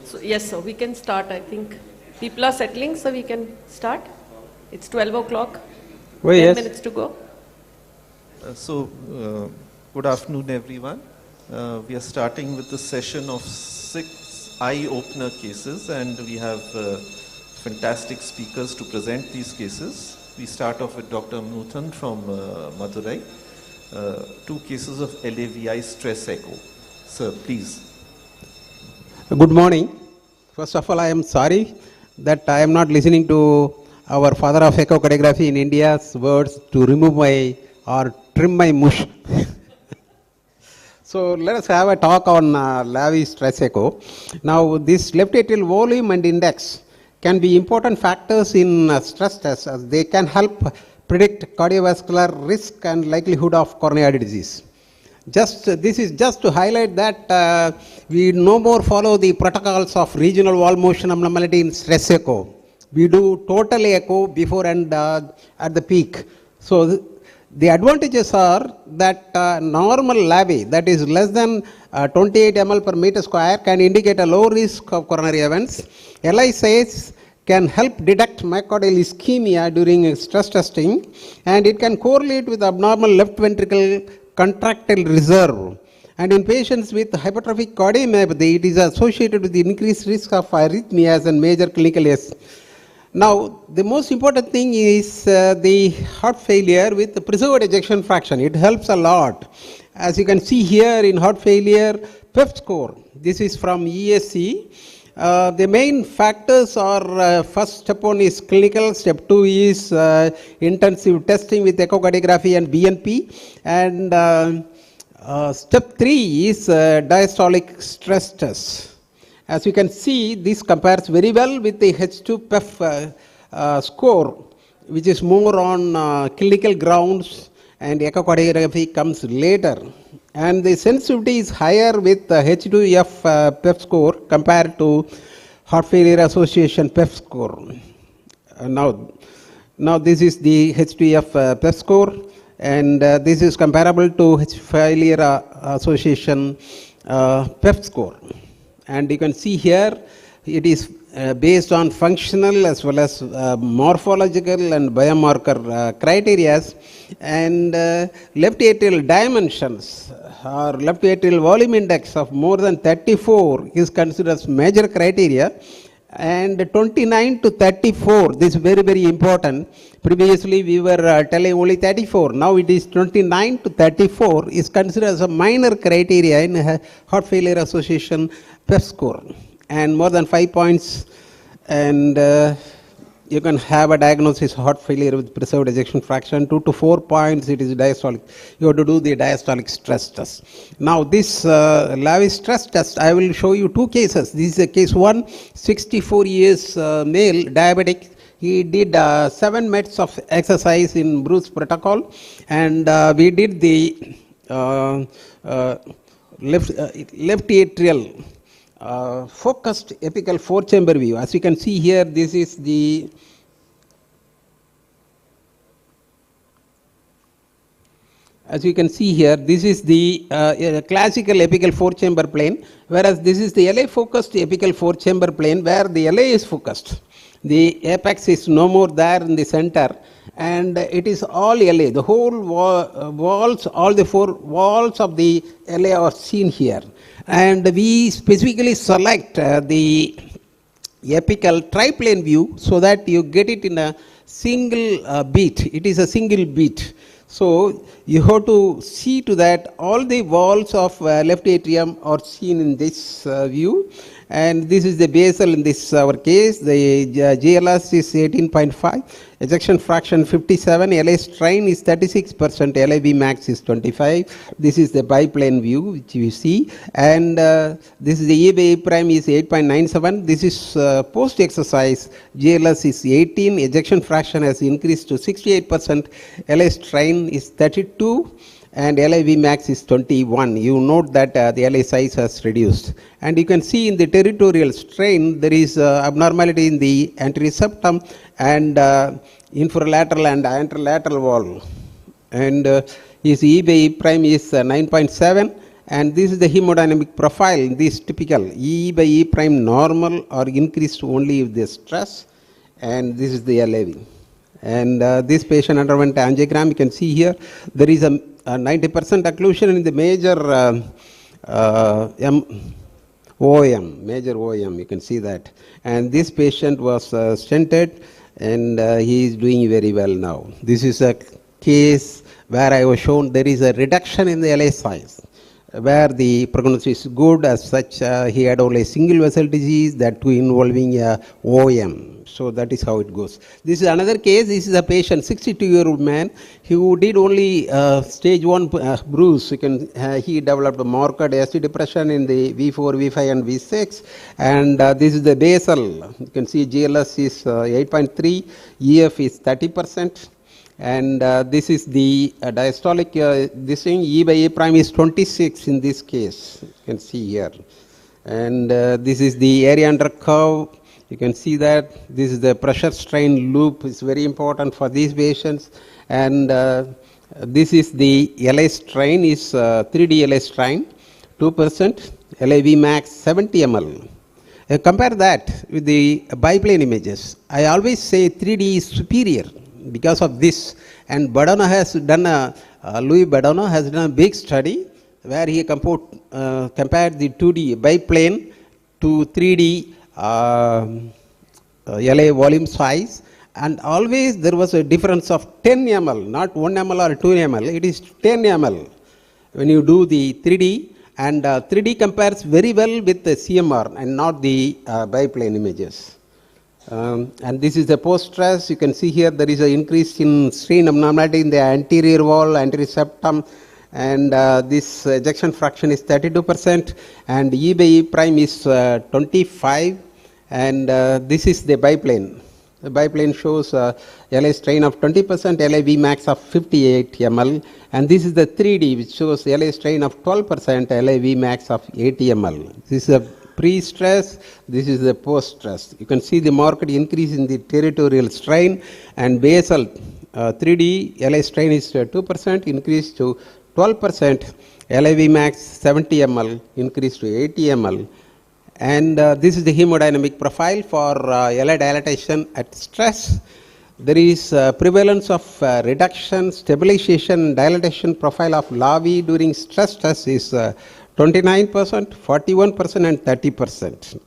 So yes, sir, we can start. I think people are settling, so we can start. It's 12 o'clock. 10 minutes to go. Good afternoon, everyone. We are starting with the session of 6 eye-opener cases, and we have fantastic speakers to present these cases. We start off with Dr. Muthan from Madurai. 2 cases of LAVI stress echo. Sir, please. Good morning. First of all, I am sorry that I am not listening to our father of echocardiography in India's words to remove my or trim my mush. So let us have a talk on LAVI stress echo. Now this left atrial volume and index can be important factors in stress tests, as they can help predict cardiovascular risk and likelihood of coronary disease. This is just to highlight that we no more follow the protocols of regional wall motion abnormality in stress echo. We do total echo before and at the peak. So The advantages are that normal LAVI, that is less than 28 ml per meter square, can indicate a low risk of coronary events. LI size can help detect myocardial ischemia during stress testing, and it can correlate with abnormal left ventricle contractile reserve. And in patients with hypertrophic cardiomyopathy, it is associated with the increased risk of arrhythmias and major clinical yes. Now, the most important thing is the heart failure with the preserved ejection fraction. It helps a lot. As you can see here in heart failure, PEF score. This is from ESC. The main factors are, first step 1 is clinical, step 2 is intensive testing with echocardiography and BNP, and step 3 is diastolic stress test. As you can see, this compares very well with the H2 PEF score, which is more on clinical grounds, and echocardiography comes later. And the sensitivity is higher with the H2F PEF score compared to Heart Failure Association PEF score. Now this is the H2F PEF score, and this is comparable to Heart Failure Association PEF score. And you can see here, it is based on functional as well as morphological and biomarker criteria, and left atrial dimensions or left atrial volume index of more than 34 is considered as major criteria, and 29 to 34, this is very, very important. Previously we were telling only 34, now it is 29 to 34 is considered as a minor criteria in Heart Failure Association PEF score, and more than 5 points, and you can have a diagnosis of heart failure with preserved ejection fraction. 2 to 4 points, it is diastolic. You have to do the diastolic stress test. Now this LAVI stress test, I will show you 2 cases. This is a case 1, 64 years male, diabetic. He did 7 minutes of exercise in Bruce protocol, and we did the left atrial focused apical 4-chamber view. As you can see here, this is the classical apical 4-chamber plane, whereas this is the LA focused apical 4-chamber plane where the LA is focused. The apex is no more there in the center, and it is all LA. The whole walls, all the 4 walls of the LA are seen here. And we specifically select the apical triplane view so that you get it in a single beat. It is a single beat. So you have to see to that all the walls of left atrium are seen in this view. And this is the basal in this our case. The GLS is 18.5, ejection fraction 57, LA strain is 36%, LAV max is 25. This is the biplane view which you see, and this is the E by E prime is 8.97. This is post exercise. GLS is 18, ejection fraction has increased to 68%, LA strain is 32. And LIV max is 21. You note that the LA size has reduced. And you can see in the territorial strain, there is abnormality in the anterior septum and infralateral and anterolateral wall. And his E by E prime is 9.7. And this is the hemodynamic profile. This typical E by E prime normal or increased only if there is stress. And this is the LAV. And this patient underwent angiogram. You can see here, there is a 90% occlusion in the major OM, major OM, you can see that. And this patient was stented, and he is doing very well now. This is a case where I was shown there is a reduction in the LA size, where the prognosis is good. As such, he had only a single vessel disease, that too involving OM. So that is how it goes. This is another case. This is a patient, 62-year-old man, who did only stage 1 bruise. He developed a marked ST depression in the V4, V5 and V6. And this is the basal. You can see GLS is 8.3, EF is 30%. And this is the diastolic, this thing, E by E prime is 26 in this case. You can see here. And this is the area under curve. You can see that this is the pressure strain loop. It's very important for these patients. And This is the LA strain, is 3D LA strain, 2%, LAV max 70 ml. Compare that with the biplane images. I always say 3D is superior because of this. And Badano has done Louis Badano has done a big study where he compared the 2D biplane to 3D LA volume size, and always there was a difference of 10 ml, not 1 ml or 2 ml, it is 10 ml when you do the 3D, and 3D compares very well with the CMR and not the biplane images. And this is the post-stress. You can see here there is an increase in strain abnormality in the anterior wall, anterior septum, and this ejection fraction is 32%, and E by E prime is 25, and this is the biplane. The biplane shows LA strain of 20%, LAV max of 58 ml, and this is the 3D which shows LA strain of 12%, LAV max of 80 ml. This is a pre-stress, this is the post-stress. You can see the marked increase in the territorial strain, and basal 3D LA strain is 2%, increase to 12%, LAV max 70 ml, increase to 80 ml. And this is the hemodynamic profile for LA dilatation at stress. There is prevalence of reduction, stabilization, dilatation profile of LAV during stress test is 29%, 41% and 30%.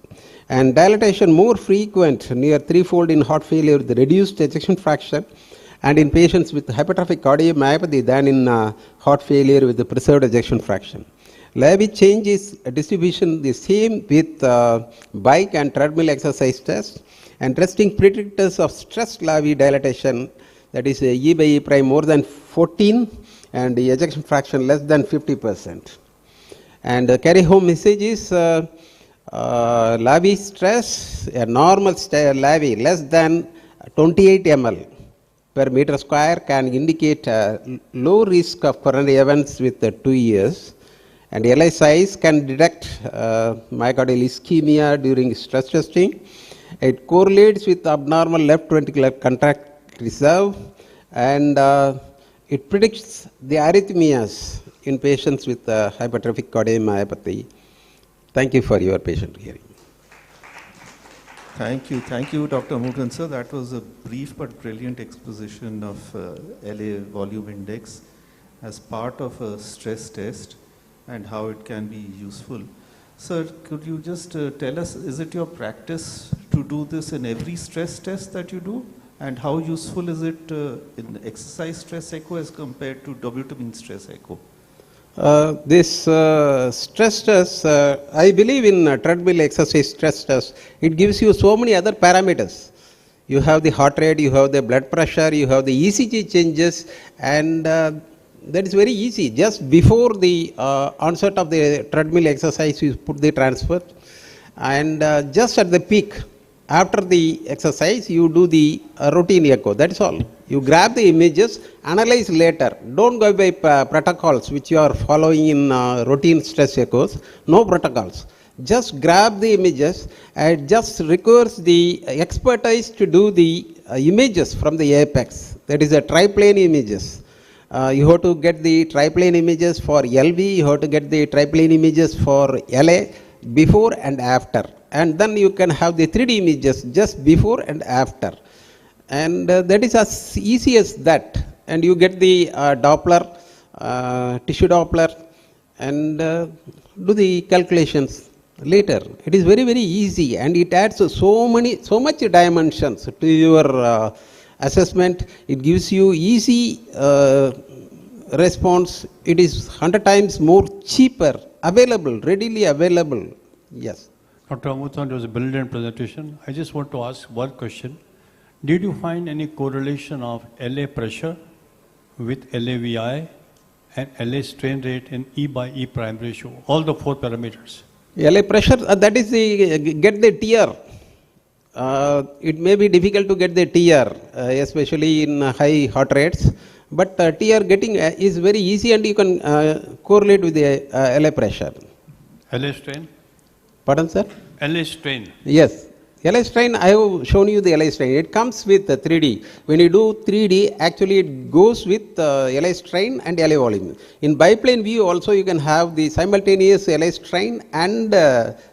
And dilatation more frequent, near threefold in heart failure with reduced ejection fraction, and in patients with hypertrophic cardiomyopathy than in heart failure with the preserved ejection fraction. LAV change is distribution the same with bike and treadmill exercise test, and resting predictors of stress LAV dilatation, that is E by E prime more than 14 and the ejection fraction less than 50%. And carry home message is LAV stress, a normal LAV less than 28 ml per meter square can indicate low risk of coronary events with 2 years. And LI size can detect myocardial ischemia during stress testing. It correlates with abnormal left ventricular contract reserve, and it predicts the arrhythmias in patients with hypertrophic cardiomyopathy. Thank you for your patient hearing. Thank you, Dr. Murugan sir. That was a brief but brilliant exposition of LA volume index as part of a stress test and how it can be useful. Sir, could you just tell us, is it your practice to do this in every stress test that you do? And how useful is it in exercise stress echo as compared to dobutamine stress echo? This stress test, I believe in treadmill exercise stress test, it gives you so many other parameters. You have the heart rate, you have the blood pressure, you have the ECG changes, and that is very easy. Just before the onset of the treadmill exercise, you put the transfer, and just at the peak, after the exercise, you do the routine echo. That's all. You grab the images, analyze later. Don't go by protocols which you are following in routine stress echoes. No protocols. Just grab the images and just requires the expertise to do the images from the apex. That is a triplane images. You have to get the triplane images for LV, you have to get the triplane images for LA before and after. And then you can have the 3D images just before and after. And that is as easy as that. And you get the Doppler, tissue Doppler, and do the calculations later. It is very, very easy, and it adds so much dimensions to your assessment. It gives you easy response. It is 100 times more cheaper, available, readily available. Yes. Dr. Amuthan, it was a brilliant presentation. I just want to ask one question. Did you find any correlation of LA pressure with LAVI and LA strain rate in E by E prime ratio, all the 4 parameters? LA pressure, that is the get the TR. It may be difficult to get the TR, especially in high heart rates, but TR getting is very easy, and you can correlate with the LA pressure. LA strain? Pardon, sir? LA strain? Yes. LI strain, I have shown you the LI strain. It comes with 3D. When you do 3D, actually it goes with LI strain and LI volume. In biplane view also you can have the simultaneous LI strain and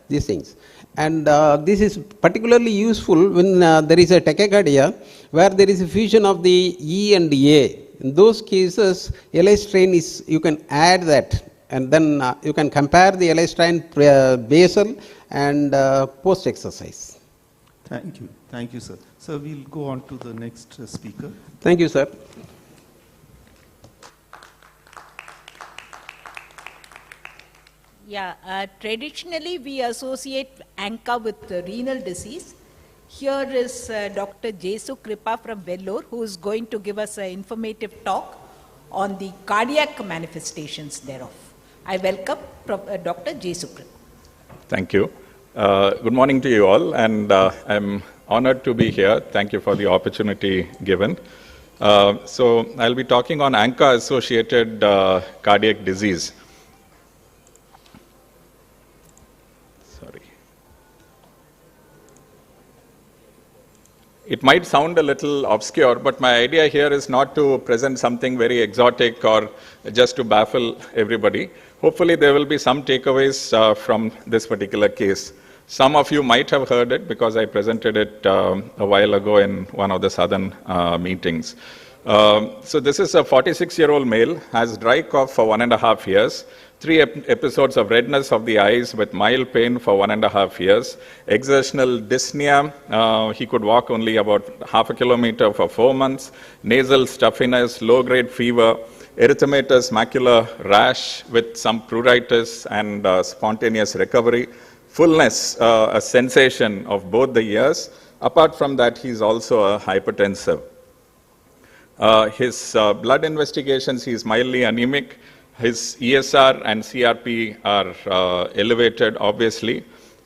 these things. And this is particularly useful when there is a tachycardia where there is a fusion of the E and A. In those cases, LI strain is, you can add that, and then you can compare the LI strain basal and post-exercise. Thank you. Thank you, sir. So we'll go on to the next speaker. Thank you, sir. Yeah, traditionally we associate ANCA with renal disease. Here is Dr. Jesu Kripa from Vellore, who is going to give us an informative talk on the cardiac manifestations thereof. I welcome Dr. Jesu Kripa. Thank you. Good morning to you all, and I'm honored to be here. Thank you for the opportunity given. So I'll be talking on ANCA-associated cardiac disease. It might sound a little obscure, but my idea here is not to present something very exotic or just to baffle everybody. Hopefully there will be some takeaways from this particular case. Some of you might have heard it because I presented it a while ago in one of the southern meetings. So this is a 46-year-old male, has dry cough for 1.5 years, 3 episodes of redness of the eyes with mild pain for 1.5 years, exertional dyspnea, he could walk only about half a kilometer for 4 months, nasal stuffiness, low-grade fever, erythematous macular rash with some pruritus and spontaneous recovery, fullness, a sensation of both the ears. Apart from that, he's also a hypertensive. His blood investigations, he's mildly anemic. His ESR and CRP are elevated, obviously.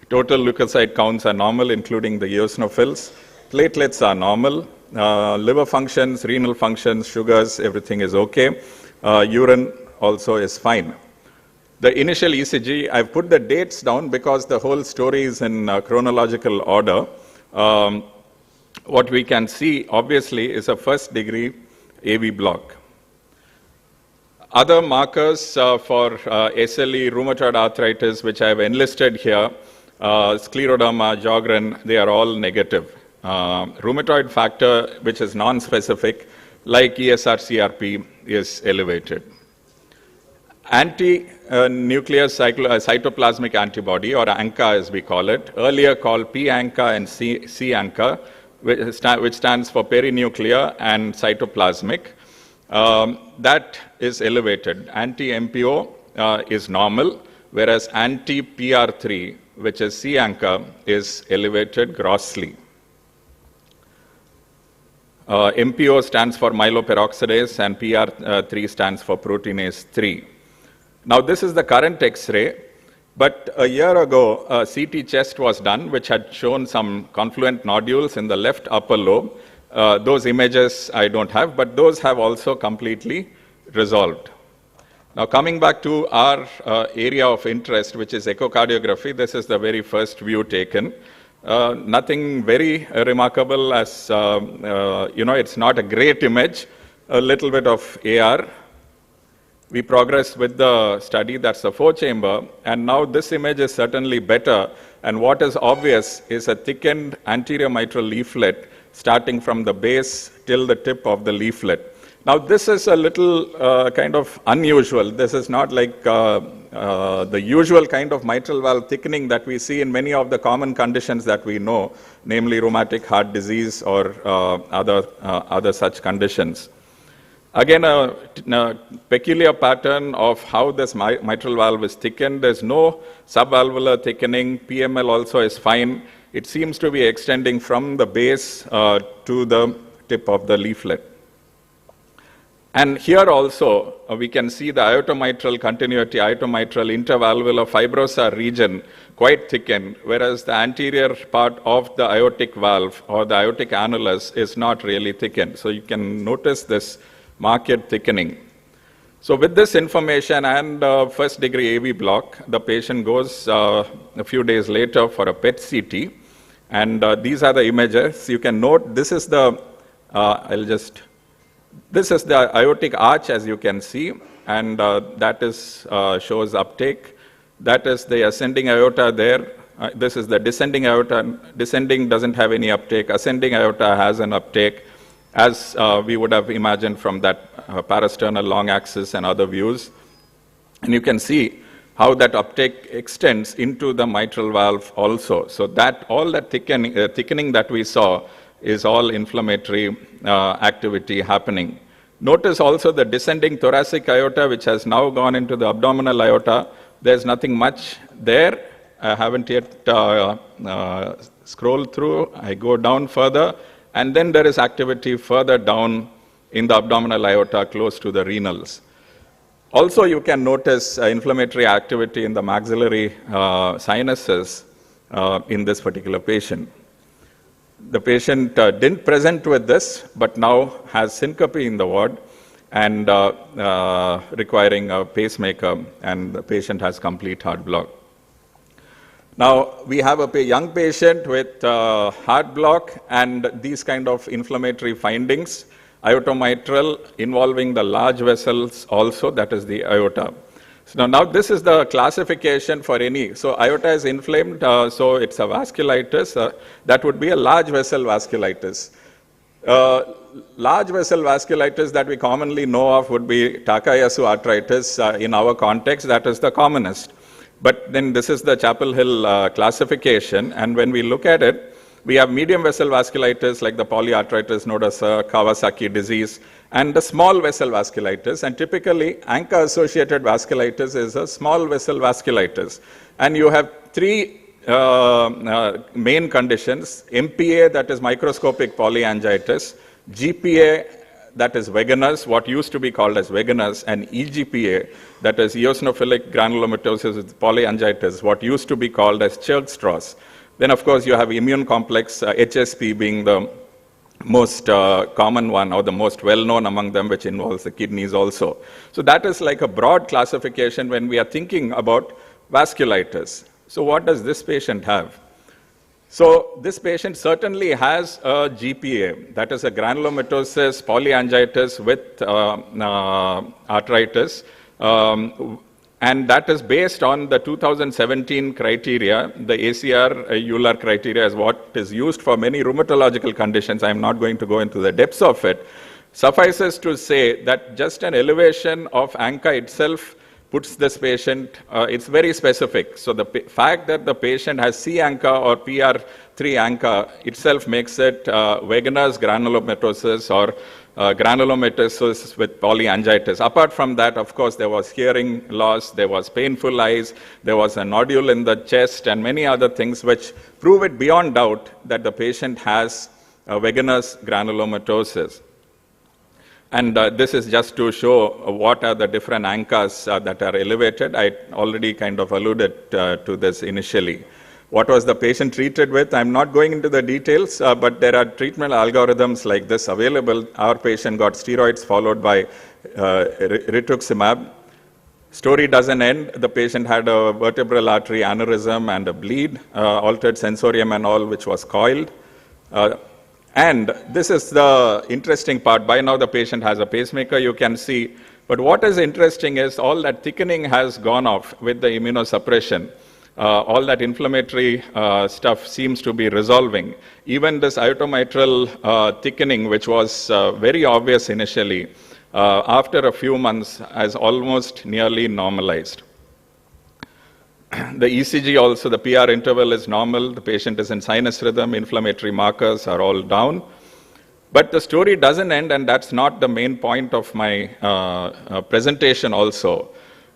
Total leukocyte counts are normal, including the eosinophils. Platelets are normal. Liver functions, renal functions, sugars, everything is okay. Urine also is fine. The initial ECG, I've put the dates down because the whole story is in chronological order. What we can see, obviously, is a first-degree AV block. Other markers for SLE, rheumatoid arthritis, which I have enlisted here, scleroderma, Sjogren, they are all negative. Rheumatoid factor, which is non-specific, like ESR-CRP, is elevated. Anti-nuclear cytoplasmic antibody, or ANCA as we call it, earlier called P-ANCA and C-ANCA, which stands for perinuclear and cytoplasmic, that is elevated. Anti-MPO is normal, whereas anti-PR3, which is C-ANCA, is elevated grossly. MPO stands for myeloperoxidase and PR3 stands for proteinase 3. Now this is the current X-ray, but a year ago a CT chest was done which had shown some confluent nodules in the left upper lobe. Those images I don't have, but those have also completely resolved. Now coming back to our area of interest, which is echocardiography, this is the very first view taken. Nothing very remarkable, as it's not a great image, a little bit of AR. We progressed with the study, that's a 4-chamber, and now this image is certainly better, and what is obvious is a thickened anterior mitral leaflet starting from the base till the tip of the leaflet. Now this is a little kind of unusual. This is not like the usual kind of mitral valve thickening that we see in many of the common conditions that we know, namely rheumatic heart disease or other such conditions. Again, a peculiar pattern of how this mitral valve is thickened. There's no subvalvular thickening. PML also is fine. It seems to be extending from the base to the tip of the leaflet. And here also, we can see the aortomitral continuity, aortomitral intervalvular fibrosa region quite thickened, whereas the anterior part of the aortic valve or the aortic annulus is not really thickened. So you can notice this marked thickening. So with this information and first degree AV block, the patient goes a few days later for a PET CT, And these are the images. You can note this is the, this is the aortic arch, as you can see, and that is shows uptake. That is the ascending aorta there. This is the descending aorta. Descending doesn't have any uptake. Ascending aorta has an uptake, as we would have imagined from that parasternal long axis and other views. And you can see how that uptake extends into the mitral valve also. So that all that thickening that we saw is all inflammatory activity happening. Notice also the descending thoracic aorta, which has now gone into the abdominal aorta. There's nothing much there. I haven't yet scrolled through. I go down further, and then there is activity further down in the abdominal aorta close to the renals. Also, you can notice inflammatory activity in the maxillary sinuses in this particular patient. The patient didn't present with this, but now has syncope in the ward and requiring a pacemaker, and the patient has complete heart block. Now, we have a young patient with heart block and these kind of inflammatory findings, aortomitral involving the large vessels also, that is the aorta. So now this is the classification for any. So aorta is inflamed, so it's a vasculitis. That would be a large vessel vasculitis. Large vessel vasculitis that we commonly know of would be Takayasu arthritis in our context. That is the commonest. But then this is the Chapel Hill classification, and when we look at it, we have medium vessel vasculitis like the polyarthritis nodosa, Kawasaki disease, and the small vessel vasculitis. And typically, ANCA-associated vasculitis is a small vessel vasculitis. And you have three main conditions: MPA, that is microscopic polyangiitis; GPA, that is vagus, what used to be called as vagus; and EGPA, that is eosinophilic granulomatosis with polyangiitis, what used to be called as Church-Strauss. Then, of course, you have immune complex, HSP being the most common one or the most well-known among them, which involves the kidneys also. So that is like a broad classification when we are thinking about vasculitis. So what does this patient have? So this patient certainly has a GPA, that is a granulomatosis polyangiitis with arthritis. And that is based on the 2017 criteria. The ACR Euler criteria is what is used for many rheumatological conditions. I'm not going to go into the depths of it. Suffices to say that just an elevation of ANCA itself puts this patient, it's very specific. So the fact that the patient has C ANCA or PR3 ANCA itself makes it vagus granulomatosis or granulomatosis with polyangiitis. Apart from that, of course, there was hearing loss, there was painful eyes, there was a nodule in the chest, and many other things which prove it beyond doubt that the patient has vagus granulomatosis. And this is just to show what are the different ANCAs that are elevated. I already kind of alluded to this initially. What was the patient treated with? I'm not going into the details, but there are treatment algorithms like this available. Our patient got steroids followed by rituximab. Story doesn't end. The patient had a vertebral artery aneurysm and a bleed, altered sensorium and all, which was coiled. And this is the interesting part. By now, the patient has a pacemaker, you can see. But what is interesting is all that thickening has gone off with the immunosuppression. All that inflammatory stuff seems to be resolving. Even this aortomitral thickening, which was very obvious initially, after a few months has almost nearly normalized. The ECG also, the PR interval is normal, the patient is in sinus rhythm, inflammatory markers are all down. But the story doesn't end, and that's not the main point of my presentation also.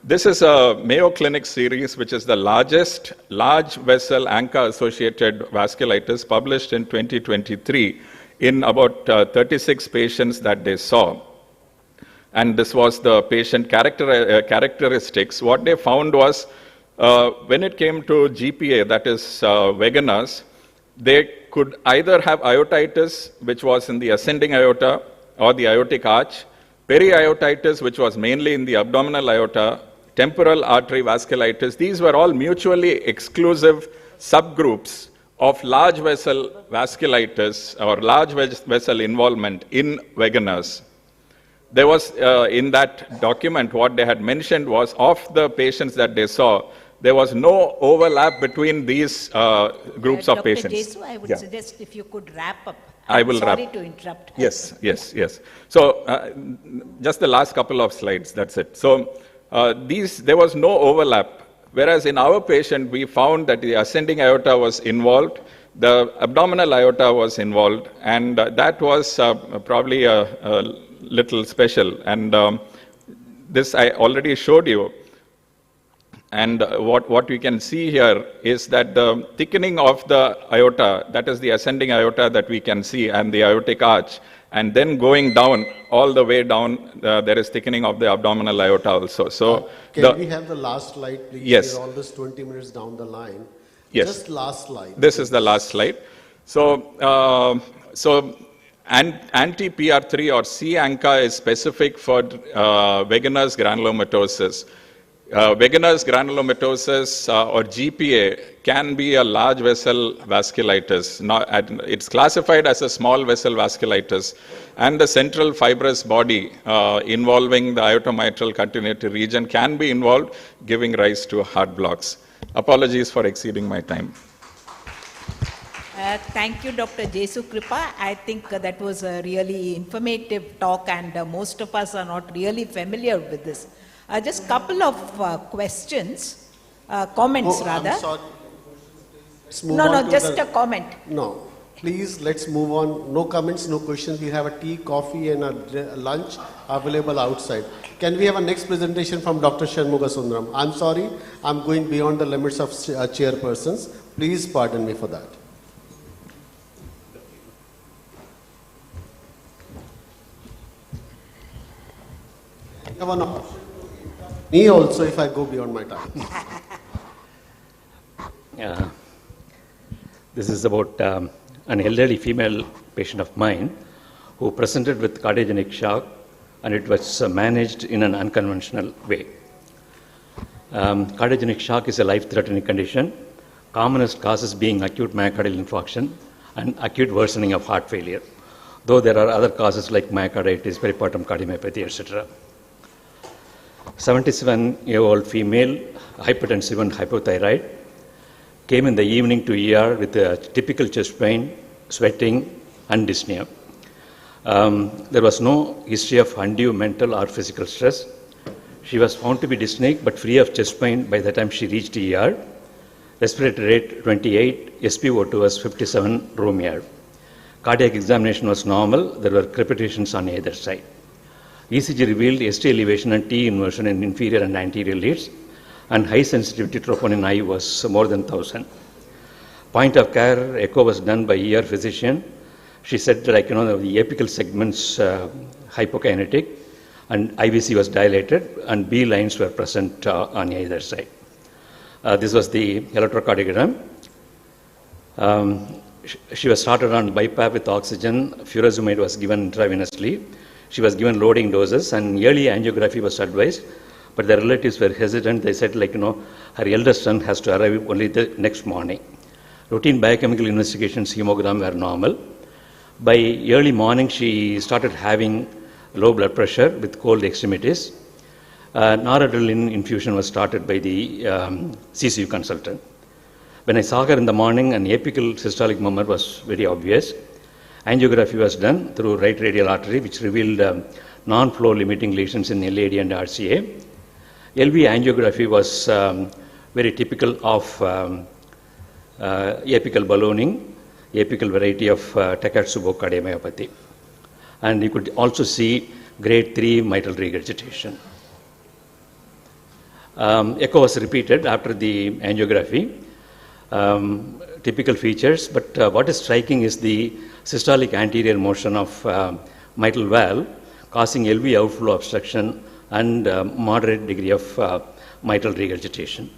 This is a Mayo Clinic series, which is the largest large vessel ANCA-associated vasculitis published in 2023 in about 36 patients that they saw. And this was the patient characteristics. What they found was, when it came to GPA, that is vagus, they could either have aortitis, which was in the ascending aorta, or the aortic arch, periaortitis, which was mainly in the abdominal aorta, temporal artery vasculitis. These were all mutually exclusive subgroups of large vessel vasculitis or large vessel involvement in Wegener's. There was, in that document, what they had mentioned was of the patients that they saw, there was no overlap between these groups of patients. Dr. Jesu, I would suggest if you could wrap up. I will Sorry wrap. to interrupt. Yes, yes, yes. So just the last couple of slides, that's it. So there was no overlap. Whereas in our patient, we found that the ascending aorta was involved, the abdominal aorta was involved, and that was probably a little special. And this I already showed you. And what we can see here is that the thickening of the aorta, that is the ascending aorta that we can see, and the aortic arch, and then going down, all the way down, there is thickening of the abdominal aorta also. So can we have the last slide, please? Yes. We're almost 20 minutes down the line. Yes. Just last slide. This is the last slide. So, anti-PR3 or C-ANCA is specific for Wegener's granulomatosis. Wegener's granulomatosis or GPA can be a large vessel vasculitis. It's classified as a small vessel vasculitis, and the central fibrous body involving the aortomitral continuity region can be involved, giving rise to heart blocks. Apologies for exceeding my time. Thank you, Dr. Jesu Kripa. I think that was a really informative talk, and most of us are not really familiar with this. Just a couple of questions, comments rather. I'm sorry. No, just a comment. No, please, let's move on. No comments, no questions. We have a tea, coffee, and a lunch available outside. Can we have a next presentation from Dr. Shanmuga Sundaram? I'm sorry, I'm going beyond the limits of chairpersons. Please pardon me for that. I have an option. Me also, if I go beyond my time. This is about an elderly female patient of mine who presented with cardiogenic shock, and it was managed in an unconventional way. Cardiogenic shock is a life-threatening condition. Commonest causes being acute myocardial infarction and acute worsening of heart failure, though there are other causes like myocarditis, peripartum cardiomyopathy, etc. 77-year-old female, hypertensive and hypothyroid, came in the evening to ER with a typical chest pain, sweating, and dyspnea. There was no history of undue mental or physical stress. She was found to be dyspneic but free of chest pain by the time she reached ER. Respiratory rate 28, SpO2 was 57 room air. Cardiac examination was normal. There were crepitations on either side. ECG revealed ST elevation and T inversion in inferior and anterior leads, and high sensitivity troponin I was more than 1000. Point of care echo was done by ER physician. She said that the apical segments hypokinetic, and IVC was dilated, and B lines were present on either side. This was the electrocardiogram. She was started on BiPAP with oxygen. Furosemide was given intravenously. She was given loading doses, and early angiography was advised, but the relatives were hesitant. They said, her eldest son has to arrive only the next morning. Routine biochemical investigations, hemogram were normal. By early morning, she started having low blood pressure with cold extremities. Noradrenaline infusion was started by the CCU consultant. When I saw her in the morning, an apical systolic murmur was very obvious. Angiography was done through right radial artery, which revealed non-flow limiting lesions in LAD and RCA. LV angiography was very typical of apical ballooning, apical variety of Takotsubo cardiomyopathy. And you could also see grade 3 mitral regurgitation. Echo was repeated after the angiography. Typical features, but what is striking is the systolic anterior motion of mitral valve causing LV outflow obstruction and moderate degree of mitral regurgitation.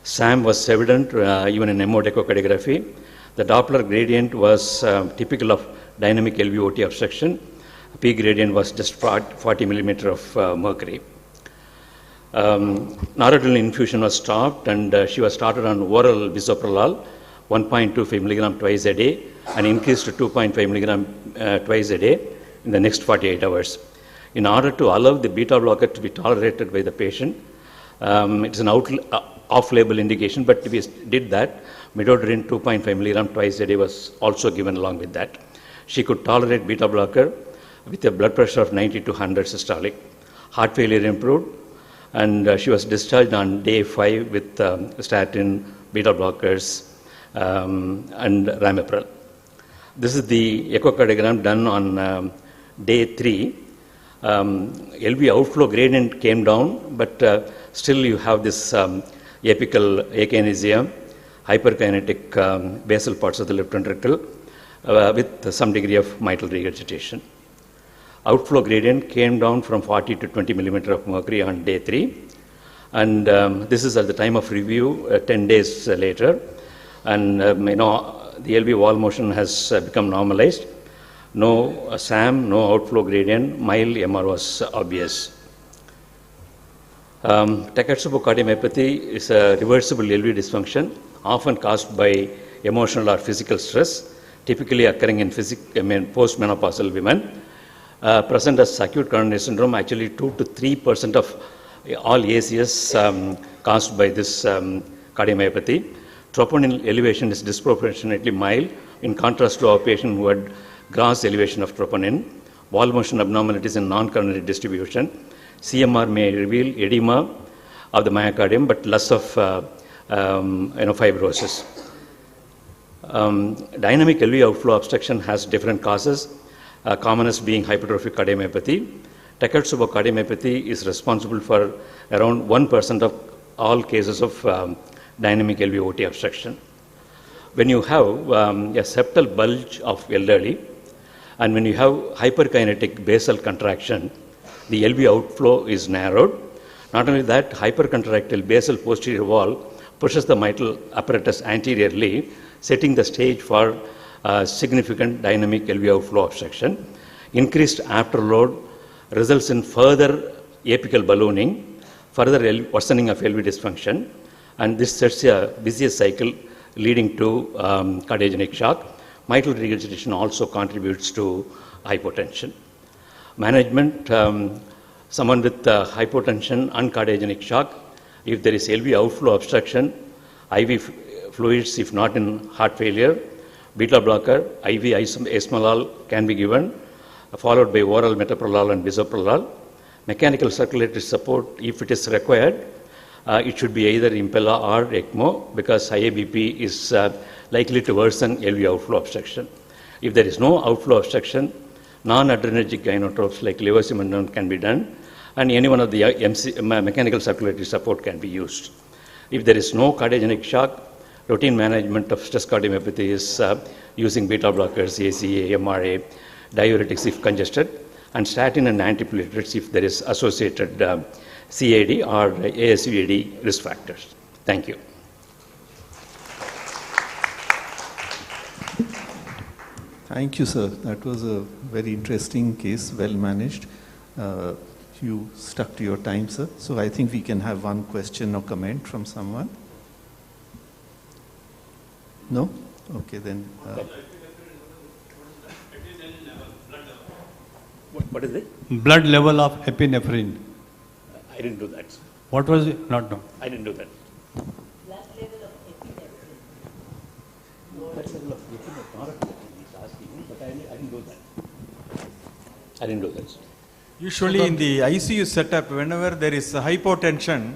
SAM was evident even in MO echocardiography. The Doppler gradient was typical of dynamic LVOT obstruction. P gradient was just 40 millimeter of mercury. Noradrenaline infusion was stopped, and she was started on oral bisoprolol 1.25 milligram twice a day and increased to 2.5 milligram twice a day in the next 48 hours. In order to allow the beta blocker to be tolerated by the patient, it's an off-label indication, but we did that. Midodrine 2.5 milligram twice a day was also given along with that. She could tolerate beta blocker with a blood pressure of 90 to 100 systolic. Heart failure improved, and she was discharged on day 5 with statin, beta blockers, and ramipril. This is the echocardiogram done on day 3. LV outflow gradient came down, but still you have this apical akinesia, hyperkinetic basal parts of the left ventricle with some degree of mitral regurgitation. Outflow gradient came down from 40 to 20 millimeter of mercury on day 3. And this is at the time of review 10 days later. And the LV wall motion has become normalized. No SAM, no outflow gradient, mild MR was obvious. Takotsubo cardiomyopathy is a reversible LV dysfunction, often caused by emotional or physical stress, typically occurring in postmenopausal women. Present as acute coronary syndrome, actually 2 to 3% of all ACS caused by this cardiomyopathy. Troponin elevation is disproportionately mild, in contrast to our patient who had gross elevation of troponin. Wall motion abnormalities in non-coronary distribution. CMR may reveal edema of the myocardium, but less of fibrosis. Dynamic LV outflow obstruction has different causes, commonest being hypertrophic cardiomyopathy. Takotsubo cardiomyopathy is responsible for around 1% of all cases of dynamic LV-OT obstruction. When you have a septal bulge of elderly, and when you have hyperkinetic basal contraction, the LV outflow is narrowed. Not only that, hypercontractile basal posterior wall pushes the mitral apparatus anteriorly, setting the stage for significant dynamic LV outflow obstruction. Increased afterload results in further apical ballooning, further worsening of LV dysfunction, and this sets a vicious cycle leading to cardiogenic shock. Mitral regurgitation also contributes to hypotension. Management, someone with hypotension and cardiogenic shock, if there is LV outflow obstruction, IV fluids if not in heart failure, beta blocker, IV esmolol can be given, followed by oral metoprolol and bisoprolol. Mechanical circulatory support, if it is required, it should be either Impella or ECMO, because IABP is likely to worsen LV outflow obstruction. If there is no outflow obstruction, non-adrenergic inotropes like levosimendan can be done, and any one of the mechanical circulatory support can be used. If there is no cardiogenic shock, routine management of stress cardiomyopathy is using beta blockers, ACA, MRA, diuretics if congested, and statin and antiplatelets if there is associated CAD or ASUAD risk factors. Thank you. Thank you, sir. That was a very interesting case, well managed. You stuck to your time, sir. So I think we can have one question or comment from someone. No? Okay, then. What is it? Blood level of epinephrine. I didn't do that. What was it? Not known. I didn't do that. Blood level of epinephrine. Blood level of epinephrine he's asking, but I didn't do that. I didn't do that. Usually in the ICU setup, whenever there is hypotension,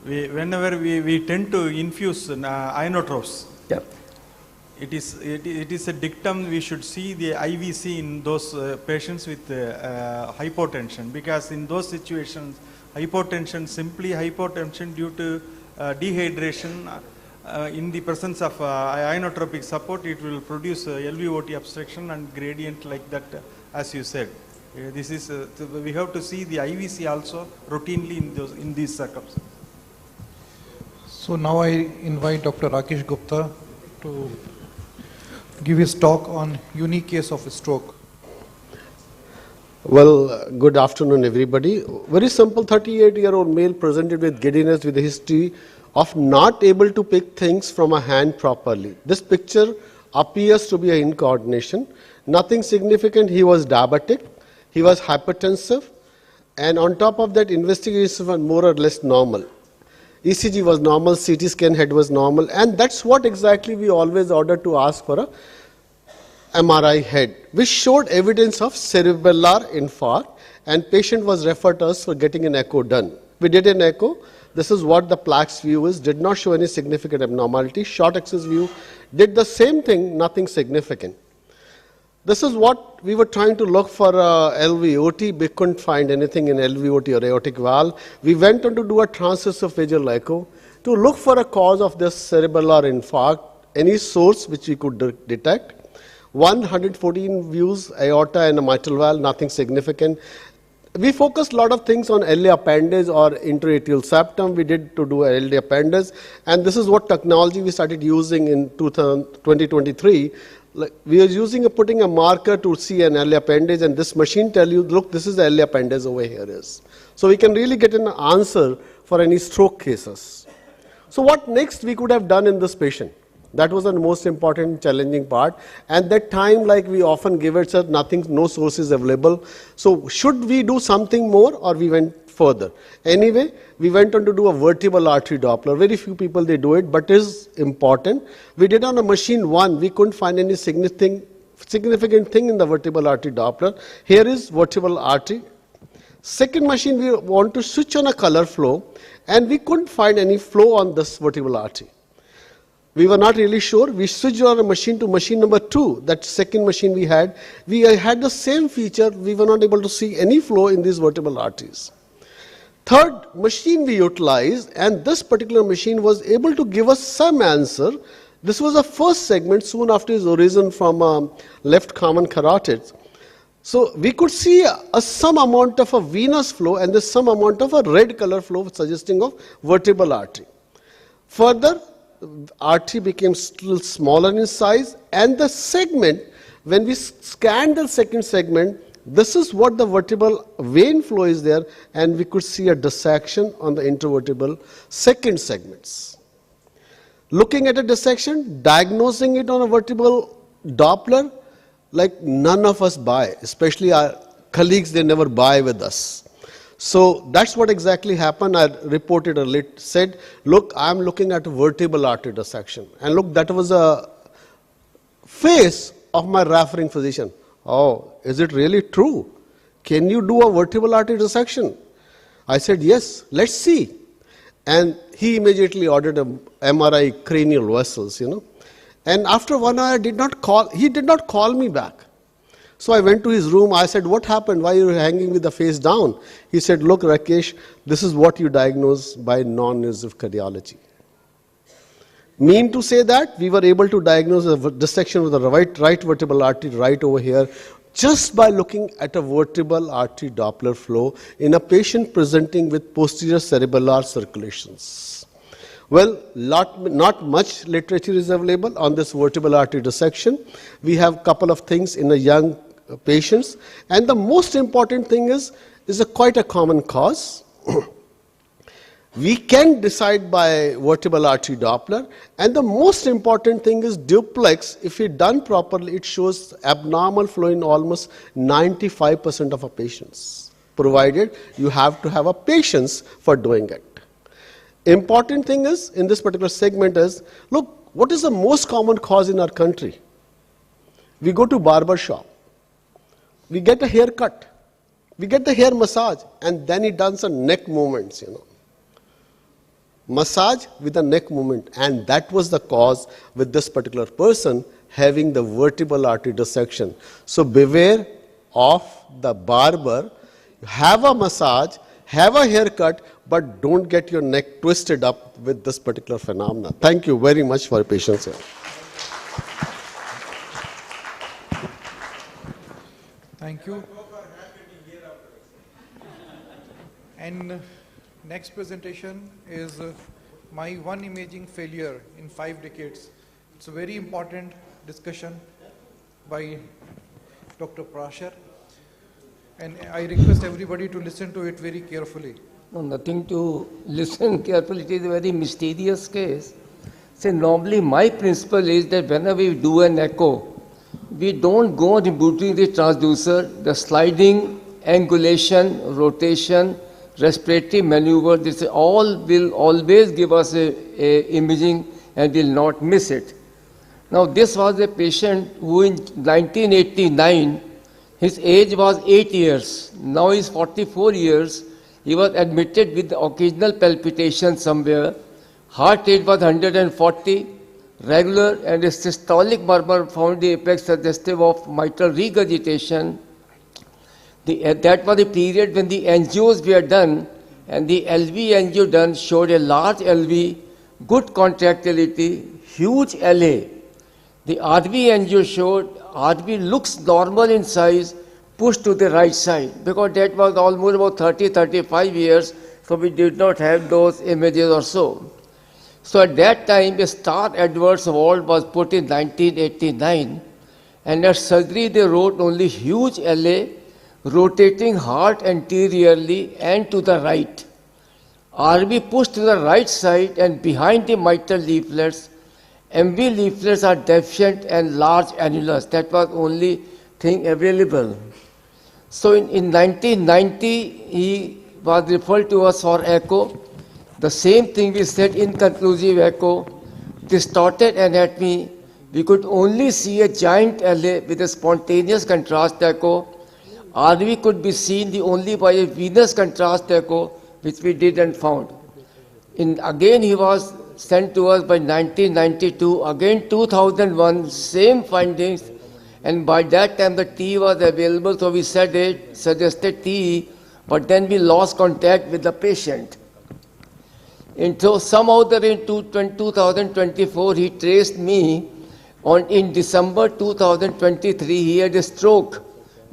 whenever we tend to infuse inotropes. Yeah. It is a dictum we should see the IVC in those patients with hypotension, because in those situations, simply hypotension due to dehydration in the presence of inotropic support, it will produce LVOT obstruction and gradient like that, as you said. This is we have to see the IVC also routinely in these circumstances. So now I invite Dr. Rakesh Gupta to give his talk on unique case of stroke. Well, good afternoon, everybody. Very simple 38-year-old male presented with giddiness with a history of not able to pick things from a hand properly. This picture appears to be an incoordination. Nothing significant. He was diabetic, he was hypertensive, and on top of that, investigations were more or less normal. ECG was normal, CT scan head was normal, and that's what exactly we always order to ask for a MRI head, which showed evidence of cerebellar infarct, and patient was referred to us for getting an echo done. We did an echo. This is what the plaques view is, did not show any significant abnormality. Short axis view did the same thing, nothing significant. This is what we were trying to look for LVOT. We couldn't find anything in LVOT or aortic valve. We went on to do a transesophageal echo to look for a cause of this cerebellar infarct, any source which we could detect. 114 views, aorta and a mitral valve, nothing significant. We focused a lot of things on LA appendage or interatrial septum. We did to do a LA appendage, and this is what technology we started using in 2023. Like we are using putting a marker to see an LA appendage, and this machine tell you, look, this is the LA appendage over here is. So we can really get an answer for any stroke cases. So what next we could have done in this patient? That was the most important challenging part. And that time, like we often give it, sir, nothing, no sources available. So should we do something more, or we went further? Anyway, we went on to do a vertebral artery Doppler. Very few people they do it, but it is important. We did on a machine 1, we couldn't find any significant thing in the vertebral artery Doppler. Here is vertebral artery. Second machine, we want to switch on a color flow, and we couldn't find any flow on this vertebral artery. We were not really sure. We switched our machine to machine number 2, that second machine we had. We had the same feature. We were not able to see any flow in these vertebral arteries. Third machine we utilized, and this particular machine was able to give us some answer. This was the first segment soon after his origin from left common carotid. So we could see some amount of a venous flow and there's some amount of a red color flow suggesting of vertebral artery. Further, artery became still smaller in size, and the segment, when we scanned the second segment, this is what the vertebral vein flow is there, and we could see a dissection on the intervertebral second segments. Looking at a dissection, diagnosing it on a vertebral Doppler, like none of us buy, especially our colleagues, they never buy with us. So that's what exactly happened. I reported a lit, said, look, I'm looking at a vertebral artery dissection. And look, that was a face of my referring physician. Oh, is it really true? Can you do a vertebral artery dissection? I said, yes, let's see. And he immediately ordered a MRI cranial vessels, And after 1 hour, he did not call me back. So I went to his room. I said, what happened? Why are you hanging with the face down? He said, look, Rakesh, this is what you diagnose by non-invasive cardiology. Mean to say that we were able to diagnose a dissection with the right vertebral artery right over here just by looking at a vertebral artery Doppler flow in a patient presenting with posterior cerebellar circulations. Well, not much literature is available on this vertebral artery dissection. We have a couple of things in the young patients, and the most important thing is quite a common cause. We can decide by vertebral artery Doppler, and the most important thing is duplex. If it's done properly, it shows abnormal flow in almost 95% of our patients, provided you have to have a patience for doing it. Important thing is, in this particular segment is, look, what is the most common cause in our country? We go to barber shop, we get a haircut, we get the hair massage, and then he does some neck movements, Massage with a neck movement, and that was the cause with this particular person having the vertebral artery dissection. So beware of the barber. Have a massage, have a haircut, but don't get your neck twisted up with this particular phenomena. Thank you very much for your patience here. Thank you. And next presentation is my one imaging failure in 5 decades. It's a very important discussion by Dr. Prashar, and I request everybody to listen to it very carefully. No, nothing to listen carefully. It is a very mysterious case. So normally my principle is that whenever we do an echo, we don't go on rebooting the transducer, the sliding, angulation, rotation, respiratory maneuver, this all will always give us a imaging and will not miss it. Now this was a patient who in 1989, his age was 8 years, now he is 44 years, he was admitted with occasional palpitation somewhere, heart rate was 140, regular and a systolic murmur found the apex suggestive of mitral regurgitation. That was the period when the angios were done, and the LV angio done showed a large LV, good contractility, huge LA. The RV angio showed RV looks normal in size, pushed to the right side, because that was almost about 30-35 years, so we did not have those images or so. So at that time, a star adverse valve was put in 1989, and at surgery they wrote only huge LA, rotating heart anteriorly and to the right. RV pushed to the right side and behind the mitral leaflets. MV leaflets are deficient and large annulus. That was only thing available. So in 1990, he was referred to us for echo. The same thing we said in conclusive echo, distorted anatomy. We could only see a giant LA with a spontaneous contrast echo. RV could be seen only by a venous contrast echo, which we didn't found. Again, he was sent to us by 1992, again 2001, same findings, and by that time the TE was available, so we suggested TE, but then we lost contact with the patient. And so somehow in 2024, he traced me. In December 2023, he had a stroke,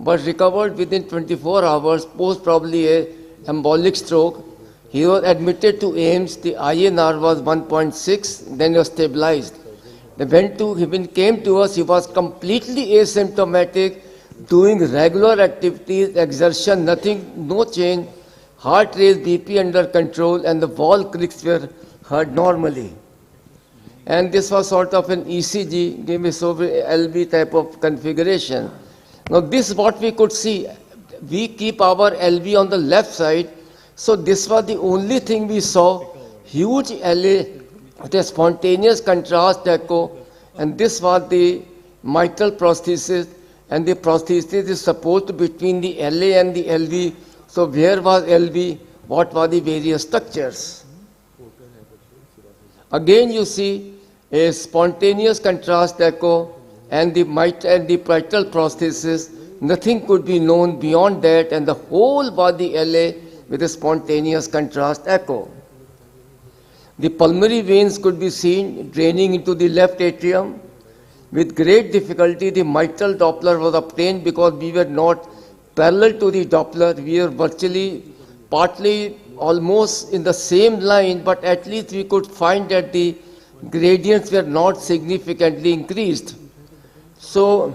but recovered within 24 hours, post probably a embolic stroke. He was admitted to AIMS, the INR was 1.6, then he was stabilized. When he came to us, he was completely asymptomatic, doing regular activities, exertion, nothing, no change, heart rate, BP under control, and the wall clicks were heard normally. And this was sort of an ECG, gave me LV type of configuration. Now this is what we could see. We keep our LV on the left side, so this was the only thing we saw, huge LA with a spontaneous contrast echo, and this was the mitral prosthesis, and the prosthesis is supposed between the LA and the LV. So where was LV? What were the various structures? Again you see a spontaneous contrast echo and the mitral prosthesis. Nothing could be known beyond that, and the whole body LA with a spontaneous contrast echo. The pulmonary veins could be seen draining into the left atrium. With great difficulty, the mitral Doppler was obtained because we were not parallel to the Doppler. We were virtually, partly, almost in the same line, but at least we could find that the gradients were not significantly increased. So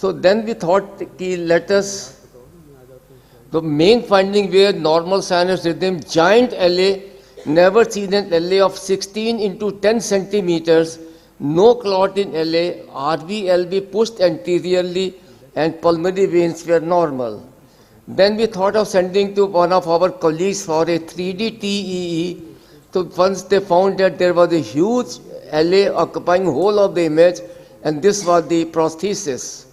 then we thought, let us, the main finding were normal sinus rhythm, giant LA, never seen an LA of 16 into 10 centimeters, no clot in LA, RV, LV pushed anteriorly, and pulmonary veins were normal. Then we thought of sending to one of our colleagues for a 3D TEE. So once they found that there was a huge LA occupying whole of the image, and this was the prosthesis.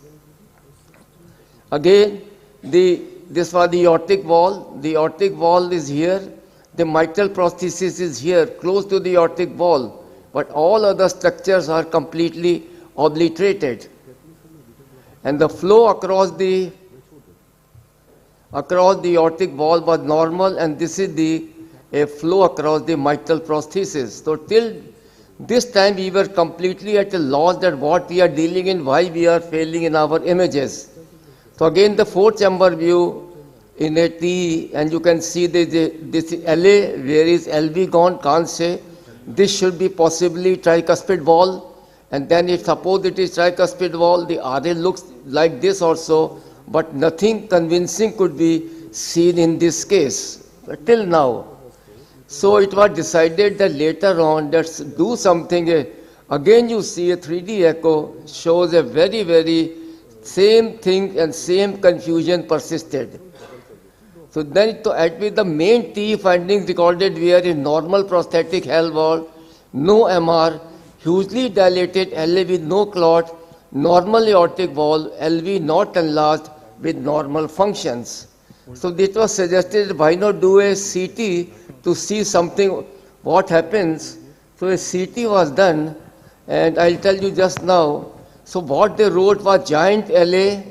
Again, this was the aortic wall. The aortic wall is here. The mitral prosthesis is here, close to the aortic wall. But all other structures are completely obliterated. And the flow across the aortic wall was normal, and this is a flow across the mitral prosthesis. So till this time we were completely at a loss that what we are dealing in, why we are failing in our images. So again the 4-chamber view in a T, and you can see this LA, where is LV gone, can't say. This should be possibly tricuspid wall, and then if suppose it is tricuspid wall, the RA looks like this also, but nothing convincing could be seen in this case till now. So it was decided that later on, let's do something. Again, you see a 3D echo shows a very, very same thing and same confusion persisted. So then the main T findings recorded were in normal prosthetic L wall, no MR, hugely dilated LA with no clot, normal aortic wall, LV not enlarged with normal functions. So it was suggested, why not do a CT to see something, what happens. So a CT was done, and I'll tell you just now. So what they wrote was giant LA,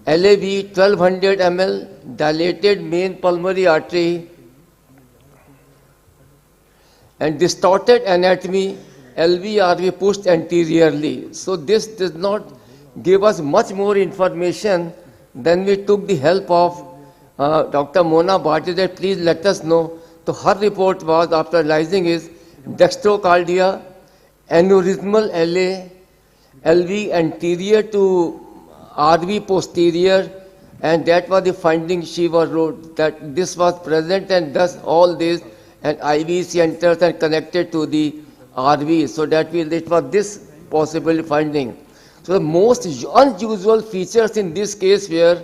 LAV 1200 ml, dilated main pulmonary artery, and distorted anatomy, LVRV pushed anteriorly. So this does not give us much more information. Then we took the help of Dr. Mona Bhatia that please let us know. So her report was, after analyzing, is dextrocardia, aneurysmal LA, LV anterior to RV posterior, and that was the finding she was wrote, that this was present and thus all this, and IV centers and connected to the RV. So that it was this possible finding. So the most unusual features in this case were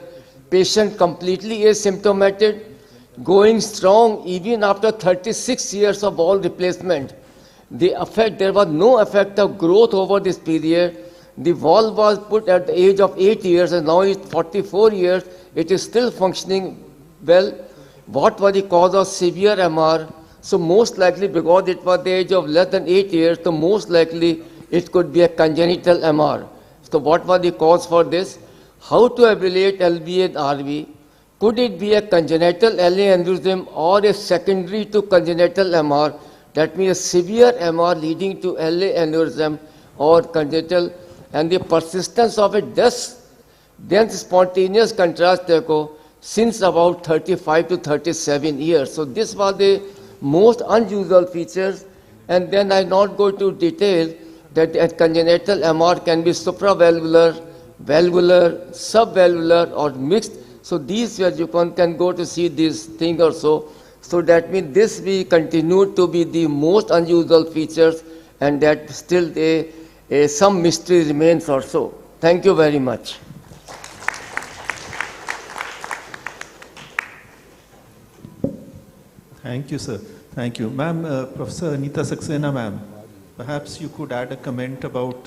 patient completely asymptomatic, going strong even after 36 years of ball replacement. There was no effect of growth over this period. The valve was put at the age of 8 years, and now it's 44 years. It is still functioning well. What was the cause of severe MR? So most likely, because it was the age of less than 8 years, so most likely it could be a congenital MR. So what was the cause for this? How to evaluate LV and RV? Could it be a congenital LA aneurysm or a secondary to congenital MR? That means a severe MR leading to LA aneurysm or congenital, and the persistence of a dense spontaneous contrast echo since about 35 to 37 years. So this was the most unusual features, and then I not go to detail that a congenital MR can be supravalvular, valvular, subvalvular, or mixed. So these where you can go to see this thing or so. So that means this we continue to be the most unusual features, and that still some mystery remains also. Thank you very much. Thank you, sir. Thank you. Ma'am, Professor Anita Saxena, ma'am, perhaps you could add a comment about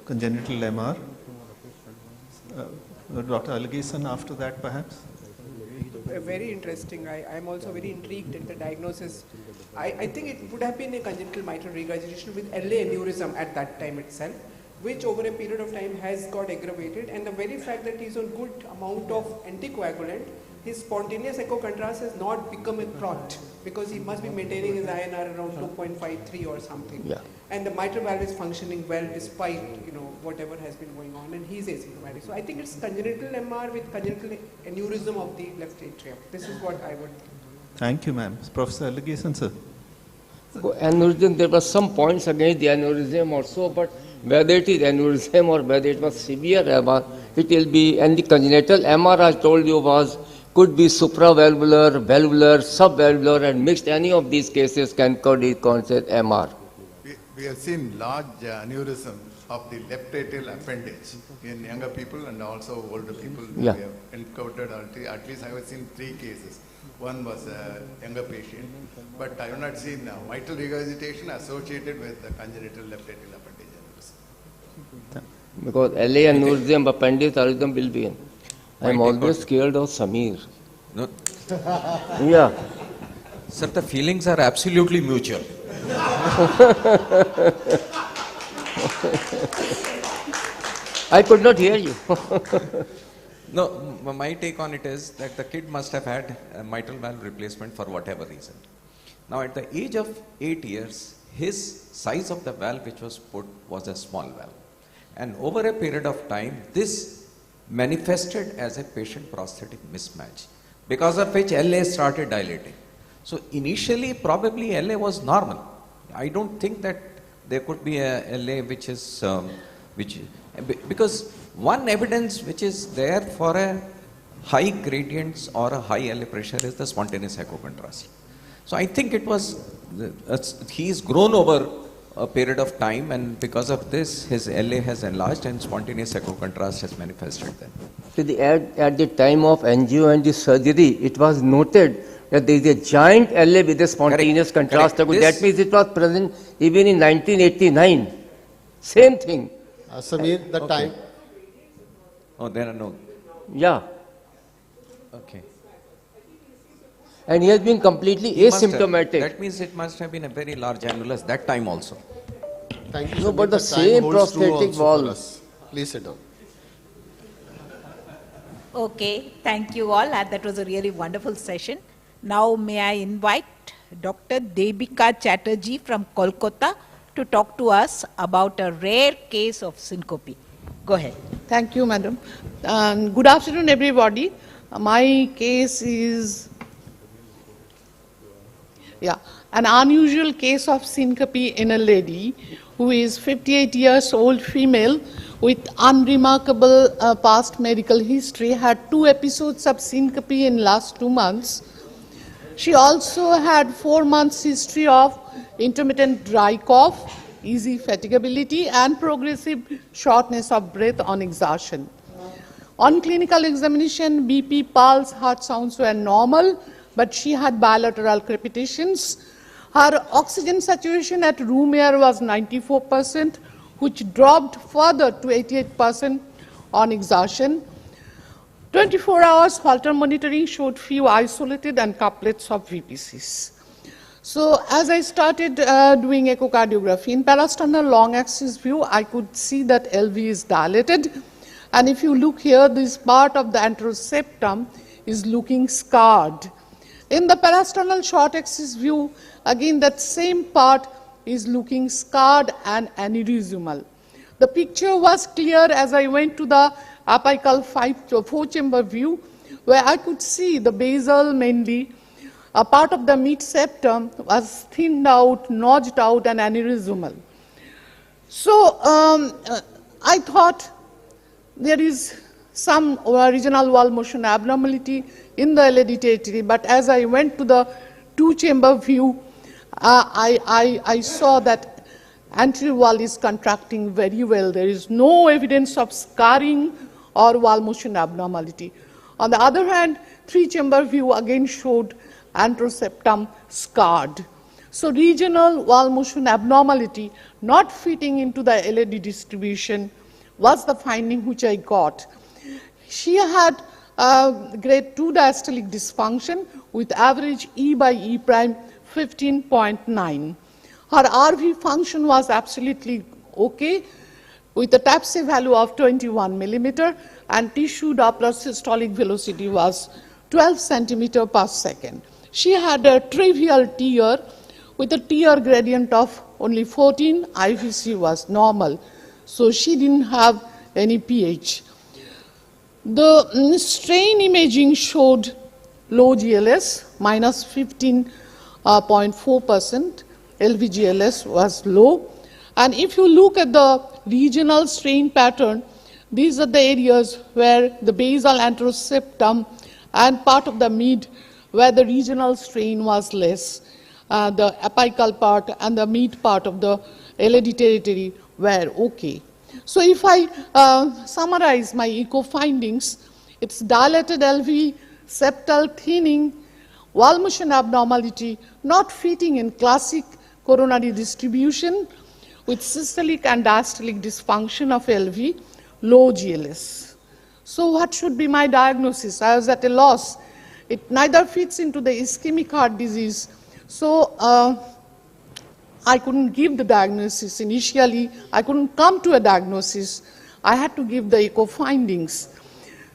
congenital MR. Dr. Alagason after that, perhaps? Very interesting. I am also very intrigued at the diagnosis. I think it would have been a congenital mitral regurgitation with LA aneurysm at that time itself, which over a period of time has got aggravated, and the very fact that he is on good amount of anticoagulant, his spontaneous echo contrast has not become a clot because he must be maintaining his INR around 2.53 or something. Yeah. And the mitral valve is functioning well despite whatever has been going on, and he is asymptomatic. So I think it's congenital MR with congenital aneurysm of the left atrium. This is what I would think. Thank you, ma'am. Professor Alagason, sir. Aneurysm, there were some points against the aneurysm also, but whether it is aneurysm or whether it was severe MR, it will be, and the congenital MR I told you could be supravalvular, valvular, subvalvular, and mixed. Any of these cases can constitute MR. We have seen large aneurysm of the left atrial appendage in younger people and also older people. Yeah. We have encountered at least I have seen 3 cases. One was a younger patient, but I have not seen mitral regurgitation associated with the congenital left atrial appendage aneurysm. Because LA aneurysm, appendage aneurysm will be in. I am always scared of Samir. No. Yeah. Sir, the feelings are absolutely mutual. I could not hear you. No, my take on it is that the kid must have had a mitral valve replacement for whatever reason. Now, at the age of 8 years, his size of the valve which was put was a small valve. And over a period of time, this manifested as a patient prosthetic mismatch, because of which LA started dilating. So initially, probably LA was normal. I don't think that there could be a LA which is, because one evidence which is there for a high gradients or a high LA pressure is the spontaneous echo contrast. So I think it was, he's grown over a period of time, and because of this, his LA has enlarged and spontaneous echo contrast has manifested then. So at the time of angio and the surgery, it was noted that there is a giant LA with a spontaneous contrast. That means it was present even in 1989. Same thing. Samir, the time. Oh, there are no. Yeah. Okay. And he has been completely asymptomatic. That means it must have been a very large annulus that time also. Thank you. No, but the same prosthetic valve. Please sit down. Okay, thank you all. That was a really wonderful session. Now may I invite Dr. Debika Chatterjee from Kolkata to talk to us about a rare case of syncope. Go ahead. Thank you, madam. Good afternoon, everybody. My case is an unusual case of syncope in a lady who is 58 years old female with unremarkable past medical history, had 2 episodes of syncope in last 2 months. She also had 4 months history of intermittent dry cough, easy fatigability, and progressive shortness of breath on exertion. On clinical examination, BP, pulse, heart sounds were normal, but she had bilateral crepitations. Her oxygen saturation at room air was 94%, which dropped further to 88% on exertion. 24 hours Holter monitoring showed few isolated and couplets of VPCs. So as I started doing echocardiography, in parasternal long axis view, I could see that LV is dilated. And if you look here, this part of the anteroseptum is looking scarred. In the parasternal short axis view, again that same part is looking scarred and aneurysmal. The picture was clear as I went to the apical 4-chamber view, where I could see the basal mainly. A part of the mid septum was thinned out, notched out, and aneurysmal. So I thought there is some regional wall motion abnormality in the LAD territory, but as I went to the 2-chamber view, I saw that anterior wall is contracting very well. There is no evidence of scarring or wall motion abnormality. On the other hand, 3-chamber view again showed anteroseptum scarred. So regional wall motion abnormality not fitting into the LAD distribution was the finding which I got. She had grade 2 diastolic dysfunction with average E by E prime 15.9. Her RV function was absolutely okay with a TAPSE value of 21 millimeter, and tissue Doppler systolic velocity was 12 centimeter per second. She had a trivial tear with a tear gradient of only 14. IVC was normal, so she didn't have any pH. The strain imaging showed low GLS, minus 15.4%. LVGLS was low. And if you look at the regional strain pattern, these are the areas where the basal anteroseptum and part of the mid where the regional strain was less. The apical part and the mid part of the LAD territory were okay. So if I summarize my echo findings, it's dilated LV, septal thinning, wall motion abnormality, not fitting in classic coronary distribution, with systolic and diastolic dysfunction of LV, low GLS. So what should be my diagnosis? I was at a loss. It neither fits into the ischemic heart disease. So I couldn't give the diagnosis initially. I couldn't come to a diagnosis. I had to give the echo findings.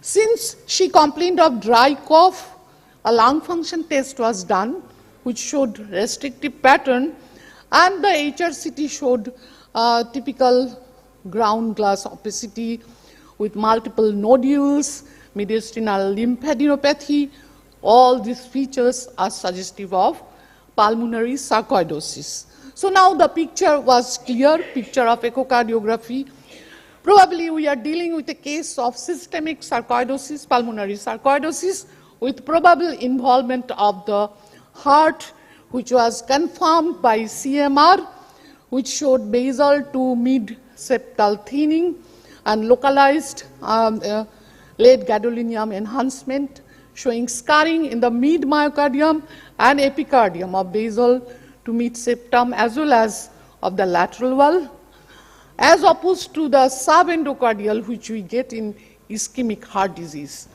Since she complained of dry cough, a lung function test was done, which showed restrictive pattern, and the HRCT showed typical ground glass opacity with multiple nodules, mediastinal lymphadenopathy. All these features are suggestive of pulmonary sarcoidosis. So now the picture was clear, picture of echocardiography. Probably we are dealing with a case of systemic sarcoidosis, pulmonary sarcoidosis, with probable involvement of the heart, which was confirmed by CMR, which showed basal to mid-septal thinning and localized late gadolinium enhancement, showing scarring in the mid-myocardium and epicardium of basal to mid-septum as well as of the lateral wall, as opposed to the subendocardial, which we get in ischemic heart disease.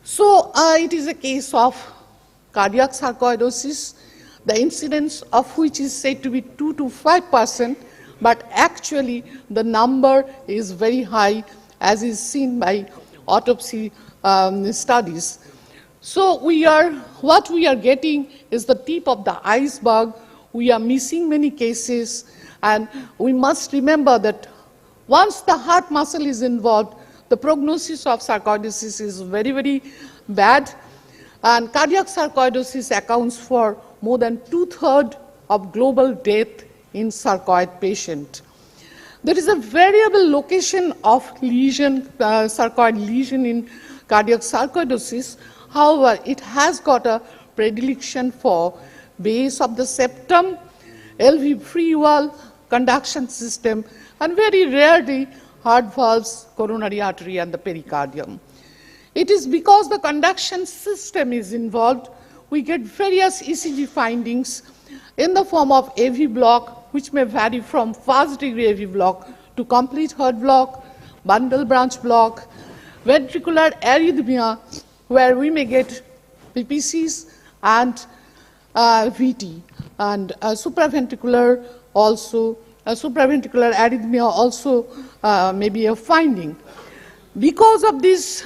So it is a case of cardiac sarcoidosis, the incidence of which is said to be 2 to 5%, but actually the number is very high, as is seen by autopsy studies. So what we are getting is the tip of the iceberg. We are missing many cases, and we must remember that once the heart muscle is involved, the prognosis of sarcoidosis is very, very bad, and cardiac sarcoidosis accounts for more than 2/3 of global death in sarcoid patient. There is a variable location of lesion, sarcoid lesion in cardiac sarcoidosis. However, it has got a predilection for base of the septum, LV free wall, conduction system, and very rarely heart valves, coronary artery, and the pericardium. It is because the conduction system is involved, we get various ECG findings in the form of AV block, which may vary from first degree AV block to complete heart block, bundle branch block, ventricular arrhythmia, where we may get PPCs and VT, and supraventricular arrhythmia also may be a finding. Because of this,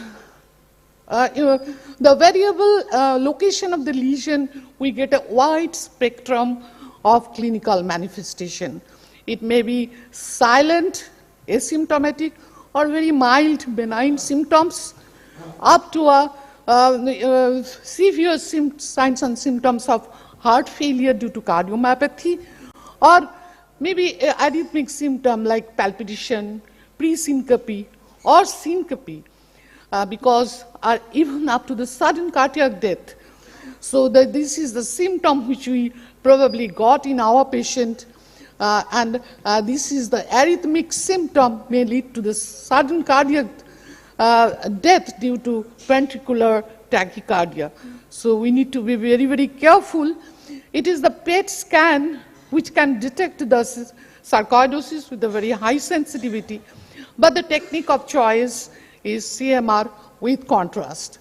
the variable location of the lesion, we get a wide spectrum of clinical manifestation. It may be silent, asymptomatic, or very mild, benign symptoms, up to severe signs and symptoms of heart failure due to cardiomyopathy, or maybe an arrhythmic symptom like palpitation, pre-syncope, or syncope, because even up to the sudden cardiac death. So this is the symptom which we probably got in our patient, and this is the arrhythmic symptom may lead to the sudden cardiac death due to ventricular tachycardia. So we need to be very, very careful. It is the PET scan which can detect the sarcoidosis with a very high sensitivity, but the technique of choice is CMR with contrast.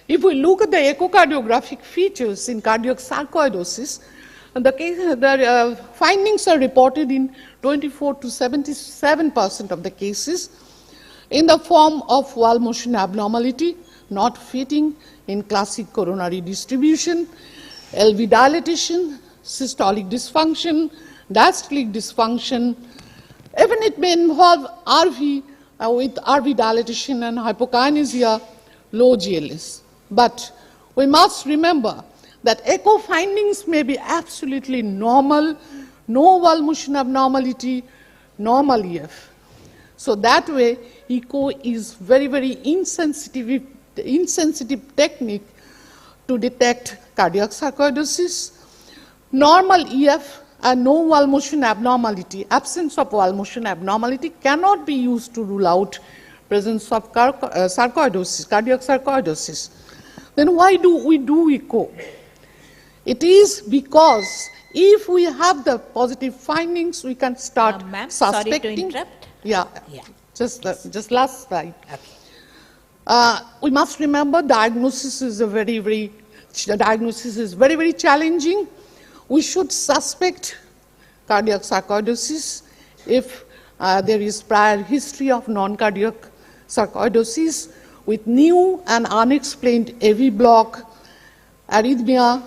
If we look at the echocardiographic features in cardiac sarcoidosis, the findings are reported in 24 to 77% of the cases in the form of wall motion abnormality, not fitting in classic coronary distribution, LV dilatation, systolic dysfunction, diastolic dysfunction. Even it may involve RV with RV dilatation and hypokinesia, low GLS. But we must remember that echo findings may be absolutely normal, no wall motion abnormality, normal EF. So that way, echo is very, very insensitive technique to detect cardiac sarcoidosis. Normal EF and no wall motion abnormality, absence of wall motion abnormality cannot be used to rule out presence of sarcoidosis, cardiac sarcoidosis. Then why do we do echo? It is because if we have the positive findings, we can start Ma'am, suspecting. sorry to interrupt. Yeah. Just last slide. We must remember diagnosis is very, very challenging. We should suspect cardiac sarcoidosis if there is prior history of non-cardiac sarcoidosis with new and unexplained AV block, arrhythmia,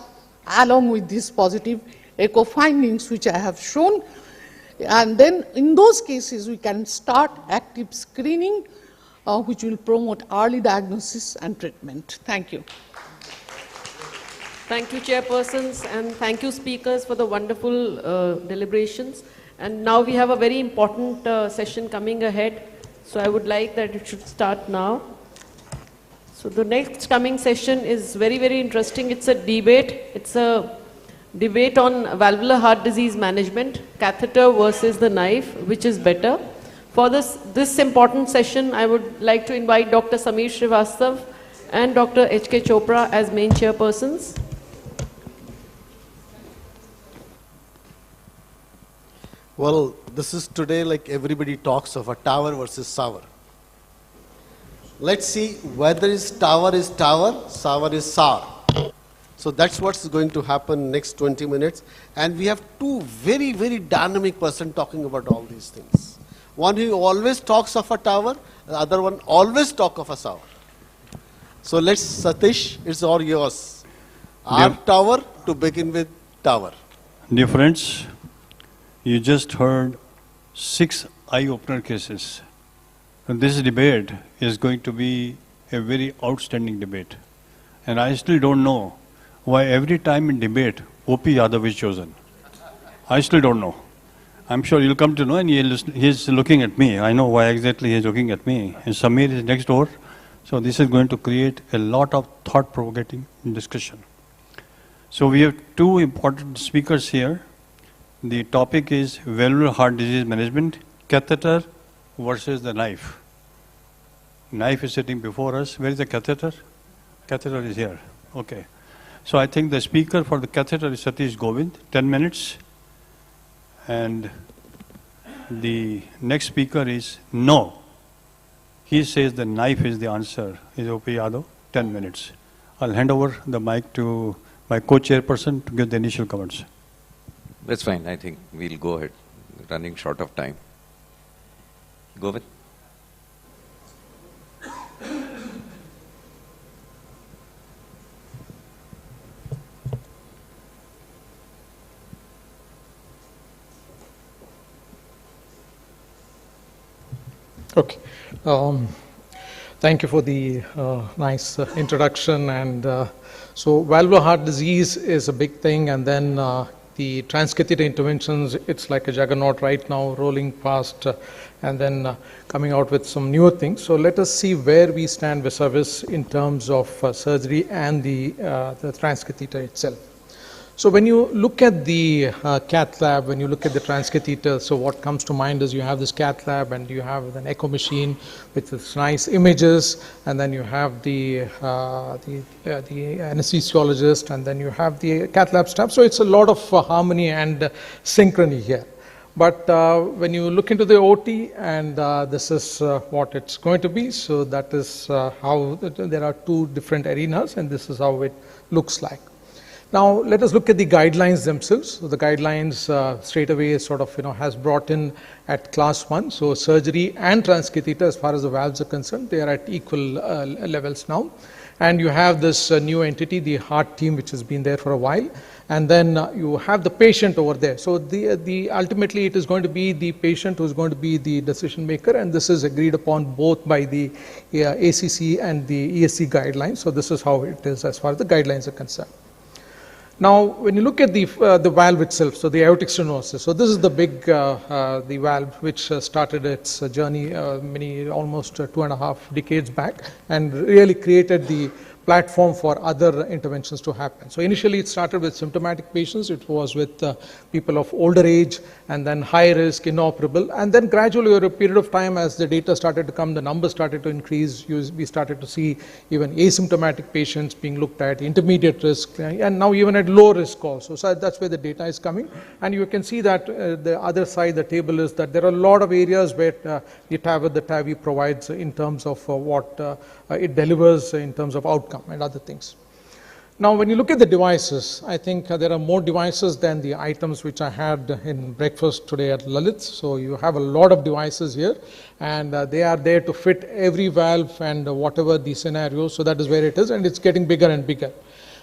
along with these positive echo findings which I have shown. And then in those cases, we can start active screening, which will promote early diagnosis and treatment. Thank you. Thank you, chairpersons, and thank you, speakers, for the wonderful deliberations. And now we have a very important session coming ahead. So I would like that it should start now. So the next coming session is very, very interesting. It's a debate. It's a debate on valvular heart disease management, catheter versus the knife, which is better. For this important session, I would like to invite Dr. Sameer Srivastav and Dr. H.K. Chopra as main chairpersons. Well, this is today like everybody talks of a tower versus sour. Let's see whether tower is tower, sour is sour. So that's what's going to happen next 20 minutes. And we have two very, very dynamic person talking about all these things. One who always talks of a tower, the other one always talk of a sour. So let's, Satish, it's all yours. Our tower to begin with tower. Dear friends, you just heard 6 eye-opener cases. And this debate is going to be a very outstanding debate. And I still don't know why every time in debate, O.P. Yadav is chosen. I still don't know. I'm sure you'll come to know, and he's looking at me. I know why exactly he's looking at me. And Sameer is next door. So this is going to create a lot of thought-provoking discussion. So we have 2 important speakers here. The topic is valvular heart disease management, catheter versus the knife. Knife is sitting before us. Where is the catheter? Catheter is here. Okay. So I think the speaker for the catheter is Satish Govind, 10 minutes. And the next speaker is no. He says the knife is the answer, is O.P. Yadav, 10 minutes. I'll hand over the mic to my co-chairperson to give the initial comments. That's fine. I think we'll go ahead. Running short of time. Govind. Okay. Thank you for the nice introduction. And so valvular heart disease is a big thing, and then the transcatheter interventions, it's like a juggernaut right now, rolling past and then coming out with some newer things. So let us see where we stand vis-a-vis in terms of surgery and the transcatheter itself. So when you look at the cath lab, when you look at the transcatheter, so what comes to mind is you have this cath lab and you have an echo machine with its nice images, and then you have the anesthesiologist, and then you have the cath lab staff. So it's a lot of harmony and synchrony here. But when you look into the OT, and this is what it's going to be, so that is how there are 2 different arenas, and this is how it looks like. Now, let us look at the guidelines themselves. So the guidelines straight away sort of, has brought in at class 1. So surgery and transcatheter, as far as the valves are concerned, they are at equal levels now. And you have this new entity, the heart team, which has been there for a while. And then you have the patient over there. So ultimately it is going to be the patient who is going to be the decision maker, and this is agreed upon both by the ACC and the ESC guidelines. So this is how it is as far as the guidelines are concerned. Now, when you look at the valve itself, so the aortic stenosis, so this is the big the valve which started its journey almost 2.5 decades back, and really created the platform for other interventions to happen. So initially it started with symptomatic patients. It was with people of older age, and then high risk, inoperable, and then gradually over a period of time, as the data started to come, the numbers started to increase. We started to see even asymptomatic patients being looked at, intermediate risk, and now even at low risk also. So that's where the data is coming, and you can see that the other side the table is that there are a lot of areas where the TAVI provides in terms of what it delivers in terms of outcome and other things. Now, when you look at the devices, I think there are more devices than the items which I had in breakfast today at Lalit. So you have a lot of devices here, and they are there to fit every valve and whatever the scenario. So that is where it is, and it's getting bigger and bigger.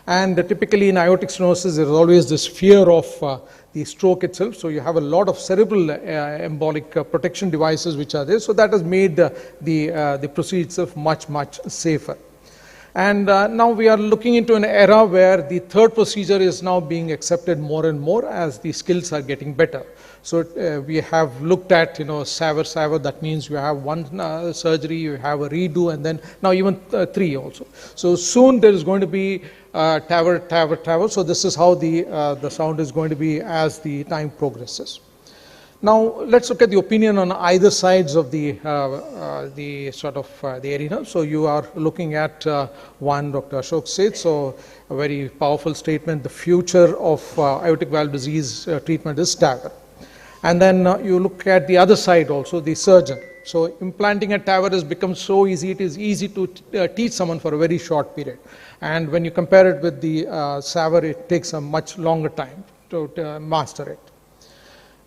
And typically in aortic stenosis, there is always this fear of the stroke itself. So you have a lot of cerebral embolic protection devices which are there. So that has made the procedure itself much, much safer. And now we are looking into an era where the third procedure is now being accepted more and more as the skills are getting better. So we have looked at, SAVR, that means you have one surgery, you have a redo, and then now even 3 also. So soon there is going to be TAVR. So this is how the sound is going to be as the time progresses. Now let's look at the opinion on either sides of the arena. So you are looking at one, Dr. Ashok said, so a very powerful statement, the future of aortic valve disease treatment is TAVR. And then you look at the other side also, the surgeon. So implanting a TAVR has become so easy, it is easy to teach someone for a very short period. And when you compare it with the SAVR, it takes a much longer time to master it.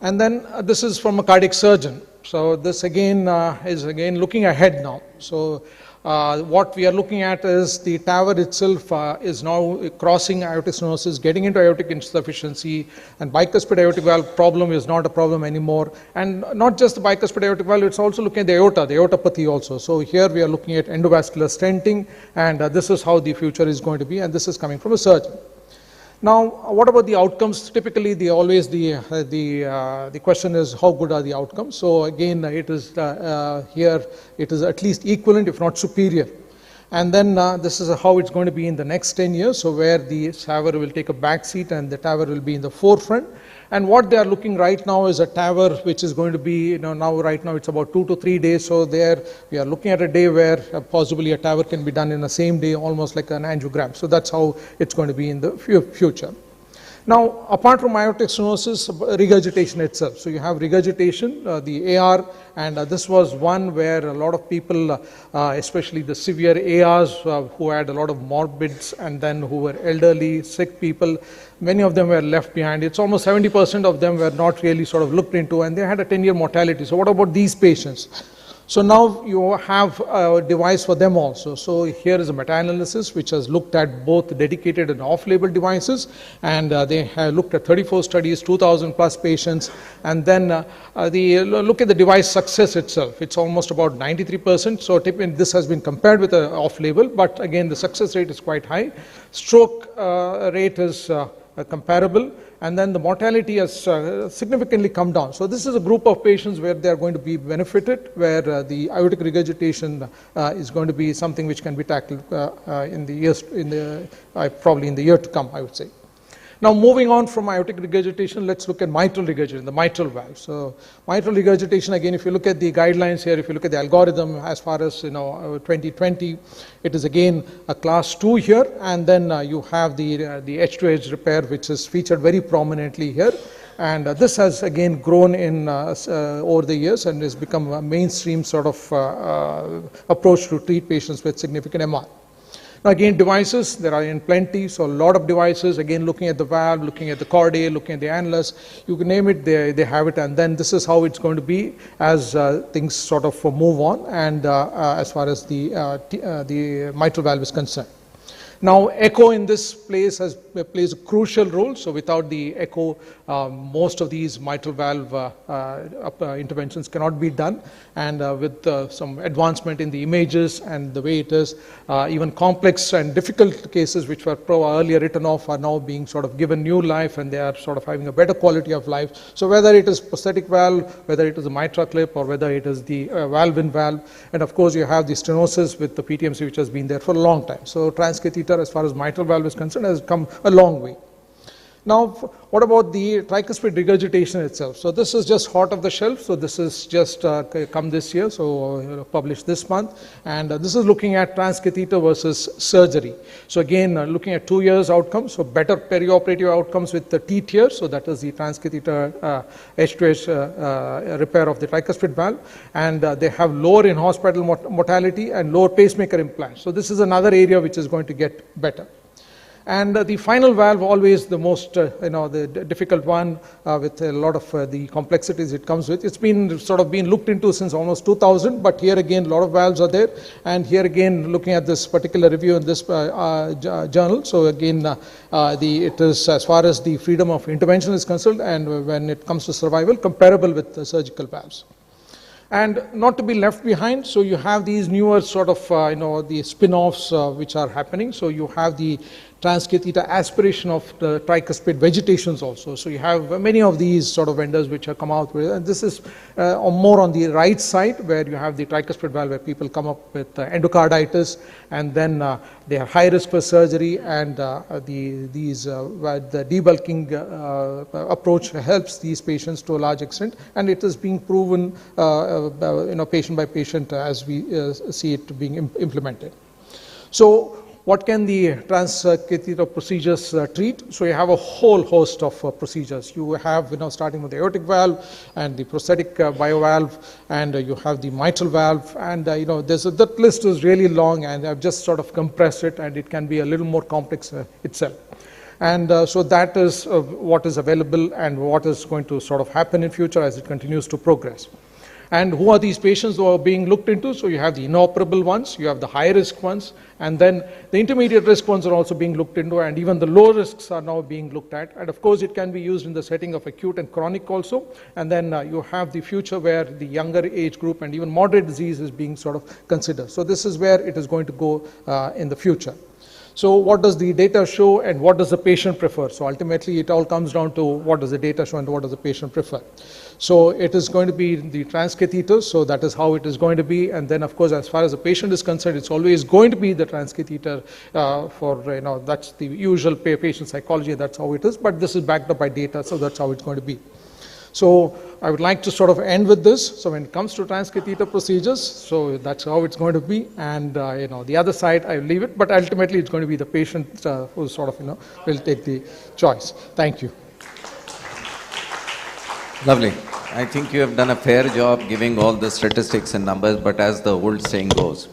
And then this is from a cardiac surgeon. So this again is looking ahead now. So what we are looking at is the TAVR itself is now crossing aortic stenosis, getting into aortic insufficiency, and bicuspid aortic valve problem is not a problem anymore. And not just the bicuspid aortic valve, it's also looking at the aorta, the aortopathy also. So here we are looking at endovascular stenting, and this is how the future is going to be, and this is coming from a surgeon. Now, what about the outcomes? Typically, the question is how good are the outcomes? So again, it is here it is at least equivalent, if not superior. And then this is how it's going to be in the next 10 years. So where the SAVR will take a back seat and the TAVR will be in the forefront. And what they are looking right now is a TAVR which is going to be, right now it's about 2 to 3 days. So there we are looking at a day where possibly a TAVR can be done in the same day, almost like an angiogram. So that's how it's going to be in the future. Now, apart from aortic stenosis, regurgitation itself. So you have regurgitation, the AR, and this was one where a lot of people, especially the severe ARs who had a lot of morbids and then who were elderly, sick people, many of them were left behind. It's almost 70% of them were not really sort of looked into, and they had a 10-year mortality. So what about these patients? So now you have a device for them also. So here is a meta-analysis which has looked at both dedicated and off-label devices, and they have looked at 34 studies, 2,000 plus patients, and then look at the device success itself. It's almost about 93%. So this has been compared with an off-label, but again the success rate is quite high. Stroke rate is comparable, and then the mortality has significantly come down. So this is a group of patients where they are going to be benefited, where the aortic regurgitation is going to be something which can be tackled in the years, probably in the year to come, I would say. Now moving on from aortic regurgitation, let's look at mitral regurgitation, the mitral valve. So mitral regurgitation, again, if you look at the guidelines here, if you look at the algorithm as far as 2020, it is again a class 2 here, and then you have the edge-to-edge repair, which is featured very prominently here. And this has again grown in over the years and has become a mainstream sort of approach to treat patients with significant MR. Now again, devices, there are in plenty, so a lot of devices, again looking at the valve, looking at the chordae, looking at the annulus, you can name it, they have it, and then this is how it's going to be as things sort of move on, and as far as the mitral valve is concerned. Now, echo in this place plays a crucial role. So without the echo, most of these mitral valve interventions cannot be done. And with some advancement in the images and the way it is, even complex and difficult cases which were earlier written off are now being sort of given new life, and they are sort of having a better quality of life. So whether it is prosthetic valve, whether it is a mitral clip, or whether it is the valve-in-valve, and of course you have the stenosis with the PTMC, which has been there for a long time. So transcatheter, as far as mitral valve is concerned, has come a long way. Now, what about the tricuspid regurgitation itself? So this is just hot off the shelf. So this is just come this year, so published this month. And this is looking at transcatheter versus surgery. So again, looking at 2 years outcomes, so better perioperative outcomes with the T-tier. So that is the transcatheter edge-to-edge repair of the tricuspid valve. And they have lower in-hospital mortality and lower pacemaker implants. So this is another area which is going to get better. And the final valve, always the most, the difficult one with a lot of the complexities it comes with. It's been sort of been looked into since almost 2000, but here again, a lot of valves are there. And here again, looking at this particular review in this journal. So again, it is, as far as the freedom of intervention is concerned, and when it comes to survival, comparable with the surgical valves. And not to be left behind, so you have these newer sort of, the spin-offs which are happening. So you have the transcatheter aspiration of the tricuspid vegetations also. So you have many of these sort of vendors which have come out with, and this is more on the right side where you have the tricuspid valve where people come up with endocarditis, and then they are high risk for surgery, and the debulking approach helps these patients to a large extent, and it is being proven patient by patient as we see it being implemented. So what can the transcatheter procedures treat? So you have a whole host of procedures. You have, starting with the aortic valve and the prosthetic biovalve, and you have the mitral valve, and that list is really long, and I've just sort of compressed it, and it can be a little more complex itself. And so that is what is available and what is going to sort of happen in future as it continues to progress. And who are these patients who are being looked into? So you have the inoperable ones, you have the high risk ones, and then the intermediate risk ones are also being looked into, and even the low risks are now being looked at. And of course, it can be used in the setting of acute and chronic also. And then you have the future where the younger age group and even moderate disease is being sort of considered. So this is where it is going to go in the future. So what does the data show and what does the patient prefer? So ultimately it all comes down to what does the data show and what does the patient prefer. So it is going to be the transcatheter, so that is how it is going to be. And then of course, as far as the patient is concerned, it's always going to be the transcatheter that's the usual patient psychology, that's how it is. But this is backed up by data, so that's how it's going to be. So I would like to sort of end with this. So when it comes to transcatheter procedures, so that's how it's going to be. And the other side, I leave it. But ultimately, it's going to be the patient who sort of will take the choice. Thank you. Lovely. I think you have done a fair job giving all the statistics and numbers, but as the old saying goes,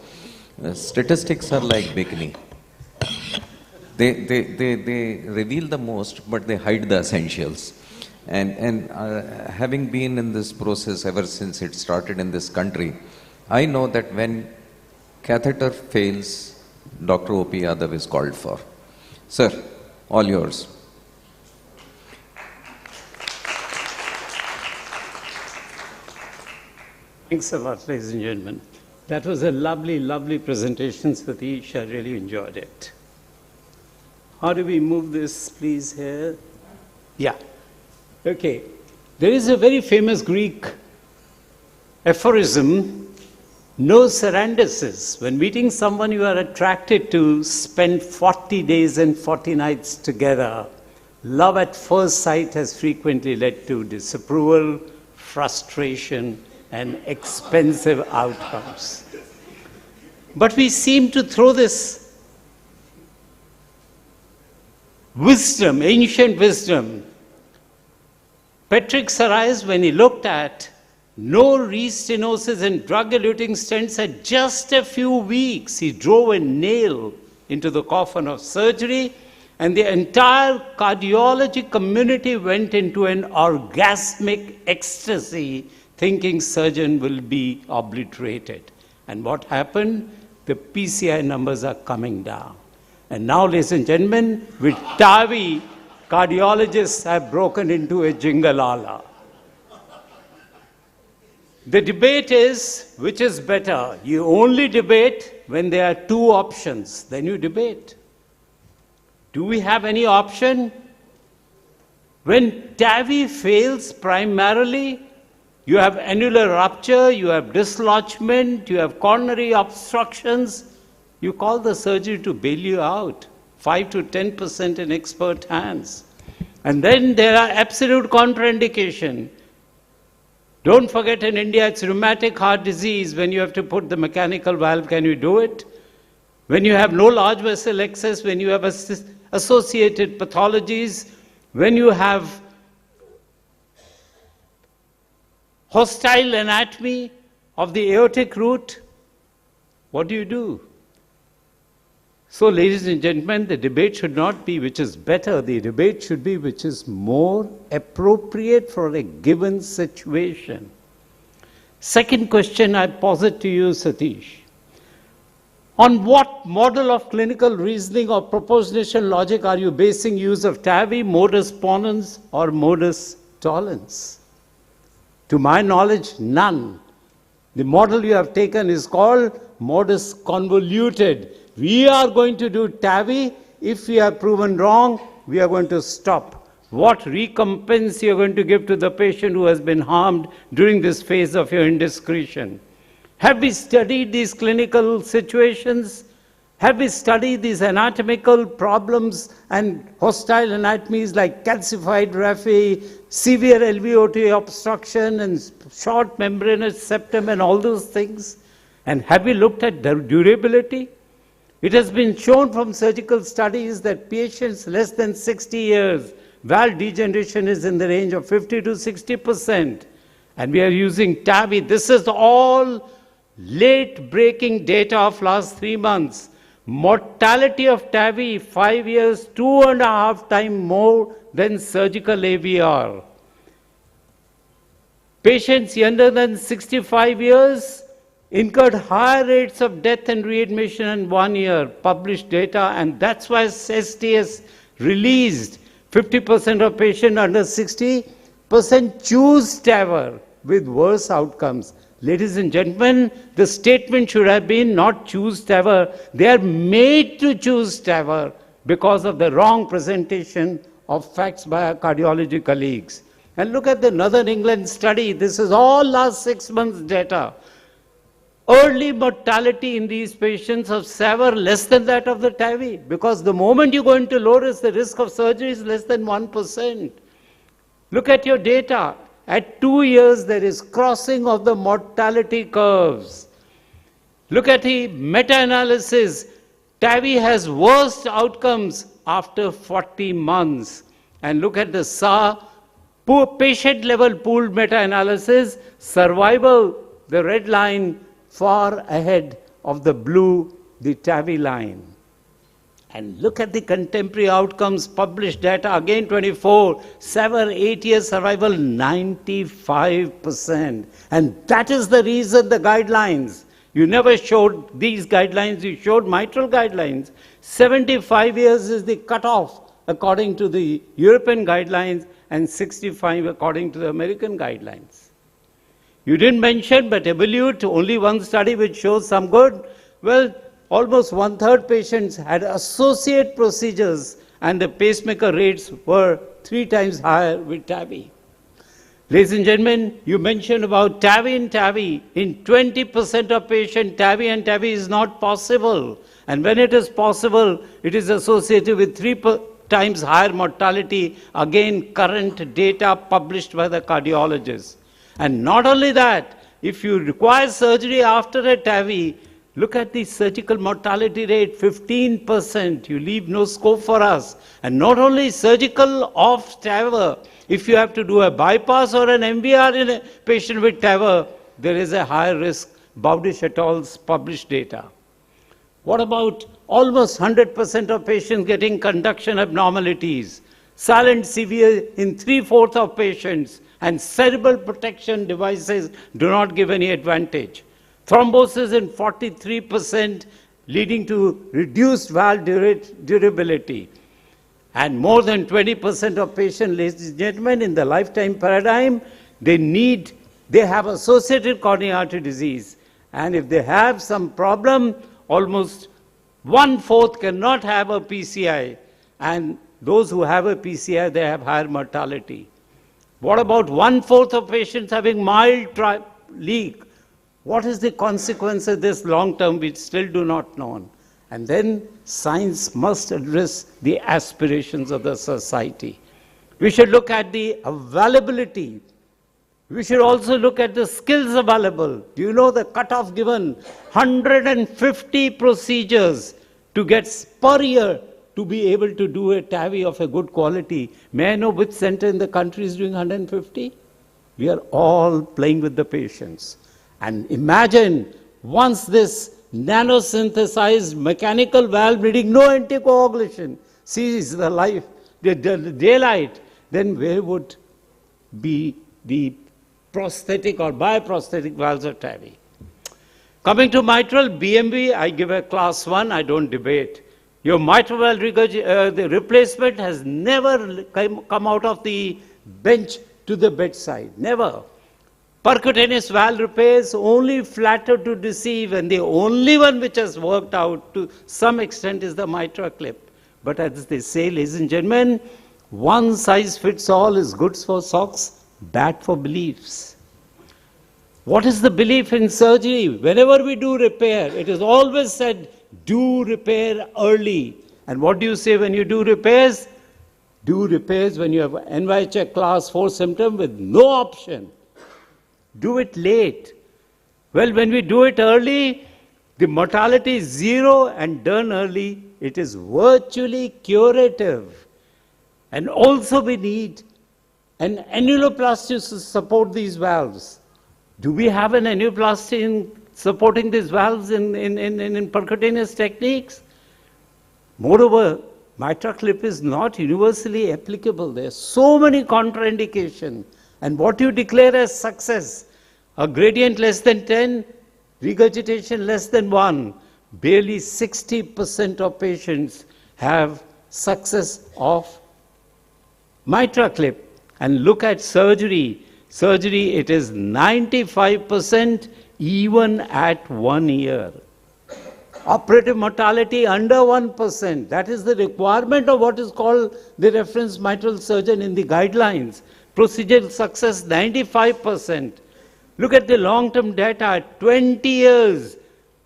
statistics are like bikini. They reveal the most, but they hide the essentials. And having been in this process ever since it started in this country, I know that when catheter fails, Dr. O.P. Yadav is called for. Sir, all yours. Thanks a lot, ladies and gentlemen. That was a lovely, lovely presentation, Satish. I really enjoyed it. How do we move this, please, here? Yeah. Okay. There is a very famous Greek aphorism, no surrenderes. When meeting someone you are attracted to, spend 40 days and 40 nights together. Love at first sight has frequently led to disapproval, frustration, and expensive outcomes. But we seem to throw this wisdom, ancient wisdom. Patrick Sarais, when he looked at no restenosis and drug-eluting stents at just a few weeks, he drove a nail into the coffin of surgery, and the entire cardiology community went into an orgasmic ecstasy, thinking surgeon will be obliterated. And what happened? The PCI numbers are coming down. And now, ladies and gentlemen, with TAVI, cardiologists have broken into a jingalala. The debate is, which is better? You only debate when there are two options, then you debate. Do we have any option? When TAVI fails primarily, you have annular rupture, you have dislodgement, you have coronary obstructions. You call the surgery to bail you out, 5 to 10% in expert hands. And then there are absolute contraindication. Don't forget in India, it's rheumatic heart disease. When you have to put the mechanical valve, can you do it? When you have no large vessel excess, when you have associated pathologies, when you have hostile anatomy of the aortic root, what do? So, ladies and gentlemen, the debate should not be which is better. The debate should be which is more appropriate for a given situation. Second question I posit to you, Satish. On what model of clinical reasoning or propositional logic are you basing use of TAVI, modus ponens, or modus tollens? To my knowledge, none. The model you have taken is called modus convoluted. We are going to do TAVI. If we are proven wrong, we are going to stop. What recompense you are going to give to the patient who has been harmed during this phase of your indiscretion? Have we studied these clinical situations? Have we studied these anatomical problems and hostile anatomies like calcified raphe, severe LVOT obstruction and short membranous septum and all those things? And have we looked at the durability? It has been shown from surgical studies that patients less than 60 years, valve degeneration is in the range of 50 to 60%. And we are using TAVI. This is all late-breaking data of last 3 months. Mortality of TAVI, 5 years, 2.5 times more than surgical AVR. Patients younger than 65 years incurred higher rates of death and readmission in 1 year, published data, and that's why STS released 50% of patients under 60% choose TAVR with worse outcomes. Ladies and gentlemen, the statement should have been not choose TAVR. They are made to choose TAVR because of the wrong presentation of facts by our cardiology colleagues. And look at the Northern England study. This is all last 6 months data. Early mortality in these patients of SAVR less than that of the TAVI, because the moment you go into low risk, the risk of surgery is less than 1%. Look at your data. At 2 years, there is crossing of the mortality curves. Look at the meta-analysis. TAVI has worst outcomes after 40 months. And look at the patient-level pooled meta-analysis. Survival, the red line, far ahead of the blue, the TAVI line. And look at the contemporary outcomes, published data, again 24, 8-year survival, 95%. And that is the reason the guidelines, you never showed these guidelines, you showed mitral guidelines. 75 years is the cutoff according to the European guidelines and 65 according to the American guidelines. You didn't mention, but evaluate only one study which shows some good. Well, almost 1/3 patients had associate procedures and the pacemaker rates were 3 times higher with TAVI. Ladies and gentlemen, you mentioned about TAVI and TAVI. In 20% of patients, TAVI and TAVI is not possible. And when it is possible, it is associated with 3 times higher mortality. Again, current data published by the cardiologists. And not only that, if you require surgery after a TAVI, look at the surgical mortality rate, 15%. You leave no scope for us. And not only surgical off TAVR, if you have to do a bypass or an MVR in a patient with TAVR, there is a higher risk. Bowdish et al.'s published data. What about almost 100% of patients getting conduction abnormalities? Silent severe in 3/4 of patients, and cerebral protection devices do not give any advantage. Thrombosis in 43%, leading to reduced valve durability. And more than 20% of patients, ladies and gentlemen, in the lifetime paradigm, they have associated coronary artery disease. And if they have some problem, almost 1/4 cannot have a PCI. And those who have a PCI, they have higher mortality. What about 1/4 of patients having mild leak? What is the consequence of this long term? We still do not know. And then science must address the aspirations of the society. We should look at the availability. We should also look at the skills available. Do you know the cutoff given? 150 procedures to get per year to be able to do a TAVI of a good quality. May I know which center in the country is doing 150? We are all playing with the patients. And imagine once this nanosynthesized mechanical valve bleeding, no anticoagulation, sees the life, the daylight, then where would be the prosthetic or bioprosthetic valves of TAVI? Coming to mitral, BMV, I give a class 1, I don't debate. Your mitral valve the replacement has never come out of the bench to the bedside, never. Percutaneous valve repairs only flatter to deceive, and the only one which has worked out to some extent is the mitra clip. But as they say, ladies and gentlemen, one size fits all is good for socks, bad for beliefs. What is the belief in surgery? Whenever we do repair, it is always said, do repair early. And what do you say when you do repairs? Do repairs when you have NYHA class 4 symptom with no option. Do it late. Well, when we do it early, the mortality is 0, and done early, it is virtually curative. And also we need an annuloplasty to support these valves. Do we have an annuloplasty in supporting these valves in percutaneous techniques? Moreover, mitra clip is not universally applicable. There are so many contraindications. And what you declare as success, a gradient less than 10, regurgitation less than 1, barely 60% of patients have success of mitra clip. And look at surgery. Surgery, it is 95% even at 1 year. Operative mortality under 1%. That is the requirement of what is called the reference mitral surgeon in the guidelines. Procedural success 95%. Look at the long-term data, 20 years.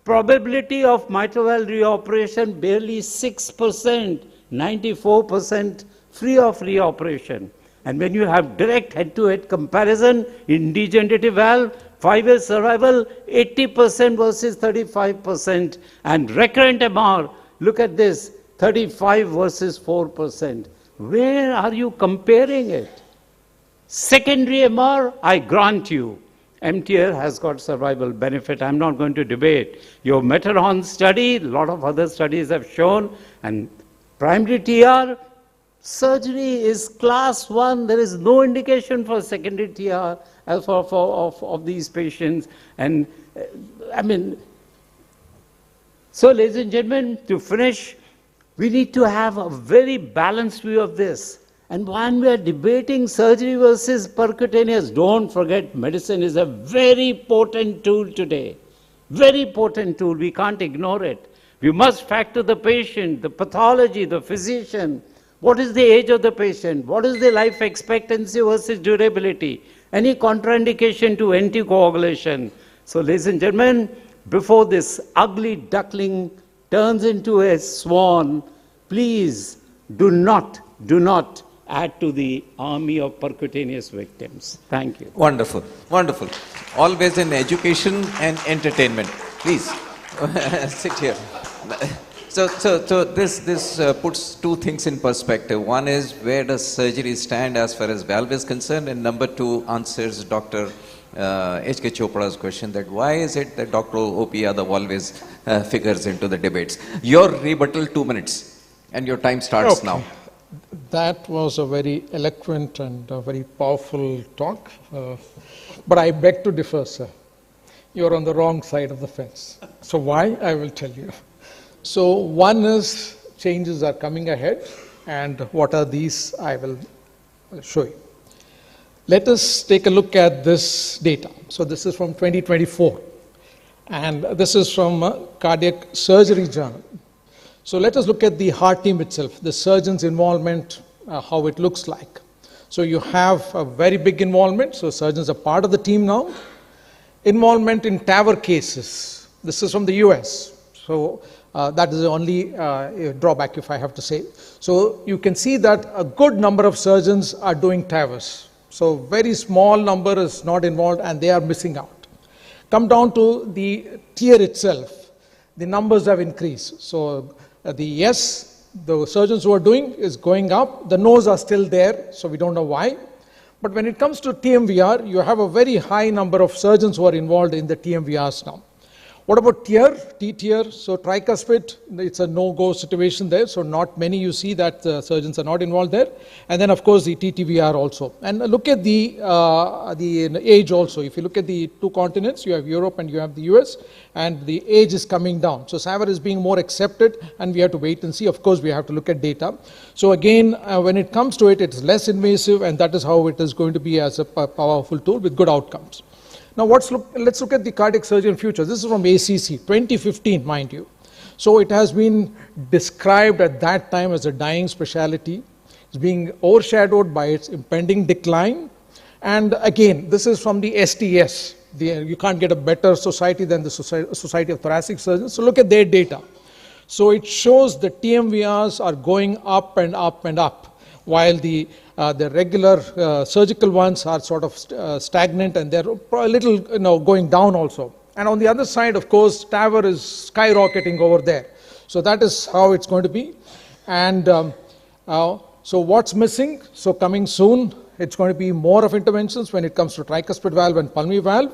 Probability of mitral valve reoperation barely 6%, 94% free of reoperation. And when you have direct head-to-head comparison in degenerative valve, 5-year survival 80% versus 35%. And recurrent MR, look at this, 35 versus 4%. Where are you comparing it? Secondary MR, I grant you, MTR has got survival benefit. I'm not going to debate. Your Meteron study, a lot of other studies have shown, and primary TR, surgery is class 1. There is no indication for secondary TR of these patients. And I mean, so ladies and gentlemen, to finish, we need to have a very balanced view of this. And when we are debating surgery versus percutaneous, don't forget medicine is a very potent tool today. Very potent tool. We can't ignore it. We must factor the patient, the pathology, the physician. What is the age of the patient? What is the life expectancy versus durability? Any contraindication to anticoagulation? So, ladies and gentlemen, before this ugly duckling turns into a swan, please do not add to the army of percutaneous victims. Thank you. Wonderful, wonderful. Always in education and entertainment. Please, sit here. So this puts two things in perspective. One is, where does surgery stand as far as valve is concerned? And number two, answers Dr. H.K. Chopra's question that why is it that Dr. O.P. Yadav always figures into the debates? Your rebuttal, 2 minutes, and your time starts now. That was a very eloquent and a very powerful talk. But I beg to differ, sir. You're on the wrong side of the fence. So why? I will tell you. So one is changes are coming ahead, and what are these? I will show you. Let us take a look at this data. So this is from 2024, and this is from Cardiac Surgery Journal. So let us look at the heart team itself, the surgeon's involvement, how it looks like. So you have a very big involvement, so surgeons are part of the team now. Involvement in TAVR cases. This is from the US. So that is the only drawback, if I have to say. So you can see that a good number of surgeons are doing TAVRs. So very small number is not involved, and they are missing out. Come down to the tier itself. The numbers have increased. So the surgeons who are doing is going up. The no's are still there, so we don't know why. But when it comes to TMVR, you have a very high number of surgeons who are involved in the TMVRs now. What about tier, T-tier? So tricuspid, it's a no-go situation there. So not many you see that surgeons are not involved there. And then of course the TTVR also. And look at the age also. If you look at the two continents, you have Europe and you have the US, and the age is coming down. So SAVR is being more accepted, and we have to wait and see. Of course, we have to look at data. So again, when it comes to it, it's less invasive, and that is how it is going to be as a powerful tool with good outcomes. Now let's look at the cardiac surgeon future. This is from ACC, 2015, mind you. So it has been described at that time as a dying specialty. It's being overshadowed by its impending decline. And again, this is from the STS. You can't get a better society than the Society of Thoracic Surgeons. So look at their data. So it shows the TMVRs are going up and up and up, while the regular surgical ones are sort of stagnant, and they're a little going down also. And on the other side, of course, TAVR is skyrocketing over there. So that is how it's going to be. And so what's missing? So coming soon, it's going to be more of interventions when it comes to tricuspid valve and pulmonary valve.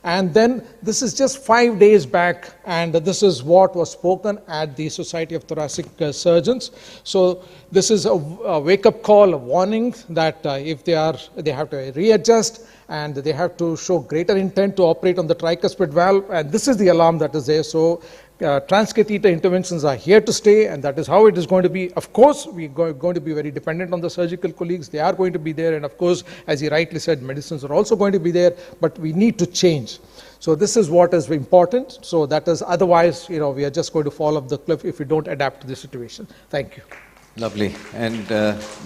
And then this is just 5 days back, and this is what was spoken at the Society of Thoracic Surgeons. So this is a wake-up call, a warning that if they have to readjust, and they have to show greater intent to operate on the tricuspid valve, and this is the alarm that is there. So transcatheter interventions are here to stay, and that is how it is going to be. Of course, we're going to be very dependent on the surgical colleagues. They are going to be there, and of course, as he rightly said, medicines are also going to be there, but we need to change. So this is what is important. So that is, otherwise, we are just going to fall off the cliff if we don't adapt to the situation. Thank you. Lovely. And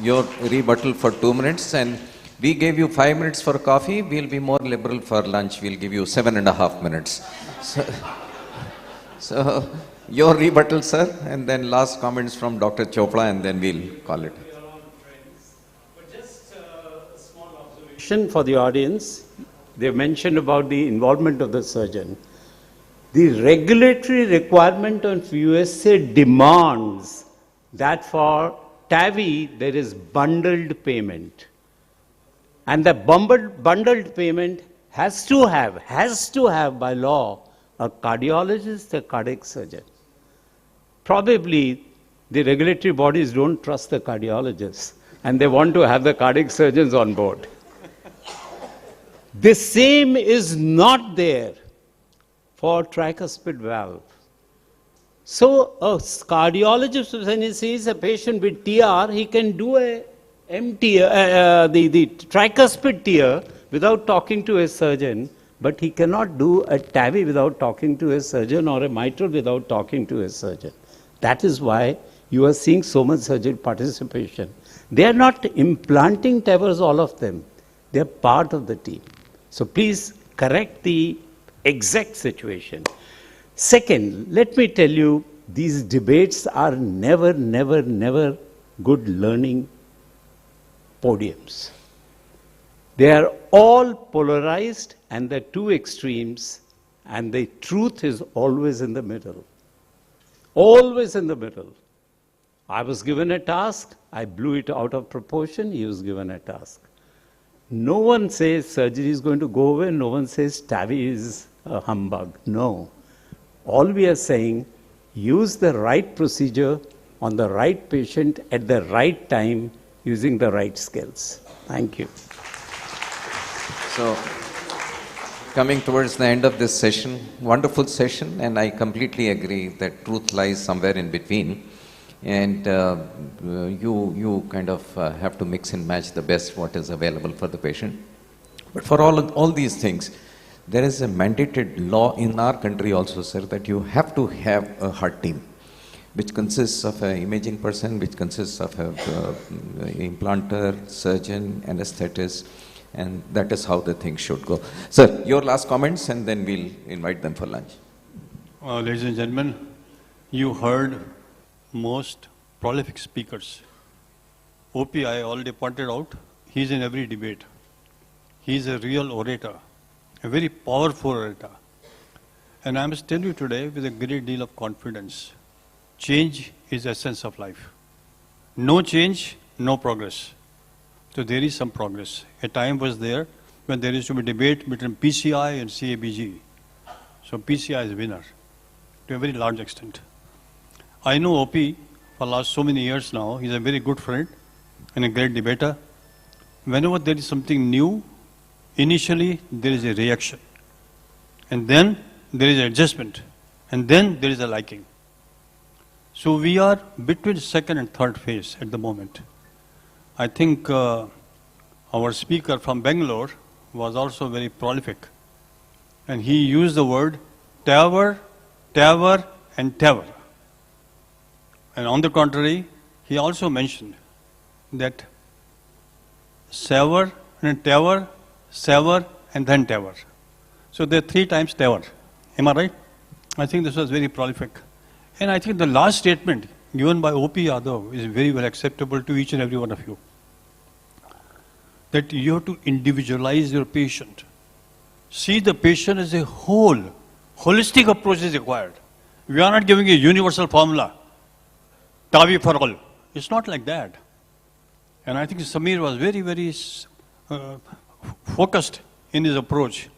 your rebuttal for 2 minutes, and we gave you 5 minutes for coffee. We'll be more liberal for lunch. We'll give you 7.5 minutes. So your rebuttal, sir, and then last comments from Dr. Chopra, and then we'll call it. Just a small observation for the audience. They mentioned about the involvement of the surgeon. The regulatory requirement of USA demands that for TAVI there is bundled payment. And the bundled payment has to have by law a cardiologist, a cardiac surgeon. Probably the regulatory bodies don't trust the cardiologists, and they want to have the cardiac surgeons on board. The same is not there for tricuspid valve. So a cardiologist, when he sees a patient with TR, he can do the tricuspid TR without talking to a surgeon, but he cannot do a TAVI without talking to a surgeon, or a mitral without talking to a surgeon. That is why you are seeing so much surgeon participation. They are not implanting TAVRs, all of them. They are part of the team. So please correct the exact situation. Second, let me tell you, these debates are never good learning podiums. They are all polarized, and the two extremes, and the truth is always in the middle. Always in the middle. I was given a task, I blew it out of proportion, he was given a task. No one says surgery is going to go away, no one says TAVI is a humbug. No. All we are saying, use the right procedure on the right patient at the right time using the right skills. Thank you. So, coming towards the end of this session, wonderful session, and I completely agree that truth lies somewhere in between. And you kind of have to mix and match the best what is available for the patient. But for all these things, there is a mandated law in our country also, sir, that you have to have a heart team, which consists of an imaging person, which consists of an implanter, surgeon, anesthetist, and that is how the thing should go. Sir, your last comments, and then we'll invite them for lunch. Ladies and gentlemen, you heard most prolific speakers. OP, I already pointed out, he's in every debate. He's a real orator, a very powerful orator. And I must tell you today with a great deal of confidence, change is the essence of life. No change, no progress. So there is some progress. A time was there when there used to be debate between PCI and CABG. So PCI is winner to a very large extent. I know OP for last so many years now. He's a very good friend and a great debater. Whenever there is something new, initially there is a reaction. And then there is adjustment. And then there is a liking. So we are between second and third phase at the moment. I think our speaker from Bangalore was also very prolific. And he used the word tower, tower, and tower. And on the contrary, he also mentioned that sever and tower, sever, and then tower. So there are 3 times tower. Am I right? I think this was very prolific. And I think the last statement given by O.P. Yadav is very well acceptable to each and every one of you. That you have to individualize your patient. See the patient as a whole. Holistic approach is required. We are not giving a universal formula. Tavi for all. It's not like that. And I think Samir was very, very focused in his approach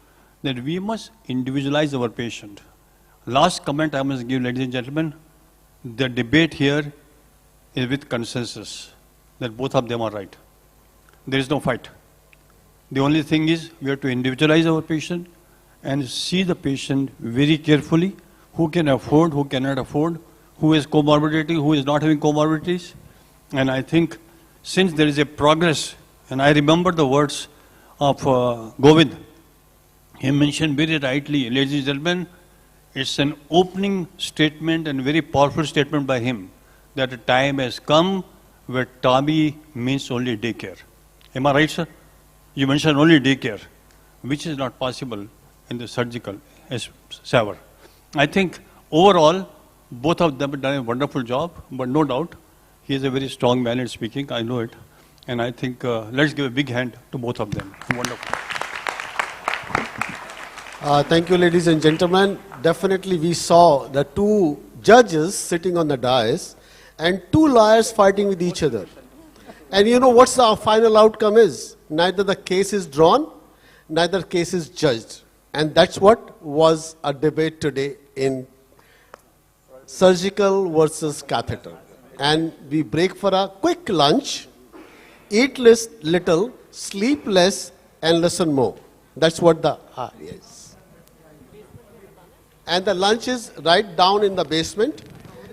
that we must individualize our patient. Last comment I must give, ladies and gentlemen, the debate here is with consensus that both of them are right. There is no fight. The only thing is we have to individualize our patient and see the patient very carefully, who can afford, who cannot afford, who has comorbidity, who is not having comorbidities. And I think since there is a progress, and I remember the words of Govind, he mentioned very rightly, ladies and gentlemen, it's an opening statement and very powerful statement by him that a time has come where TAMI means only daycare. Am I right, sir? You mentioned only daycare, which is not possible in the surgical SAVR. I think overall, both of them have done a wonderful job, but no doubt, he is a very strong man in speaking, I know it. And I think let's give a big hand to both of them. Wonderful. Thank you, ladies and gentlemen. Definitely we saw the 2 judges sitting on the dais and 2 lawyers fighting with each other. And you know what's the final outcome is? Neither the case is drawn, neither case is judged. And that's what was a debate today in surgical versus catheter. And we break for a quick lunch, eat little, sleep less, and listen more. That's what the yes. And the lunch is right down in the basement.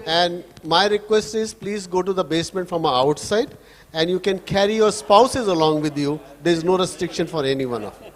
And my request is please go to the basement from outside, and you can carry your spouses along with you. There is no restriction for any one of you.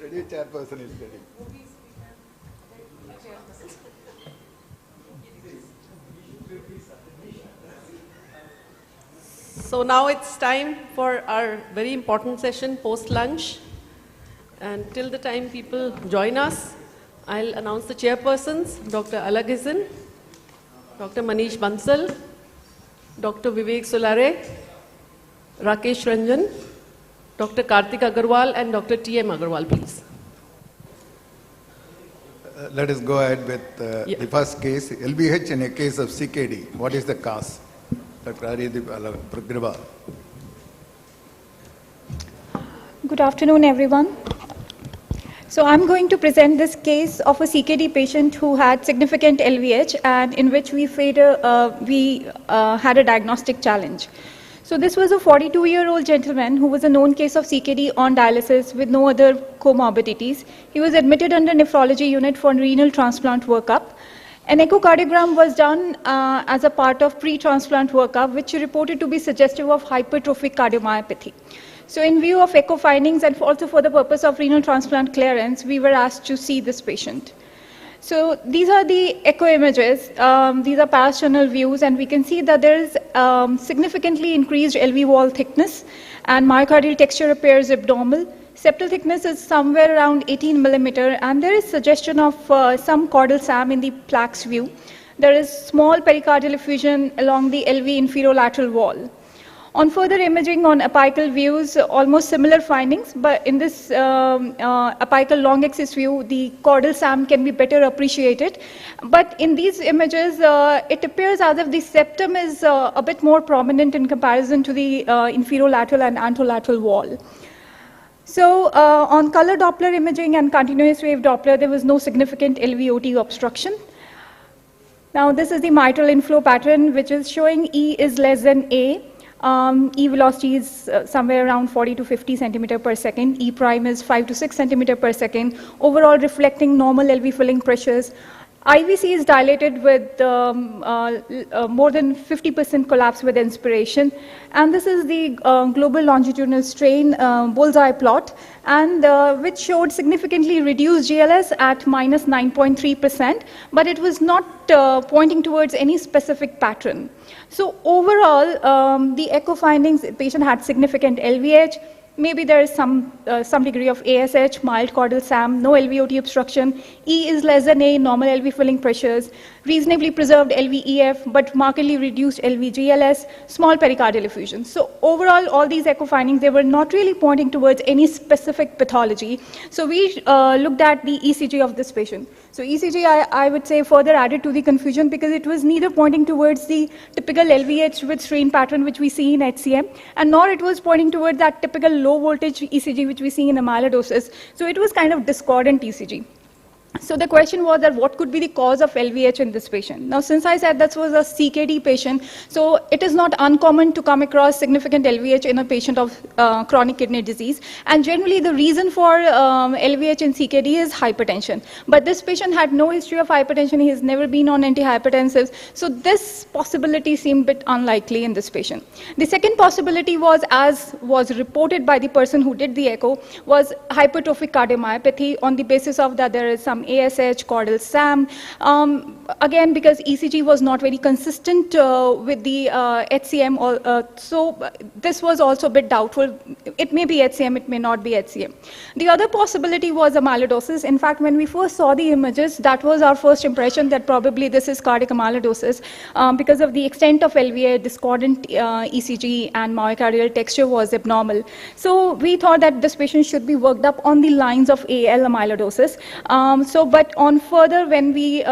ready, chairperson is ready. So now it's time for our very important session post-lunch. And till the time people join us, I'll announce the chairpersons, Dr. Alagizan, Dr. Manish Bansal, Dr. Vivek Solare, Rakesh Ranjan, Dr. Kartik Agarwal, and Dr. T.M. Agarwal, please. Let us go ahead with the first case, LBH in a case of CKD. What is the cause? Dr. Aridip. Good afternoon, everyone. So I'm going to present this case of a CKD patient who had significant LVH and in which we had a diagnostic challenge. So this was a 42-year-old gentleman who was a known case of CKD on dialysis with no other comorbidities. He was admitted under nephrology unit for renal transplant workup. An echocardiogram was done as a part of pre-transplant workup, which reported to be suggestive of hypertrophic cardiomyopathy. So in view of echo findings and also for the purpose of renal transplant clearance, we were asked to see this patient. So these are the echo images. These are parasternal views, and we can see that there is significantly increased LV wall thickness, and myocardial texture appears abnormal. Septal thickness is somewhere around 18 millimeter, and there is suggestion of some caudal SAM in the plaques view. There is small pericardial effusion along the LV inferolateral wall. On further imaging on apical views, almost similar findings, but in this apical long axis view, the caudal SAM can be better appreciated. But in these images, it appears as if the septum is a bit more prominent in comparison to the inferolateral and anterolateral wall. So on color Doppler imaging and continuous wave Doppler, there was no significant LVOT obstruction. Now this is the mitral inflow pattern, which is showing E is less than A. E velocity is somewhere around 40 to 50 centimeter per second. E prime is 5 to 6 centimeter per second, overall reflecting normal LV filling pressures. IVC is dilated with more than 50% collapse with inspiration. And this is the global longitudinal strain bullseye plot, and which showed significantly reduced GLS at minus 9.3%, but it was not pointing towards any specific pattern. So overall, the echo findings, the patient had significant LVH. Maybe there is some degree of ASH, mild caudal SAM, no LVOT obstruction. E is less than A, normal LV filling pressures, reasonably preserved LVEF, but markedly reduced LVGLS, small pericardial effusion. So overall, all these echo findings, they were not really pointing towards any specific pathology. So we looked at the ECG of this patient. So ECG, I would say, further added to the confusion because it was neither pointing towards the typical LVH with strain pattern which we see in HCM, and nor it was pointing towards that typical low voltage ECG which we see in amyloidosis. So it was kind of discordant ECG. So the question was that what could be the cause of LVH in this patient? Now, since I said that was a CKD patient, so it is not uncommon to come across significant LVH in a patient of chronic kidney disease. And generally, the reason for LVH in CKD is hypertension. But this patient had no history of hypertension. He has never been on antihypertensives. So this possibility seemed a bit unlikely in this patient. The second possibility was, as was reported by the person who did the echo, was hypertrophic cardiomyopathy on the basis of that there is some ASH, caudal SAM. Again, because ECG was not very consistent with the HCM, so this was also a bit doubtful. It may be HCM, it may not be HCM. The other possibility was amyloidosis. In fact, when we first saw the images, that was our first impression that probably this is cardiac amyloidosis because of the extent of LVA, discordant ECG, and myocardial texture was abnormal. So we thought that this patient should be worked up on the lines of AL amyloidosis. But on further, when we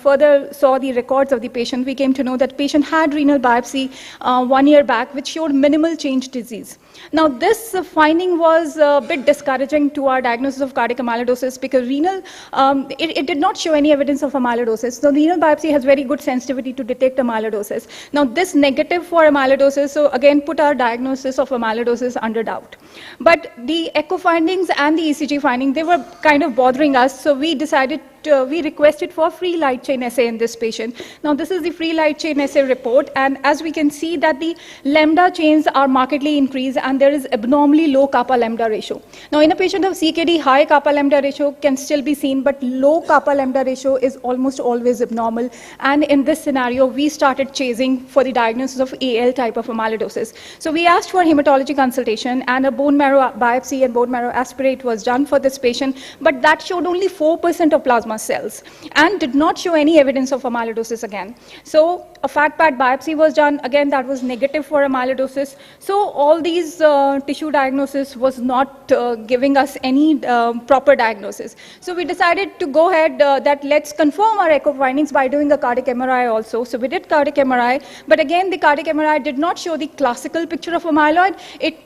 further saw the records of the patient, we came to know that patient had renal biopsy 1 year back, which showed minimal change disease. Now, this finding was a bit discouraging to our diagnosis of cardiac amyloidosis because renal, it did not show any evidence of amyloidosis. So renal biopsy has very good sensitivity to detect amyloidosis. Now, this negative for amyloidosis, so again, put our diagnosis of amyloidosis under doubt. But the echo findings and the ECG finding, they were kind of bothering us, so we decided we requested for free light chain assay in this patient. Now this is the free light chain assay report, and as we can see that the lambda chains are markedly increased and there is abnormally low kappa lambda ratio. Now in a patient of CKD, high kappa lambda ratio can still be seen, but low kappa lambda ratio is almost always abnormal, and in this scenario we started chasing for the diagnosis of AL type of amyloidosis. So we asked for hematology consultation, and a bone marrow biopsy and bone marrow aspirate was done for this patient, but that showed only 4% of plasma cells and did not show any evidence of amyloidosis again. So a fat pad biopsy was done, again that was negative for amyloidosis. So all these tissue diagnosis was not giving us any proper diagnosis. So we decided to go ahead that let's confirm our echo findings by doing a cardiac MRI also. So we did cardiac MRI, but again the cardiac MRI did not show the classical picture of amyloid. It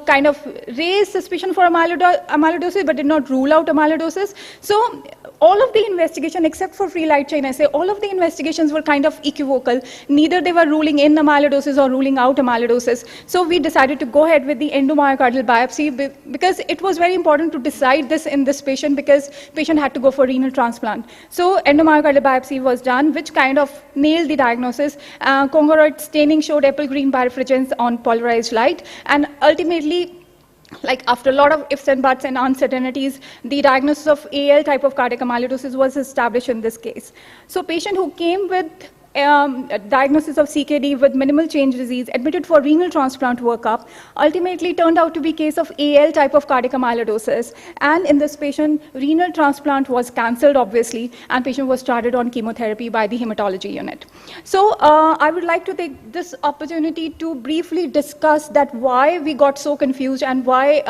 kind of raised suspicion for amyloidosis but did not rule out amyloidosis. So all of the investigation except for free light chain assay, all of the investigations were kind of equivocal. Neither they were ruling in amyloidosis or ruling out amyloidosis. So we decided to go ahead with the endomyocardial biopsy because it was very important to decide this in this patient, because patient had to go for renal transplant. So endomyocardial biopsy was done, which kind of nailed the diagnosis. Congruent staining showed apple green birefringence on polarized light, and ultimately, like after a lot of ifs and buts and uncertainties, the diagnosis of AL type of cardiac amyloidosis was established in this case. So patient who came with a diagnosis of CKD with minimal change disease, admitted for renal transplant workup, ultimately turned out to be case of AL type of cardiac amyloidosis. And in this patient, renal transplant was cancelled, obviously, and patient was started on chemotherapy by the hematology unit. So I would like to take this opportunity to briefly discuss that why we got so confused and why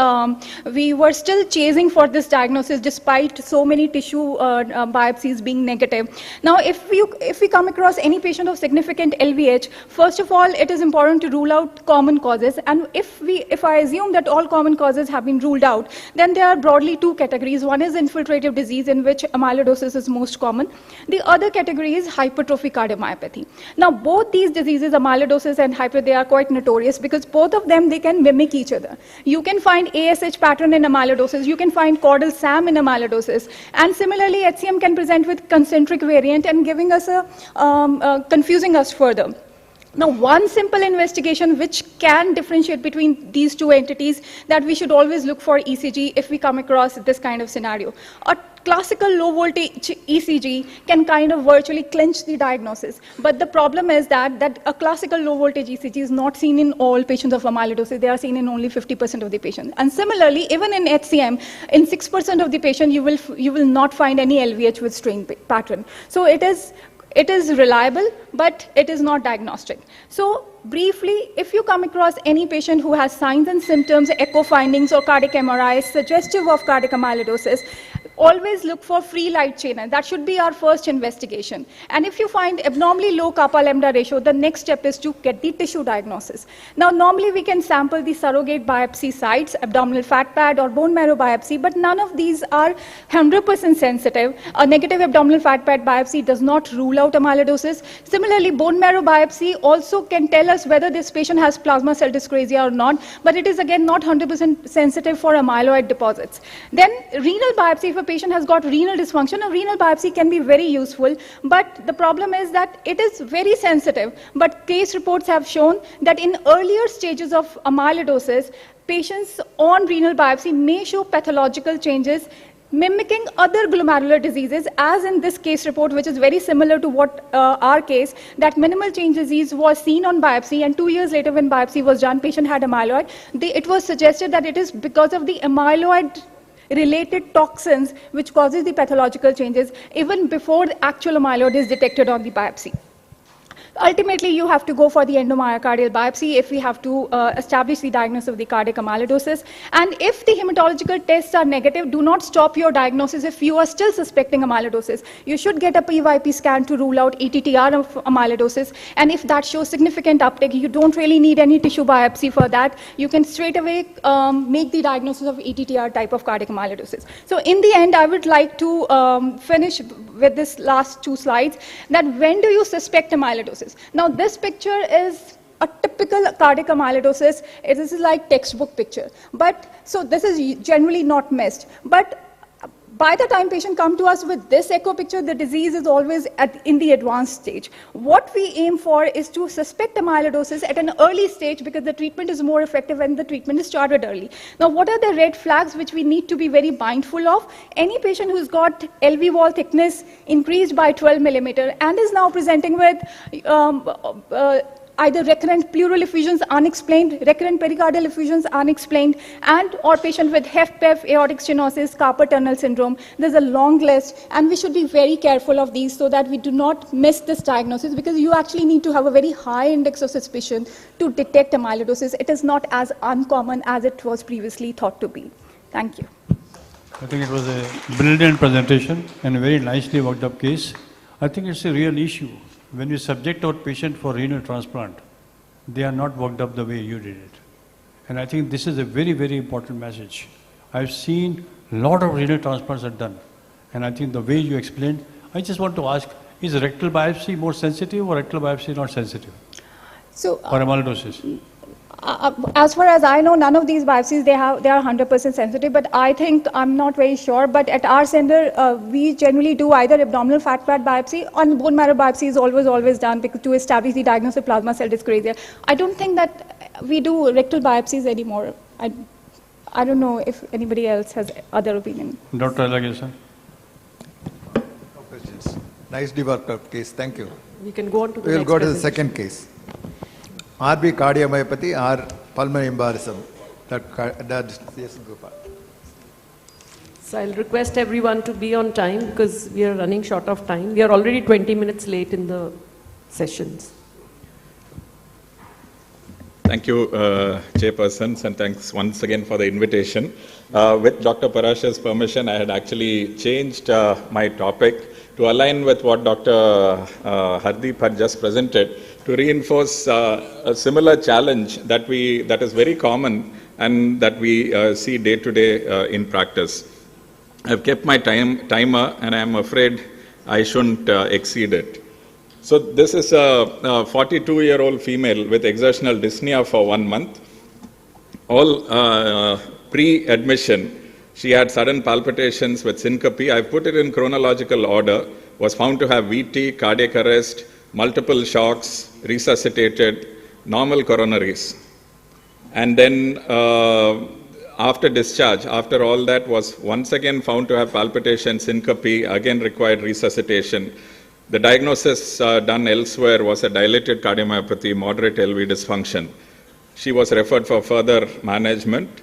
we were still chasing for this diagnosis despite so many tissue biopsies being negative. Now, if we come across any patient of significant LVH, first of all, it is important to rule out common causes. And if I assume that all common causes have been ruled out, then there are broadly two categories. One is infiltrative disease, in which amyloidosis is most common. The other category is hypertrophic cardiomyopathy. Now, both these diseases, amyloidosis and hyper, they are quite notorious because both of them, they can mimic each other. You can find ASH pattern in amyloidosis. You can find caudal SAM in amyloidosis. And similarly, HCM can present with concentric variant and giving us confusing us further. Now, one simple investigation which can differentiate between these two entities, that we should always look for ECG if we come across this kind of scenario. A classical low voltage ECG can kind of virtually clinch the diagnosis. But the problem is that a classical low voltage ECG is not seen in all patients of amyloidosis. They are seen in only 50% of the patients. And similarly, even in HCM, in 6% of the patient, you will not find any LVH with strain pattern. So it is reliable, but it is not diagnostic. So briefly, if you come across any patient who has signs and symptoms, echo findings or cardiac MRI suggestive of cardiac amyloidosis, always look for free light chain, and that should be our first investigation. And if you find abnormally low kappa lambda ratio, the next step is to get the tissue diagnosis. Now, normally we can sample the surrogate biopsy sites, abdominal fat pad or bone marrow biopsy, but none of these are 100% sensitive. A negative abdominal fat pad biopsy does not rule out amyloidosis. Similarly, bone marrow biopsy also can tell us whether this patient has plasma cell dyscrasia or not, but it is again not 100% sensitive for amyloid deposits. Then renal biopsy, if a patient has got renal dysfunction, a renal biopsy can be very useful, but the problem is that it is very sensitive. But case reports have shown that in earlier stages of amyloidosis, patients on renal biopsy may show pathological changes mimicking other glomerular diseases, as in this case report, which is very similar to what our case, that minimal change disease was seen on biopsy, and 2 years later when biopsy was done, patient had amyloid. It was suggested that it is because of the amyloid related toxins which causes the pathological changes even before the actual amyloid is detected on the biopsy. Ultimately, you have to go for the endomyocardial biopsy if we have to establish the diagnosis of the cardiac amyloidosis. And if the hematological tests are negative, do not stop your diagnosis if you are still suspecting amyloidosis. You should get a PYP scan to rule out ATTR of amyloidosis. And if that shows significant uptake, you don't really need any tissue biopsy for that. You can straight away make the diagnosis of ATTR type of cardiac amyloidosis. So in the end, I would like to finish with this last two slides, that when do you suspect amyloidosis? Now, this picture is a typical cardiac amyloidosis. This is like textbook picture. But so this is generally not missed. But by the time patient come to us with this echo picture, the disease is always in the advanced stage. What we aim for is to suspect amyloidosis at an early stage because the treatment is more effective when the treatment is started early. Now, what are the red flags which we need to be very mindful of? Any patient who's got LV wall thickness increased by 12 millimeter and is now presenting with either recurrent pleural effusions unexplained, recurrent pericardial effusions unexplained, and or patient with HFpEF, aortic stenosis, carpal tunnel syndrome. There's a long list, and we should be very careful of these so that we do not miss this diagnosis, because you actually need to have a very high index of suspicion to detect amyloidosis. It is not as uncommon as it was previously thought to be. Thank you. I think it was a brilliant presentation and a very nicely worked up case. I think it's a real issue. When we subject our patient for renal transplant, they are not worked up the way you did it. And I think this is a very, very important message. I've seen a lot of renal transplants are done. And I think the way you explained, I just want to ask, is rectal biopsy more sensitive or rectal biopsy not sensitive? So, for amyloidosis? As far as I know, none of these biopsies, they are 100% sensitive, but I think, I'm not very sure, but at our center, we generally do either abdominal fat pad biopsy or bone marrow biopsy is always done to establish the diagnosis of plasma cell dyscrasia. I don't think that we do rectal biopsies anymore. I don't know if anybody else has other opinion. Dr. Alagesa. No questions. Nicely worked out case. Thank you. We can go on to the We'll next go to the second case. RB cardiomyopathy or pulmonary embolism. That's yes, Gopal. So I'll request everyone to be on time because we are running short of time. We are already 20 minutes late in the sessions. Thank you, chairpersons, and thanks once again for the invitation. With Dr. Parashar's permission, I had actually changed my topic to align with what Dr. Hardeep had just presented, to reinforce a similar challenge that is very common and that we see day to day in practice. I've kept my timer, and I'm afraid I shouldn't exceed it. So this is a 42-year-old female with exertional dyspnea for 1 month. All pre-admission, she had sudden palpitations with syncope. I've put it in chronological order. Was found to have VT, cardiac arrest, multiple shocks, resuscitated, normal coronaries. And then after discharge, after all that, was once again found to have palpitation, syncope, again required resuscitation. The diagnosis done elsewhere was a dilated cardiomyopathy, moderate LV dysfunction. She was referred for further management.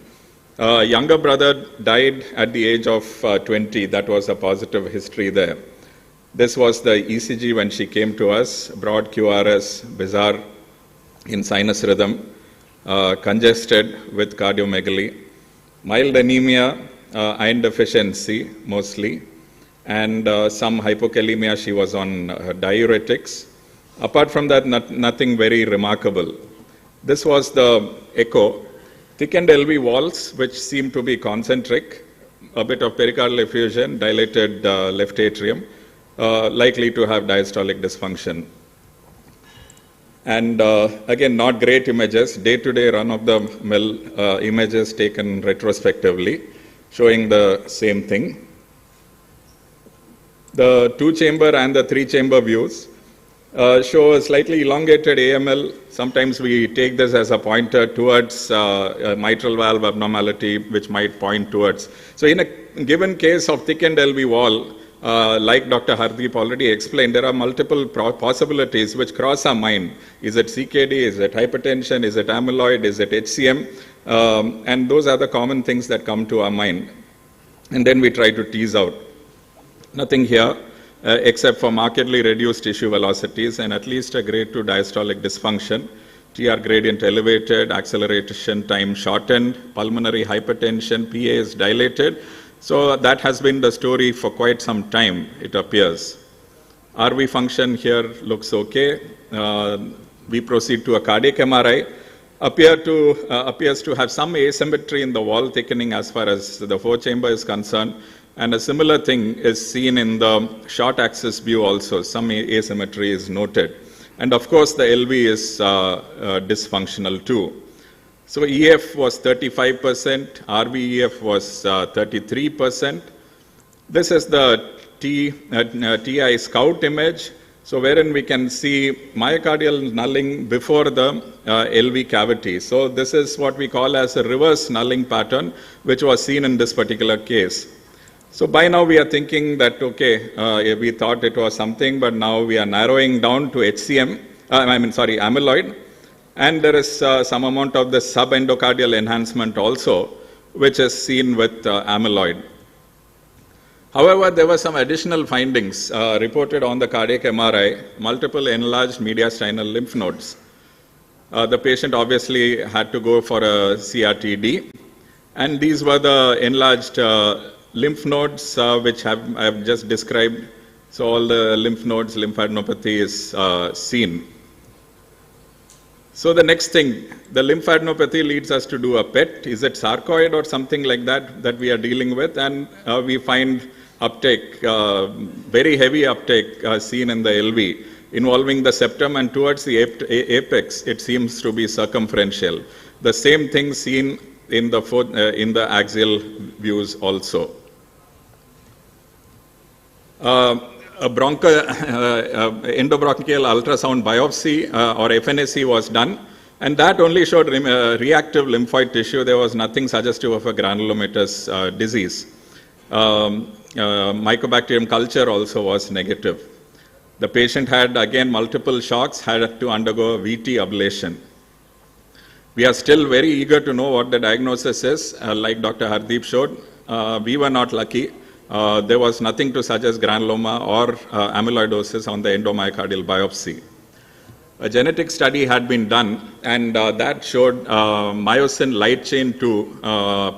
Younger brother died at the age of 20. That was a positive history there. This was the ECG when she came to us, broad QRS, bizarre in sinus rhythm, congested with cardiomegaly, mild anemia, iron deficiency mostly, and some hypokalemia. She was on diuretics. Apart from that, nothing very remarkable. This was the echo. Thickened LV walls, which seem to be concentric, a bit of pericardial effusion, dilated left atrium, likely to have diastolic dysfunction. And again, not great images, day-to-day run-of-the-mill images taken retrospectively, showing the same thing. The 2-chamber and the 3-chamber views show a slightly elongated AML. Sometimes we take this as a pointer towards mitral valve abnormality, which might point towards. So in a given case of thickened LV wall, like Dr. Hardeep already explained, there are multiple possibilities which cross our mind. Is it CKD? Is it hypertension? Is it amyloid? Is it HCM? And those are the common things that come to our mind. And then we try to tease out. Nothing here except for markedly reduced tissue velocities and at least a grade 2 diastolic dysfunction. TR gradient elevated, acceleration time shortened, pulmonary hypertension, PA is dilated. So that has been the story for quite some time, it appears. RV function here looks okay. We proceed to a cardiac MRI. Appears to have some asymmetry in the wall thickening as far as the 4-chamber is concerned. And a similar thing is seen in the short axis view also. Some asymmetry is noted. And of course, the LV is dysfunctional too. So EF was 35%, RVEF was 33%. This is the TI scout image, so wherein we can see myocardial nulling before the LV cavity. So this is what we call as a reverse nulling pattern, which was seen in this particular case. So by now we are thinking that, okay, we thought it was something, but now we are narrowing down to amyloid. And there is some amount of the subendocardial enhancement also, which is seen with amyloid. However, there were some additional findings reported on the cardiac MRI, multiple enlarged mediastinal lymph nodes. The patient obviously had to go for a CRTD, and these were the enlarged lymph nodes which I have just described. So all the lymph nodes, lymphadenopathy is seen. So the next thing, the lymphadenopathy leads us to do a PET. Is it sarcoid or something like that we are dealing with? And we find uptake, very heavy uptake seen in the LV, involving the septum, and towards the apex, it seems to be circumferential. The same thing seen in the axial views also. A endobronchial ultrasound biopsy or FNAC was done, and that only showed reactive lymphoid tissue. There was nothing suggestive of a granulomatous disease. Mycobacterium culture also was negative. The patient had again multiple shocks, had to undergo a VT ablation. We are still very eager to know what the diagnosis is. Like Dr. Hardeep showed, we were not lucky. There was nothing to suggest granuloma or amyloidosis on the endomyocardial biopsy. A genetic study had been done, and that showed myosin light chain 2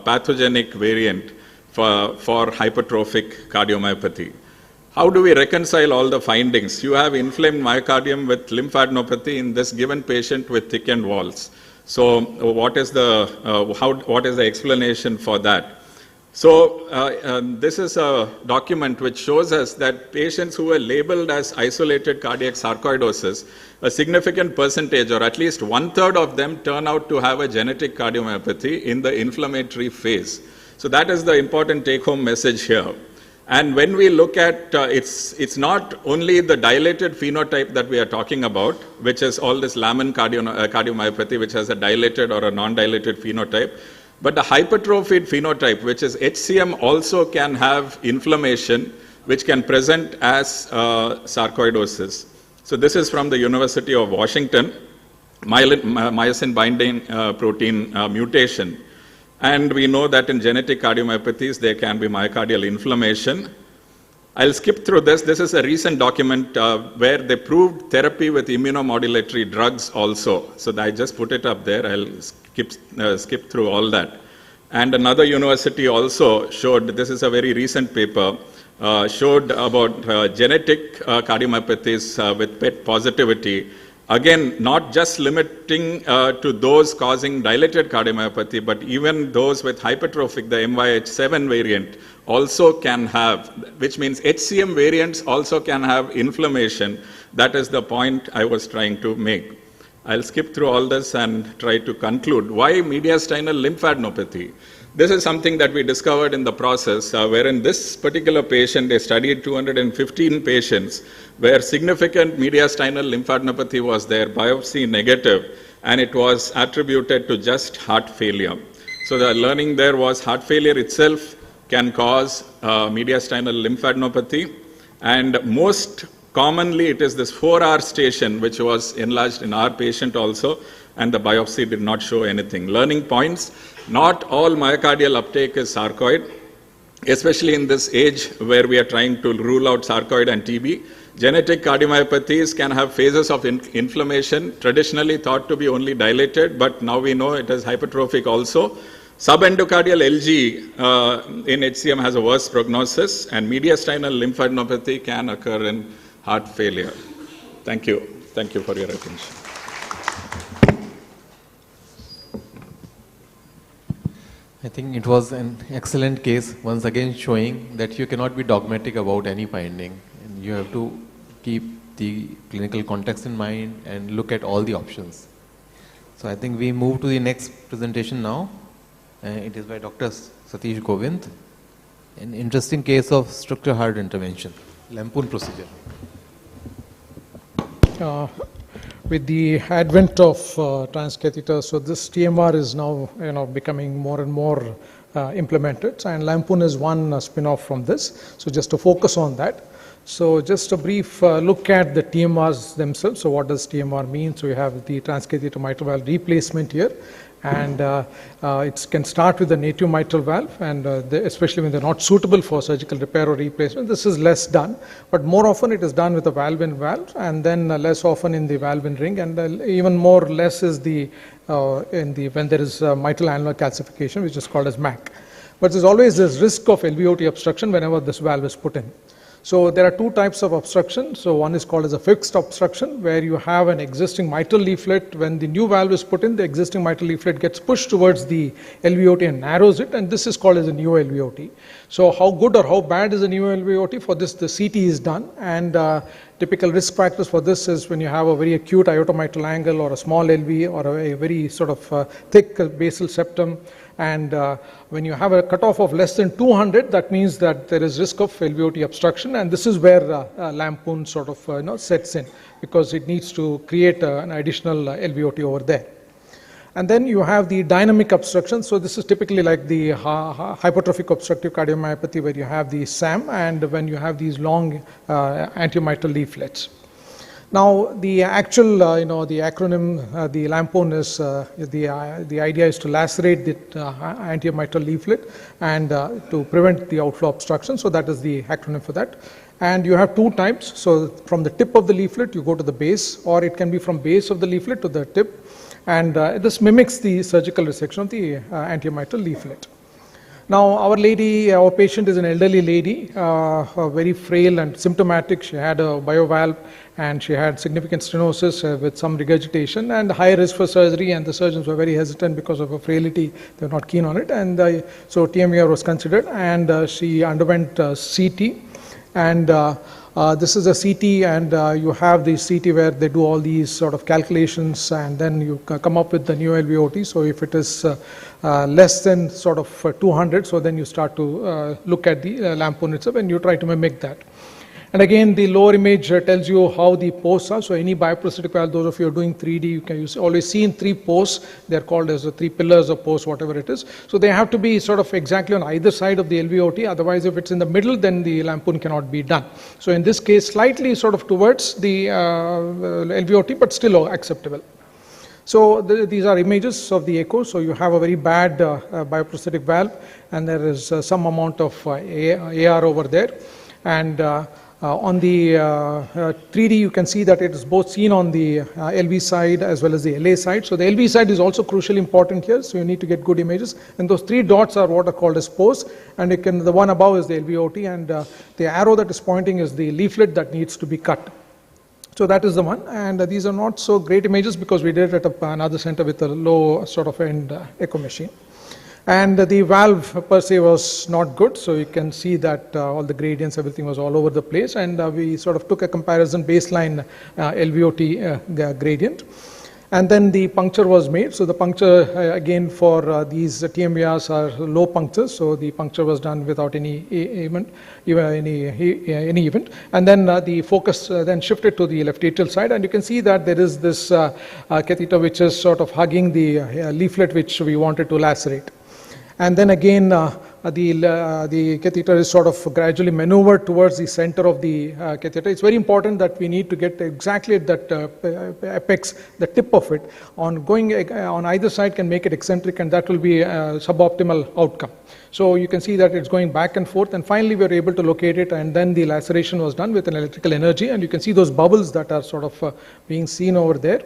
pathogenic variant for hypertrophic cardiomyopathy. How do we reconcile all the findings? You have inflamed myocardium with lymphadenopathy in this given patient with thickened walls. So what is the explanation for that? So this is a document which shows us that patients who were labeled as isolated cardiac sarcoidosis, a significant percentage, or at least 1/3 of them, turn out to have a genetic cardiomyopathy in the inflammatory phase. So that is the important take-home message here. And when we look at, it's not only the dilated phenotype that we are talking about, which is all this Lamin cardiomyopathy, which has a dilated or a non-dilated phenotype, but the hypertrophied phenotype, which is HCM, also can have inflammation, which can present as sarcoidosis. So this is from the University of Washington, myosin binding protein mutation. And we know that in genetic cardiomyopathies, there can be myocardial inflammation. I'll skip through this. This is a recent document where they proved therapy with immunomodulatory drugs also. So I just put it up there. I'll skip through all that. And another university also showed, this is a very recent paper, showed about genetic cardiomyopathies with PET positivity. Again, not just limiting to those causing dilated cardiomyopathy, but even those with hypertrophic, the MYH7 variant, also can have, which means HCM variants also can have inflammation. That is the point I was trying to make. I'll skip through all this and try to conclude. Why mediastinal lymphadenopathy? This is something that we discovered in the process, wherein this particular patient, they studied 215 patients, where significant mediastinal lymphadenopathy was there, biopsy negative, and it was attributed to just heart failure. So the learning there was heart failure itself can cause mediastinal lymphadenopathy, and most commonly it is this 4R station, which was enlarged in our patient also, and the biopsy did not show anything. Learning points: not all myocardial uptake is sarcoid, especially in this age where we are trying to rule out sarcoid and TB. Genetic cardiomyopathies can have phases of inflammation, traditionally thought to be only dilated, but now we know it is hypertrophic also. Subendocardial LG in HCM has a worse prognosis, and mediastinal lymphadenopathy can occur in heart failure. Thank you. Thank you for your attention. I think it was an excellent case, once again showing that you cannot be dogmatic about any finding. And you have to keep the clinical context in mind and look at all the options. So I think we move to the next presentation now. It is by Dr. Satish Govind. an interesting case of structural heart intervention, Lampoon procedure. With the advent of transcatheter, so this TMR is now becoming more and more implemented, and Lampoon is one spin-off from this. So just to focus on that. So just a brief look at the TMRs themselves. So what does TMR mean? So you have the transcatheter mitral valve replacement here, and it can start with the native mitral valve, and especially when they're not suitable for surgical repair or replacement, this is less done. But more often it is done with a valve in valve, and then less often in the valve in ring, and even more or less is the when there is mitral annular calcification, which is called as MAC. But there's always this risk of LVOT obstruction whenever this valve is put in. So there are two types of obstruction. So one is called as a fixed obstruction, where you have an existing mitral leaflet. When the new valve is put in, the existing mitral leaflet gets pushed towards the LVOT and narrows it, and this is called as a new LVOT. So how good or how bad is a new LVOT? For this, the CT is done, and typical risk factors for this is when you have a very acute aortomitral angle or a small LV or a very sort of thick basal septum. And when you have a cutoff of less than 200, that means that there is risk of LVOT obstruction, and this is where Lampoon sort of sets in, because it needs to create an additional LVOT over there. And then you have the dynamic obstruction. So this is typically like the hypertrophic obstructive cardiomyopathy, where you have the SAM, and when you have these long anteromitral leaflets. Now, the actual, the acronym, the Lampoon is, the idea is to lacerate the anteromitral leaflet and to prevent the outflow obstruction. So that is the acronym for that. And you have two types. So from the tip of the leaflet, you go to the base, or it can be from base of the leaflet to the tip. And this mimics the surgical resection of the anteromitral leaflet. Now, our patient is an elderly lady, very frail and symptomatic. She had a biovalve, and she had significant stenosis with some regurgitation and high risk for surgery, and the surgeons were very hesitant because of her frailty. They were not keen on it, and so TMVR was considered, and she underwent CT. And this is a CT, and you have the CT where they do all these sort of calculations, and then you come up with the new LVOT. So if it is less than sort of 200, so then you start to look at the Lampoon itself, and you try to mimic that. And again, the lower image tells you how the posts are. So any bioprosthetic valve, those of you who are doing 3D, you can always see in 3 posts. They're called as the 3 pillars of posts, whatever it is. So they have to be sort of exactly on either side of the LVOT. Otherwise, if it's in the middle, then the Lampoon cannot be done. So in this case, slightly sort of towards the LVOT, but still acceptable. So these are images of the echo. So you have a very bad bioprosthetic valve, and there is some amount of AR over there. And on the 3D, you can see that it is both seen on the LV side as well as the LA side. So the LV side is also crucially important here, so you need to get good images. And those 3 dots are what are called as posts, and the one above is the LVOT, and the arrow that is pointing is the leaflet that needs to be cut. So that is the one, and these are not so great images because we did it at another center with a low sort of end echo machine. And the valve per se was not good, so you can see that all the gradients, everything was all over the place, and we sort of took a comparison baseline LVOT gradient. And then the puncture was made. So the puncture, again, for these TMVRs are low punctures, so the puncture was done without any event. And then the focus then shifted to the left atrial side, and you can see that there is this catheter which is sort of hugging the leaflet which we wanted to lacerate. And then again, the catheter is sort of gradually maneuvered towards the center of the catheter. It's very important that we need to get exactly at that apex, the tip of it. Going on either side can make it eccentric, and that will be a suboptimal outcome. So you can see that it's going back and forth, and finally we were able to locate it, and then the laceration was done with an electrical energy, and you can see those bubbles that are sort of being seen over there.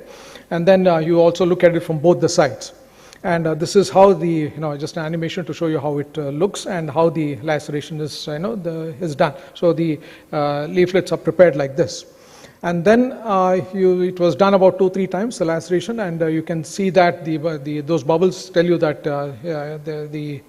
And then you also look at it from both the sides. And this is how the, just an animation to show you how it looks and how the laceration is, is done. So the leaflets are prepared like this. And then it was done about 2-3 times, the laceration, and you can see that those bubbles tell you that the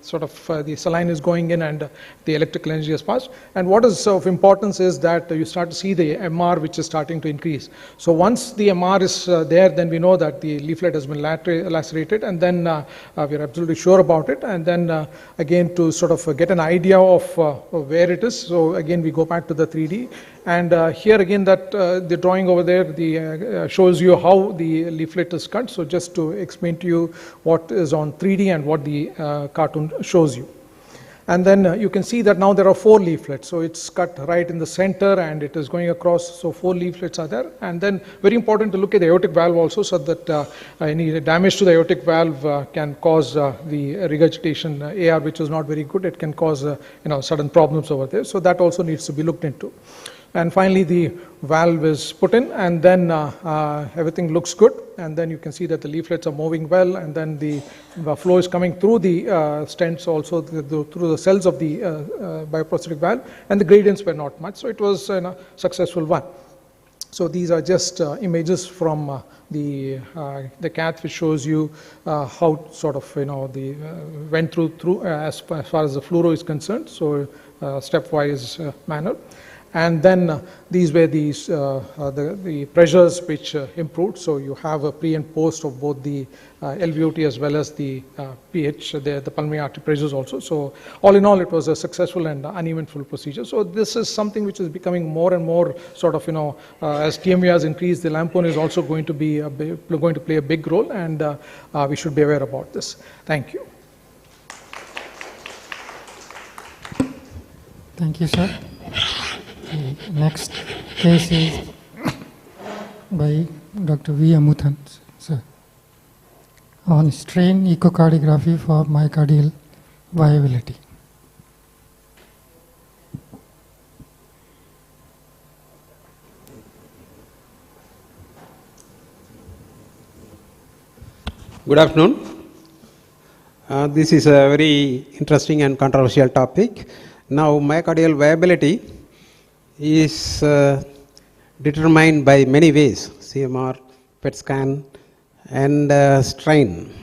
saline is going in and the electrical energy has passed. And what is of importance is that you start to see the MR, which is starting to increase. So once the MR is there, then we know that the leaflet has been lacerated, and then we are absolutely sure about it. And then again, to sort of get an idea of where it is, so again we go back to the 3D. And here again, that the drawing over there shows you how the leaflet is cut. So just to explain to you what is on 3D and what the cartoon shows you. And then you can see that now there are 4 leaflets. So it's cut right in the center and it is going across. So 4 leaflets are there. And then very important to look at the aortic valve also, so that any damage to the aortic valve can cause the regurgitation AR, which is not very good. It can cause sudden problems over there. So that also needs to be looked into. And finally, the valve is put in, and then everything looks good. And then you can see that the leaflets are moving well, and then the flow is coming through the stents also, through the cells of the bioprosthetic valve, and the gradients were not much. So it was a successful one. So these are just images from the cath, which shows you how sort of went through as far as the fluoro is concerned. So stepwise manner. And then these were the pressures which improved. So you have a pre and post of both the LVOT as well as the pH, the pulmonary artery pressures also. So all in all, it was a successful and uneventful procedure. So this is something which is becoming more and more sort of, as TMV has increased, the lampone is also going to play a big role, and we should be aware about this. Thank you. Thank you, sir. The next case is by Dr. V. Amuthan, sir, on strain echocardiography for myocardial viability. Good afternoon. This is a very interesting and controversial topic. Now, myocardial viability is determined by many ways: CMR, PET scan, and strain.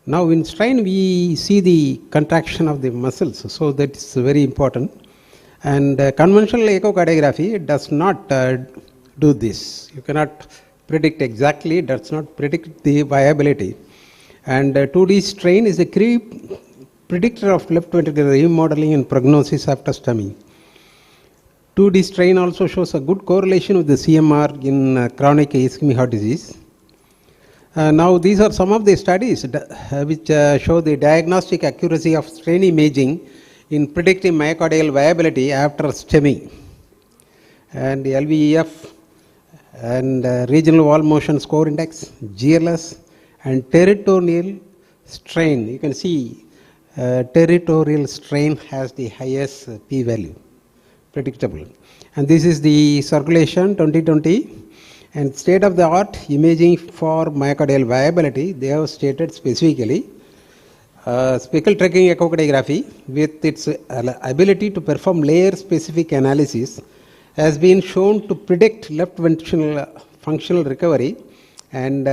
Now, in strain, we see the contraction of the muscles, so that is very important. And conventional echocardiography does not do this. You cannot predict exactly, does not predict the viability. And 2D strain is a key predictor of left ventricular remodeling and prognosis after STEMI. 2D strain also shows a good correlation with the CMR in chronic ischemic heart disease. Now these are some of the studies which show the diagnostic accuracy of strain imaging in predicting myocardial viability after STEMI. And the LVEF and regional wall motion score index, GLS, and territorial strain. You can see territorial strain has the highest p-value, predictable. And this is the circulation 2020 and state of the art imaging for myocardial viability. They have stated specifically speckle tracking echocardiography with its ability to perform layer specific analysis has been shown to predict left ventricular functional recovery and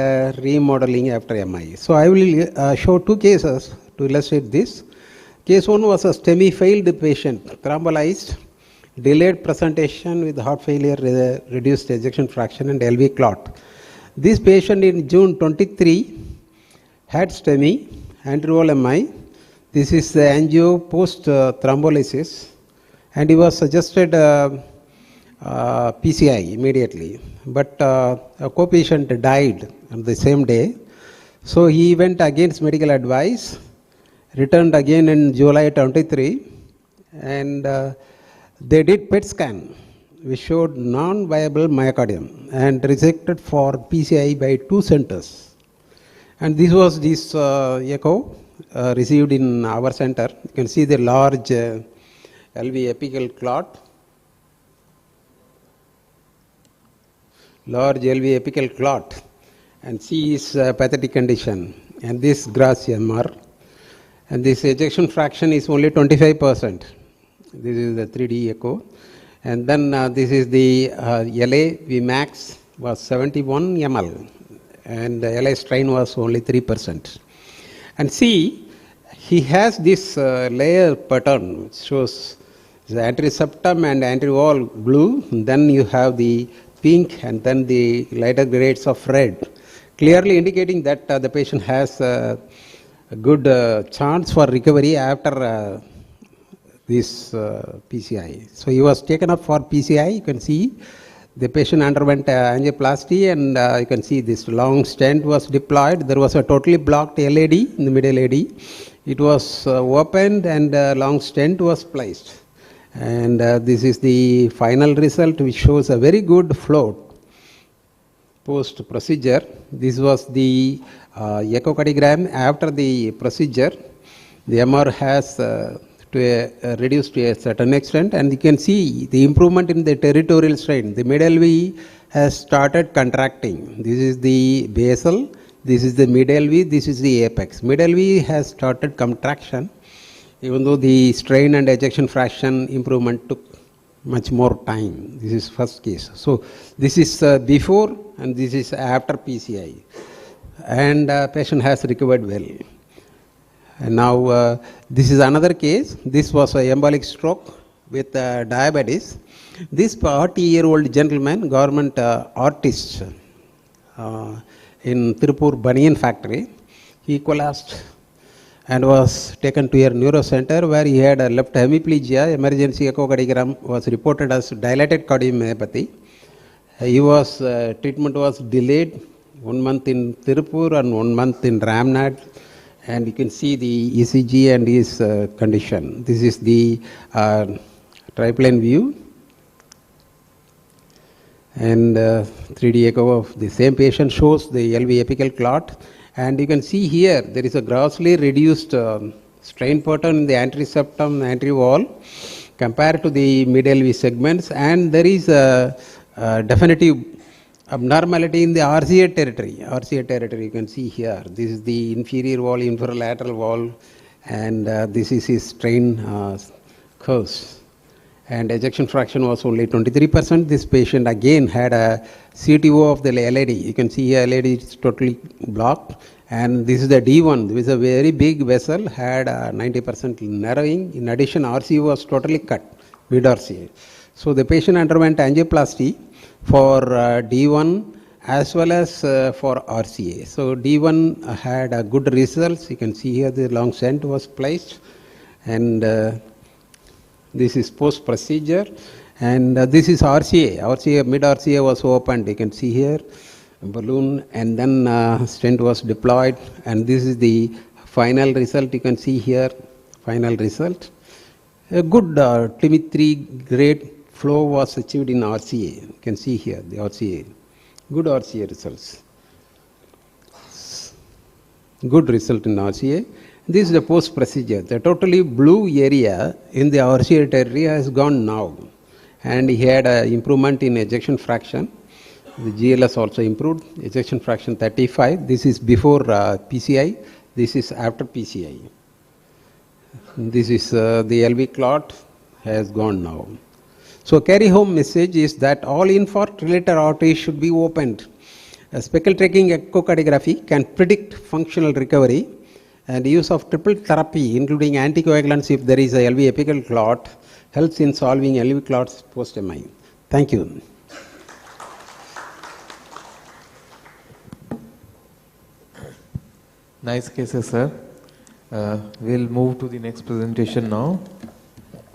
remodeling after MI. So I will show 2 cases to illustrate this. Case 1 was a STEMI failed patient, thrombolized, delayed presentation with heart failure, reduced ejection fraction, and LV clot. This patient in June 23 had STEMI, anterior MI. This is the angio post thrombolysis, and he was suggested PCI immediately. But a co-patient died on the same day. So he went against medical advice, returned again in July 23, and they did PET scan, which showed non-viable myocardium and rejected for PCI by 2 centers. And this was this echo received in our center. You can see the large LV apical clot. Large LV apical clot, and see his pathetic condition, and this gross MR, and this ejection fraction is only 25%. This is the 3D echo, And then this is the LA Vmax was 71 ml, and the LA strain was only 3%. And see, he has this layer pattern, which shows the anteroseptum and anterowall blue, and then you have the pink, and then the lighter grades of red, clearly indicating that the patient has a good chance for recovery after this PCI. So he was taken up for PCI. You can see the patient underwent angioplasty, and you can see this long stent was deployed. There was a totally blocked LAD in the middle AD. It was opened, and long stent was placed. And this is the final result, which shows a very good flow post procedure. This was the echocardiogram after the procedure. The MR has reduced to a certain extent, and you can see the improvement in the territorial strain. The mid LV has started contracting. This is the basal, this is the mid LV, this is the apex. Mid LV has started contraction, even though the strain and ejection fraction improvement took much more time. This is first case. So this is before, and this is after PCI, and patient has recovered well. And now this is another case. This was an embolic stroke with diabetes. This 40-year-old gentleman, government artist in Tirupur Baniyan factory, he collapsed and was taken to a neuro center where he had a left hemiplegia. Emergency echocardiogram was reported as dilated cardiomyopathy. He was treatment was delayed 1 month in Tirupur and 1 month in Ramnad. And you can see the ECG and his condition. This is the triplane view, and 3D echo of the same patient shows the LV apical clot. And you can see here there is a grossly reduced strain pattern in the anteroseptum, anterowall compared to the mid LV segments, and there is a definitive abnormality in the RCA territory. RCA territory, you can see here. This is the inferior wall, inferolateral wall, and this is his strain curves. And ejection fraction was only 23%. This patient again had a CTO of the LAD. You can see here LAD is totally blocked. And this is the D1. This is a very big vessel, had 90% narrowing. In addition, RCA was totally cut, mid RCA. So the patient underwent angioplasty for D1 as well as for RCA. So D1 had good results. You can see here the long stent was placed, and this is post procedure, and this is RCA. RCA, mid RCA was opened. You can see here balloon, and then stent was deployed, and this is the final result. You can see here final result. A good TIMI3 grade flow was achieved in RCA. You can see here the RCA. Good RCA results. Good result in RCA. This is the post procedure. The totally blue area in the RCA territory has gone now. And he had an improvement in ejection fraction. The GLS also improved. Ejection fraction 35. This is before PCI. This is after PCI. This is the LV clot has gone now. So carry home message is that all infarct related arteries should be opened. A speckle tracking echocardiography can predict functional recovery, and use of triple therapy including anticoagulants if there is a LV apical clot helps in solving LV clots post MI. Thank you. Nice cases, sir. We'll move to the next presentation now.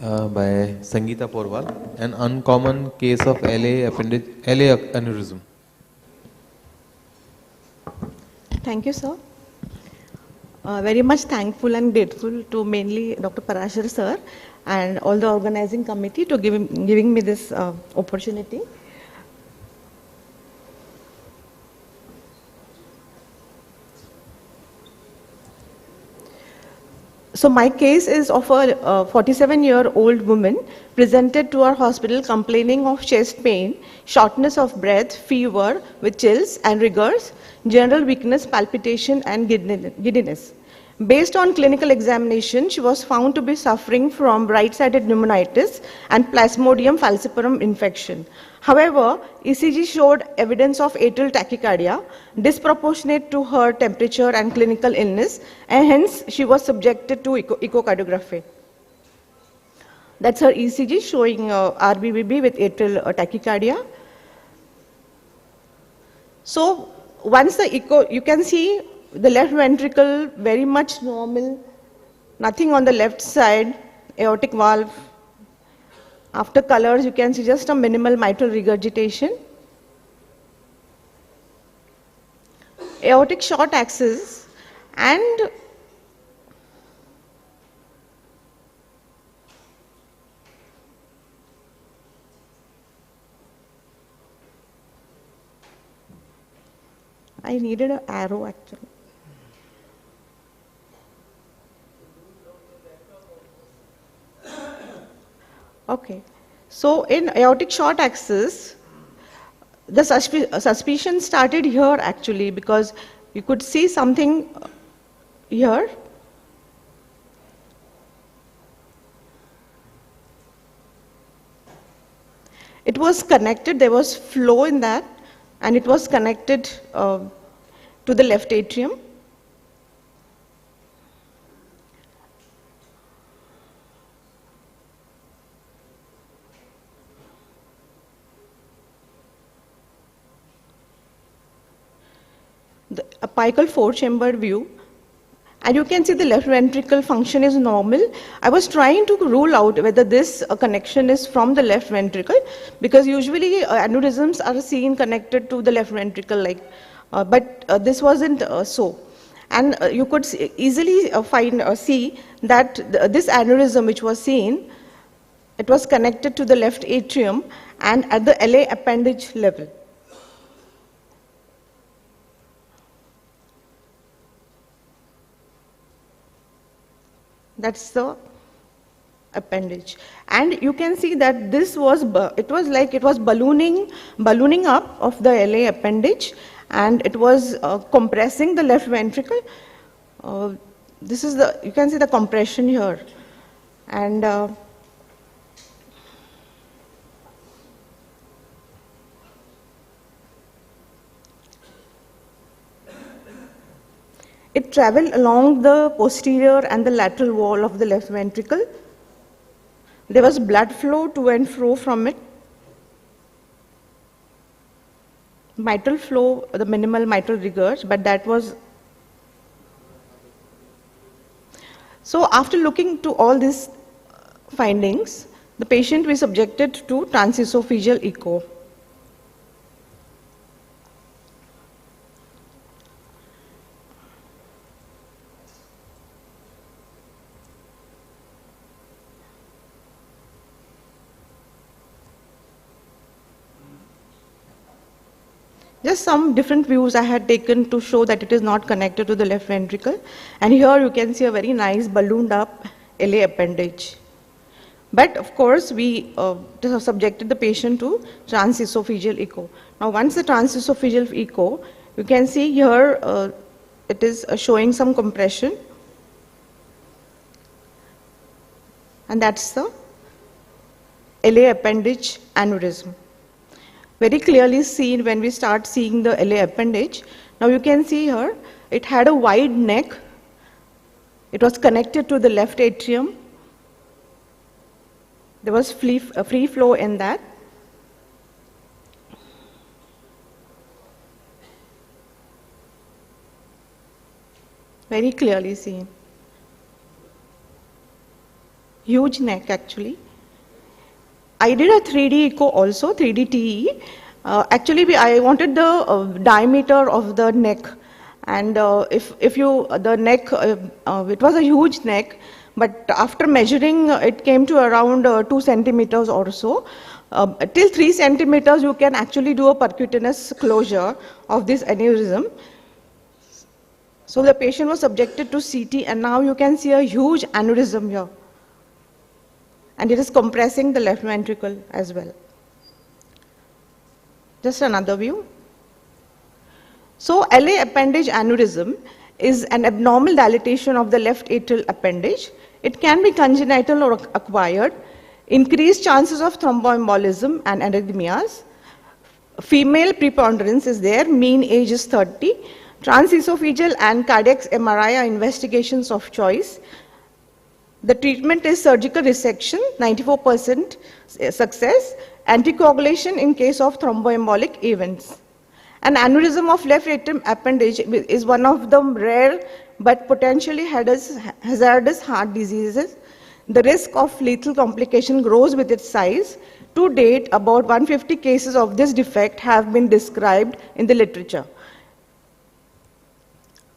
By Sangeeta Porwal, an uncommon case of LA aneurysm. Thank you, sir. Very much thankful and grateful to mainly Dr. Parashar sir and all the organizing committee to giving me this opportunity. So my case is of a 47-year-old woman presented to our hospital complaining of chest pain, shortness of breath, fever with chills and rigors, general weakness, palpitation and giddiness. Based on clinical examination, she was found to be suffering from right-sided pneumonitis and Plasmodium falciparum infection. However, ECG showed evidence of atrial tachycardia, disproportionate to her temperature and clinical illness, and hence she was subjected to echocardiography. That's her ECG showing RBBB with atrial tachycardia. So once the echo, you can see the left ventricle very much normal, nothing on the left side, aortic valve. After colors, you can see just a minimal mitral regurgitation. Aortic short axis, and I needed an arrow actually. Okay, so in aortic short axis, the suspicion started here actually, because you could see something here. It was connected, there was flow in that, and it was connected to the left atrium. The apical four-chambered view, and you can see the left ventricle function is normal. I was trying to rule out whether this connection is from the left ventricle, because usually aneurysms are seen connected to the left ventricle, but this wasn't so. And you could easily see that this aneurysm which was seen, it was connected to the left atrium and at the LA appendage level. That's the appendage, and you can see that this was it was ballooning up of the LA appendage, and it was compressing the left ventricle. This is you can see the compression here, and it traveled along the posterior and the lateral wall of the left ventricle. There was blood flow to and fro from it. Mitral flow, the minimal mitral regurg, but that was. So after looking to all these findings, the patient was subjected to transesophageal echo. Just some different views I had taken to show that it is not connected to the left ventricle. And here you can see a very nice ballooned up LA appendage. But of course, we subjected the patient to transesophageal echo. Now, once the transesophageal echo, you can see here it is showing some compression. And that's the LA appendage aneurysm. Very clearly seen when we start seeing the LA appendage. Now you can see here, it had a wide neck. It was connected to the left atrium. There was free flow in that. Very clearly seen. Huge neck actually. I did a 3D echo also, 3D TE. Actually, I wanted the diameter of the neck, and the neck, it was a huge neck, but after measuring, it came to around 2 centimeters or so. Till 3 centimeters, you can actually do a percutaneous closure of this aneurysm. So the patient was subjected to CT, and now you can see a huge aneurysm here. And it is compressing the left ventricle as well. Just another view. So LA appendage aneurysm is an abnormal dilatation of the left atrial appendage. It can be congenital or acquired. Increased chances of thromboembolism and arrhythmias. Female preponderance is there, mean age is 30. Transesophageal and cardiac MRI are investigations of choice. The treatment is surgical resection, 94% success, anticoagulation in case of thromboembolic events. An aneurysm of left atrial appendage is one of the rare but potentially hazardous heart diseases. The risk of lethal complication grows with its size. To date, about 150 cases of this defect have been described in the literature.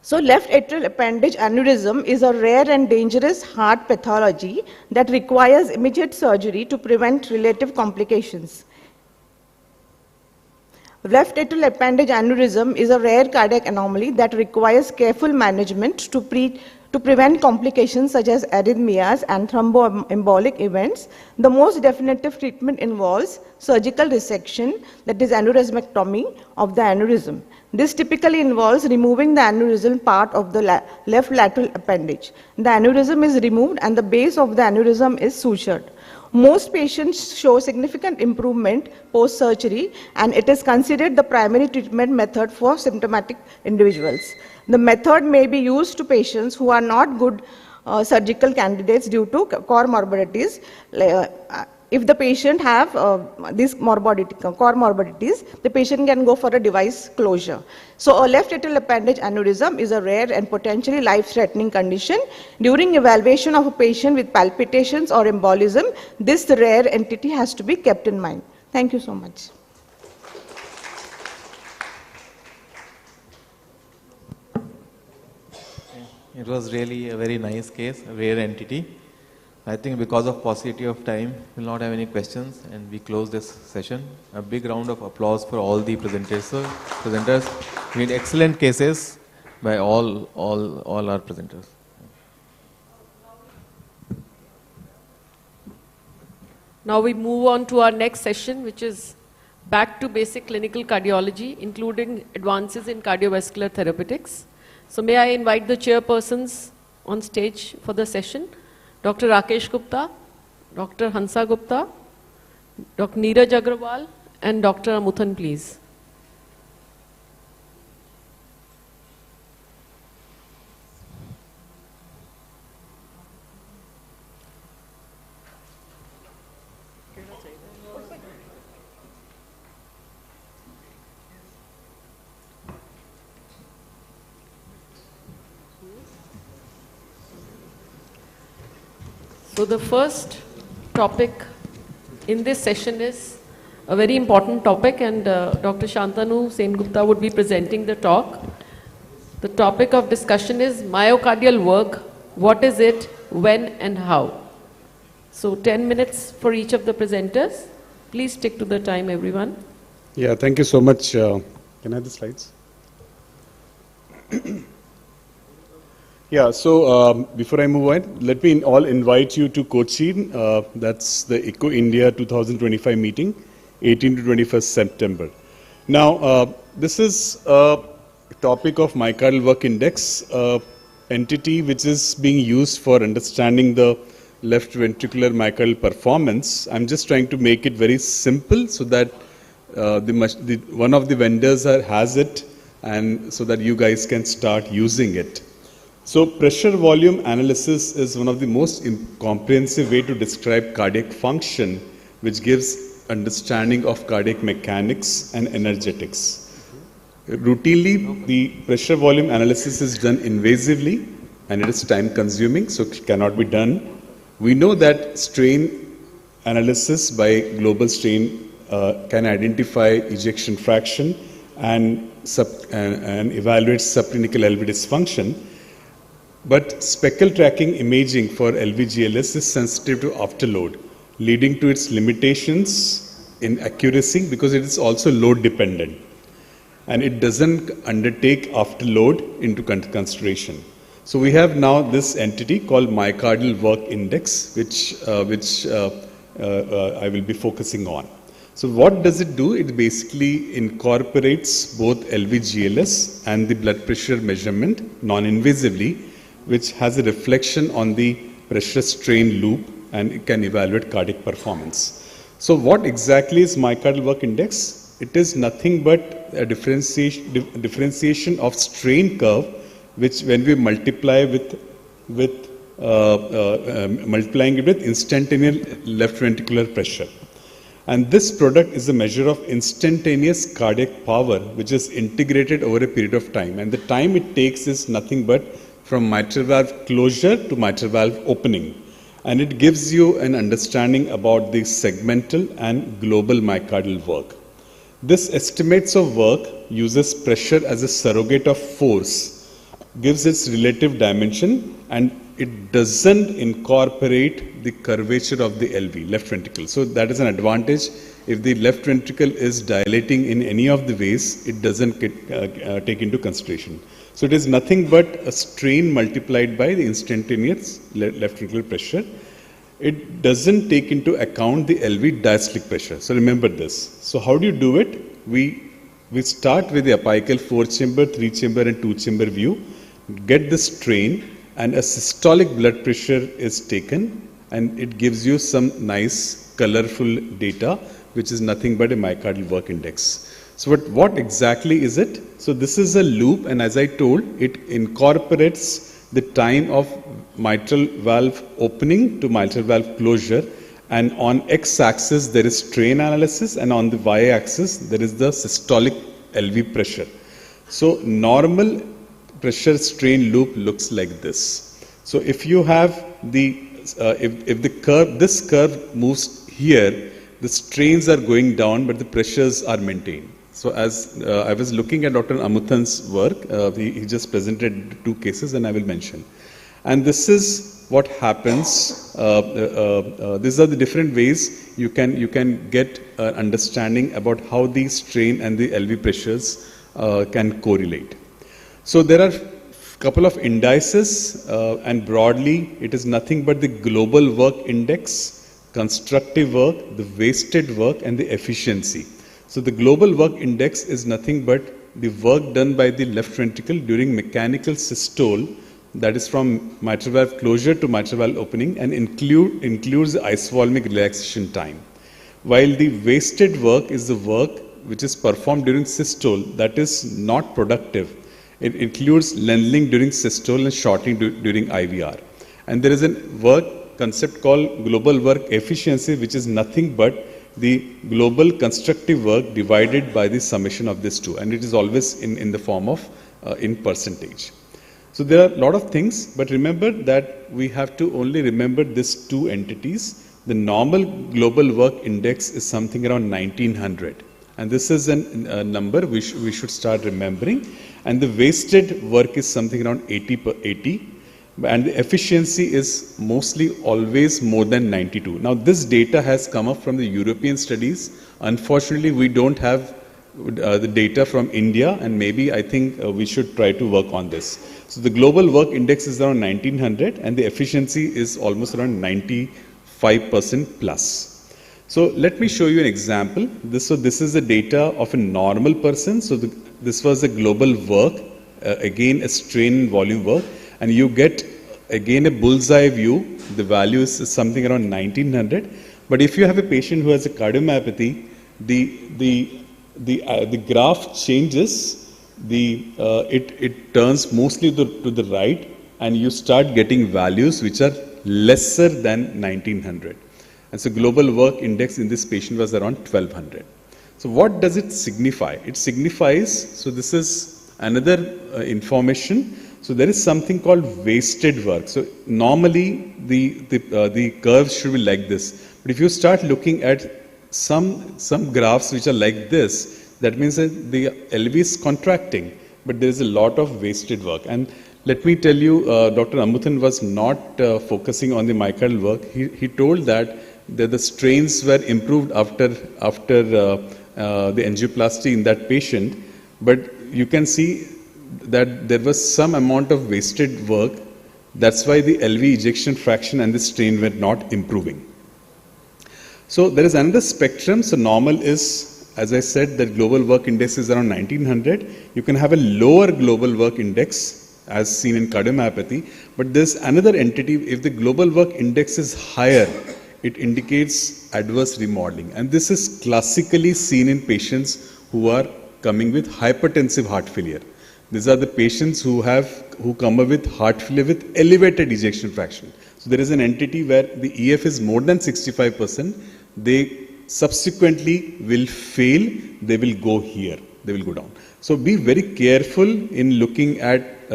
So left atrial appendage aneurysm is a rare and dangerous heart pathology that requires immediate surgery to prevent relative complications. Left atrial appendage aneurysm is a rare cardiac anomaly that requires careful management to prevent complications such as arrhythmias and thromboembolic events. The most definitive treatment involves surgical resection, that is aneurysmectomy of the aneurysm. This typically involves removing the aneurysm part of the left lateral appendage. The aneurysm is removed and the base of the aneurysm is sutured. Most patients show significant improvement post-surgery, and it is considered the primary treatment method for symptomatic individuals. The method may be used to patients who are not good surgical candidates due to comorbidities. If the patient have these comorbidities, the patient can go for a device closure. So a left atrial appendage aneurysm is a rare and potentially life-threatening condition. During evaluation of a patient with palpitations or embolism, this rare entity has to be kept in mind. Thank you so much. It was really a very nice case, a rare entity. I think because of paucity of time, we will not have any questions and we close this session. A big round of applause for all the presenters. We had excellent cases by all our presenters. Now we move on to our next session, which is back to basic clinical cardiology, including advances in cardiovascular therapeutics. So may I invite the chairpersons on stage for the session. Dr. Rakesh Gupta, Dr. Hansa Gupta, Dr. Neeraj Agrawal, and Dr. Amuthan, please. So the first topic in this session is a very important topic, and Dr. Shantanu Sengupta would be presenting the talk. The topic of discussion is myocardial work. What is it, when and how? So 10 minutes for each of the presenters. Please stick to the time, everyone. Yeah, thank you so much. Can I have the slides? Yeah, so before I move on, let me all invite you to Cochin. That's the ECO India 2025 meeting, 18 to 21st September. Now, this is a topic of myocardial work index, entity which is being used for understanding the left ventricular myocardial performance. I'm just trying to make it very simple so that one of the vendors has it, and so that you guys can start using it. So pressure volume analysis is one of the most comprehensive way to describe cardiac function, which gives understanding of cardiac mechanics and energetics. Routinely, the pressure volume analysis is done invasively and it is time consuming, so it cannot be done. We know that strain analysis by global strain can identify ejection fraction and evaluate subclinical LV dysfunction. But speckle tracking imaging for LVGLS is sensitive to afterload, leading to its limitations in accuracy because it is also load dependent. And it doesn't undertake afterload into consideration. So we have now this entity called myocardial work index, which I will be focusing on. So what does it do? It basically incorporates both LV-GLS and the blood pressure measurement non-invasively, which has a reflection on the pressure strain loop, and it can evaluate cardiac performance. So what exactly is myocardial work index? It is nothing but a differentiation of strain curve, which when we multiply multiplying it with instantaneous left ventricular pressure. And this product is a measure of instantaneous cardiac power, which is integrated over a period of time. And the time it takes is nothing but from mitral valve closure to mitral valve opening. And it gives you an understanding about the segmental and global myocardial work. This estimates of work uses pressure as a surrogate of force, gives its relative dimension, and it doesn't incorporate the curvature of the LV, left ventricle. So that is an advantage. If the left ventricle is dilating in any of the ways, it doesn't take into consideration. So it is nothing but a strain multiplied by the instantaneous left ventricular pressure. It doesn't take into account the LV diastolic pressure. So remember this. So how do you do it? We start with the apical 4-chamber, 3-chamber and 2-chamber view, get the strain, and a systolic blood pressure is taken, and it gives you some nice colorful data, which is nothing but a myocardial work index. So what exactly is it? So this is a loop, and as I told, it incorporates the time of mitral valve opening to mitral valve closure, and on x-axis there is strain analysis, and on the y-axis there is the systolic LV pressure. So normal pressure strain loop looks like this. So if you have if the curve, this curve moves here, the strains are going down, but the pressures are maintained. So as I was looking at Dr. Amuthan's work, he just presented 2 cases, and I will mention. And this is what happens. These are the different ways you can get an understanding about how the strain and the LV pressures can correlate. So there are a couple of indices, and broadly it is nothing but the global work index, constructive work, the wasted work, and the efficiency. So the global work index is nothing but the work done by the left ventricle during mechanical systole, that is from mitral valve closure to mitral valve opening, and includes the isovolumic relaxation time. While the wasted work is the work which is performed during systole, that is not productive. It includes lengthening during systole and shortening during IVR. And there is a work concept called global work efficiency, which is nothing but the global constructive work divided by the summation of these two, and it is always in the form of in percentage. So there are a lot of things, but remember that we have to only remember these 2 entities. The normal global work index is something around 1900, and this is a number we should start remembering. And the wasted work is something around 80, and the efficiency is mostly always more than 92. Now this data has come up from the European studies. Unfortunately, we don't have the data from India, and maybe I think we should try to work on this. So the global work index is around 1900, and the efficiency is almost around 95% plus. So let me show you an example. This is the data of a normal person. So this was a global work, again a strain volume work, and you get again a bullseye view. The value is something around 1900. But if you have a patient who has a cardiomyopathy, the graph changes. It turns mostly to the right, and you start getting values which are lesser than 1900. And so global work index in this patient was around 1200. So what does it signify? It signifies, so this is another information. So there is something called wasted work. So normally the curves should be like this. But if you start looking at some graphs which are like this, that means that the LV is contracting, but there is a lot of wasted work. And let me tell you, Dr. Amuthan was not focusing on the myocardial work. He told that the strains were improved after the angioplasty in that patient, but you can see that there was some amount of wasted work. That's why the LV ejection fraction and the strain were not improving. So there is another spectrum. So normal is, as I said, that global work index is around 1900. You can have a lower global work index as seen in cardiomyopathy, but there's another entity. If the global work index is higher, it indicates adverse remodeling. And this is classically seen in patients who are coming with hypertensive heart failure. These are the patients who come up with heart failure with elevated ejection fraction. So there is an entity where the EF is more than 65%. They subsequently will fail. They will go here. They will go down. So be very careful in looking at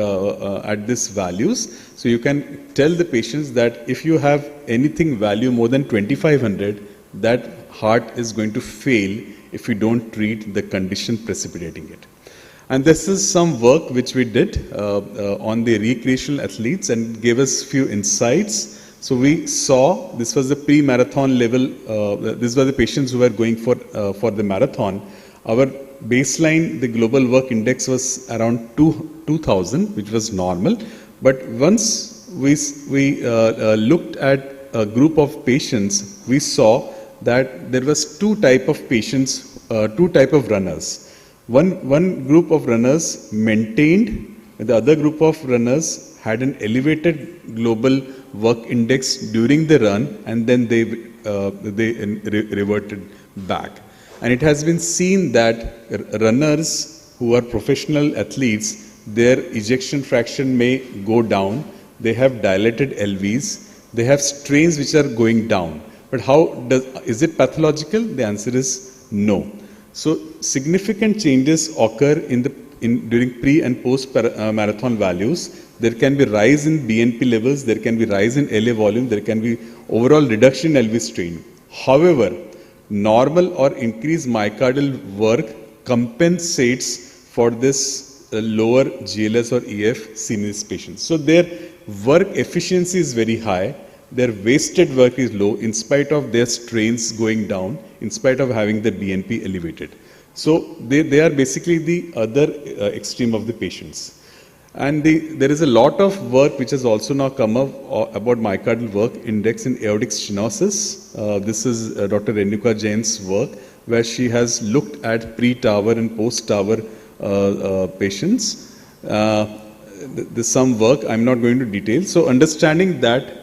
these values. So you can tell the patients that if you have anything value more than 2500, that heart is going to fail if you don't treat the condition precipitating it. And this is some work which we did on the recreational athletes and gave us few insights. So we saw, this was the pre-marathon level, these were the patients who were going for the marathon. Our baseline, the global work index was around 2000, which was normal. But once we looked at a group of patients, we saw that there was two type of patients, two type of runners. One group of runners maintained, the other group of runners had an elevated global work index during the run, and then they reverted back. And it has been seen that runners who are professional athletes, their ejection fraction may go down. They have dilated LVs. They have strains which are going down. But is it pathological? The answer is no. So significant changes occur during pre and post marathon values. There can be rise in BNP levels, there can be rise in LA volume, there can be overall reduction in LV strain. However, normal or increased myocardial work compensates for this lower GLS or EF seen in these patients. So their work efficiency is very high. Their wasted work is low in spite of their strains going down, in spite of having the BNP elevated. So they are basically the other extreme of the patients. And there is a lot of work which has also now come up about myocardial work index in aortic stenosis. This is Dr. Renuka Jain's work, where she has looked at pre-tower and post-tower patients. There's some work I'm not going to detail. So understanding that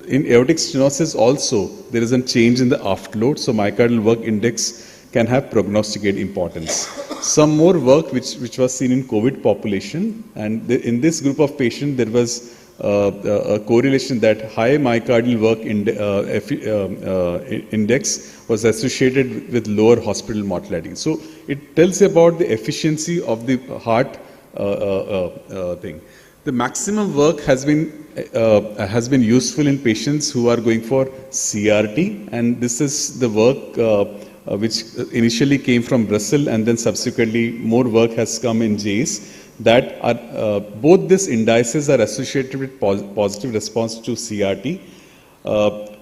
in aortic stenosis also, there is a change in the afterload, so myocardial work index can have prognosticated importance. Some more work which was seen in COVID population, and in this group of patients, there was a correlation that high myocardial work index was associated with lower hospital mortality. So it tells you about the efficiency of the heart thing. The maximum work has been useful in patients who are going for CRT, and this is the work which initially came from Brussels, and then subsequently more work has come in JACE, that are, both these indices are associated with positive response to CRT.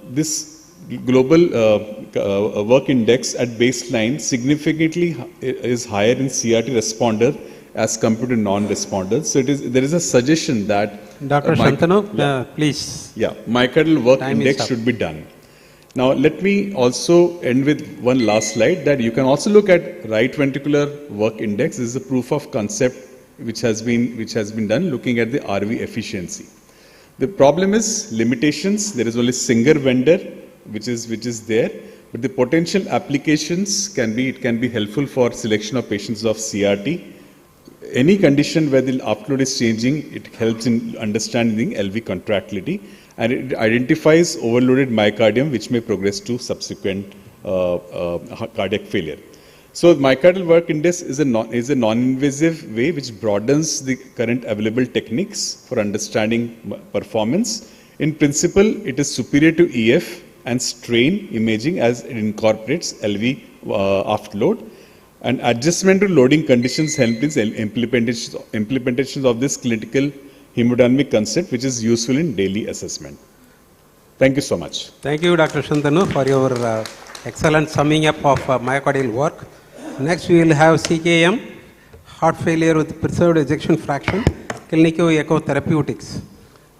This global work index at baseline significantly is higher in CRT responder as compared to non-responders. So there is a suggestion that Dr. Shantanu, please. Yeah, myocardial work index should be done. Now let me also end with one last slide, that you can also look at right ventricular work index. This is a proof of concept which has been done looking at the RV efficiency. The problem is limitations. There is only single vendor which is there, but the potential applications can be helpful for selection of patients of CRT. Any condition where the afterload is changing, it helps in understanding LV contractility, and it identifies overloaded myocardium which may progress to subsequent cardiac failure. So myocardial work index is a non-invasive way which broadens the current available techniques for understanding performance. In principle, it is superior to EF and strain imaging as it incorporates LV afterload. And adjustment to loading conditions help in implementation of this clinical hemodynamic concept, which is useful in daily assessment. Thank you so much. Thank you, Dr. Shantanu, for your excellent summing up of myocardial work. Next, we will have CKM, heart failure with preserved ejection fraction, clinical echo therapeutics.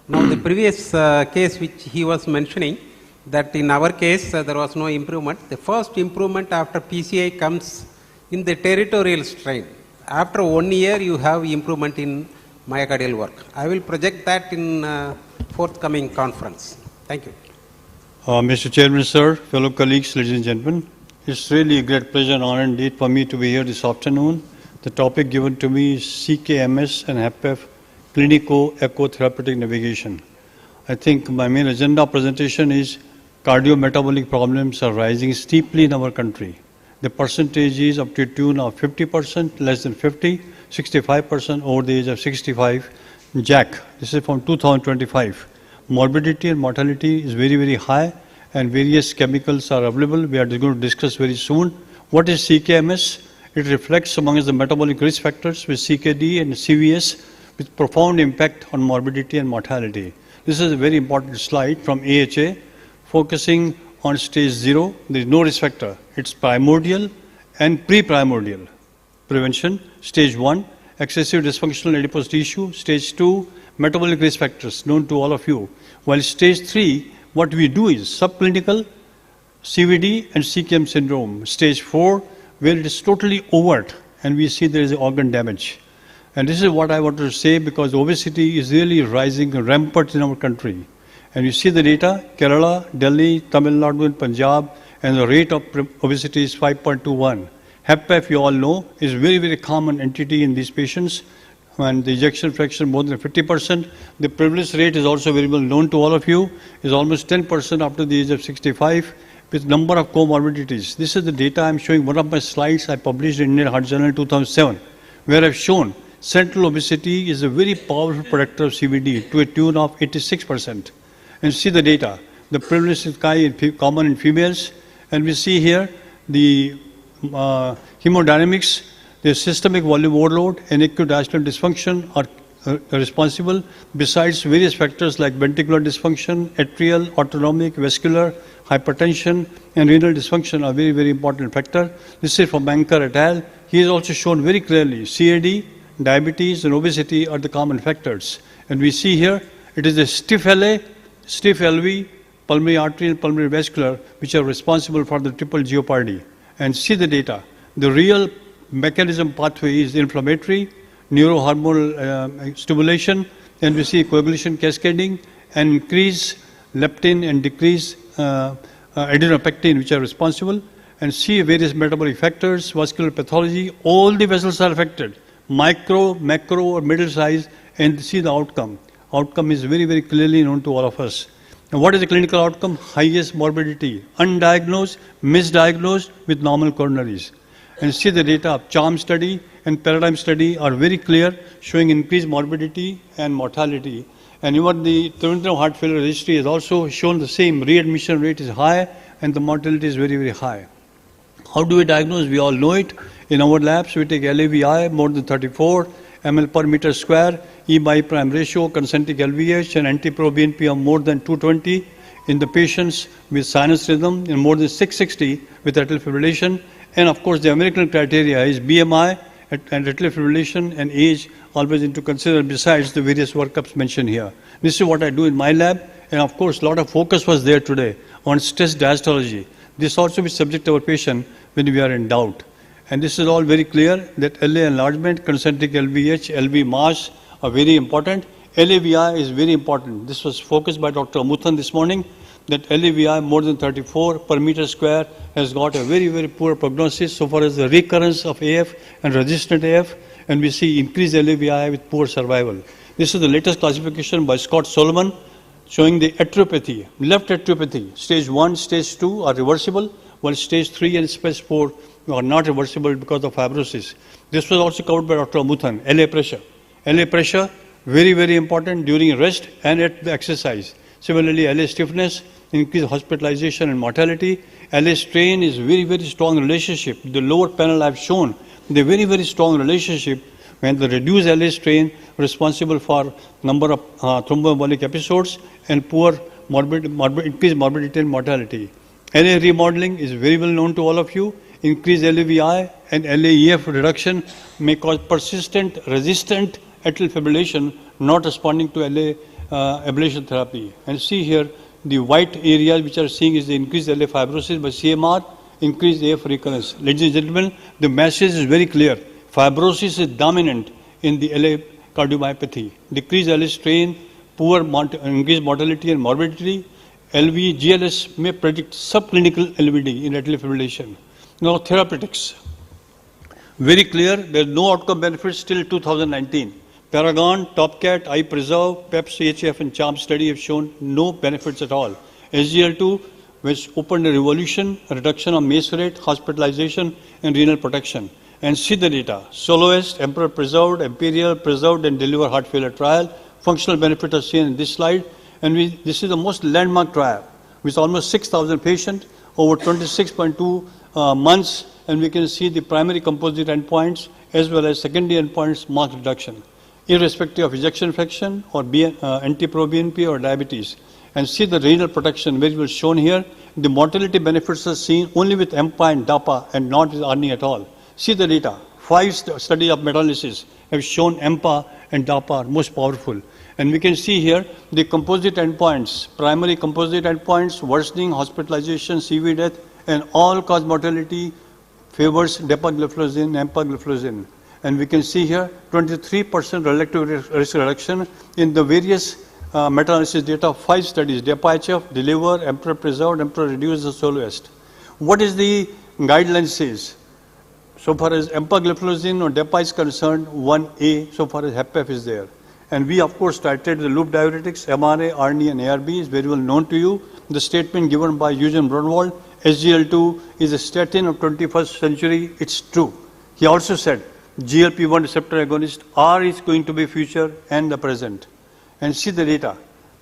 Now, the previous case which he was mentioning, that in our case there was no improvement. The first improvement after PCI comes in the territorial strain. After 1 year, you have improvement in myocardial work. I will project that in forthcoming conference. Thank you. Mr. Chairman, sir, fellow colleagues, ladies and gentlemen, it's really a great pleasure and honor indeed for me to be here this afternoon. The topic given to me is CKMS and HFpEF clinical ecotherapeutic navigation. I think my main agenda presentation is cardiometabolic problems are rising steeply in our country. The percentage is up to tune of 50%, less than 50, 65% over the age of 65. JAC, this is from 2025. Morbidity and mortality is very, very high, and various chemicals are available. We are going to discuss very soon. What is CKMS? It reflects amongst the metabolic risk factors with CKD and CVS with profound impact on morbidity and mortality. This is a very important slide from AHA focusing on stage 0. There is no risk factor. It's primordial and pre-primordial prevention. Stage 1, excessive dysfunctional adipose tissue. Stage 2, metabolic risk factors known to all of you. While stage 3, what we do is subclinical CVD and CKM syndrome. Stage 4, where it is totally overt and we see there is organ damage. And this is what I want to say, because obesity is really rising rampant in our country. And you see the data, Kerala, Delhi, Tamil Nadu and Punjab, and the rate of obesity is 5.21. HFpEF, you all know, is very, very common entity in these patients, and the ejection fraction more than 50%. The prevalence rate is also very well known to all of you, is almost 10% after the age of 65, with number of comorbidities. This is the data I'm showing. One of my slides I published in Indian Heart Journal in 2007, where I've shown central obesity is a very powerful predictor of CVD to a tune of 86%. And see the data. The prevalence is common in females, and we see here the hemodynamics, the systemic volume overload and acute diastolic dysfunction are responsible, besides various factors like ventricular dysfunction, atrial, autonomic, vascular, hypertension and renal dysfunction are very, very important factor. This is from Bankar et al. He has also shown very clearly CAD, diabetes and obesity are the common factors. And we see here it is a stiff LA, stiff LV, pulmonary artery and pulmonary vascular which are responsible for the triple jeopardy. And see the data. The real mechanism pathway is inflammatory, neurohormonal stimulation, and we see coagulation cascading and increase leptin and decrease adenopectin which are responsible, and see various metabolic factors, vascular pathology, all the vessels are affected, micro, macro or middle size, and see the outcome. Outcome is very, very clearly known to all of us. Now what is the clinical outcome? Highest morbidity, undiagnosed, misdiagnosed with normal coronaries. And see the data of CHARM study and paradigm study are very clear, showing increased morbidity and mortality. And even the Trivandrum heart failure registry has also shown the same. Readmission rate is high and the mortality is very, very high. How do we diagnose? We all know it. In our labs, we take LAVI more than 34 ml per meter square, E by prime ratio, concentric LVH, and anti-proBNP of more than 220 in the patients with sinus rhythm, and more than 660 with atrial fibrillation. And of course, the American criteria is BMI and atrial fibrillation and age always into consider, besides the various workups mentioned here. This is what I do in my lab, and of course, a lot of focus was there today on stress diastology. This also we subject our patient when we are in doubt. And this is all very clear that LA enlargement, concentric LVH, LV mass are very important. LAVI is very important. This was focused by Dr. Amuthan this morning, that LAVI more than 34 per meter square has got a very, very poor prognosis so far as the recurrence of AF and resistant AF, and we see increased LAVI with poor survival. This is the latest classification by Scott Solomon showing the atriopathy, left atriopathy. Stage 1, stage 2 are reversible, while stage 3 and stage 4 are not reversible because of fibrosis. This was also covered by Dr. Amuthan. LA pressure. LA pressure, very, very important during rest and at the exercise. Similarly, LA stiffness, increased hospitalization and mortality. LA strain is very, very strong relationship. The lower panel I've shown, the very, very strong relationship when the reduced LA strain responsible for number of thromboembolic episodes and poor increased morbidity and mortality. LA remodeling is very well known to all of you. Increased LAVI and LAEF reduction may cause persistent, resistant atrial fibrillation not responding to LA ablation therapy. And see here The white areas which are seeing is the increased LA fibrosis by CMR, increased AF recurrence. Ladies and gentlemen, the message is very clear. Fibrosis is dominant in the LA cardiomyopathy. Decreased LA strain, increased mortality and morbidity. LV, GLS may predict subclinical LVD in atrial fibrillation. Now, therapeutics. Very clear, there is no outcome benefits till 2019. Paragon, TopCat, iPreserve, PEPS, HF and CHARM study have shown no benefits at all. SGL2, which opened a revolution, a reduction of MACE rate, hospitalization and renal protection. And see the data. Soloist, Emperor preserved, Imperial preserved and deliver heart failure trial. Functional benefits are seen in this slide. And this is the most landmark trial with almost 6,000 patients over 26.2 months. And we can see the primary composite endpoints as well as secondary endpoints marked reduction, irrespective of ejection fraction or NT-proBNP or diabetes. And see the renal protection, very well shown here. The mortality benefits are seen only with EMPA and DAPA and not with ARNI at all. See the data. 5 studies of meta-analysis have shown EMPA and DAPA are most powerful. And we can see here the composite endpoints, primary composite endpoints, worsening, hospitalization, CV death, and all-cause mortality favors dapagliflozin, empagliflozin. And we can see here 23% relative risk reduction in the various meta-analysis data of 5 studies, DAPA-HF, DELIVER, Emperor preserved, Emperor reduced, the Soloist. What is the guideline says? So far as empagliflozin or DAPA is concerned, 1A, so far as HFpEF is there. And we, of course, started the loop diuretics, MRA, ARNI, and ARB is very well known to you. The statement given by Eugene Brunwald, SGL2 is a statin of 21st century. It's true. He also said GLP-1 receptor agonist is going to be future and the present. And see the data.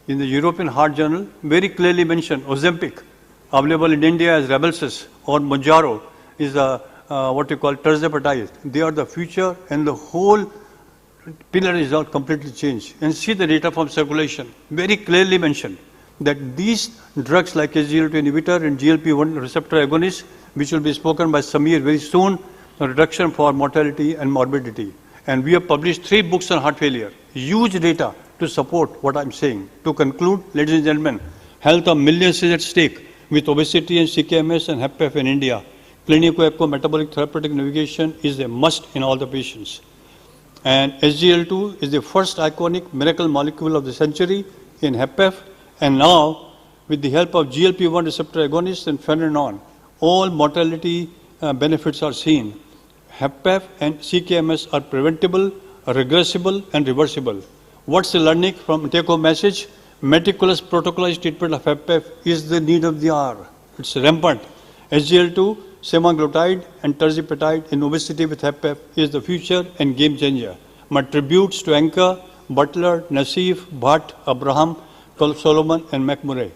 In the European Heart Journal, very clearly mentioned Ozempic, available in India as Rybelsus, or Mounjaro is what you call tirzepatide. They are the future, and the whole pillar is all completely changed. And see the data from circulation, very clearly mentioned that these drugs like SGLT inhibitor and GLP-1 receptor agonist, which will be spoken by Samir very soon, a reduction for mortality and morbidity. And we have published 3 books on heart failure, huge data to support what I'm saying. To conclude, ladies and gentlemen, health of millions is at stake with obesity and CKMS and HFpEF in India. Clinical echo metabolic therapeutic navigation is a must in all the patients. And SGL2 is the first iconic miracle molecule of the century in HFpEF. And now, with the help of GLP-1 receptor agonists and phenylalanine, all mortality benefits are seen. HFpEF and CKMS are preventable, regressible, and reversible. What's the learning from take-home message? Meticulous protocolized treatment of HFpEF is the need of the hour. It's rampant. SGL2, semaglutide, and tirzepatide in obesity with HFpEF is the future and game changer. My tributes to Anka, Butler, Nassif, Bhatt, Abraham, Solomon, and McMurray.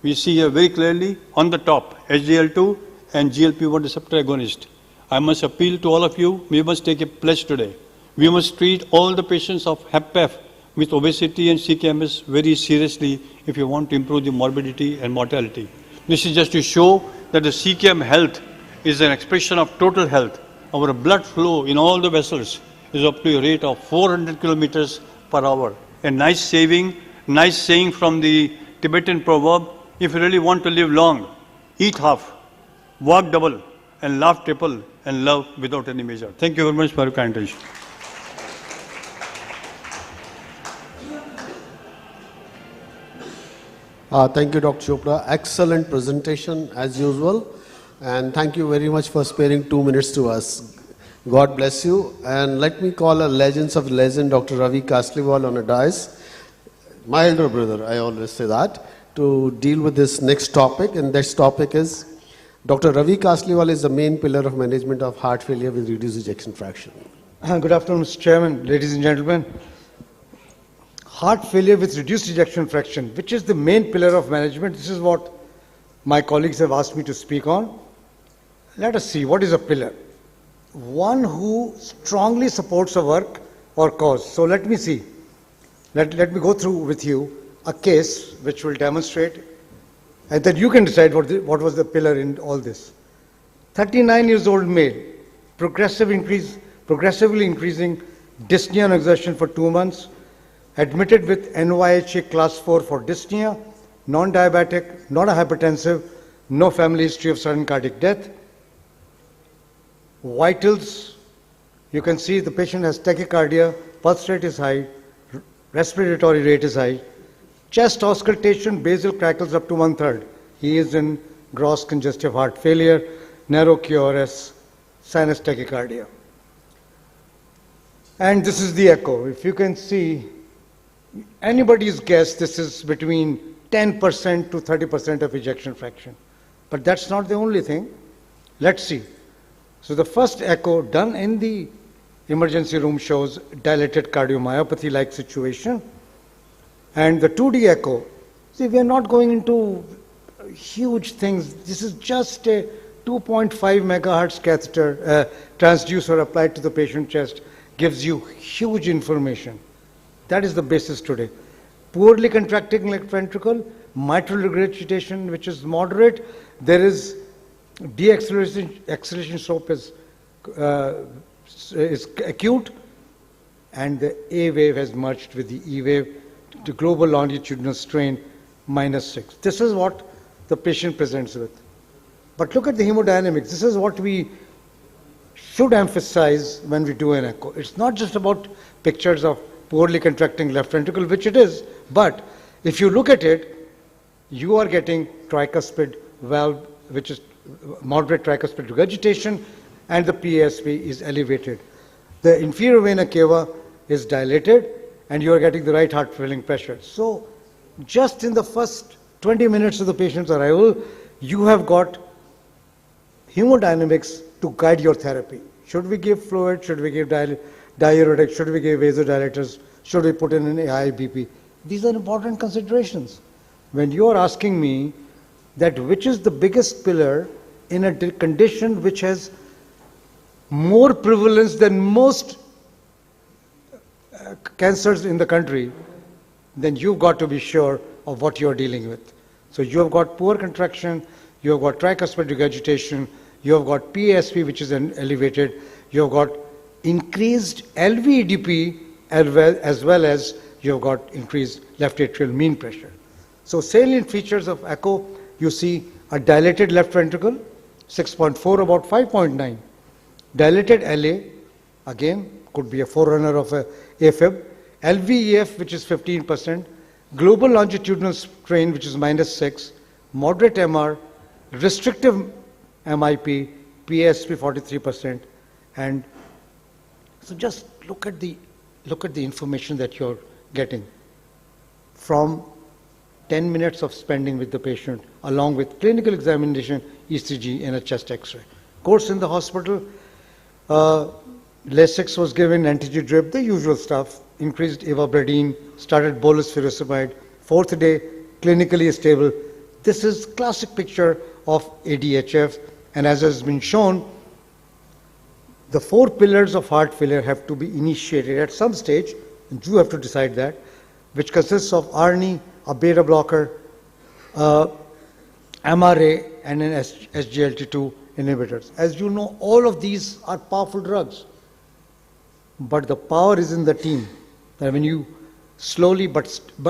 We see here very clearly on the top SGL2 and GLP-1 receptor agonist. I must appeal to all of you, we must take a pledge today. We must treat all the patients of HFpEF with obesity and CKMS very seriously if you want to improve the morbidity and mortality. This is just to show that the CKM health is an expression of total health. Our blood flow in all the vessels is up to a rate of 400 kilometers per hour. A nice saying from the Tibetan proverb, if you really want to live long, eat half, walk double, and laugh triple, and love without any measure. Thank you very much for your kind attention. Thank you, Dr. Chopra. Excellent presentation as usual. And thank you very much for sparing 2 minutes to us. God bless you. And let me call a legends of legend, Dr. Ravi Kasliwal on a dais. My elder brother, I always say that, to deal with this next topic. And this topic is, Dr. Ravi Kasliwal is the main pillar of management of heart failure with reduced ejection fraction. Good afternoon, Mr. Chairman, ladies and gentlemen. Heart failure with reduced ejection fraction, which is the main pillar of management. This is what my colleagues have asked me to speak on. Let us see, what is a pillar? One who strongly supports a work or cause. So let me see. Let me go through with you a case which will demonstrate, and then you can decide what was the pillar in all this. 39 years old male, progressively increasing dyspnea on exertion for 2 months, admitted with NYHA class 4 for dyspnea, non-diabetic, not a hypertensive, no family history of sudden cardiac death. Vitals, you can see the patient has tachycardia, pulse rate is high, respiratory rate is high, chest auscultation, basal crackles up to 1/3. He is in gross congestive heart failure, narrow QRS, sinus tachycardia. And this is the echo. If you can see, anybody's guess this is between 10% to 30% of ejection fraction. But that's not the only thing. Let's see. So the first echo done in the emergency room shows dilated cardiomyopathy-like situation. And the 2D echo, see, we are not going into huge things. This is just a 2.5 megahertz catheter transducer applied to the patient chest, gives you huge information. That is the basis today. Poorly contracting left ventricle, mitral regurgitation, which is moderate. There is acceleration slope is acute, and the A wave has merged with the E wave. The global longitudinal strain -6. This is what the patient presents with. But look at the hemodynamics. This is what we should emphasize when we do an echo. It's not just about pictures of poorly contracting left ventricle, which it is, but if you look at it, you are getting tricuspid valve, which is moderate tricuspid regurgitation, and the PASP is elevated. The inferior vena cava is dilated, and you are getting the right heart filling pressure. So just in the first 20 minutes of the patient's arrival, you have got hemodynamics to guide your therapy. Should we give fluid? Should we give diuretic? Should we give vasodilators? Should we put in an AIBP? These are important considerations. When you are asking me that which is the biggest pillar in a condition which has more prevalence than most cancers in the country, then you've got to be sure of what you're dealing with. So you have got poor contraction, you have got tricuspid regurgitation, you have got PASP, which is elevated, you have got increased LVEDP, as well as you have got increased left atrial mean pressure. So salient features of echo, you see a dilated left ventricle, 6.4, about 5.9. Dilated LA, again, could be a forerunner of a AFib. LVEF, which is 15%. Global longitudinal strain, which is -6. Moderate MR. Restrictive MIP. PASP 43%. And so just look at the information that you're getting from 10 minutes of spending with the patient, along with clinical examination, ECG, and a chest X-ray. Course in the hospital, Lasix was given, anti-G drip, the usual stuff, increased ivabradine, started bolus furosemide, 4th day, clinically stable. This is classic picture of ADHF, and as has been shown, the 4 pillars of heart failure have to be initiated at some stage, and you have to decide that, which consists of ARNI, a beta blocker, MRA, and an SGLT2 inhibitors. As you know, all of these are powerful drugs, but the power is in the team. That when you slowly but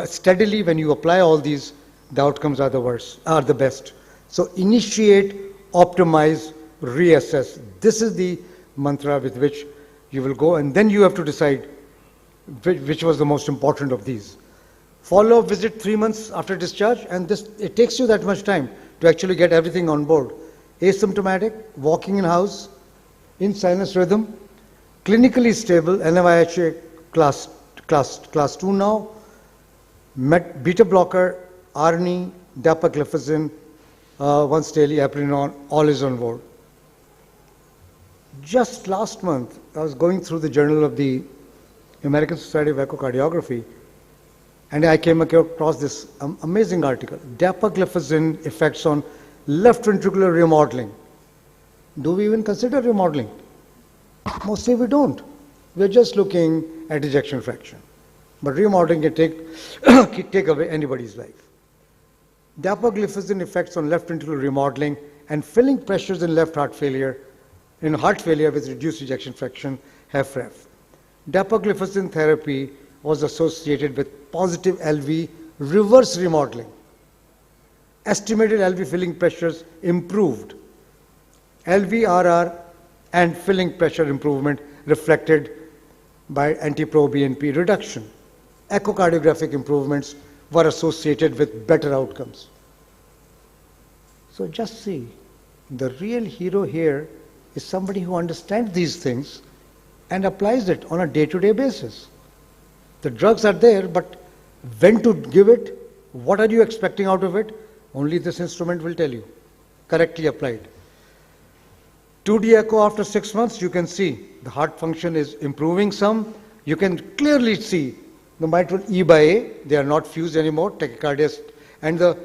steadily, when you apply all these, the outcomes are the best. So initiate, optimize, reassess. This is the mantra with which you will go, and then you have to decide which was the most important of these. Follow-up visit 3 months after discharge, and it takes you that much time to actually get everything on board. Asymptomatic, walking in house, in sinus rhythm, clinically stable, NIHA class 2 now, beta blocker, ARNI, dapagliflozin, once daily aprenon, all is on board. Just last month, I was going through the journal of the American Society of Echocardiography, and I came across this amazing article, dapagliflozin effects on left ventricular remodeling. Do we even consider remodeling? Mostly we don't. We're just looking at ejection fraction. But remodeling can take away anybody's life. Dapagliflozin effects on left ventricular remodeling and filling pressures in left heart failure, in heart failure with reduced ejection fraction, HFrEF. Dapagliflozin therapy was associated with positive LV reverse remodeling. estimated LV filling pressures improved. LVRR and filling pressure improvement reflected by anti-proBNP reduction. Echocardiographic improvements were associated with better outcomes. So just see, the real hero here is somebody who understands these things and applies it on a day-to-day basis. The drugs are there, but when to give it, what are you expecting out of it, only this instrument will tell you, correctly applied. 2D echo after 6 months, you can see the heart function is improving some. You can clearly see the mitral E by A, they are not fused anymore, tachycardia, and the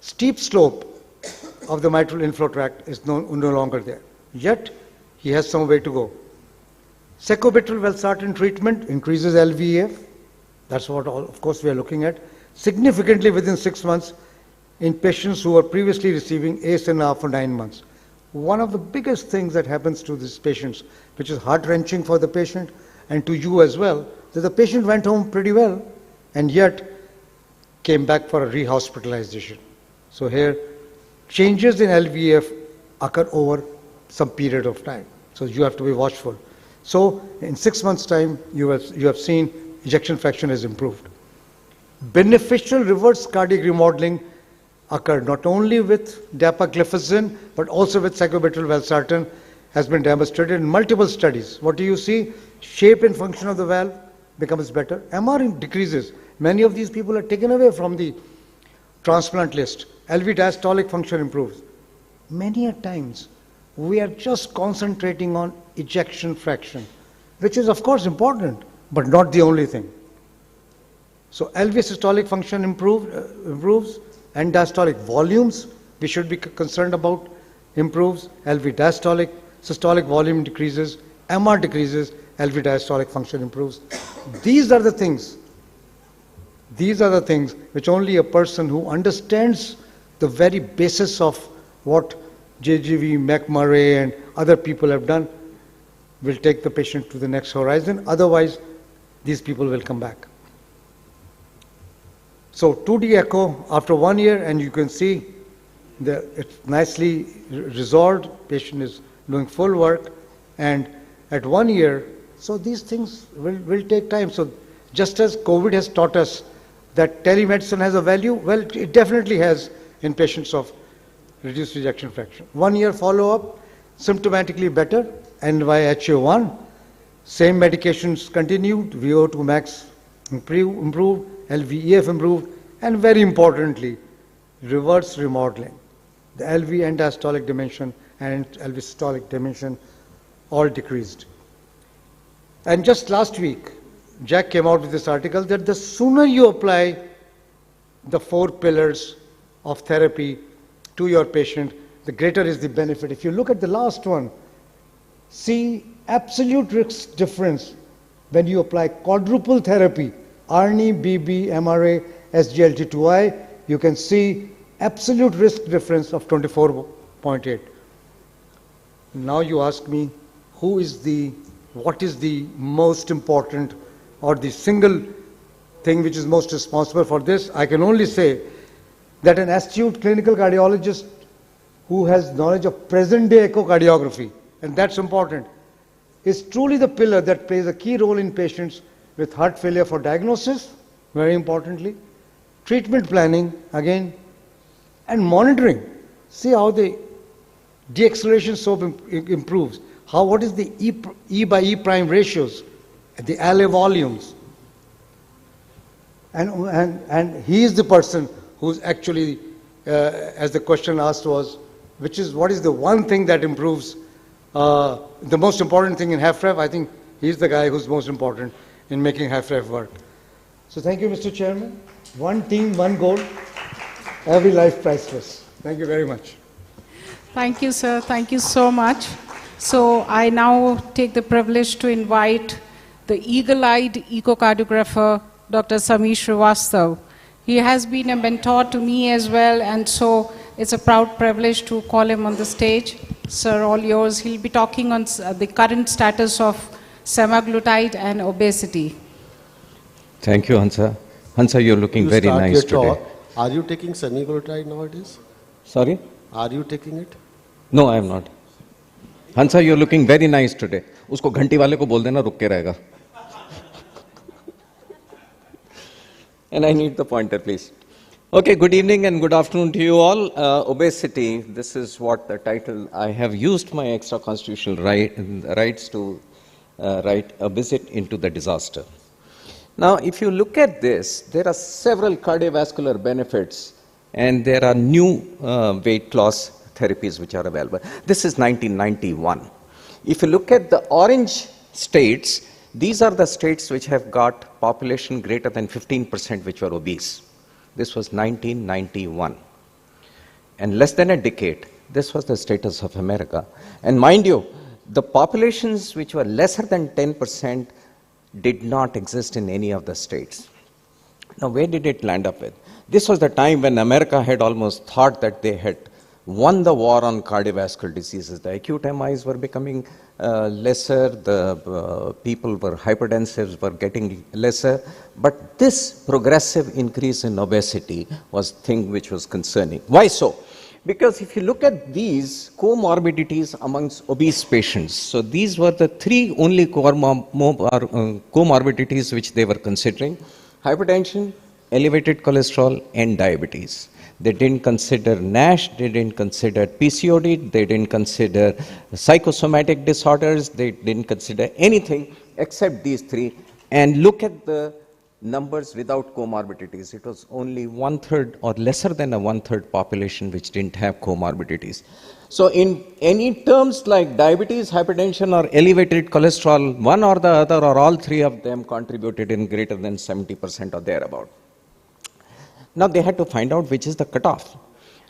steep slope of the mitral inflow tract is no longer there. Yet, he has some way to go. Sacubitril valsartan treatment increases LVEF. That's what, of course, we are looking at. Significantly within 6 months in patients who were previously receiving ACE for 9 months. One of the biggest things that happens to these patients, which is heart-wrenching for the patient and to you as well, that the patient went home pretty well and yet came back for a rehospitalization. So here, changes in LVEF occur over some period of time. So you have to be watchful. So in 6 months' time, you have seen ejection fraction has improved. Beneficial reverse cardiac remodeling occurred not only with dapagliflozin, but also with sacubitril valsartan, has been demonstrated in multiple studies. What do you see? Shape and function of the valve becomes better. MR decreases. Many of these people are taken away from the transplant list. LV diastolic function improves. Many a times, we are just concentrating on ejection fraction, which is of course important, but not the only thing. So LV systolic function improves, and diastolic volumes we should be concerned about improves. LV diastolic, systolic volume decreases, MR decreases, LV diastolic function improves. These are the things which only a person who understands the very basis of what JGV, McMurray and other people have done will take the patient to the next horizon. Otherwise, these people will come back. So 2D echo after 1 year, and you can see it's nicely resolved. Patient is doing full work, and at 1 year, so these things will take time. So just as COVID has taught us that telemedicine has a value, well, it definitely has in patients of reduced ejection fraction. 1 year follow-up, symptomatically better, NYHA1, same medications continued, VO2 max improved, LVEF improved, and very importantly, reverse remodeling. The LV and diastolic dimension and LV systolic dimension all decreased. And just last week, Jack came out with this article that the sooner you apply the 4 pillars of therapy to your patient, the greater is the benefit. If you look at the last one, see absolute risk difference when you apply quadruple therapy, ARNI, BB, MRA, SGLT2I, you can see absolute risk difference of 24.8. Now you ask me, what is the most important or the single thing which is most responsible for this? I can only say that an astute clinical cardiologist who has knowledge of present-day echocardiography, and that's important, is truly the pillar that plays a key role in patients with heart failure for diagnosis, very importantly, treatment planning, again, and monitoring. See how the deacceleration slope improves. What is the E by E prime ratios, the LA volumes. And he is the person who's actually, as the question asked was, what is the one thing that improves, the most important thing in HFrEF? I think he's the guy who's most important in making HFrEF work. So thank you, Mr. Chairman. One team, one goal, every life priceless. Thank you very much. Thank you, sir. Thank you so much. So I now take the privilege to invite the eagle-eyed echocardiographer, Dr. Sameer Srivastav. He has been a mentor to me as well, and so it's a proud privilege to call him on the stage. Sir, all yours. He'll be talking on the current status of semaglutide and obesity. Thank you, Hansa. Hansa, you're looking very nice today. Are you taking semaglutide nowadays? Sorry? Are you taking it? No, I am not. Hansa, you're looking very nice today. उसको घंटी वाले को बोल देना रुक के रहेगा. And I need the pointer, please. Okay, good evening and good afternoon to you all. Obesity, this is what the title, I have used my extra constitutional rights to write a visit into the disaster. Now, if you look at this, there are several cardiovascular benefits and there are new weight loss therapies which are available. This is 1991. If you look at the orange states, these are the states which have got population greater than 15% which were obese. This was 1991. And less than a decade, this was the status of America. And mind you, the populations which were lesser than 10% did not exist in any of the states. Now, where did it land up with? This was the time when America had almost thought that they had won the war on cardiovascular diseases. The acute MIs were becoming lesser, the people were hypertensives were getting lesser, but this progressive increase in obesity was the thing which was concerning. Why so? Because if you look at these comorbidities amongst obese patients, so these were the three only comorbidities which they were considering: hypertension, elevated cholesterol, and diabetes. They didn't consider NASH, they didn't consider PCOD, they didn't consider psychosomatic disorders, they didn't consider anything except these three. And look at the numbers without comorbidities. It was only 1/3 or lesser than a 1/3 population which didn't have comorbidities. So in any terms like diabetes, hypertension, or elevated cholesterol, one or the other or all three of them contributed in greater than 70% or thereabout. Now they had to find out which is the cutoff.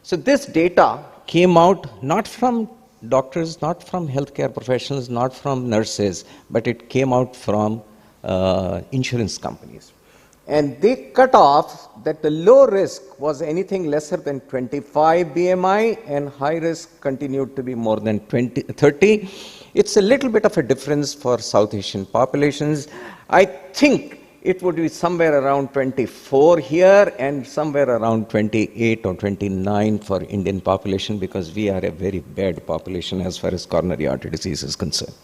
So this data came out not from doctors, not from healthcare professionals, not from nurses, but it came out from insurance companies. And they cut off that the low risk was anything lesser than 25 BMI and high risk continued to be more than 30. It's a little bit of a difference for South Asian populations. I think it would be somewhere around 24 here and somewhere around 28 or 29 for Indian population, because we are a very bad population as far as coronary artery disease is concerned.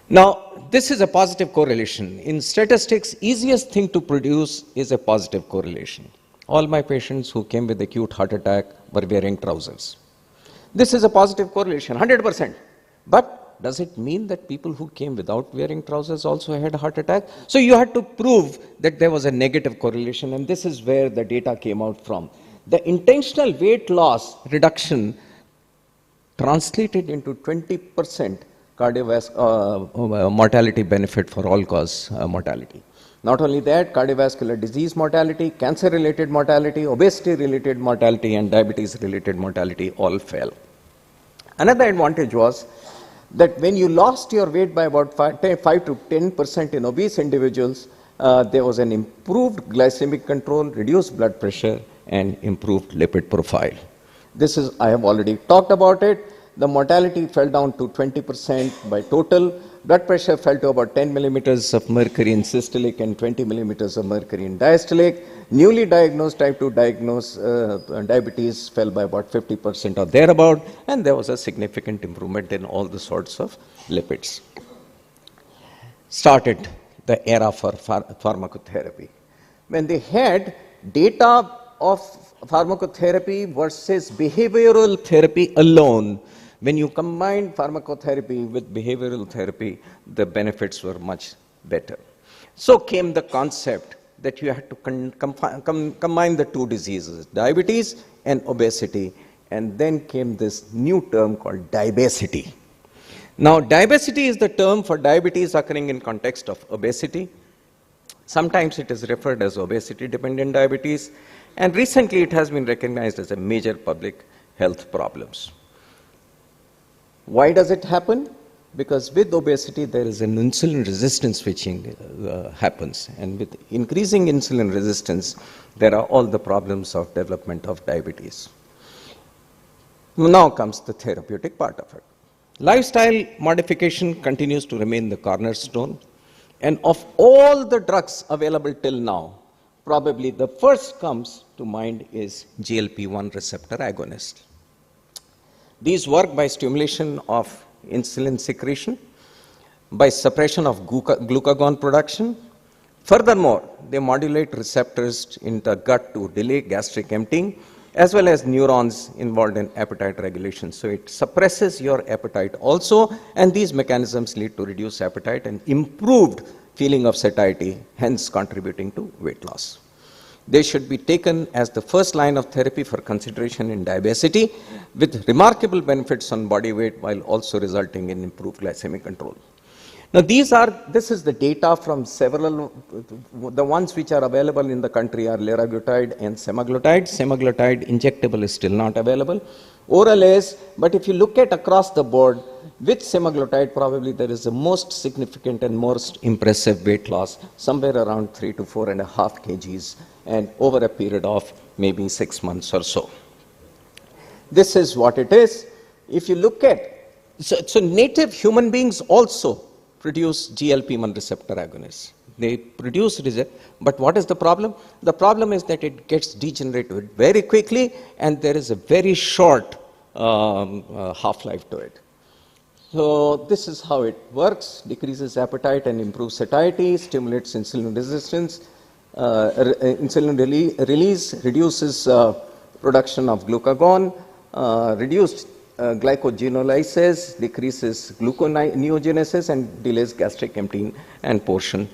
Now, this is a positive correlation. In statistics, easiest thing to produce is a positive correlation. All my patients who came with acute heart attack were wearing trousers. This is a positive correlation, 100%. But does it mean that people who came without wearing trousers also had a heart attack? So you had to prove that there was a negative correlation, and this is where the data came out from. The intentional weight loss reduction translated into 20% cardiovascular mortality benefit for all-cause mortality. Not only that, cardiovascular disease mortality, cancer-related mortality, obesity-related mortality, and diabetes-related mortality all fell. Another advantage was that when you lost your weight by about 5 to 10% in obese individuals, there was an improved glycemic control, reduced blood pressure, and improved lipid profile. This is, I have already talked about it. The mortality fell down to 20% by total. Blood pressure fell to about 10 millimeters of mercury in systolic and 20 millimeters of mercury in diastolic. Newly diagnosed type 2 diabetes fell by about 50% or thereabout, and there was a significant improvement in all the sorts of lipids. Started the era for pharmacotherapy. When they had data of pharmacotherapy versus behavioral therapy alone, when you combine pharmacotherapy with behavioral therapy, the benefits were much better. So came the concept that you had to combine the two diseases, diabetes and obesity, and then came this new term called diabesity. Now, diabesity is the term for diabetes occurring in context of obesity. Sometimes it is referred as obesity-dependent diabetes, and recently it has been recognized as a major public health problems. Why does it happen? Because with obesity, there is an insulin resistance which happens. And with increasing insulin resistance, there are all the problems of development of diabetes. Now comes the therapeutic part of it. Lifestyle modification continues to remain the cornerstone. And of all the drugs available till now, probably the first comes to mind is GLP-1 receptor agonist. These work by stimulation of insulin secretion, by suppression of glucagon production. Furthermore, they modulate receptors in the gut to delay gastric emptying, as well as neurons involved in appetite regulation. So it suppresses your appetite also, and these mechanisms lead to reduced appetite and improved feeling of satiety, hence contributing to weight loss. They should be taken as the first line of therapy for consideration in diabetes, with remarkable benefits on body weight while also resulting in improved glycemic control. Now this is the data from several, the ones which are available in the country are liraglutide and semaglutide. Semaglutide injectable is still not available. Oral is, but if you look at across the board, with semaglutide probably there is the most significant and most impressive weight loss, somewhere around 3 to 4.5 kgs, and over a period of maybe 6 months or so. This is what it is. If you look at, so native human beings also produce GLP-1 receptor agonists. They produce but what is the problem? The problem is that it gets degenerated very quickly, and there is a very short half-life to it. So this is how it works: decreases appetite and improves satiety, stimulates insulin resistance, insulin release, reduces production of glucagon, reduced glycogenolysis, decreases gluconeogenesis, and delays gastric emptying, and portion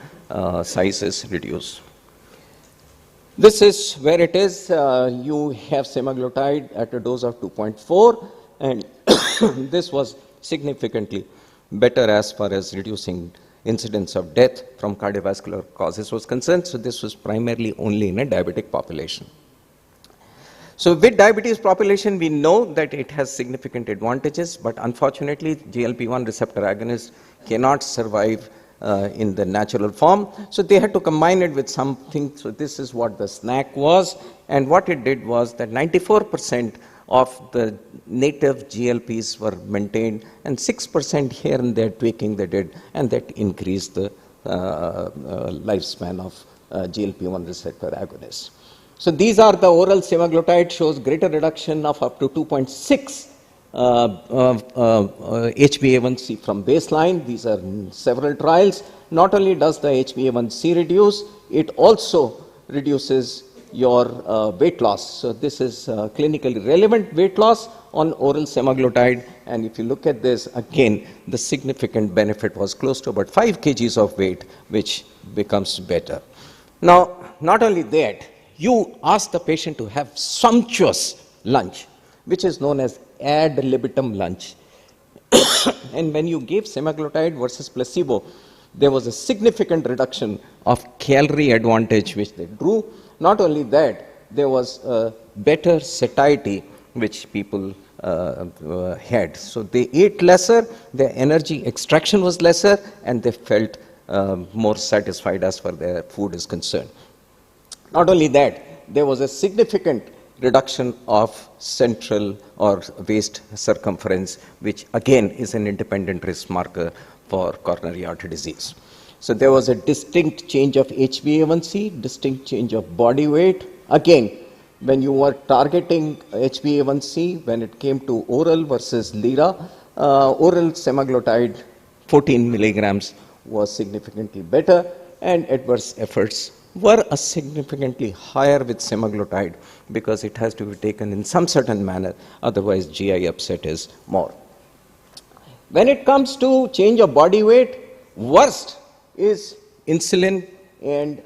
size is reduced. This is where it is. You have semaglutide at a dose of 2.4, and this was significantly better as far as reducing incidence of death from cardiovascular causes was concerned. So this was primarily only in a diabetic population. So with diabetes population, we know that it has significant advantages, but unfortunately, GLP-1 receptor agonists cannot survive in the natural form. So they had to combine it with something. So this is what the snack was. And what it did was that 94% of the native GLPs were maintained, and 6% here and there tweaking they did, and that increased the lifespan of GLP-1 receptor agonists. So these are the oral semaglutide, shows greater reduction of up to 2.6 HbA1c from baseline. These are several trials. Not only does the HbA1c reduce, it also reduces your weight loss. So this is clinically relevant weight loss on oral semaglutide. And if you look at this, again, the significant benefit was close to about 5 kgs of weight, which becomes better. Now, not only that, you ask the patient to have sumptuous lunch, which is known as ad libitum lunch. And when you gave semaglutide versus placebo, there was a significant reduction of calorie advantage which they drew. Not only that, there was a better satiety which people had. So they ate lesser, their energy extraction was lesser, and they felt more satisfied as far as their food is concerned. Not only that, there was a significant reduction of central or waist circumference, which again is an independent risk marker for coronary artery disease. So there was a distinct change of HbA1c, distinct change of body weight. Again, when you were targeting HbA1c, when it came to oral versus lira, oral semaglutide 14 milligrams was significantly better, and adverse efforts were significantly higher with semaglutide because it has to be taken in some certain manner, otherwise GI upset is more. When it comes to change of body weight, worst is insulin and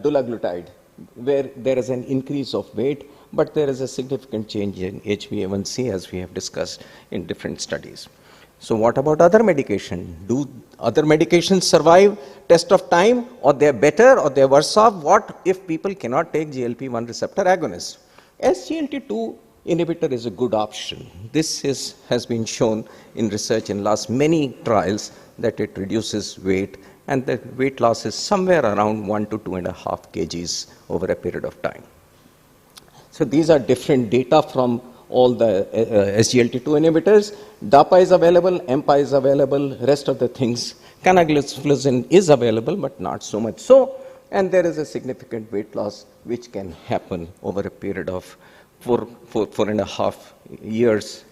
dulaglutide, where there is an increase of weight, but there is a significant change in HbA1c, as we have discussed in different studies. So what about other medication? Do other medications survive test of time, or they're better, or they're worse off? What if people cannot take GLP-1 receptor agonists? SGLT2 inhibitor is a good option. This has been shown in research in last many trials that it reduces weight, and the weight loss is somewhere around 1 to 2.5 kgs over a period of time. So these are different data from all the SGLT2 inhibitors. DAPA is available, EMPA is available, rest of the things. Canagliflozin is available, but not so much so. And there is a significant weight loss which can happen over a period of 4.5 years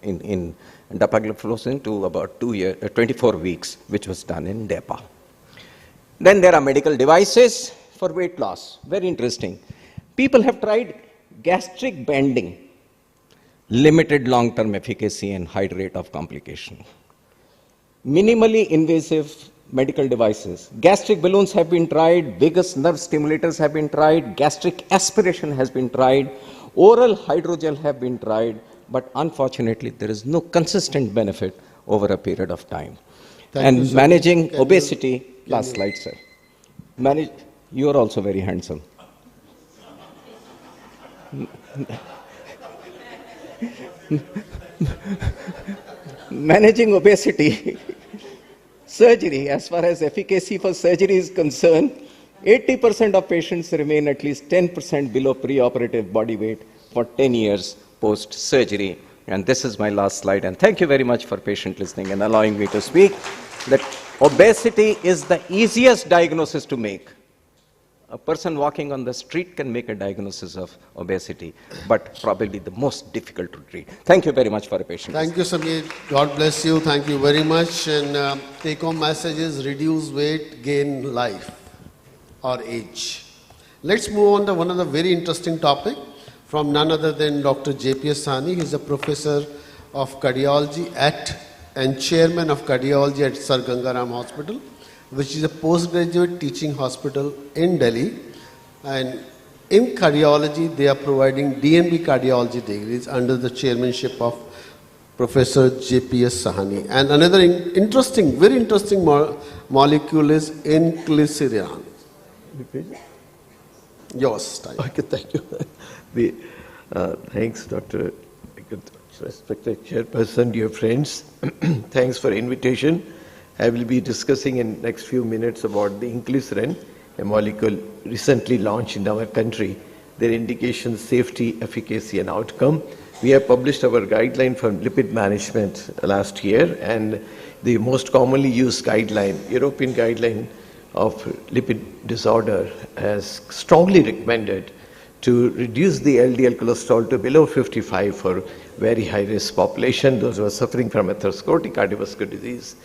in dapagliflozin to about 24 weeks, which was done in DEPA. Then there are medical devices for weight loss. Very interesting. People have tried gastric banding, limited long-term efficacy and high rate of complication. Minimally invasive medical devices. Gastric balloons have been tried, vagus nerve stimulators have been tried, gastric aspiration has been tried, oral hydrogel have been tried, but unfortunately there is no consistent benefit over a period of time. And managing obesity, last slide, sir. You are also very handsome. Managing obesity, surgery, as far as efficacy for surgery is concerned, 80% of patients remain at least 10% below preoperative body weight for 10 years post-surgery. And this is my last slide. And thank you very much for patient listening and allowing me to speak. That obesity is the easiest diagnosis to make. A person walking on the street can make a diagnosis of obesity, but probably the most difficult to treat. Thank you very much for your patience. Thank you, Samir. God bless you. Thank you very much. And take-home message is reduce weight, gain life or age. Let's move on to one of the very interesting topic from none other than Dr. J.P.S. Sahni. He is a professor of cardiology and chairman of cardiology at Sir Gangaram Hospital, which is a postgraduate teaching hospital in Delhi. And in cardiology, they are providing DNB cardiology degrees under the chairmanship of Professor J.P.S. Sahni. And another interesting, very interesting molecule is inclisiran. Yours. Okay, thank you. Thanks, Dr. Respected Chairperson, dear friends. Thanks for invitation. I will be discussing in next few minutes about the inclisiran, a molecule recently launched in our country, their indications, safety, efficacy, and outcome. We have published our guideline for lipid management last year, and the most commonly used guideline, European guideline of lipid disorder, has strongly recommended to reduce the LDL cholesterol to below 55 for very high-risk population, those who are suffering from atherosclerotic cardiovascular disease,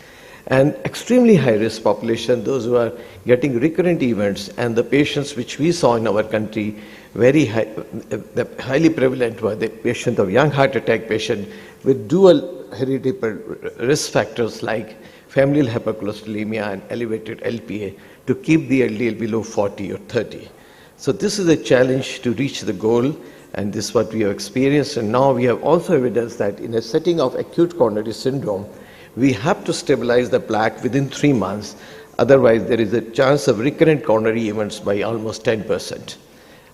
and extremely high-risk population, those who are getting recurrent events, and the patients which we saw in our country, very highly prevalent were the patient of young heart attack patient with dual hereditary risk factors like familial hypercholesterolemia and elevated LPA to keep the LDL below 40 or 30. So this is a challenge to reach the goal, and this is what we have experienced. And now we have also evidence that in a setting of acute coronary syndrome, we have to stabilize the plaque within 3 months. Otherwise, there is a chance of recurrent coronary events by almost 10%.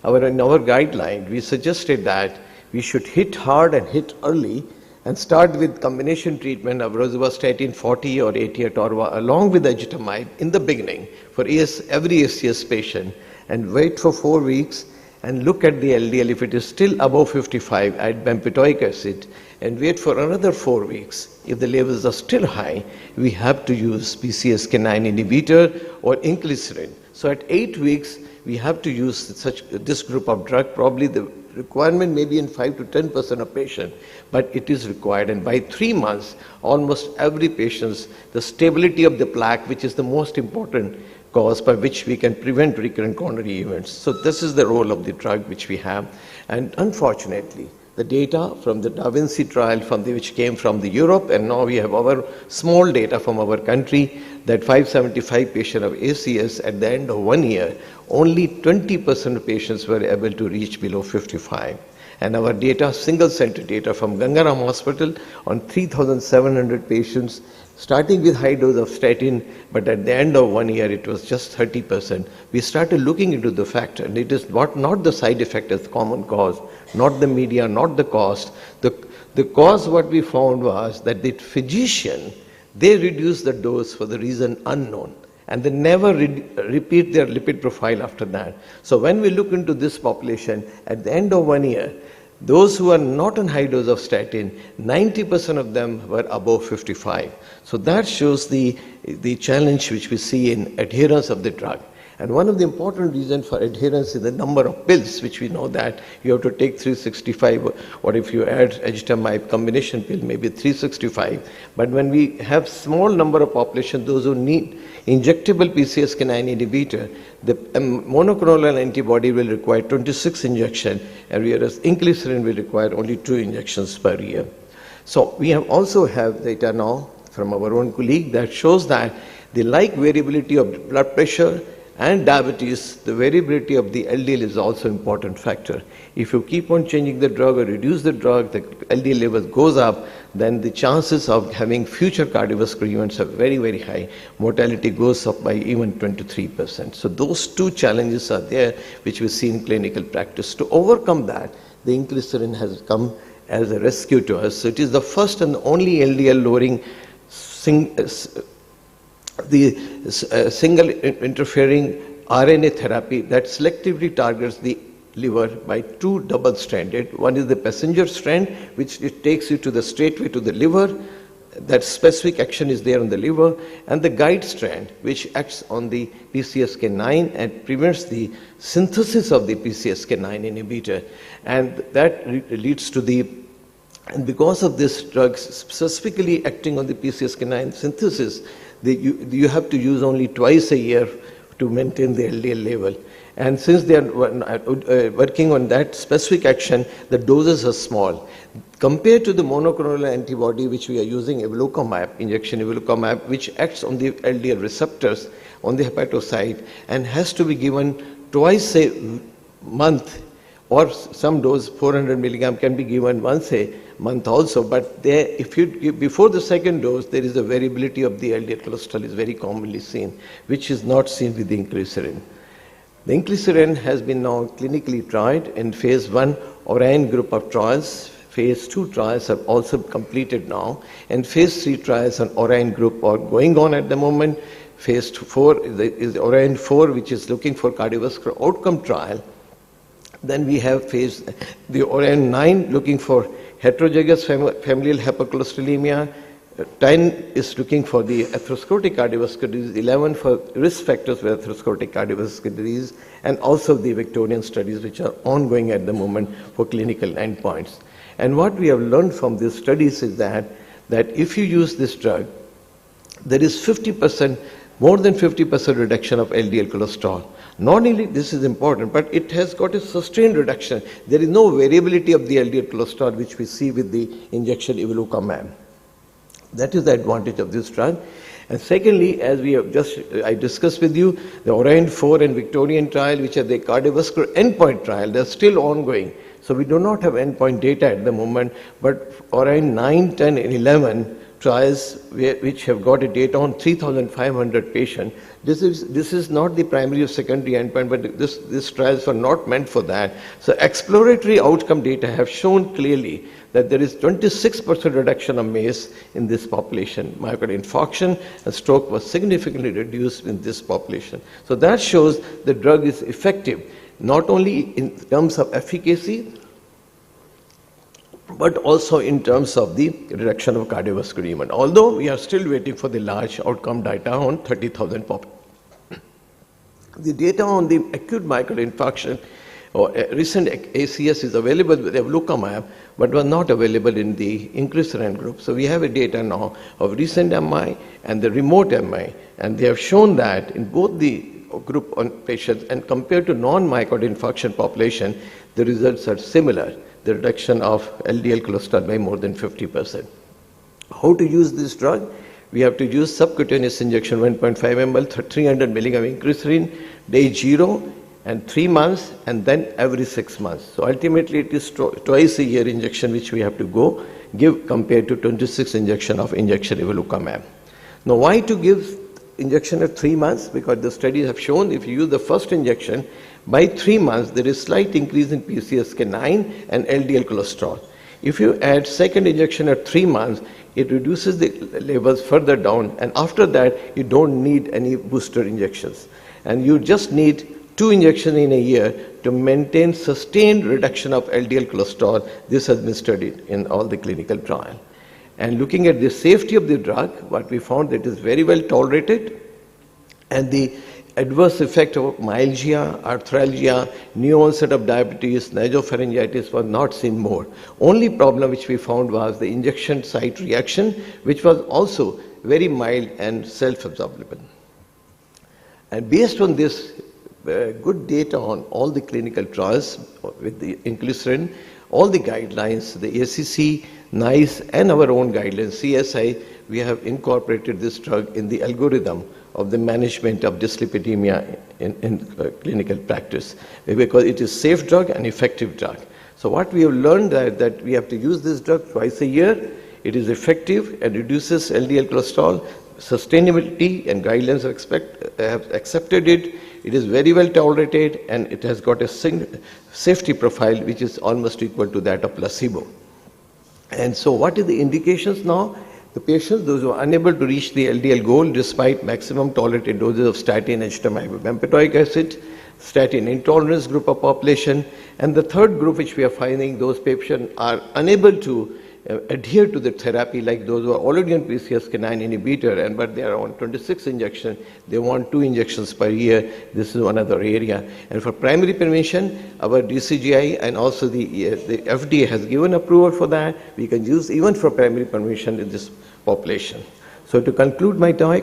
In our guideline, we suggested that we should hit hard and hit early and start with combination treatment of rosuvastatin 40 or 80 atorva along with ezetimibe in the beginning for every ACS patient, and wait for 4 weeks and look at the LDL. If it is still above 55, add bempedoic acid and wait for another 4 weeks. If the levels are still high, we have to use PCSK9 inhibitor or inclisiran. So at 8 weeks, we have to use this group of drug. Probably the requirement may be in 5 to 10% of patients, but it is required. And by 3 months, almost every patient, the stability of the plaque, which is the most important cause by which we can prevent recurrent coronary events. So this is the role of the drug which we have. And unfortunately, the data from the Da Vinci trial which came from the Europe, and now we have our small data from our country, that 575 patients of ACS at the end of 1 year, only 20% of patients were able to reach below 55. And our data, single center data from Gangaram Hospital on 3,700 patients, starting with high dose of statin, but at the end of 1 year, it was just 30%. We started looking into the fact, and it is not the side effect as the common cause, not the media, not the cost. The cause, what we found was that the physician, they reduce the dose for the reason unknown, and they never repeat their lipid profile after that. So when we look into this population, at the end of 1 year, those who are not on high dose of statin, 90% of them were above 55. So that shows the challenge which we see in adherence of the drug. And one of the important reasons for adherence is the number of pills, which we know that you have to take 365, or if you add agitamib combination pill, maybe 365. But when we have small number of population, those who need injectable PCSK9 inhibitor, the monoclonal antibody will require 26 injections, and whereas inclisiran will require only 2 injections per year. So we also have data now from our own colleague that shows that the like variability of blood pressure and diabetes, the variability of the LDL is also an important factor. If you keep on changing the drug or reduce the drug, the LDL level goes up, then the chances of having future cardiovascular events are very, very high. Mortality goes up by even 23%. So those two challenges are there, which we see in clinical practice. To overcome that, the inclisiran has come as a rescue to us. So it is the first and only LDL lowering single interfering RNA therapy that selectively targets the liver by 2 double-stranded. One is the passenger strand, which it takes you to the straightway to the liver. That specific action is there on the liver, and the guide strand, which acts on the PCSK9 and prevents the synthesis of the PCSK9 inhibitor. And that leads to the, and because of this drug specifically acting on the PCSK9 synthesis, you have to use only twice a year to maintain the LDL level. And since they are working on that specific action, the doses are small. Compared to the monoclonal antibody which we are using, evolocumab, injection evolocumab, which acts on the LDL receptors on the hepatocyte and has to be given twice a month, or some dose 400 milligram can be given once a month also, but there, if you give before the second dose, there is a variability of the LDL cholesterol is very commonly seen, which is not seen with the inclisiran. The inclisiran has been now clinically tried in phase 1 Orion group of trials. Phase 2 trials have also completed now, and phase 3 trials on Orion group are going on at the moment. Phase 4 is Orion 4, which is looking for cardiovascular outcome trial. Then we have the Orion 9 looking for heterozygous familial hypercholesterolemia. 10 is looking for the atherosclerotic cardiovascular disease, 11 for risk factors for atherosclerotic cardiovascular disease, and also the Victorian studies which are ongoing at the moment for clinical endpoints. And what we have learned from these studies is that if you use this drug, there is 50%, more than 50% reduction of LDL cholesterol. Not only this is important, but it has got a sustained reduction. There is no variability of the LDL cholesterol which we see with the injection evolocumab. That is the advantage of this drug. And secondly, as we have I discussed with you, the Orion 4 and Victorian trial, which are the cardiovascular endpoint trial, they're still ongoing. So we do not have endpoint data at the moment, but Orion 9, 10, and 11 trials which have got a data on 3,500 patients. This is not the primary or secondary endpoint, but these trials are not meant for that. So exploratory outcome data have shown clearly that there is 26% reduction of MACE in this population. Myocardial infarction and stroke was significantly reduced in this population. So that shows the drug is effective, not only in terms of efficacy, but also in terms of the reduction of cardiovascular event. Although we are still waiting for the large outcome data on 30,000 population. The data on the acute myocardial infarction or recent ACS is available with evolocumab, but was not available in the inclisiran group. So we have a data now of recent MI and the remote MI, and they have shown that in both the group on patients and compared to non-myocardial infarction population, the results are similar. The reduction of LDL cholesterol by more than 50%. How to use this drug? We have to use subcutaneous injection 1.5 ml, 300 milligram inclisiran, day 0 and 3 months, and then every 6 months. So ultimately it is twice a year injection which we have to give compared to 26 injection of injection evolocumab. Now why to give injection at 3 months? Because the studies have shown if you use the first injection, by 3 months there is slight increase in PCSK9 and LDL cholesterol. If you add second injection at 3 months, it reduces the levels further down, and after that you don't need any booster injections. And you just need 2 injections in a year to maintain sustained reduction of LDL cholesterol. This has been studied in all the clinical trials. And looking at the safety of the drug, what we found that it is very well tolerated, and the adverse effect of myalgia, arthralgia, new onset of diabetes, nasopharyngitis was not seen more. Only problem which we found was the injection site reaction, which was also very mild and self-absorbable. And based on this good data on all the clinical trials with the inclisiran, all the guidelines, the ACC, NICE, and our own guidelines, CSI, we have incorporated this drug in the algorithm of the management of dyslipidemia in clinical practice, because it is safe drug and effective drug. So what we have learned that we have to use this drug twice a year. It is effective and reduces LDL cholesterol. Sustainability and guidelines have accepted it. It is very well tolerated, and it has got a safety profile which is almost equal to that of placebo. And so what are the indications now? The patients, those who are unable to reach the LDL goal despite maximum tolerated doses of statin, HTMI, bempedoic acid, statin intolerance group of population, and the third group which we are finding, those patients are unable to adhere to the therapy, like those who are already on PCSK9 inhibitor, but they are on 26 injections, they want 2 injections per year. This is another area. And for primary prevention, our DCGI and also the FDA has given approval for that. We can use even for primary prevention in this population. So to conclude my talk,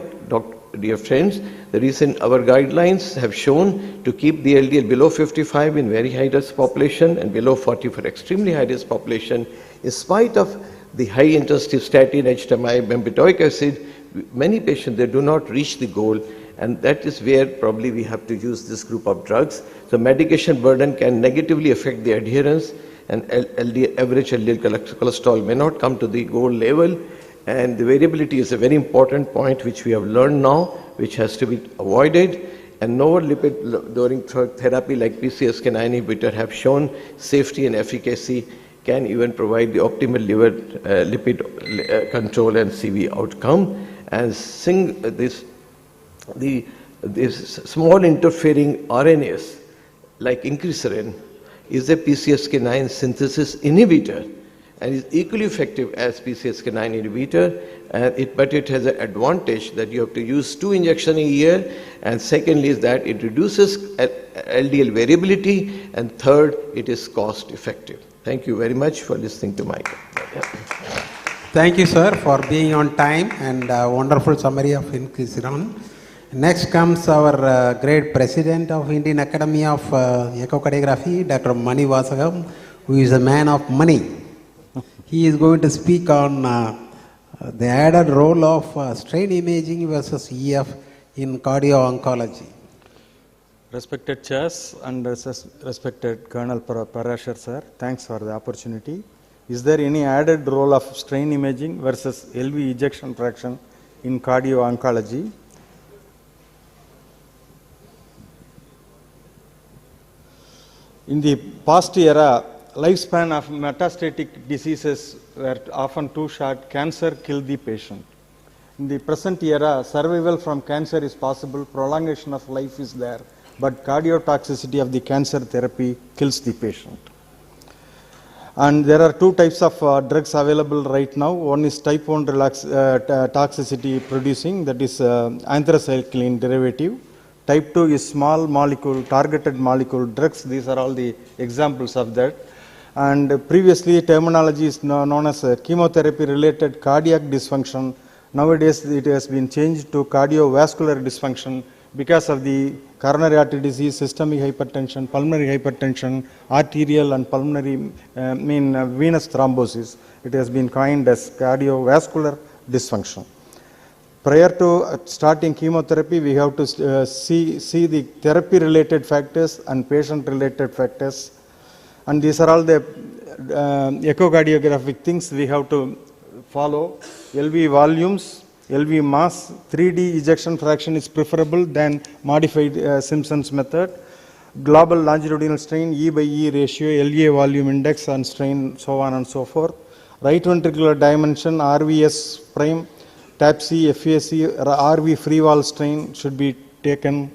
dear friends, the recent our guidelines have shown to keep the LDL below 55 in very high risk population and below 40 for extremely high risk population. In spite of the high intensity statin, HTMI, bempedoic acid, many patients, they do not reach the goal, and that is where probably we have to use this group of drugs. So medication burden can negatively affect the adherence, and average LDL cholesterol may not come to the goal level, and the variability is a very important point which we have learned now, which has to be avoided. And novel lipid-lowering therapy like PCSK9 inhibitor have shown safety and efficacy, can even provide the optimal liver lipid control and CV outcome. And this small interfering RNAs like inclisiran is a PCSK9 synthesis inhibitor and is equally effective as PCSK9 inhibitor, but it has an advantage that you have to use 2 injections a year, and secondly is that it reduces LDL variability, and third, it is cost effective. Thank you very much for listening to my talk. Thank you, sir, for being on time and a wonderful summary of inclisiran. Next comes our great president of Indian Academy of Echocardiography, Dr. Mani Vasagam, who is a man of money. He is going to speak on the added role of strain imaging versus EF in cardio-oncology. Respected chairs and respected Colonel Parashar sir, thanks for the opportunity. Is there any added role of strain imaging versus LV ejection fraction in cardio-oncology? In the past era, lifespan of metastatic diseases were often too short. Cancer killed the patient. In the present era, survival from cancer is possible, prolongation of life is there, but cardiotoxicity of the cancer therapy kills the patient. And there are 2 types of drugs available right now. One is type 1 toxicity producing, that is anthracycline derivative. Type 2 is small molecule, targeted molecule drugs. These are all the examples of that. And previously, terminology is known as chemotherapy related cardiac dysfunction. Nowadays, it has been changed to cardiovascular dysfunction because of the coronary artery disease, systemic hypertension, pulmonary hypertension, arterial and pulmonary, venous thrombosis. It has been coined as cardiovascular dysfunction. Prior to starting chemotherapy, we have to see the therapy-related factors and patient-related factors. And these are all the echocardiographic things we have to follow. LV volumes, LV mass, 3D ejection fraction is preferable than modified Simpson's method. Global longitudinal strain, E by E ratio, LA volume index and strain, so on and so forth. Right ventricular dimension, RVS prime, TAPC, FAC, RV free wall strain should be taken.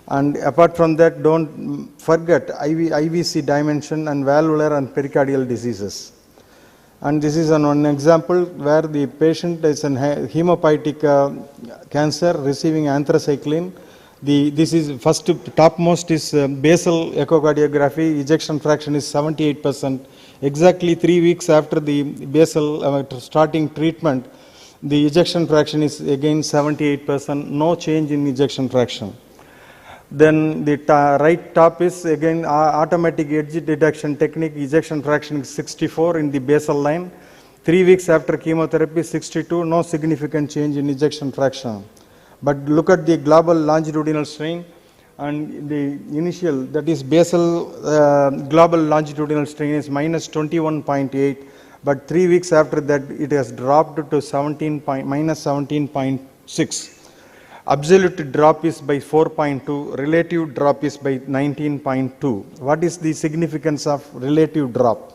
And apart from that, don't forget IVC dimension and valvular and pericardial diseases. And this is one example where the patient is in hemopoietic cancer receiving anthracycline. This is first topmost is basal echocardiography, ejection fraction is 78%. Exactly 3 weeks after the basal starting treatment, the ejection fraction is again 78%, no change in ejection fraction. Then the right top is again automatic edge detection technique, ejection fraction is 64 in the basal line. 3 weeks after chemotherapy, 62, no significant change in ejection fraction. But look at the global longitudinal strain and the initial, that is basal global longitudinal strain is minus 21.8, but 3 weeks after that it has dropped to minus 17.6. Absolute drop is by 4.2, relative drop is by 19.2. What is the significance of relative drop?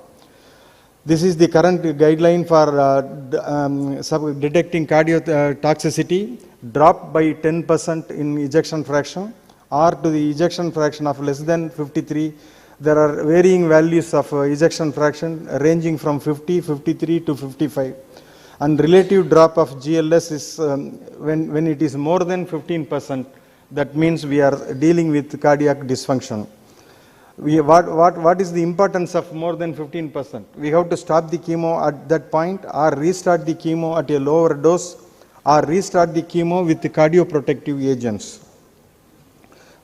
This is the current guideline for detecting cardiotoxicity. Drop by 10% in ejection fraction or to the ejection fraction of less than 53. There are varying values of ejection fraction ranging from 50, 53 to 55. And relative drop of GLS is when it is more than 15%, that means we are dealing with cardiac dysfunction. What is the importance of more than 15%? We have to stop the chemo at that point or restart the chemo at a lower dose or restart the chemo with the cardioprotective agents.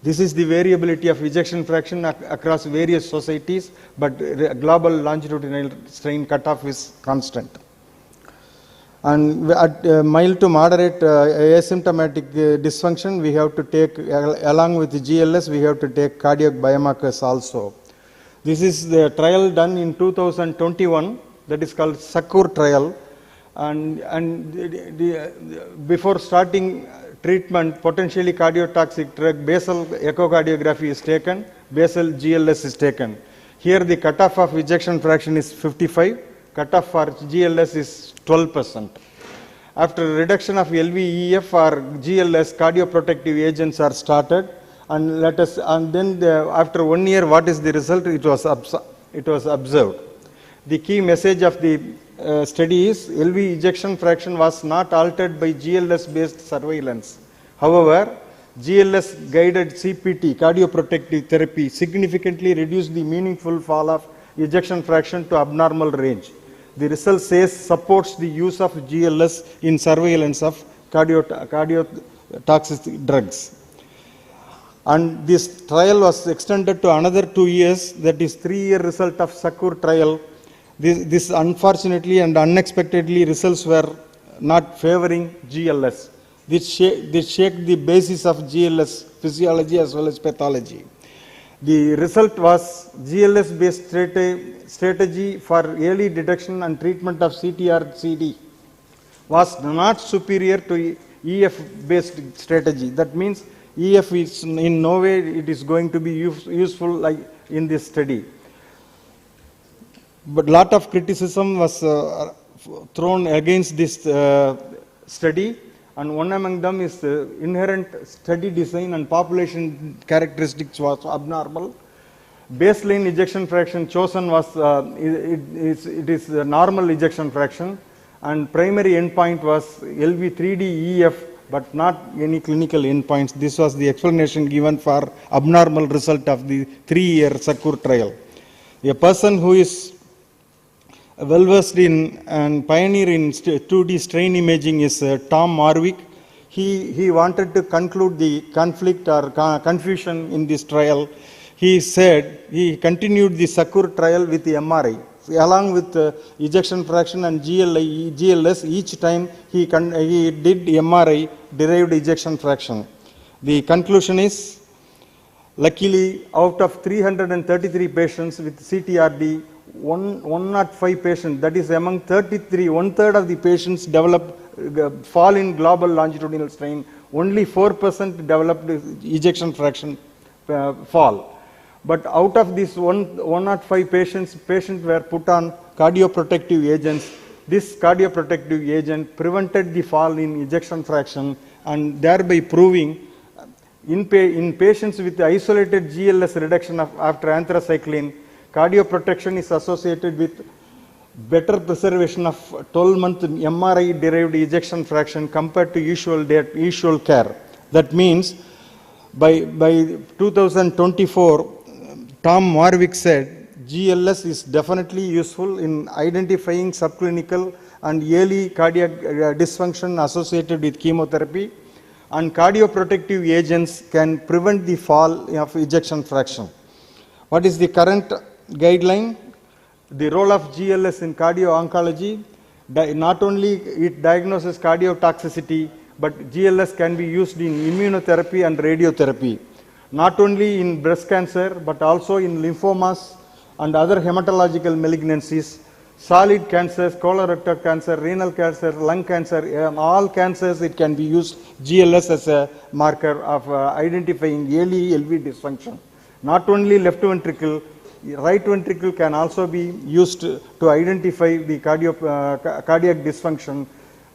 This is the variability of ejection fraction across various societies, but global longitudinal strain cutoff is constant. And at mild to moderate asymptomatic dysfunction, we have to take, along with the GLS, we have to take cardiac biomarkers also. This is the trial done in 2021, that is called SAKUR trial. And before starting treatment, potentially cardiotoxic drug, basal echocardiography is taken, basal GLS is taken. Here the cutoff of ejection fraction is 55, cutoff for GLS is 12%. After reduction of LVEF or GLS, cardioprotective agents are started, and then after 1 year, what is the result? It was observed. The key message of the study is LV ejection fraction was not altered by GLS based surveillance. However, GLS guided CPT, cardioprotective therapy, significantly reduced the meaningful fall of ejection fraction to abnormal range. The result supports the use of GLS in surveillance of cardiotoxic drugs. And this trial was extended to another 2 years, that is 3-year result of SAKUR trial. This unfortunately and unexpectedly results were not favoring GLS. This shake the basis of GLS physiology as well as pathology. The result was GLS-based strategy for early detection and treatment of CTR-CD was not superior to EF-based strategy. That means EF is in no way it is going to be useful like in this study. But lot of criticism was thrown against this study, and one among them is the inherent study design and population characteristics was abnormal. Baseline ejection fraction chosen was it is a normal ejection fraction, and primary endpoint was LV3D EF, but not any clinical endpoints. This was the explanation given for abnormal result of the 3-year SAKUR trial. A person who is well versed in and pioneer in 2D strain imaging is Tom Marwick. He wanted to conclude the conflict or confusion in this trial. He said he continued the SAKUR trial with the MRI. Along with ejection fraction and GLS, each time he did MRI derived ejection fraction. The conclusion is, luckily, out of 333 patients with CTRD, 105 patients, that is among 33, 1/3 of the patients developed fall in global longitudinal strain. Only 4% developed ejection fraction fall. But out of these 105 patients were put on cardioprotective agents. This cardioprotective agent prevented the fall in ejection fraction, and thereby proving in patients with isolated GLS reduction after anthracycline, cardioprotection is associated with better preservation of 12-month MRI-derived ejection fraction compared to usual care. That means By 2024, Tom Warwick said, GLS is definitely useful in identifying subclinical and early cardiac dysfunction associated with chemotherapy, and cardioprotective agents can prevent the fall of ejection fraction. What is the current guideline? The role of GLS in cardio-oncology, not only it diagnoses cardiotoxicity, but GLS can be used in immunotherapy and radiotherapy, not only in breast cancer, but also in lymphomas and other hematological malignancies, solid cancers, colorectal cancer, renal cancer, lung cancer, all cancers it can be used GLS as a marker of identifying early LV dysfunction. Not only left ventricle, right ventricle can also be used to identify the cardiac dysfunction.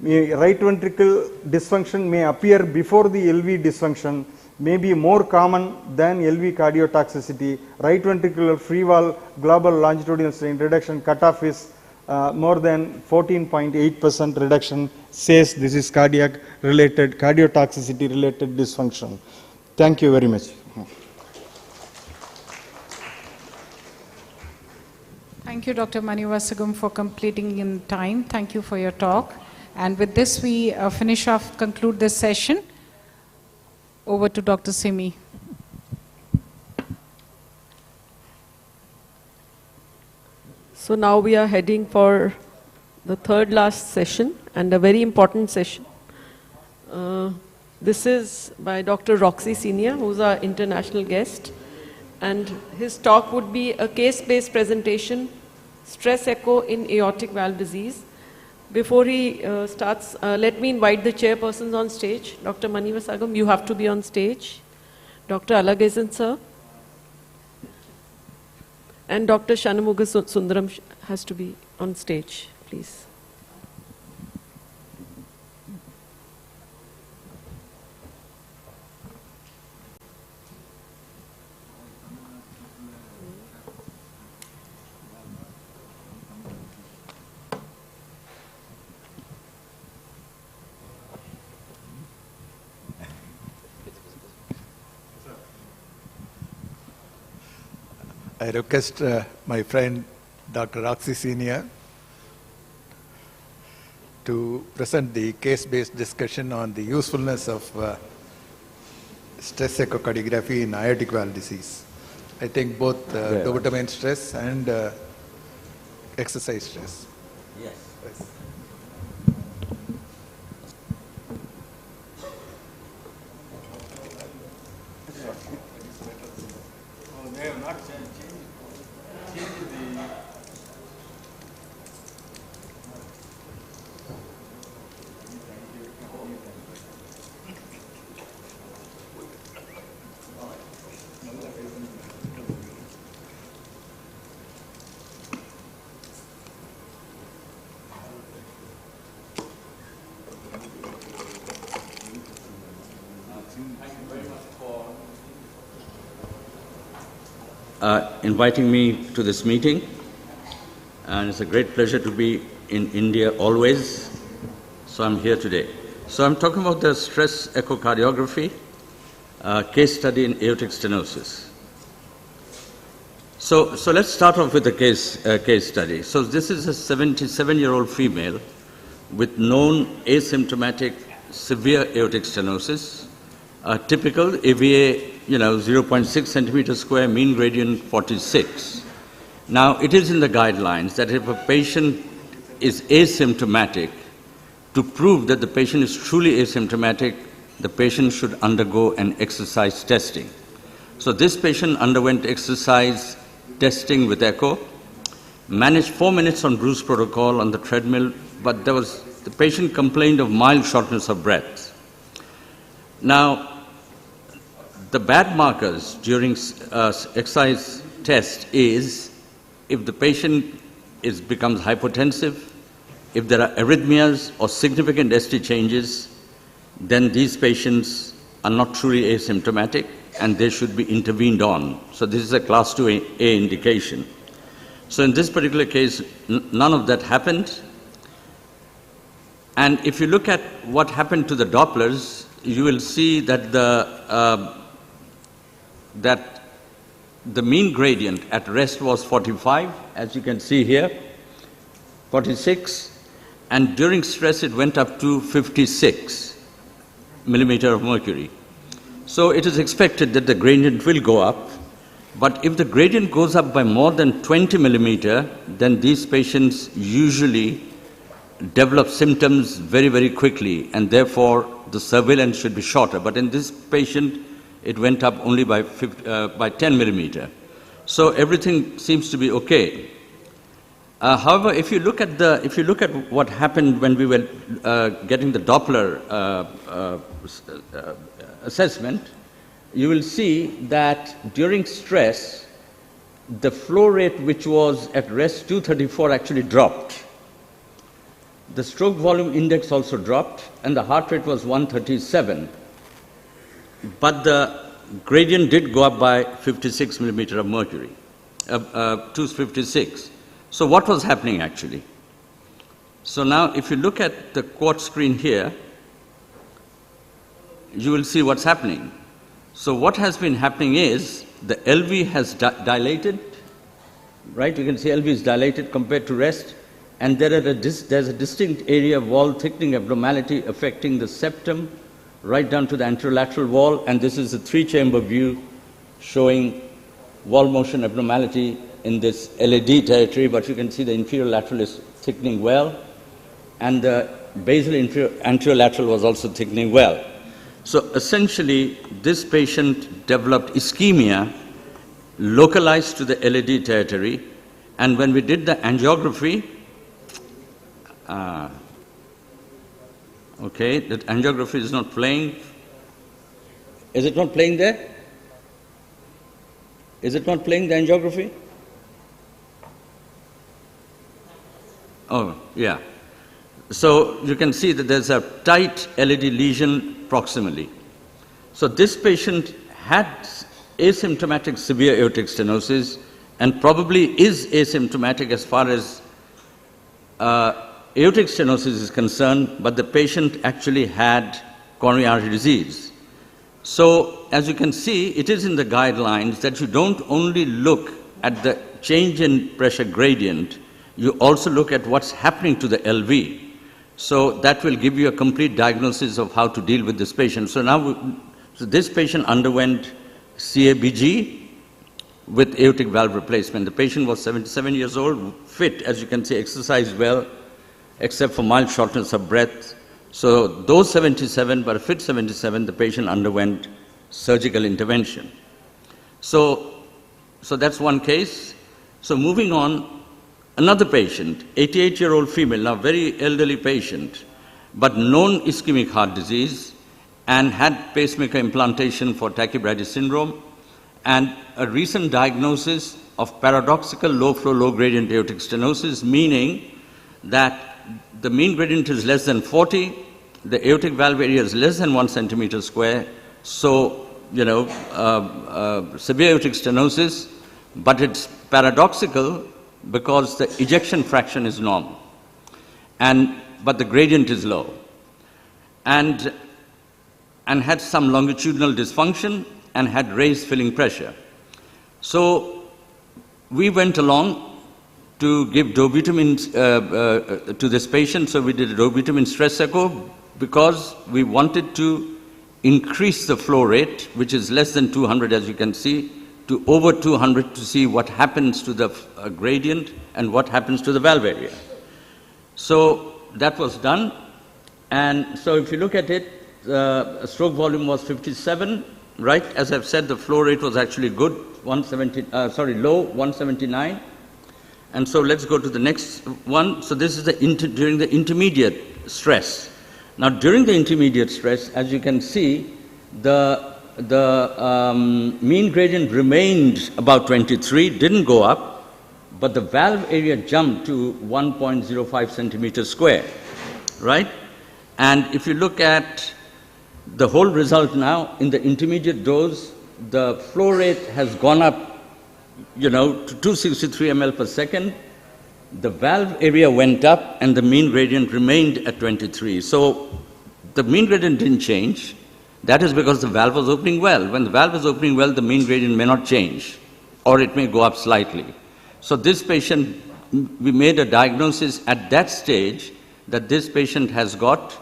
Right ventricle dysfunction may appear before the LV dysfunction, may be more common than LV cardiotoxicity. Right ventricular free wall global longitudinal strain reduction cutoff is more than 14.8% reduction, says this is cardiac related, cardiotoxicity related dysfunction. Thank you very much. Thank you, Dr. Manivasagam, for completing in time. Thank you for your talk. And with this, we conclude this session. Over to Dr. Simi. So now we are heading for the third last session and a very important session. This is by Dr. Roxy Senior, who's our international guest. And his talk would be a case-based presentation, stress echo in aortic valve disease. Before he starts, let me invite the chairpersons on stage. Dr. Manivasagam, you have to be on stage. Dr. Alagasan, sir. And Dr. Shanamuga Sundaram has to be on stage, please. I request my friend Dr. Roxy Senior to present the case-based discussion on the usefulness of stress echocardiography in aortic valve disease. I think both dopamine stress and exercise stress. Yes. Inviting me to this meeting, and it's a great pleasure to be in India always, so I'm here today. So I'm talking about the stress echocardiography case study in aortic stenosis. So let's start off with the case study. So this is a 77-year-old female with known asymptomatic severe aortic stenosis, typical AVA 0.6 centimeters square, mean gradient 46. Now, it is in the guidelines that if a patient is asymptomatic, to prove that the patient is truly asymptomatic, the patient should undergo an exercise testing. So this patient underwent exercise testing with echo, managed 4 minutes on Bruce protocol on the treadmill, but the patient complained of mild shortness of breath. Now, the bad markers during exercise test is if the patient becomes hypotensive, if there are arrhythmias or significant ST changes, then these patients are not truly asymptomatic and they should be intervened on. So this is a class 2A indication. So in this particular case, none of that happened. And if you look at what happened to the Dopplers, you will see that the that the mean gradient at rest was 45, as you can see here, 46, and during stress it went up to 56 millimeter of mercury. So it is expected that the gradient will go up, but if the gradient goes up by more than 20 millimeter, then these patients usually develop symptoms very, very quickly, and therefore the surveillance should be shorter. But in this patient, it went up only by 10 millimeter. So everything seems to be okay. However, if you look at what happened when we were getting the Doppler assessment, you will see that during stress, the flow rate which was at rest 234 actually dropped. The stroke volume index also dropped, and the heart rate was 137. But the gradient did go up by 56 millimeter of mercury, 256. So what was happening actually? So now if you look at the quad screen here, you will see what's happening. So what has been happening is the LV has dilated, right? You can see LV is dilated compared to rest, and there's a distinct area of wall thickening abnormality affecting the septum right down to the anterolateral wall, and this is a 3-chamber view showing wall motion abnormality in this LAD territory, but you can see the inferior lateral is thickening well, and the basal anterolateral was also thickening well. So essentially, this patient developed ischemia localized to the LAD territory, and when we did the angiography, okay, that angiography is not playing. Is it not playing there? Is it not playing the angiography? Oh, yeah. So you can see that there's a tight LAD lesion proximally. So this patient had asymptomatic severe aortic stenosis and probably is asymptomatic as far as aortic stenosis is concerned, but the patient actually had coronary artery disease. So as you can see, it is in the guidelines that you don't only look at the change in pressure gradient, you also look at what's happening to the LV. So that will give you a complete diagnosis of how to deal with this patient. So now, this patient underwent CABG with aortic valve replacement. The patient was 77 years old, fit, as you can see, exercised well, except for mild shortness of breath. So those 77, but a fit 77, the patient underwent surgical intervention. So that's one case. So moving on, another patient, 88-year-old female, now very elderly patient, but known ischemic heart disease and had pacemaker implantation for tachycardia syndrome and a recent diagnosis of paradoxical low-flow, low-gradient aortic stenosis, meaning that the mean gradient is less than 40, the aortic valve area is less than 1 centimeter square, so, severe aortic stenosis, but it's paradoxical because the ejection fraction is normal, but the gradient is low, and had some longitudinal dysfunction and had raised filling pressure. So we went along to give dovitamin to this patient, so we did a dovitamin stress echo because we wanted to increase the flow rate, which is less than 200 as you can see, to over 200 to see what happens to the gradient and what happens to the valve area. So that was done, and so if you look at it, stroke volume was 57, right? As I've said, the flow rate was actually good, low, 179. And so let's go to the next one. So this is during the intermediate stress. Now during the intermediate stress, as you can see, the mean gradient remained about 23, didn't go up, but the valve area jumped to 1.05 centimeters square, right? And if you look at the whole result now, in the intermediate dose, the flow rate has gone up, to 263 ml per second. The valve area went up and the mean gradient remained at 23. So the mean gradient didn't change. That is because the valve was opening well. When the valve is opening well, the mean gradient may not change, or it may go up slightly. So this patient, we made a diagnosis at that stage that this patient has got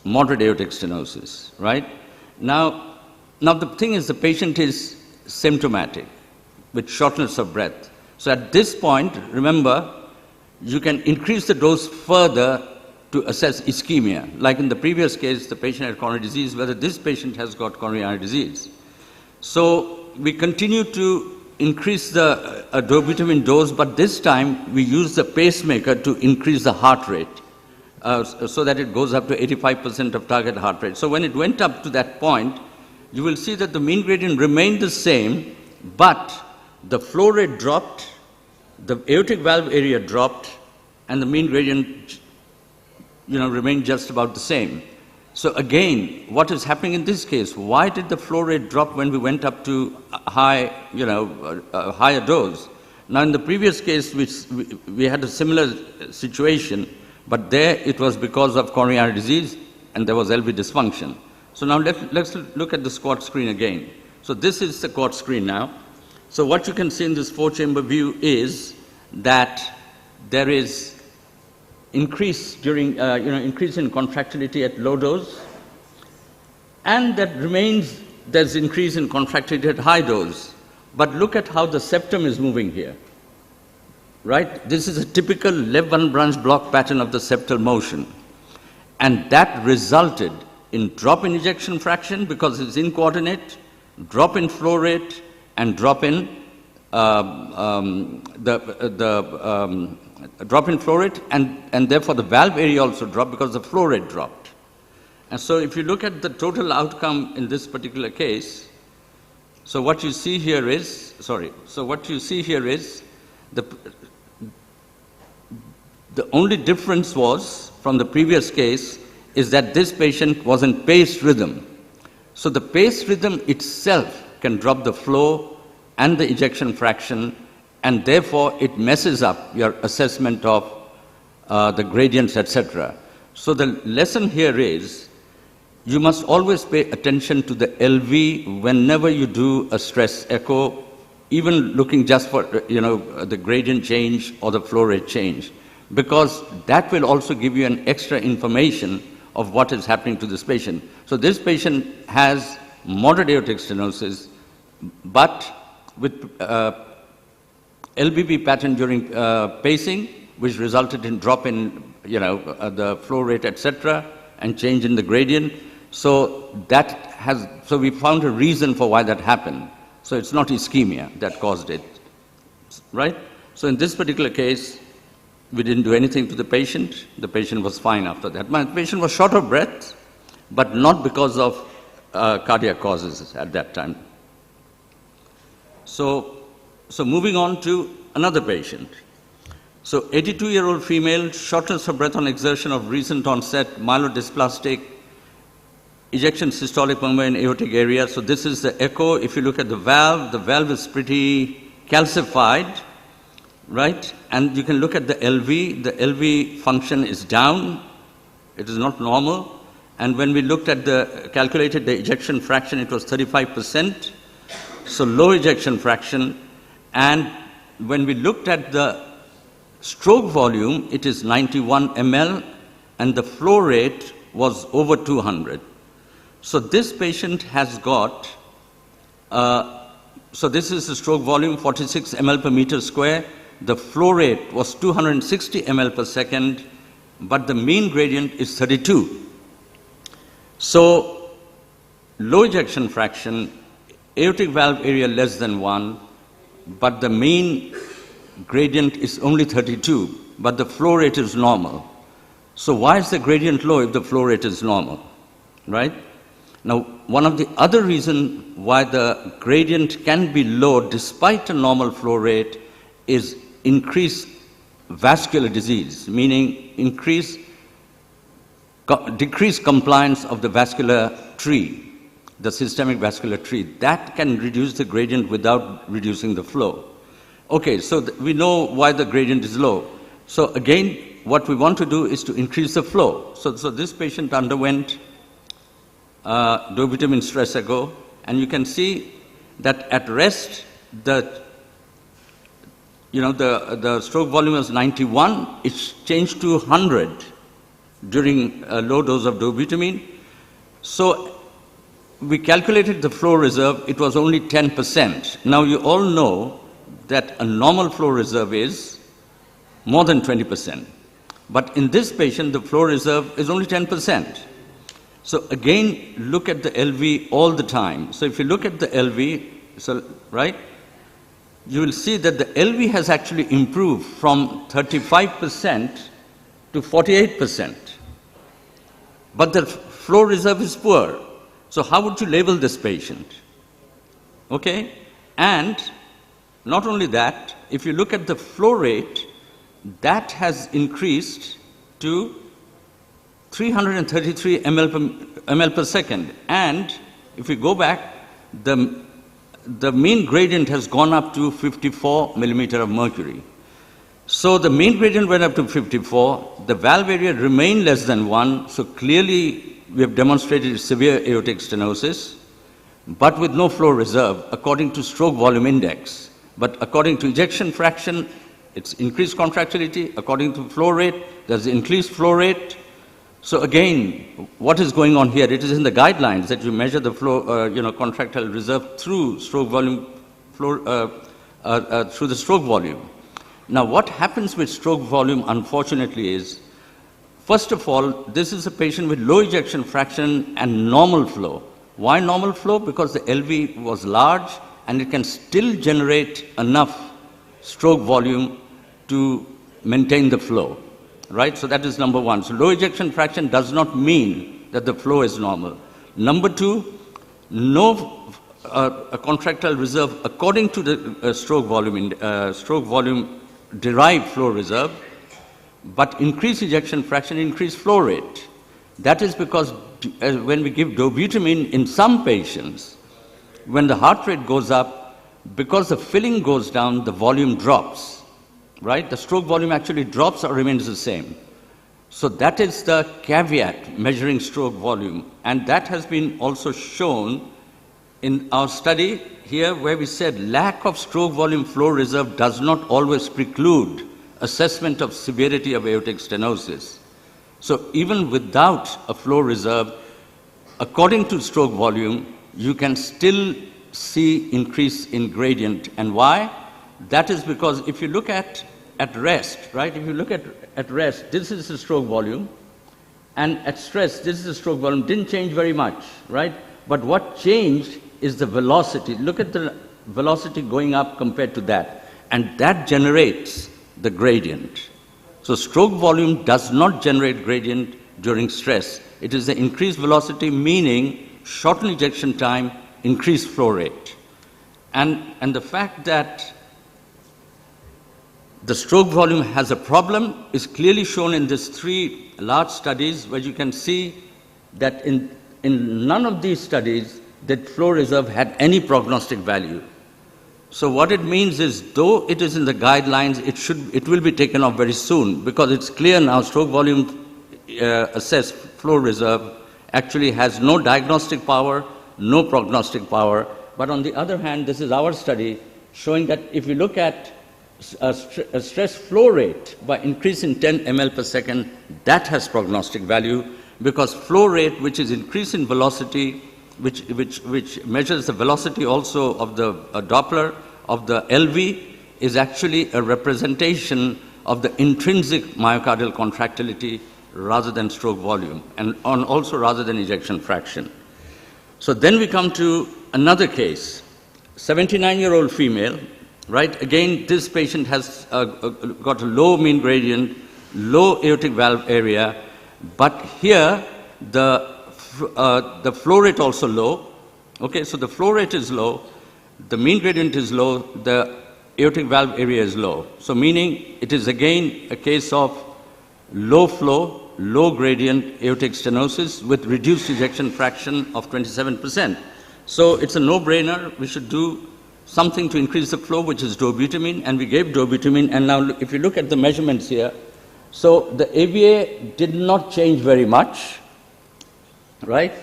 moderate aortic stenosis, right? Now the thing is, the patient is symptomatic with shortness of breath. So at this point, remember, you can increase the dose further to assess ischemia. Like in the previous case, the patient had coronary disease, whether this patient has got coronary artery disease. So we continue to increase the dopamine dose, but this time we use the pacemaker to increase the heart rate so that it goes up to 85% of target heart rate. So when it went up to that point, you will see that the mean gradient remained the same, but the flow rate dropped, the aortic valve area dropped, and the mean gradient remained just about the same. So again, what is happening in this case? Why did the flow rate drop when we went up to a higher dose? Now in the previous case, we had a similar situation, but there it was because of coronary artery disease and there was LV dysfunction. So now let's look at the squat screen again. So this is the quad screen now. So what you can see in this four-chamber view is that there is increase during, increase in contractility at low dose, and that remains, there's increase in contractility at high dose. But look at how the septum is moving here, right? This is a typical left one branch block pattern of the septal motion. And that resulted in drop in ejection fraction because it's incoordinate, drop in flow rate, and drop in drop in flow rate, and therefore the valve area also dropped because the flow rate dropped. And so if you look at the total outcome in this particular case, so what you see here is, the only difference was from the previous case is that this patient was in paced rhythm. So the paced rhythm itself can drop the flow and the ejection fraction, and therefore it messes up your assessment of the gradients, etc. So the lesson here is you must always pay attention to the LV whenever you do a stress echo, even looking just for the gradient change or the flow rate change, because that will also give you an extra information of what is happening to this patient. So this patient has moderate aortic stenosis, but with LBB pattern during pacing, which resulted in drop in the flow rate, etc., and change in the gradient. So so we found a reason for why that happened. So it's not ischemia that caused it, right? So in this particular case, we didn't do anything to the patient. The patient was fine after that. My patient was short of breath, but not because of cardiac causes at that time. So moving on to another patient. So 82-year-old female, shortness of breath on exertion of recent onset, myelodysplastic, ejection systolic murmur in aortic area. So this is the echo. If you look at the valve is pretty calcified, right? And you can look at the LV. The LV function is down. It is not normal. And when we looked at calculated the ejection fraction, it was 35%. So low ejection fraction. And when we looked at the stroke volume, it is 91 ml, and the flow rate was over 200. So this patient has got, so this is the stroke volume, 46 ml per meter square. The flow rate was 260 ml per second, but the mean gradient is 32. So low ejection fraction, aortic valve area less than 1, but the mean gradient is only 32, but the flow rate is normal. So why is the gradient low if the flow rate is normal, right? Now, one of the other reasons why the gradient can be low despite a normal flow rate is increased vascular disease, meaning decreased compliance of the vascular tree, the systemic vascular tree. That can reduce the gradient without reducing the flow. Okay, so we know why the gradient is low. So again, what we want to do is to increase the flow. So this patient underwent dovitamin stress echo, and you can see that at rest, the stroke volume was 91, it's changed to 100 during a low dose of dovitamin. So we calculated the flow reserve, it was only 10%. Now you all know that a normal flow reserve is more than 20%. But in this patient, the flow reserve is only 10%. So again, look at the LV all the time. So if you look at the LV, right, you will see that the LV has actually improved from 35% to 48%. But the flow reserve is poor. So how would you label this patient? Okay? And not only that, if you look at the flow rate, that has increased to 333 ml per second. And if we go back, the mean gradient has gone up to 54 millimeter of mercury. So the mean gradient went up to 54, the valve area remained less than 1, so clearly we have demonstrated severe aortic stenosis, but with no flow reserve according to stroke volume index. But according to ejection fraction, it's increased contractility. According to flow rate, there's increased flow rate. So again, what is going on here? It is in the guidelines that you measure the flow, contractile reserve through stroke volume, through the stroke volume. Now, what happens with stroke volume, unfortunately, is, first of all, this is a patient with low ejection fraction and normal flow. Why normal flow? Because the LV was large and it can still generate enough stroke volume to maintain the flow, right? So that is number one. So low ejection fraction does not mean that the flow is normal. Number two, no contractile reserve according to the stroke volume derived flow reserve, but increased ejection fraction, increased flow rate. That is because when we give dovitamin in some patients, when the heart rate goes up, because the filling goes down, the volume drops, right? The stroke volume actually drops or remains the same. So that is the caveat measuring stroke volume. And that has been also shown in our study here where we said lack of stroke volume flow reserve does not always preclude assessment of severity of aortic stenosis. So even without a flow reserve, according to stroke volume, you can still see increase in gradient. And why? That is because if you look at rest, right? If you look at rest, this is the stroke volume, and at stress, this is the stroke volume. Didn't change very much, right? But what changed is the velocity. Look at the velocity going up compared to that, and that generates the gradient. So stroke volume does not generate gradient during stress. It is the increased velocity, meaning shortened ejection time, increased flow rate. And the fact that the stroke volume has a problem is clearly shown in these three large studies where you can see that in none of these studies that flow reserve had any prognostic value. So what it means is, though it is in the guidelines, it will be taken off very soon because it's clear now stroke volume assessed flow reserve actually has no diagnostic power, no prognostic power. But on the other hand, this is our study showing that if you look at a stress flow rate by increasing 10 ml per second, that has prognostic value because flow rate, which is increase in velocity, which measures the velocity also of the Doppler of the LV, is actually a representation of the intrinsic myocardial contractility rather than stroke volume, and also rather than ejection fraction. So then we come to another case, 79-year-old female, right? Again, this patient has got a low mean gradient, low aortic valve area, but here the flow rate also low. Okay, so the flow rate is low, the mean gradient is low, the aortic valve area is low. So meaning it is again a case of low flow, low gradient aortic stenosis with reduced ejection fraction of 27%. So it's a no-brainer. We should do something to increase the flow, which is dovitamin, and we gave dovitamin. And now if you look at the measurements here, so the AVA did not change very much, right?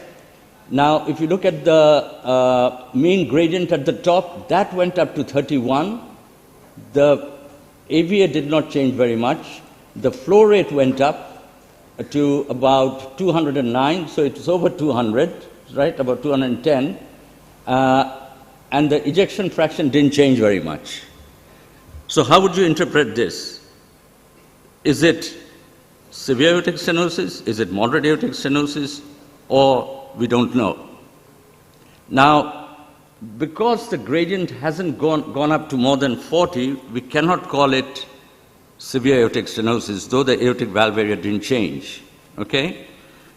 Now, if you look at the mean gradient at the top, that went up to 31. The AVA did not change very much. The flow rate went up to about 209, so it was over 200, right, about 210. And the ejection fraction didn't change very much. So how would you interpret this? Is it severe aortic stenosis? Is it moderate aortic stenosis? Or we don't know. Now, because the gradient hasn't gone up to more than 40, we cannot call it severe aortic stenosis, though the aortic valve area didn't change. Okay?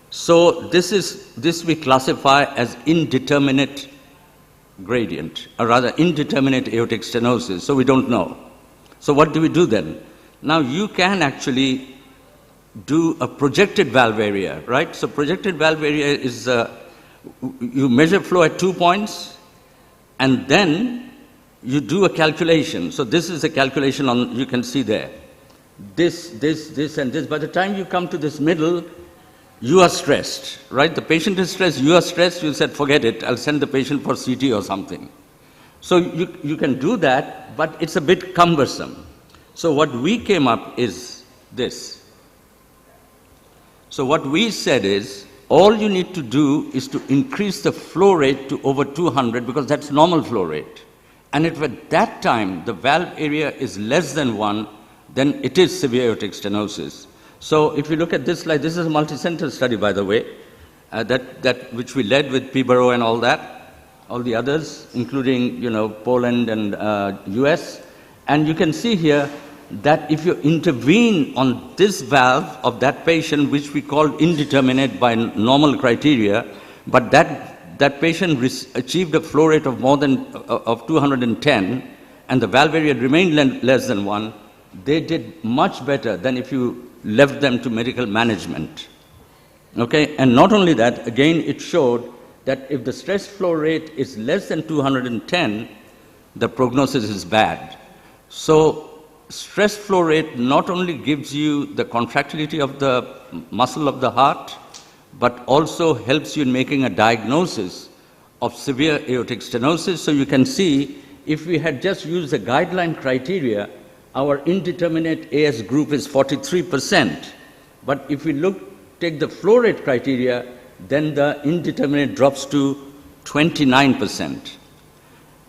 So this we classify as indeterminate gradient, or rather indeterminate aortic stenosis, so we don't know. So what do we do then? Now you can actually do a projected valve area, right? So projected valve area is, you measure flow at 2 points, and then you do a calculation. So this is a calculation on, you can see there. This, and this. By the time you come to this middle, you are stressed, right? The patient is stressed, you are stressed, you said, forget it, I'll send the patient for CT or something. So you can do that, but it's a bit cumbersome. So what we came up is this. So what we said is, all you need to do is to increase the flow rate to over 200, because that's normal flow rate. And if at that time the valve area is less than 1, then it is severe aortic stenosis. So if you look at this slide, this is a multi-center study, by the way, which we led with Peterborough and all that, all the others, including, Poland and US. And you can see here that if you intervene on this valve of that patient, which we called indeterminate by normal criteria, but that patient achieved a flow rate of more than of 210, and the valve area remained less than 1, they did much better than if you left them to medical management. Okay, and not only that, again, it showed that if the stress flow rate is less than 210, the prognosis is bad. So stress flow rate not only gives you the contractility of the muscle of the heart, but also helps you in making a diagnosis of severe aortic stenosis. So you can see, if we had just used the guideline criteria, our indeterminate AS group is 43%. But if we take the flow rate criteria, then the indeterminate drops to 29%.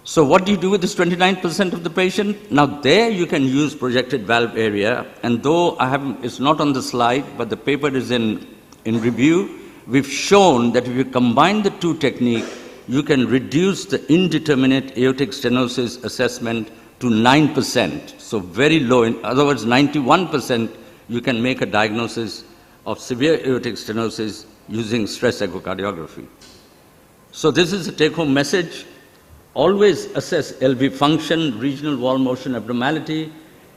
So what do you do with this 29% of the patient? Now there you can use projected valve area, and though it's not on the slide, but the paper is in review, we've shown that if you combine the two techniques, you can reduce the indeterminate aortic stenosis assessment to 9%, so very low. In other words, 91% you can make a diagnosis of severe aortic stenosis using stress echocardiography. So this is a take-home message. Always assess LV function, regional wall motion abnormality,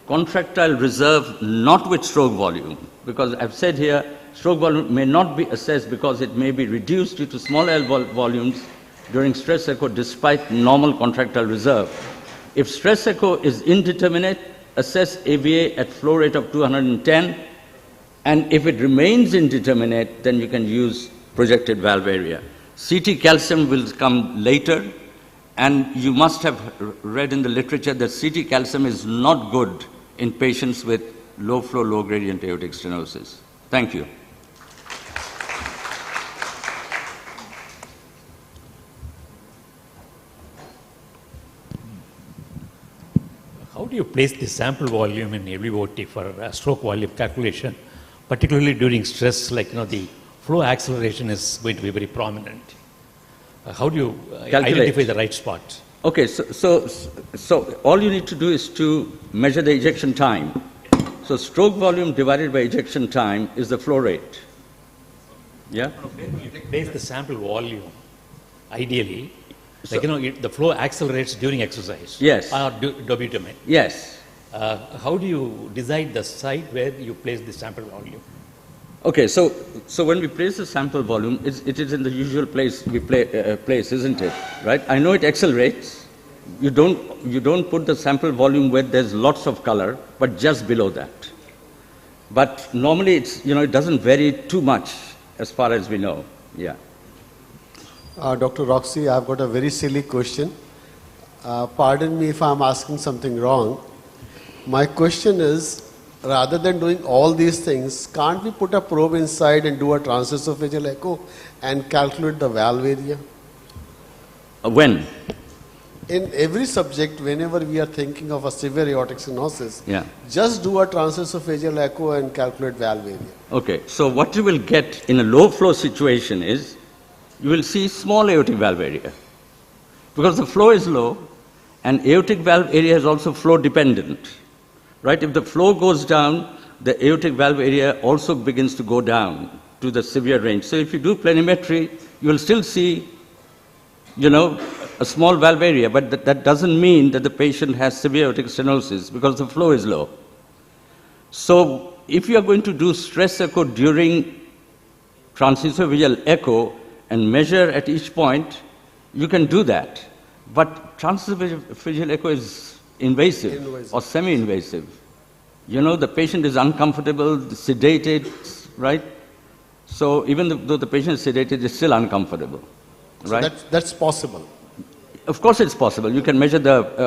contractile reserve, not with stroke volume, because I've said here, stroke volume may not be assessed because it may be reduced due to small L volumes during stress echo despite normal contractile reserve. If stress echo is indeterminate, assess AVA at flow rate of 210, and if it remains indeterminate, then you can use projected valve area. CT calcium will come later, and you must have read in the literature that CT calcium is not good in patients with low flow, low gradient aortic stenosis. Thank you. How do you place the sample volume in LVOT for stroke volume calculation, particularly during stress, like the flow acceleration is going to be very prominent? How do you identify the right spot? Okay, so all you need to do is to measure the ejection time. So stroke volume divided by ejection time is the flow rate. Yeah? You place the sample volume, ideally, the flow accelerates during exercise. Yes. Or dobutamine. Yes. How do you decide the site where you place the sample volume? Okay, so when we place the sample volume, it is in the usual place we place, isn't it? Right? I know it accelerates. You don't put the sample volume where there's lots of color, but just below that. But normally it doesn't vary too much as far as we know. Yeah. Dr. Roxy, I've got a very silly question. Pardon me if I'm asking something wrong. My question is, rather than doing all these things, can't we put a probe inside and do a transesophageal echo and calculate the valve area? When? In every subject, whenever we are thinking of a severe aortic stenosis, Yeah. just do a transesophageal echo and calculate valve area. Okay, so what you will get in a low flow situation is, you will see small aortic valve area. Because the flow is low, and aortic valve area is also flow dependent. Right? If the flow goes down, the aortic valve area also begins to go down to the severe range. So if you do planimetry, you will still see, a small valve area, but that doesn't mean that the patient has severe aortic stenosis because the flow is low. So if you are going to do stress echo during transesophageal echo and measure at each point, you can do that. But transesophageal echo is invasive or semi-invasive. The patient is uncomfortable, sedated, right? So even though the patient is sedated, it's still uncomfortable, right? So that's possible. Of course it's possible. You can measure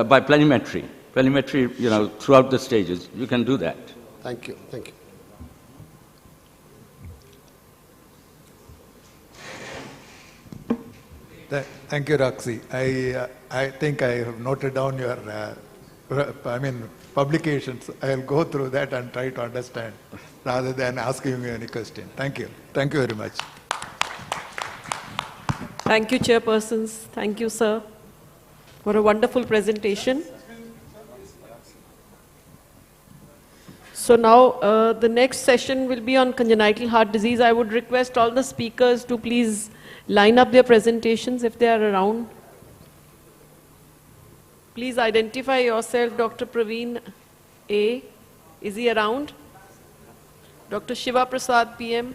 by planimetry. Planimetry, throughout the stages. You can do that. Thank you. Thank you. Thank you, Roxy. I think I have noted down your, publications. I'll go through that and try to understand rather than asking you any question. Thank you. Thank you very much. Thank you, chairpersons. Thank you, sir, for a wonderful presentation. So now the next session will be on congenital heart disease. I would request all the speakers to please line up their presentations if they are around. Please identify yourself, Dr. Praveen A. Is he around? Dr. Shiva Prasad, PM.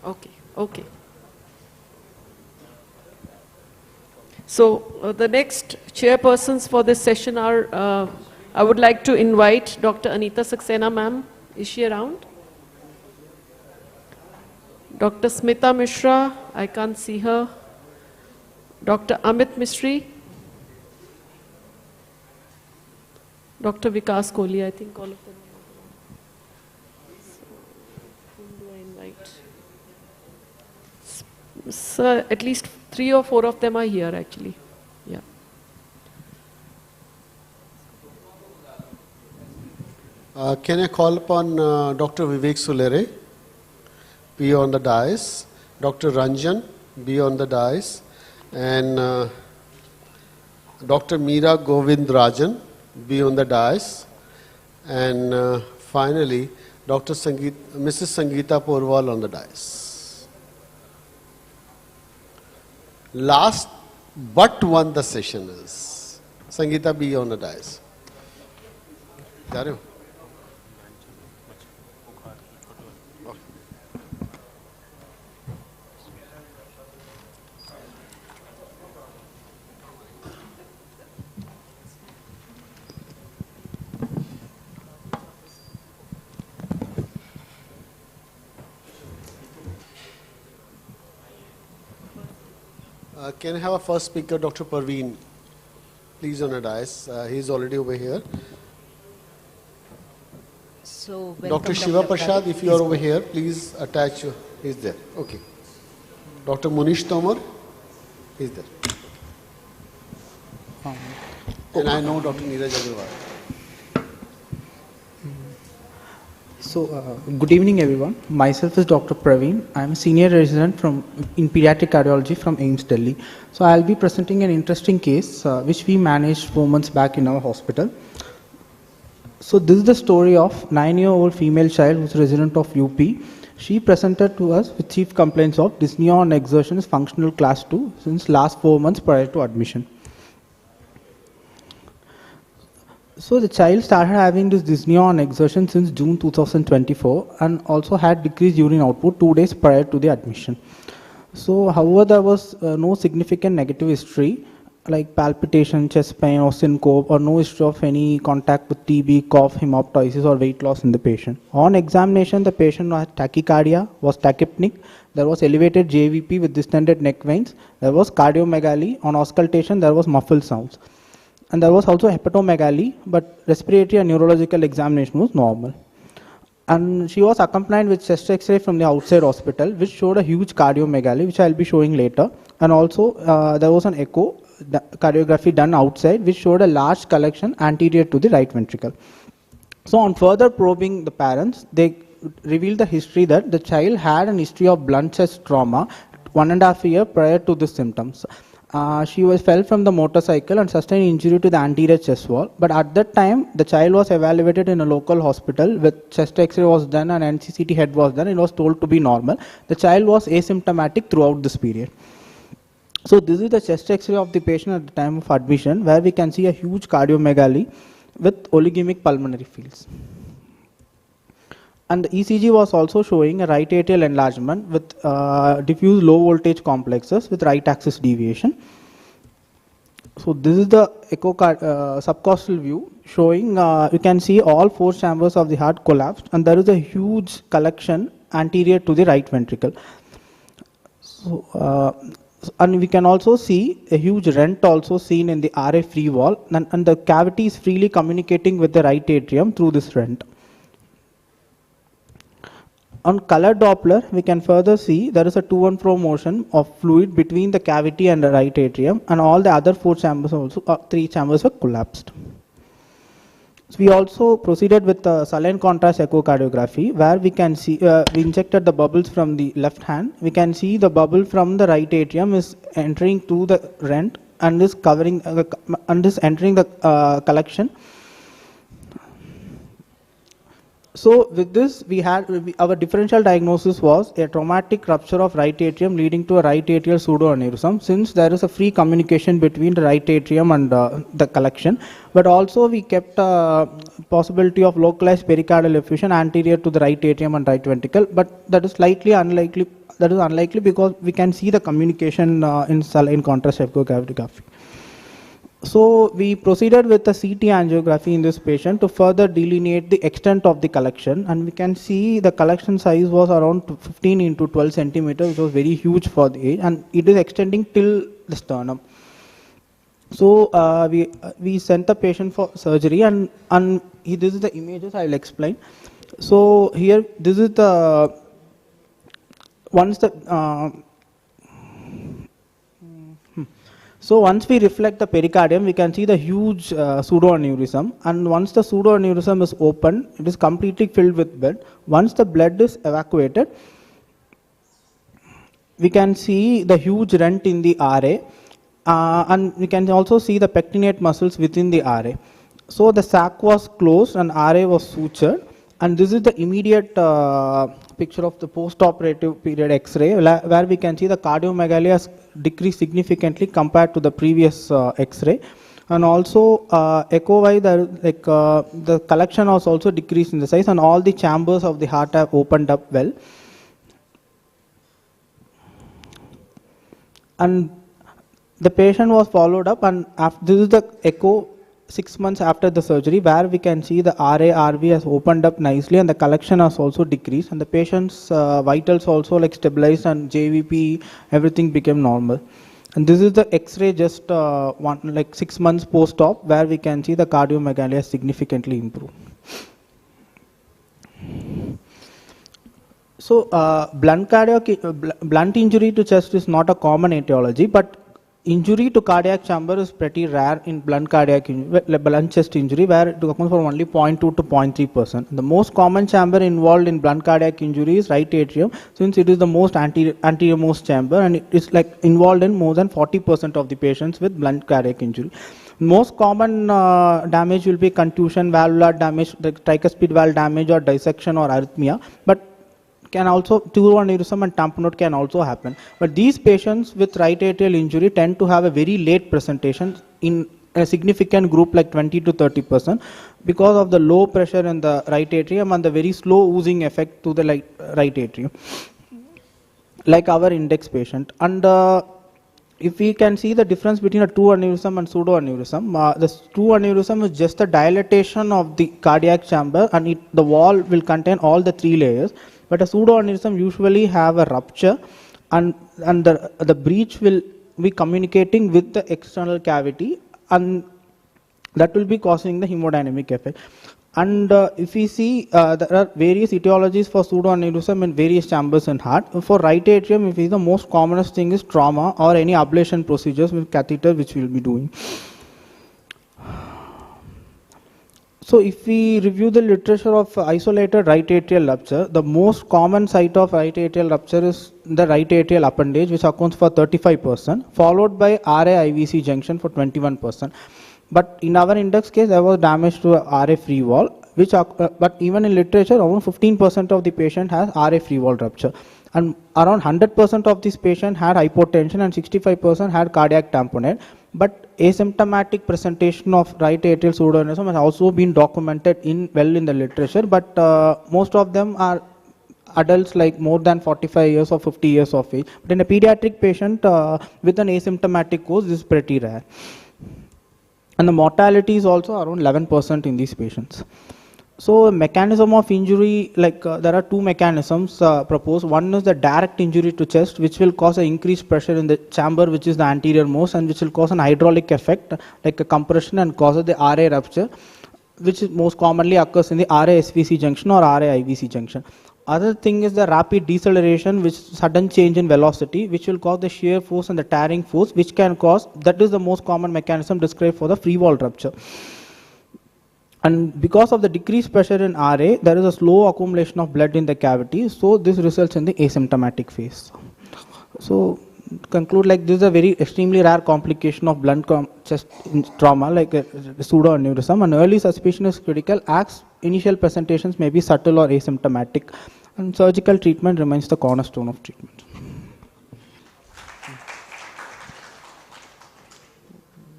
Okay. So the next chairpersons for this session are, I would like to invite Dr. Anita Saxena, ma'am. Is she around? Dr. Smita Mishra, I can't see her. Dr. Amit Mistry. Dr. Vikas Kohli, I think all of them. So, whom do I invite? Sir, at least 3 or 4 of them are here actually. Yeah. Can I call upon Dr. Vivek Sulere, be on the dais, Dr. Ranjan, be on the dais, and Dr. Meera Govindrajan, be on the dais, and finally, Mrs. Sangeeta Porwal on the dais. Last but one the session is. Sangeeta, be on the dais. Can I have a first speaker, Dr. Parveen, please on a dais. He's already over here. So Dr. Shiva Prasad, if you are over here, please attach your, he's there. Okay. Dr. Munish Tomar, he's there. And I know Dr. Neeraj Agarwal. So, good evening everyone. Myself is Dr. Praveen. I am a senior resident in pediatric cardiology from AIIMS Delhi. So, I will be presenting an interesting case which we managed 4 months back in our hospital. So, this is the story of 9-year-old female child who is a resident of UP. She presented to us with chief complaints of dyspnea on exertion is functional class 2 since last 4 months prior to admission. So the child started having this dyspnea on exertion since June 2024 and also had decreased urine output 2 days prior to the admission. So however, there was no significant negative history like palpitation, chest pain or syncope, or no history of any contact with TB, cough, hemoptysis or weight loss in the patient. On examination, the patient had tachycardia, was tachypneic, there was elevated JVP with distended neck veins, there was cardiomegaly, on auscultation there was muffled sounds. And there was also hepatomegaly, but respiratory and neurological examination was normal. And she was accompanied with chest X-ray from the outside hospital, which showed a huge cardiomegaly, which I'll be showing later. And also there was an echo cardiography done outside, which showed a large collection anterior to the right ventricle. So on further probing the parents, they revealed the history that the child had an history of blunt chest trauma 1.5 years prior to the symptoms. She fell from the motorcycle and sustained injury to the anterior chest wall. But at that time, the child was evaluated in a local hospital with chest X-ray was done and NCCT head was done. It was told to be normal. The child was asymptomatic throughout this period. So this is the chest X-ray of the patient at the time of admission, where we can see a huge cardiomegaly with oligemic pulmonary fields. And the ECG was also showing a right atrial enlargement with diffuse low voltage complexes with right axis deviation. So this is the echo subcostal view showing, you can see all 4 chambers of the heart collapsed and there is a huge collection anterior to the right ventricle. So, and we can also see a huge rent also seen in the RA free wall, and the cavity is freely communicating with the right atrium through this rent. On color Doppler, we can further see there is a to and fro motion of fluid between the cavity and the right atrium, and all the other 4 chambers also, 3 chambers were collapsed. So we also proceeded with the saline contrast echocardiography, where we can see, we injected the bubbles from the left hand. We can see the bubble from the right atrium is entering through the rent and is covering, and is entering the collection. So with this, we had our differential diagnosis was a traumatic rupture of right atrium leading to a right atrial pseudoaneurysm, since there is a free communication between the right atrium and the collection. But also we kept a possibility of localized pericardial effusion anterior to the right atrium and right ventricle, but that is slightly unlikely. That is unlikely because we can see the communication in saline contrast echocardiography. So we proceeded with the CT angiography in this patient to further delineate the extent of the collection, and we can see the collection size was around 15 into 12 centimeters, which was very huge for the age, and it is extending till the sternum. So we sent the patient for surgery, and this is the images I will explain. So here, this is the So once we reflect the pericardium, we can see the huge pseudoaneurysm, and once the pseudoaneurysm is open, it is completely filled with blood. Once the blood is evacuated, we can see the huge rent in the RA, and we can also see the pectinate muscles within the RA. So the sac was closed and RA was sutured, and this is the immediate picture of the post-operative period X-ray, where we can see the cardiomegaly has decreased significantly compared to the previous X-ray, and also echo-wise, the collection was also decreased in the size, and all the chambers of the heart have opened up well. And the patient was followed up, and this is the echo 6 months after the surgery, where we can see the RA-RV has opened up nicely and the collection has also decreased, and the patient's vitals also stabilized, and JVP, everything became normal. And this is the X-ray just 6 months post-op, where we can see the cardiomegaly has significantly improved. So blunt injury to chest is not a common etiology, but injury to cardiac chamber is pretty rare in blunt chest injury, where it occurs for only 0.2 to 0.3%. The most common chamber involved in blunt cardiac injury is right atrium, since it is the most anteriormost chamber, and it is involved in more than 40% of the patients with blunt cardiac injury. Most common damage will be contusion, valvular damage, the tricuspid valve damage, or dissection or arrhythmia, but can also pseudoaneurysm and tamponade can also happen. But these patients with right atrial injury tend to have a very late presentation in a significant group, like 20 to 30%, because of the low pressure in the right atrium and the very slow oozing effect to the right atrium, like our index patient. And if we can see the difference between a true aneurysm and pseudo aneurysm, the true aneurysm is just a dilatation of the cardiac chamber, and the wall will contain all the three layers. But a pseudo aneurysm usually have a rupture, and the breach will be communicating with the external cavity, and that will be causing the hemodynamic effect. And if we see, there are various etiologies for pseudoaneurysm in various chambers in heart. For right atrium, if we see, the most commonest thing is trauma or any ablation procedures with catheter, which we will be doing. So if we review the literature of isolated right atrial rupture, the most common site of right atrial rupture is the right atrial appendage, which accounts for 35%, followed by RA-IVC junction for 21%. But in our index case, there was damage to RA free wall, which but even in literature, around 15% of the patient has RA free wall rupture, and around 100% of this patient had hypotension and 65% had cardiac tamponade. But asymptomatic presentation of right atrial pseudoaneurysm has also been documented in the literature, but most of them are adults like more than 45 years or 50 years of age. But in a pediatric patient with an asymptomatic cause, this is pretty rare. And the mortality is also around 11% in these patients. So mechanism of injury, like there are two mechanisms proposed. One is the direct injury to chest, which will cause an increased pressure in the chamber, which is the anterior most, and which will cause an hydraulic effect, like a compression, and causes the RA rupture, which most commonly occurs in the RA-SVC junction or RA-IVC junction. Other thing is the rapid deceleration, which sudden change in velocity, which will cause the shear force and the tearing force, which can cause, that is the most common mechanism described for the free wall rupture. And because of the decreased pressure in RA, there is a slow accumulation of blood in the cavity, so this results in the asymptomatic phase. So conclude, like, this is a very extremely rare complication of blunt chest trauma, like a pseudoaneurysm, and early suspicion is critical, as initial presentations may be subtle or asymptomatic, and surgical treatment remains the cornerstone of treatment.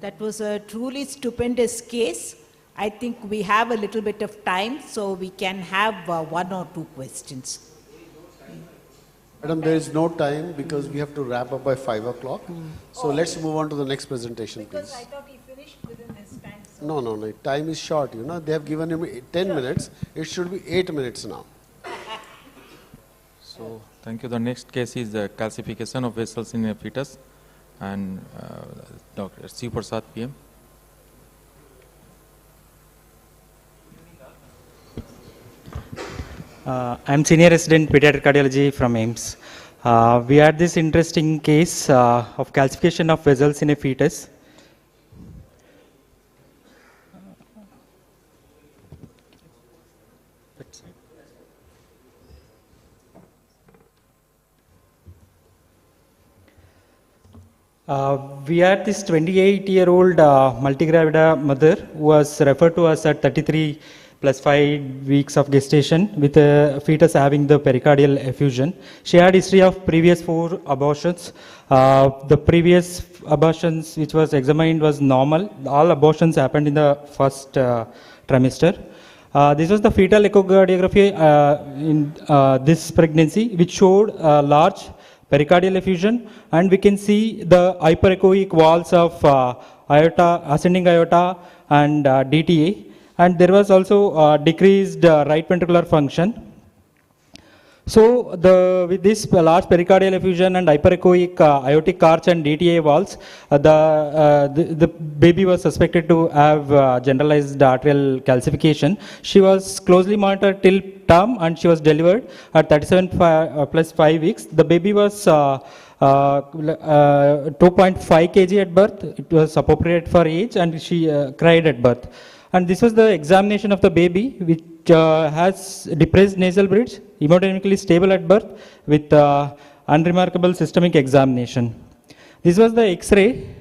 That was a truly stupendous case. I think we have a little bit of time, so we can have one or two questions. Madam, there is no time because we have to wrap up by 5 o'clock. So let's move on to the next presentation, Because please. I thought he finished within his time. So No, time is short, you know. They have given him 10 minutes. It should be 8 minutes now. So, thank you. The next case is the calcification of vessels in a fetus, and Dr. C. Prasad, PM. I'm senior resident pediatric cardiology from AIIMS. We had this interesting case of calcification of vessels in a fetus. We had this 28-year-old multigravida mother who was referred to us at 33 plus 5 weeks of gestation with a fetus having the pericardial effusion. She had history of previous 4 abortions. The previous abortions which was examined was normal. All abortions happened in the first trimester. This was the fetal echocardiography in this pregnancy, which showed large pericardial effusion, and we can see the hyperechoic walls of aorta, ascending aorta and DTA. And there was also decreased right ventricular function. So with this large pericardial effusion and hyperechoic aortic arch and DTA walls, the baby was suspected to have generalized arterial calcification. She was closely monitored till term, and she was delivered at 37 plus 5 weeks. The baby was 2.5 kg at birth. It was appropriate for age, and she cried at birth. And this was the examination of the baby, which has depressed nasal bridge, hemodynamically stable at birth, with unremarkable systemic examination. This was the X-ray.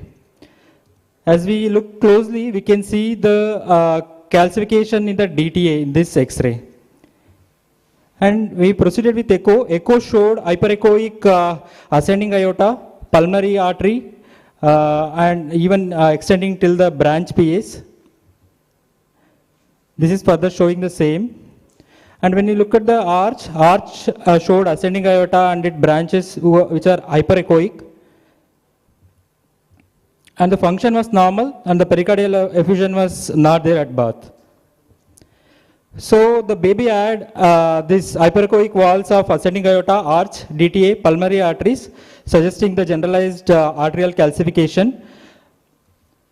As we look closely, we can see the calcification in the DTA in this X-ray. And we proceeded with echo. Echo showed hyperechoic ascending aorta, pulmonary artery, and even extending till the branch PS. This is further showing the same. And when you look at the arch showed ascending aorta and its branches which are hyperechoic. and the function was normal, and the pericardial effusion was not there at birth. So the baby had these hyperechoic walls of ascending aorta, arch, DTA, pulmonary arteries, suggesting the generalized arterial calcification.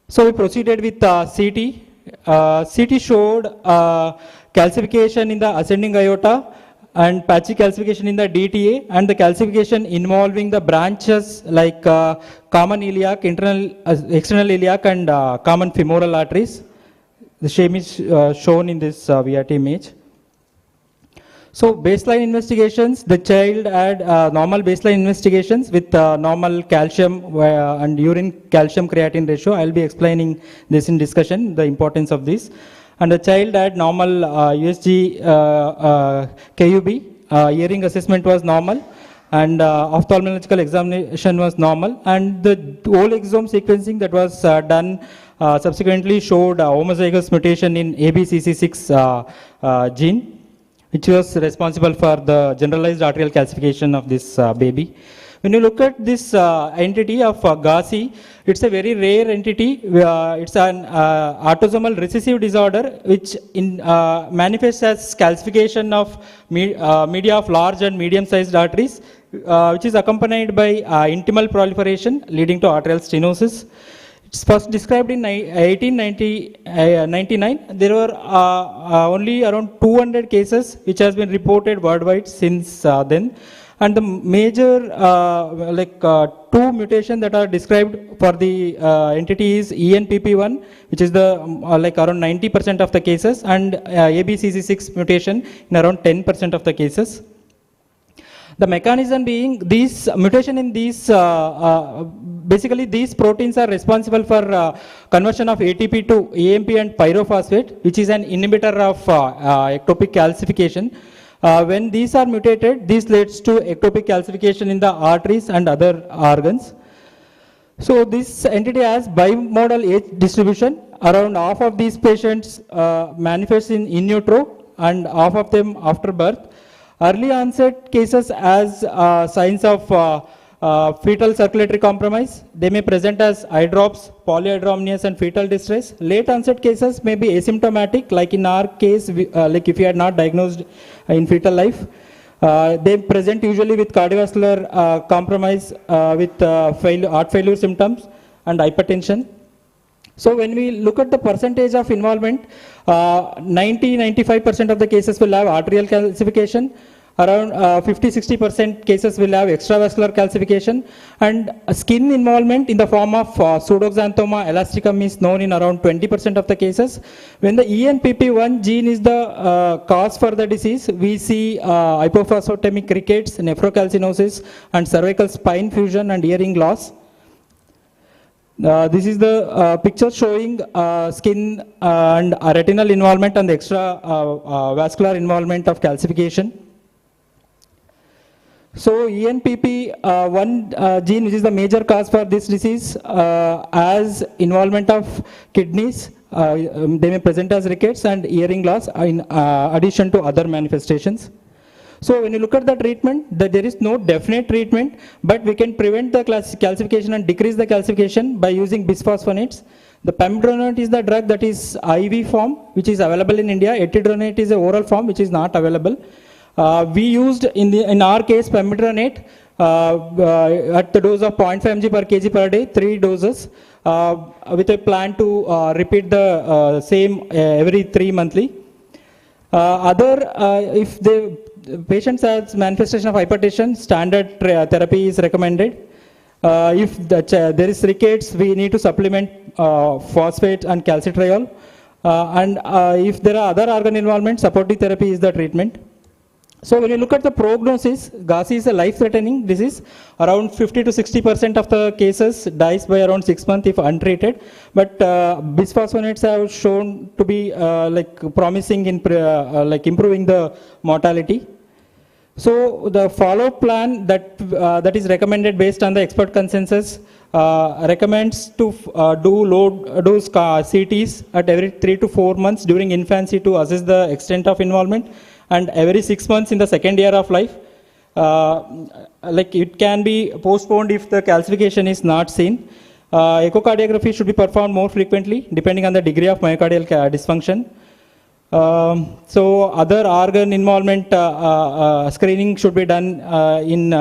So we proceeded with CT. CT showed calcification in the ascending aorta and patchy calcification in the DTA, and the calcification involving the branches like common iliac, external iliac, and common femoral arteries. The same is shown in this VRT image. So baseline investigations, the child had normal baseline investigations with normal calcium and urine calcium creatine ratio. I'll be explaining this in discussion, the importance of this. And the child had normal USG KUB, hearing assessment was normal, and ophthalmological examination was normal, and the whole exome sequencing that was done subsequently showed homozygous mutation in ABCC6 gene, which was responsible for the generalized arterial calcification of this baby. When you look at this entity of GASI, it's a very rare entity. It's an autosomal recessive disorder which manifests as calcification of media of large and medium-sized arteries, which is accompanied by intimal proliferation leading to arterial stenosis. It's first described in 1899. There were only around 200 cases which has been reported worldwide since then. And the major two mutations that are described for the entity is ENPP1, which is the around 90% of the cases, and ABCC6 mutation in around 10% of the cases. The mechanism being these mutation in these basically these proteins are responsible for conversion of ATP to AMP and pyrophosphate, which is an inhibitor of ectopic calcification. When these are mutated, this leads to ectopic calcification in the arteries and other organs. So this entity has bimodal age distribution. Around half of these patients manifest in utero and half of them after birth. Early onset cases as signs of fetal circulatory compromise. They may present as eye drops, polyhydramnios, and fetal distress. Late onset cases may be asymptomatic, like in our case, like if you had not diagnosed in fetal life. They present usually with cardiovascular compromise, with heart failure symptoms and hypertension. So when we look at the percentage of involvement, 90-95% of the cases will have arterial calcification. Around 50-60% cases will have extravascular calcification, and skin involvement in the form of pseudoxanthoma elasticum is known in around 20% of the cases. When the ENPP1 gene is the cause for the disease, we see hypophosphatemic rickets, nephrocalcinosis, and cervical spine fusion and hearing loss. This is the picture showing skin and retinal involvement and the extravascular involvement of calcification. So ENPP1 gene, which is the major cause for this disease, has involvement of kidneys. They may present as rickets and hearing loss in addition to other manifestations. So when you look at the treatment, there is no definite treatment, but we can prevent the calcification and decrease the calcification by using bisphosphonates. The pamidronate is the drug that is IV form, which is available in India. Etidronate is a oral form, which is not available. We used in our case pamidronate at the dose of 0.5 mg per kg per day, 3 doses, with a plan to repeat the same every 3 monthly. If the patient has manifestation of hypertension, standard therapy is recommended. If there is rickets, we need to supplement phosphate and calcitriol. And if there are other organ involvement, supportive therapy is the treatment. So when you look at the prognosis, GASI is a life-threatening disease. Around 50-60% of the cases dies by around 6 months if untreated. But bisphosphonates have shown to be promising in improving the mortality. So the follow-up plan that is recommended based on the expert consensus recommends to do low-dose CTs at every 3 to 4 months during infancy to assess the extent of involvement, and every 6 months in the second year of life. It can be postponed if the calcification is not seen. Echocardiography should be performed more frequently depending on the degree of myocardial dysfunction. So other organ involvement screening should be done in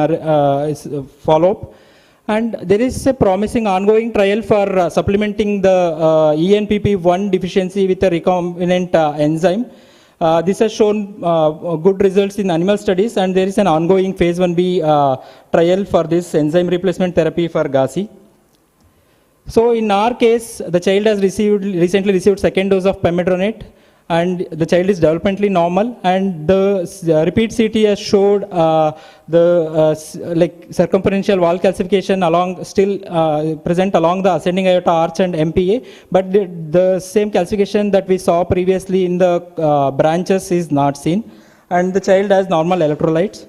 follow-up. And there is a promising ongoing trial for supplementing the ENPP1 deficiency with a recombinant enzyme. This has shown good results in animal studies, and there is an ongoing phase 1B trial for this enzyme replacement therapy for GASI. So in our case, the child has recently received second dose of pamidronate, and the child is developmentally normal, and the repeat CT has showed like circumferential wall calcification still present along the ascending aorta arch and MPA, but the same calcification that we saw previously in the branches is not seen, and the child has normal electrolytes.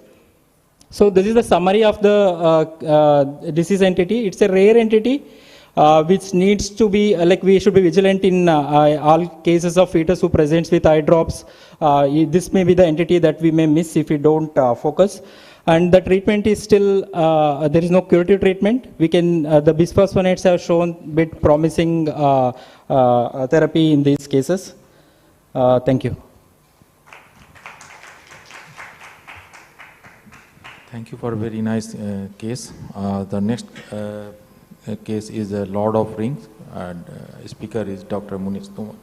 So this is the summary of the disease entity. It's a rare entity. Which needs to be, we should be vigilant in all cases of fetus who presents with eye drops. This may be the entity that we may miss if we don't focus. And the treatment is still, there is no curative treatment. We can, the bisphosphonates have shown bit promising therapy in these cases. Thank you. Thank you for a very nice case. The next case is Lord of Rings, and speaker is Dr. Munish Tumar.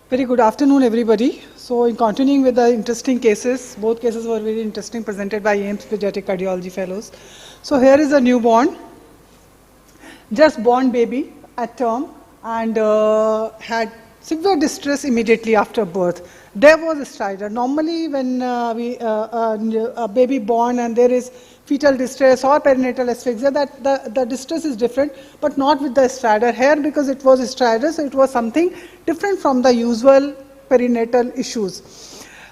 Very good afternoon, everybody. So in continuing with the interesting cases, both cases were very interesting, presented by AIMS Pediatric Cardiology Fellows. So here is a newborn, just born baby at term, and had severe distress immediately after birth. There was a stridor. Normally when a baby born and there is fetal distress or perinatal asphyxia, that the distress is different, but not with the stridor. Here, because it was a stridor, so it was something different from the usual perinatal issues.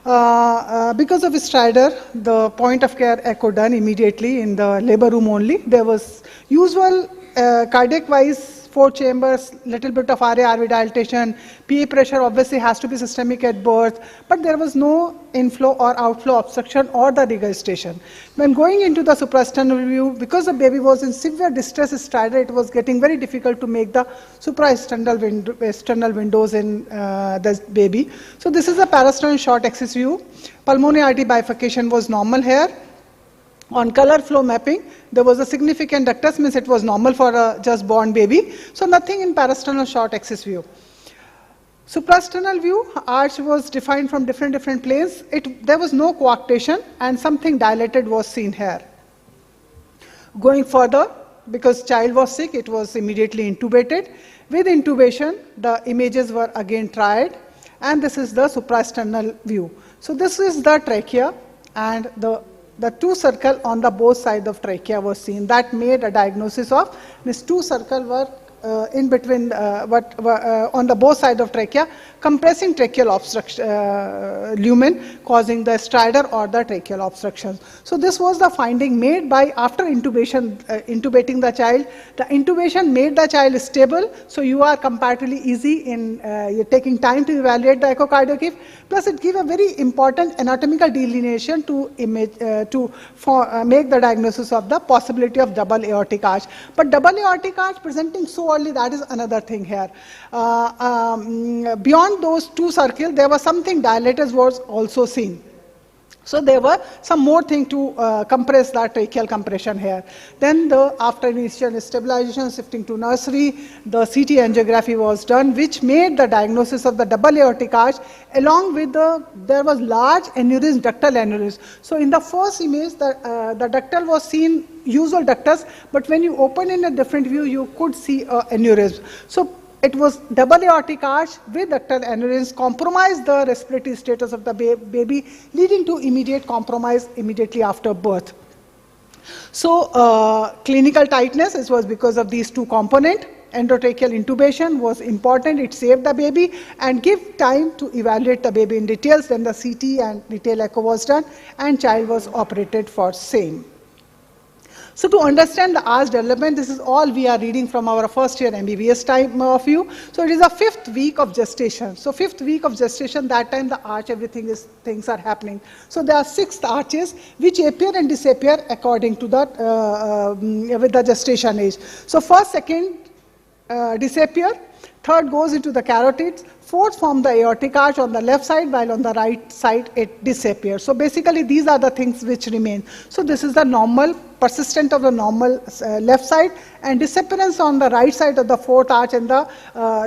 Because of stridor, the point of care echo done immediately in the labor room only. There was usual cardiac wise 4 chambers, little bit of RA-RV dilatation, PA pressure obviously has to be systemic at birth, but there was no inflow or outflow obstruction or the regurgitation. When going into the suprasternal view, because the baby was in severe distress stridor, it was getting very difficult to make the supraesternal windows in the baby. So this is a parasternal short axis view. Pulmonary artery bifurcation was normal here. On color flow mapping, there was a significant ductus, means it was normal for a just born baby. So nothing in parasternal short axis view. Suprasternal view, arch was defined from different planes. There was no coarctation and something dilated was seen here. Going further, because child was sick, it was immediately intubated. With intubation, the images were again tried, and this is the suprasternal view. So this is the trachea, and the 2 circles on the both sides of trachea were seen. That made a diagnosis of these 2 circles were in between, on the both sides of trachea, compressing tracheal obstruction, lumen, causing the stridor or the tracheal obstruction. So this was the finding made by after intubation, intubating the child. The intubation made the child stable, so you are comparatively easy in you're taking time to evaluate the echocardiogram. Plus, it gives a very important anatomical delineation to make the diagnosis of the possibility of double aortic arch. But double aortic arch presenting so early, that is another thing here. Beyond those 2 circles, there was something dilated was also seen. So there were some more thing to compress the tracheal compression here. Then after initial stabilization, shifting to nursery, the CT angiography was done, which made the diagnosis of the double aortic arch, along with there was large aneurysm, ductal aneurysm. So in the first image, the ductal was seen, usual ductus, but when you open in a different view, you could see aneurysm. So it was double aortic arch with ductal aneurysm, compromised the respiratory status of the baby, leading to immediate compromise immediately after birth. So clinical tightness, it was because of these 2 components. Endotracheal intubation was important, it saved the baby and give time to evaluate the baby in details. Then the CT and detailed echo was done and child was operated for same. So to understand the arch development, this is all we are reading from our first year MBBS time of view. So it is a 5th week of gestation. So 5th week of gestation, that time the arch, things are happening. So there are 6 arches which appear and disappear according to the, with the gestation age. So first, second disappear, third goes into the carotids, fourth form the aortic arch on the left side, while on the right side it disappears. So basically these are the things which remain. So this is the normal, persistent of the normal left side, and disappearance on the right side of the fourth arch and the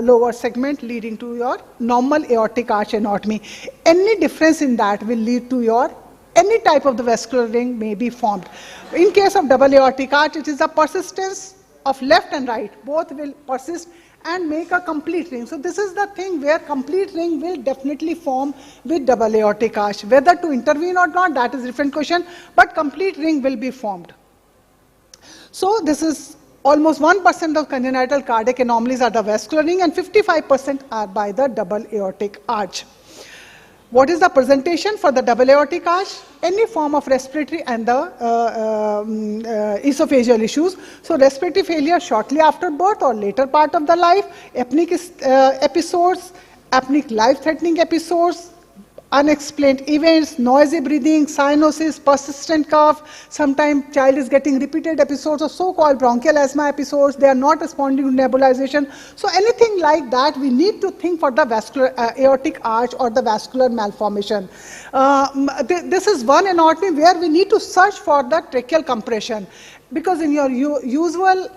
lower segment, leading to your normal aortic arch anatomy. Any difference in that will lead to your any type of the vascular ring may be formed. In case of double aortic arch, it is a persistence of left and right, both will persist and make a complete ring. So this is the thing where complete ring will definitely form with double aortic arch. Whether to intervene or not, that is a different question, but complete ring will be formed. So this is almost 1% of congenital cardiac anomalies are the vascular ring, and 55% are by the double aortic arch. What is the presentation for the double aortic arch? Any form of respiratory and the esophageal issues. So respiratory failure shortly after birth or later part of the life, apneic episodes, apneic life-threatening episodes, unexplained events, noisy breathing, cyanosis, persistent cough. Sometimes child is getting repeated episodes of so-called bronchial asthma episodes. They are not responding to nebulization. So anything like that, we need to think for the vascular aortic arch or the vascular malformation. This is one anatomy where we need to search for the tracheal compression, because in your usual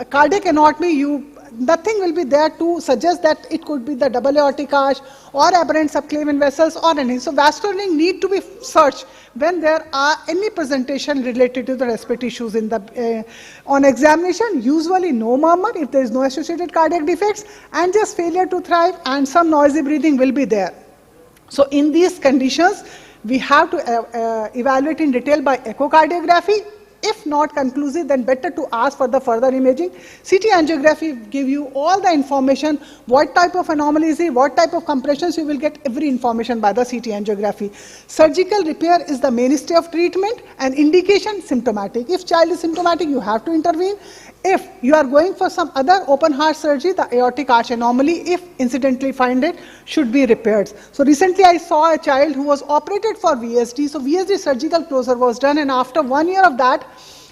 cardiac anatomy, nothing will be there to suggest that it could be the double aortic arch or aberrant subclavian vessels or anything. So vascular ring need to be searched when there are any presentation related to the respiratory issues in the on examination. Usually no murmur if there is no associated cardiac defects, and just failure to thrive and some noisy breathing will be there. So in these conditions, we have to evaluate in detail by echocardiography. If not conclusive, then better to ask for the further imaging. CT angiography give you all the information, what type of anomalies, what type of compressions, you will get every information by the CT angiography. Surgical repair is the mainstay of treatment, and indication symptomatic. If child is symptomatic, you have to intervene. If you are going for some other open heart surgery, the aortic arch anomaly, if incidentally find it, should be repaired. So recently I saw a child who was operated for VSD. So VSD surgical closure was done, and after 1 year of that,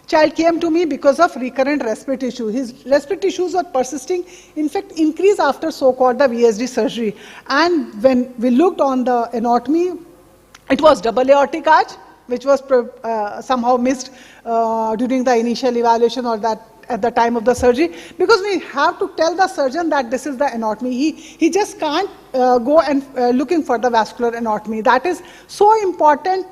child came to me because of recurrent respiratory issue. His respiratory issues were persisting, in fact increased after so-called the VSD surgery. And when we looked on the anatomy, it was double aortic arch, which was somehow missed during the initial evaluation or that at the time of the surgery, because we have to tell the surgeon that this is the anatomy. He just can't go and looking for the vascular anatomy. That is so important.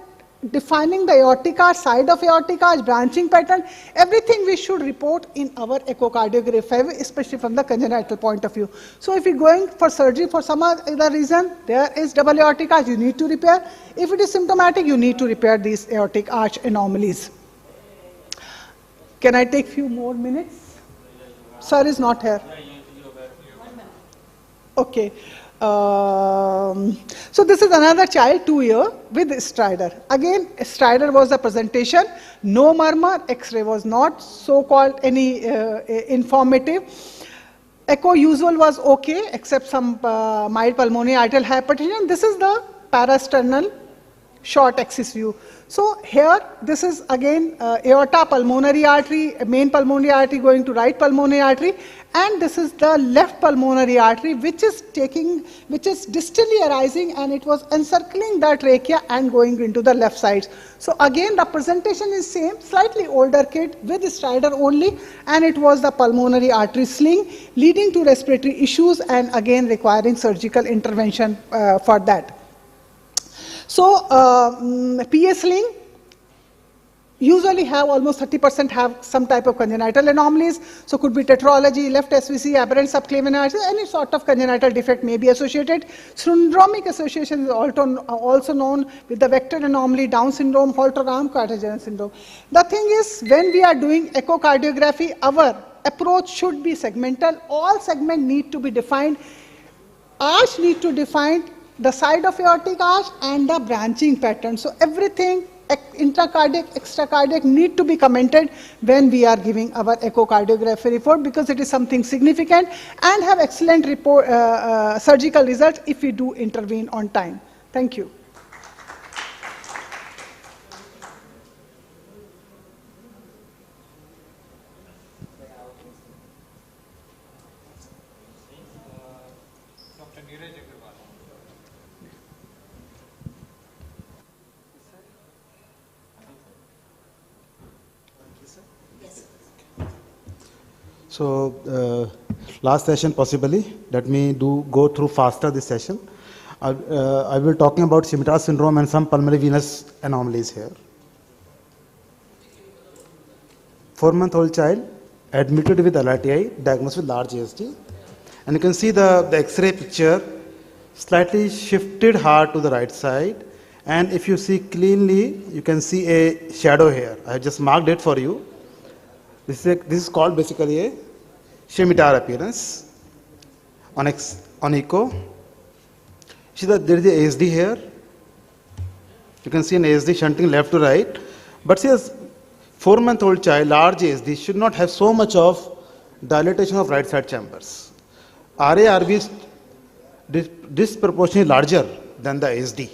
Defining the aortic arch, side of aortic arch, branching pattern, everything we should report in our echocardiography, especially from the congenital point of view. So if you're going for surgery for some other reason, there is double aortic arch, you need to repair. If it is symptomatic, you need to repair these aortic arch anomalies. Can I take few more minutes? Sir is not here. Okay. So this is another child, 2 year, with stridor. Again, stridor was the presentation. No murmur. X-ray was not so-called any informative. Echo usual was okay, except some mild pulmonary arterial hypertension. This is the parasternal short axis view. So here, this is again aorta, pulmonary artery, main pulmonary artery going to right pulmonary artery, and this is the left pulmonary artery, which is distally arising, and it was encircling the trachea and going into the left side. So again, the presentation is same, slightly older kid with stridor only, and it was the pulmonary artery sling leading to respiratory issues, and again requiring surgical intervention for that. So PA sling usually have almost 30% have some type of congenital anomalies. So could be tetralogy, left SVC, aberrant subclavian artery, any sort of congenital defect may be associated. Syndromic association is also known with the vector anomaly, Down syndrome, Holter-Rahm carcinogen syndrome. The thing is, when we are doing echocardiography, our approach should be segmental. All segments need to be defined. Arch need to define the side of aortic arch and the branching pattern. So everything intracardiac, extracardiac need to be commented when we are giving our echocardiography report, because it is something significant and have excellent report, surgical results if we do intervene on time. Thank you. So, last session possibly, let me go through faster this session. I will be talking about scimitar syndrome and some pulmonary venous anomalies here. 4-month-old child admitted with LRTI, diagnosed with large ASD. And you can see the X-ray picture, slightly shifted heart to the right side. And if you see cleanly, you can see a shadow here. I have just marked it for you. This is called basically a scimitar appearance. On echo, see that there is a ASD here. You can see an ASD shunting left to right. But see, as 4-month-old child, large ASD should not have so much of dilatation of right side chambers. RA-RB is disproportionately larger than the ASD.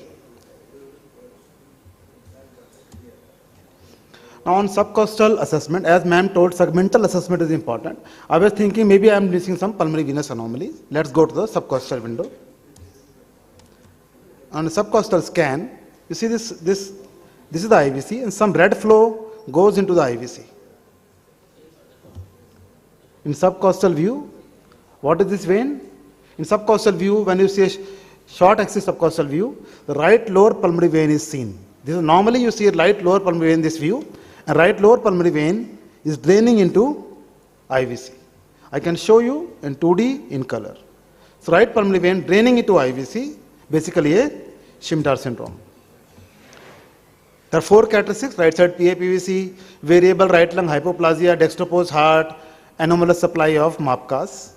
Now on subcostal assessment, as ma'am told, segmental assessment is important. I was thinking maybe I am missing some pulmonary venous anomalies. Let's go to the subcostal window. On the subcostal scan, you see this is the IVC, and some red flow goes into the IVC. In subcostal view, what is this vein? In subcostal view, when you see a short axis subcostal view, the right lower pulmonary vein is seen. This is normally you see a right lower pulmonary vein in this view, and right lower pulmonary vein is draining into IVC. I can show you in 2D in color. So right pulmonary vein draining into IVC, basically a scimitar syndrome. There are 4 characteristics: right side PAPVC, variable right lung hypoplasia, dextrose heart, anomalous supply of MAPCAS.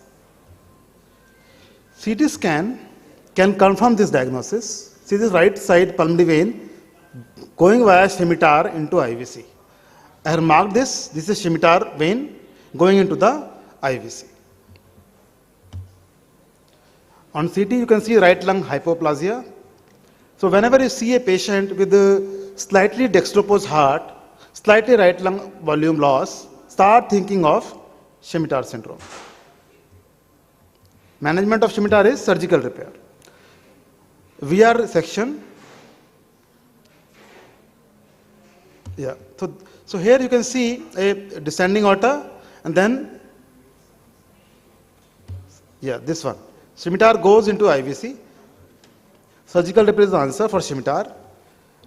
CT scan can confirm this diagnosis. See this right side pulmonary vein going via scimitar into IVC. I have marked this. This is scimitar vein going into the IVC. On CT, you can see right lung hypoplasia. So whenever you see a patient with a slightly dextrose heart, slightly right lung volume loss, start thinking of scimitar syndrome. Management of scimitar is surgical repair. VR section. Yeah. So here you can see a descending aorta, and then, yeah, this one. Scimitar goes into IVC. Surgical repair is the answer for scimitar.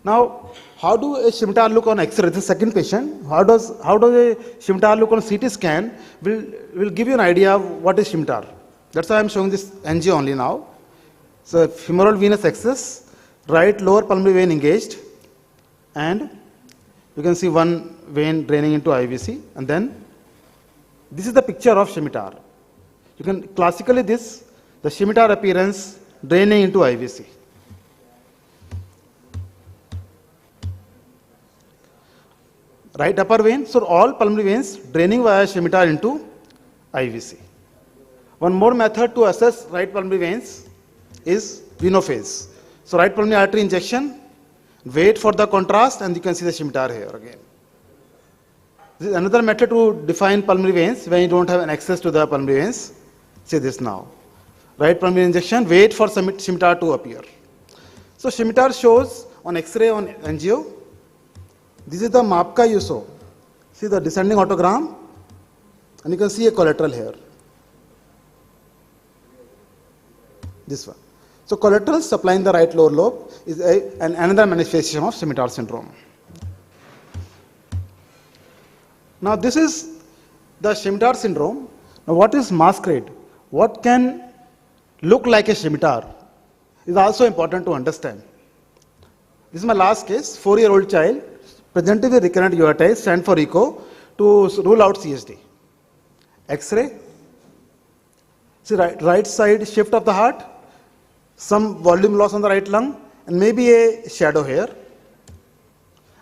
Now, how do a scimitar look on X-ray? This is the second patient. How does a scimitar look on CT scan? Will give you an idea of what is scimitar. That's why I'm showing this NG only now. So femoral venous access, right lower pulmonary vein engaged, and you can see one vein draining into IVC, and then this is the picture of scimitar. You can classically the scimitar appearance draining into IVC. Right upper vein, so all pulmonary veins draining via scimitar into IVC. One more method to assess right pulmonary veins is venophase. So right pulmonary artery injection, wait for the contrast, and you can see the scimitar here again. This is another method to define pulmonary veins when you don't have an access to the pulmonary veins. See this now. Right pulmonary injection, wait for scimitar to appear. So scimitar shows on X-ray, on angio. This is the MAPCA you saw. See the descending autogram, and you can see a collateral here. This one. So collateral supplying the right lower lobe is another manifestation of scimitar syndrome. Now this is the scimitar syndrome. Now what is masquerade? What can look like a scimitar is also important to understand. This is my last case, 4-year-old child, presented with recurrent uveitis, stand for echo to rule out CSD. X-ray, see right side shift of the heart, some volume loss on the right lung, and maybe a shadow here.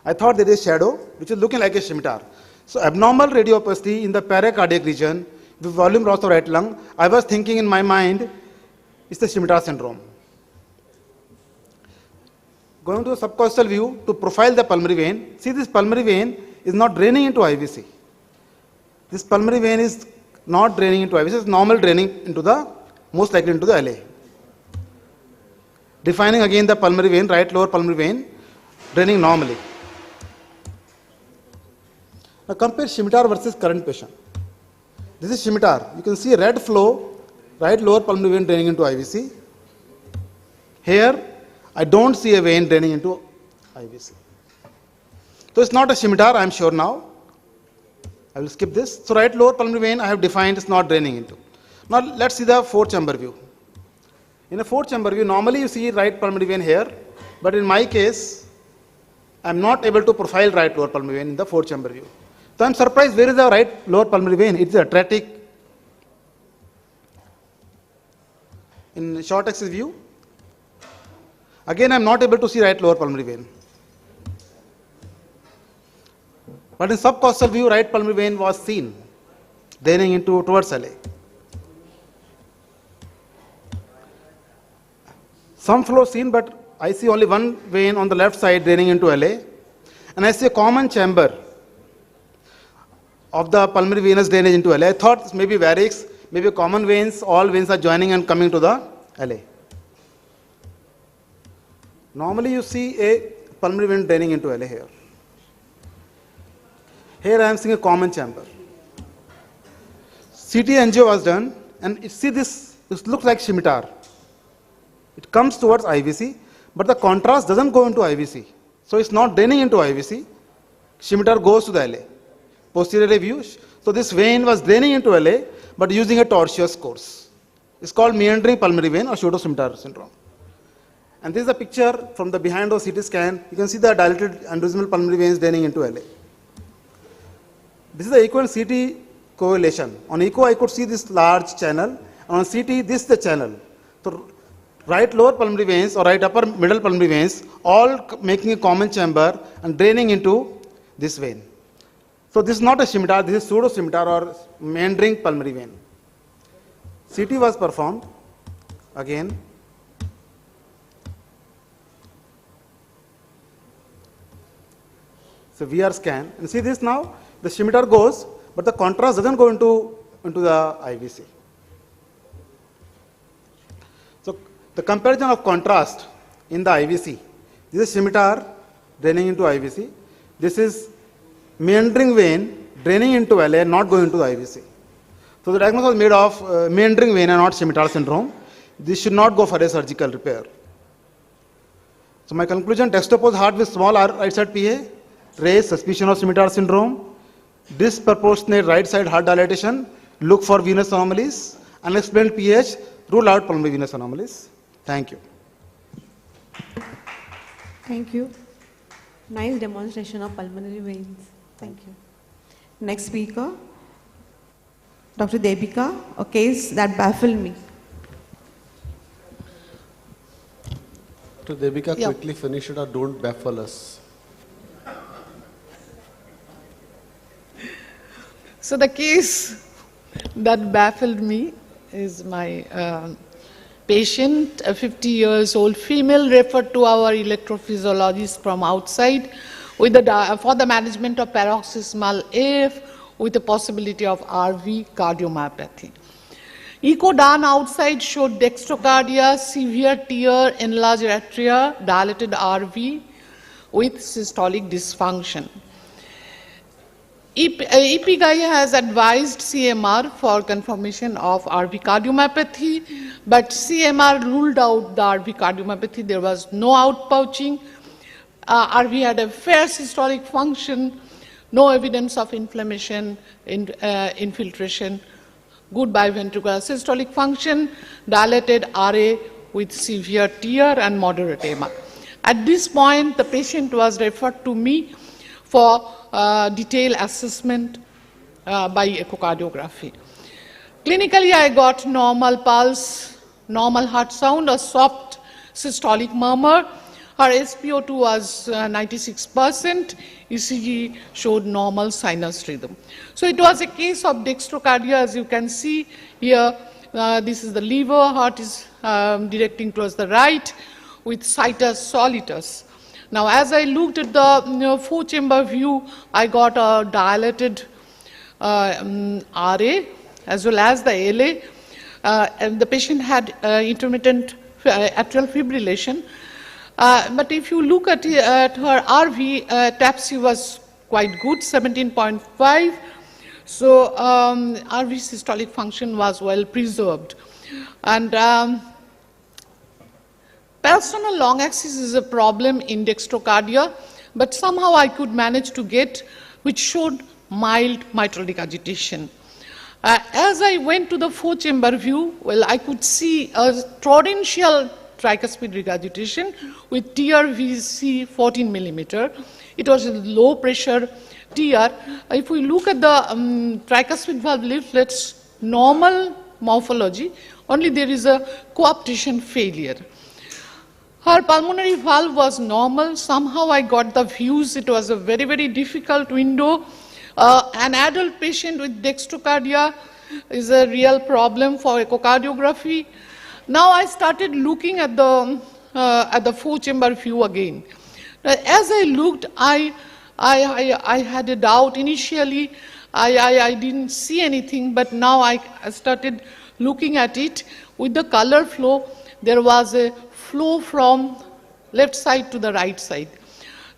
I thought there is shadow, which is looking like a scimitar. So abnormal radiopacity in the paracardiac region with volume loss of right lung, I was thinking in my mind, it's the scimitar syndrome. Going to the subcostal view to profile the pulmonary vein. See, this pulmonary vein is not draining into IVC. This pulmonary vein is not draining into IVC, it's normal draining into the, most likely into the LA. Defining again the pulmonary vein, right lower pulmonary vein, draining normally. Now compare scimitar versus current patient. This is scimitar. You can see red flow, right lower pulmonary vein draining into IVC. Here, I don't see a vein draining into IVC. So it's not a scimitar, I am sure now. I will skip this. So right lower pulmonary vein I have defined is not draining into. Now let's see the 4-chamber view. In a 4-chamber view, normally you see right pulmonary vein here, but in my case, I am not able to profile right lower pulmonary vein in the 4-chamber view. So I am surprised, where is the right lower pulmonary vein? It is atretic. In short axis view, again I am not able to see right lower pulmonary vein. But in subcostal view, right pulmonary vein was seen, draining into towards LA. Some flow seen, but I see only one vein on the left side draining into LA. And I see a common chamber of the pulmonary venous drainage into LA. I thought this may be varix, maybe common veins, all veins are joining and coming to the LA. Normally you see a pulmonary vein draining into LA here. Here I am seeing a common chamber. CT angio was done, and you see this looks like scimitar. It comes towards IVC, but the contrast doesn't go into IVC. So it's not draining into IVC. Scimitar goes to the LA. Posterior view. So this vein was draining into LA, but using a tortuous course. It's called meandering pulmonary vein or pseudo-scimitar syndrome. And this is a picture from the behind of CT scan. You can see the dilated aneurysmal pulmonary veins draining into LA. This is the echo and CT correlation. On echo, I could see this large channel. And on CT, this is the channel. So right lower pulmonary veins or right upper middle pulmonary veins, all making a common chamber and draining into this vein. So this is not a scimitar, this is pseudo-scimitar or meandering pulmonary vein. CT was performed. Again, so VR scan, and see this now, the scimitar goes, but the contrast doesn't go into the IVC. So the comparison of contrast in the IVC, this is scimitar draining into IVC, this is meandering vein draining into LA and not going into the IVC. So the diagnosis was made of meandering vein and not scimitar syndrome. This should not go for a surgical repair. So my conclusion, juxtaposed heart with small right side PA, raise suspicion of scimitar syndrome, disproportionate right side heart dilatation, look for venous anomalies, unexplained pH, rule out pulmonary venous anomalies. Thank you. Thank you. Nice demonstration of pulmonary veins. Thank you. Next speaker, Dr. Debika, a case that baffled me. Dr. Debika, quickly finish it or don't baffle us. So the case that baffled me is my patient, a 50 years old female, referred to our electrophysiologist from outside with for the management of paroxysmal AF with the possibility of RV cardiomyopathy. Echo done outside showed dextrocardia, severe tear, enlarged atria, dilated RV with systolic dysfunction. EP guy has advised CMR for confirmation of RV cardiomyopathy, but CMR ruled out the RV cardiomyopathy. There was no outpouching. RV had a fair systolic function, no evidence of inflammation, infiltration, good biventricular systolic function, dilated RA with severe tear and moderate edema. At this point, the patient was referred to me for detailed assessment by echocardiography. Clinically, I got normal pulse, normal heart sound, a soft systolic murmur. Her SpO2 was 96%, ECG showed normal sinus rhythm. So it was a case of dextrocardia, as you can see here. This is the lever, heart is directing towards the right with situs solitus. Now, as I looked at the four-chamber view, I got a dilated RA as well as the LA, and the patient had intermittent atrial fibrillation. But if you look at her RV, TAPSE was quite good, 17.5. So RV systolic function was well preserved. And parasternal long axis is a problem in dextrocardia, but somehow I could manage to get, which showed mild mitral agitation. As I went to the four-chamber view, well, I could see a torrential tricuspid regurgitation with TRVC 14 millimeter. It was a low pressure TR. If we look at the tricuspid valve leaflets, normal morphology, only there is a coaptation failure. Her pulmonary valve was normal. Somehow I got the views. It was a very, very difficult window. An adult patient with dextrocardia is a real problem for echocardiography. Now I started looking at the four-chamber view again. As I looked, I had a doubt initially. I didn't see anything, but now I started looking at it with the color flow. There was a flow from left side to the right side.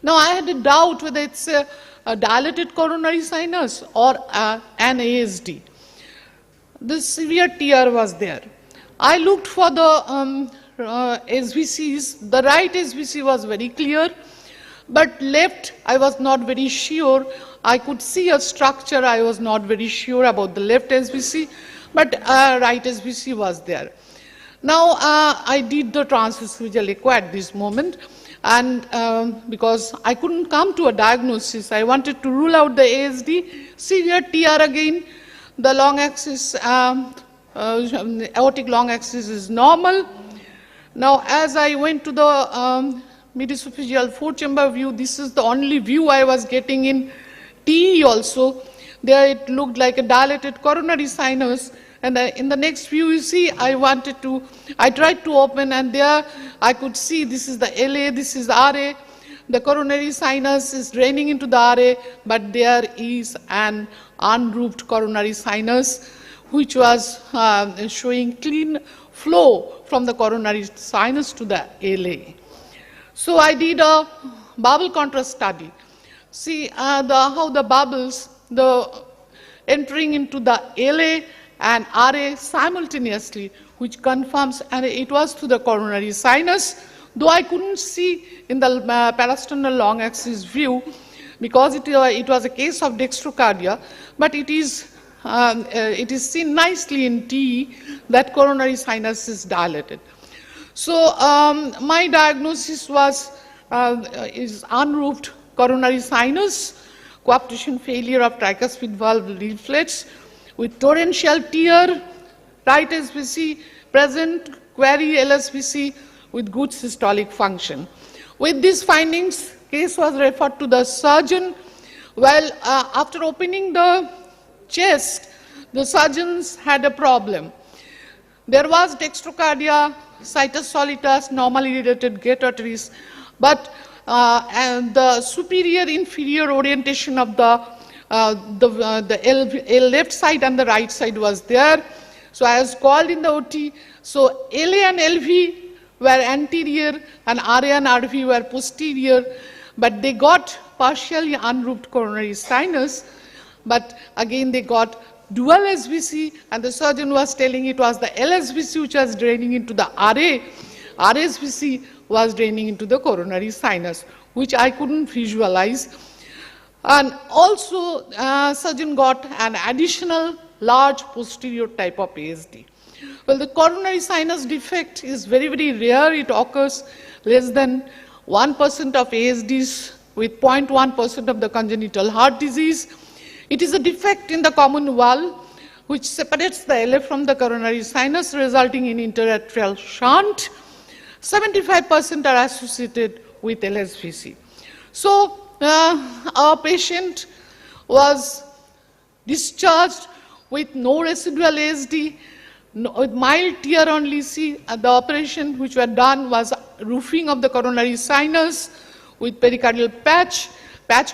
Now I had a doubt whether it's a dilated coronary sinus or an ASD. The severe TR was there. I looked for the SVCs. The right SVC was very clear, but left I was not very sure. I could see a structure. I was not very sure about the left SVC, but right SVC was there. Now I did the transesophageal echo at this moment, and because I couldn't come to a diagnosis, I wanted to rule out the ASD, severe TR again. The long axis, aortic long axis is normal. Now, as I went to the midesophageal four-chamber view, this is the only view I was getting in TE also. There it looked like a dilated coronary sinus. And in the next view, you see, I tried to open, and there I could see this is the LA, this is RA. The coronary sinus is draining into the RA, but there is an unroofed coronary sinus, which was showing clean flow from the coronary sinus to the LA. So I did a bubble contrast study. See how the bubbles, entering into the LA and RA simultaneously, which confirms, and it was to the coronary sinus, though I couldn't see in the parasternal long axis view because it was a case of dextrocardia, but it is seen nicely in TE that coronary sinus is dilated. So my diagnosis was is unroofed coronary sinus, coaptation failure of tricuspid valve leaflets with torrential tear, right SVC present, query LSVC with good systolic function. With these findings, case was referred to the surgeon. Well, after opening the chest, the surgeons had a problem. There was dextrocardia, situs solitus, normally related gate arteries, but and the superior inferior orientation of the left side and the right side was there. So I was called in the OT. So LA and LV were anterior and RA and RV were posterior, but they got partially unroofed coronary sinus, but again they got dual SVC, and the surgeon was telling it was the LSVC which was draining into the RA. RSVC was draining into the coronary sinus, which I couldn't visualize. And also, surgeon got an additional large posterior type of ASD. Well, the coronary sinus defect is very, very rare. It occurs less than 1% of ASDs with 0.1% of the congenital heart disease. It is a defect in the common wall which separates the LA from the coronary sinus, resulting in interatrial shunt. 75% are associated with LSVC. So our patient was discharged with no residual ASD, with mild tear on LISI. The operation which were done was roofing of the coronary sinus with pericardial patch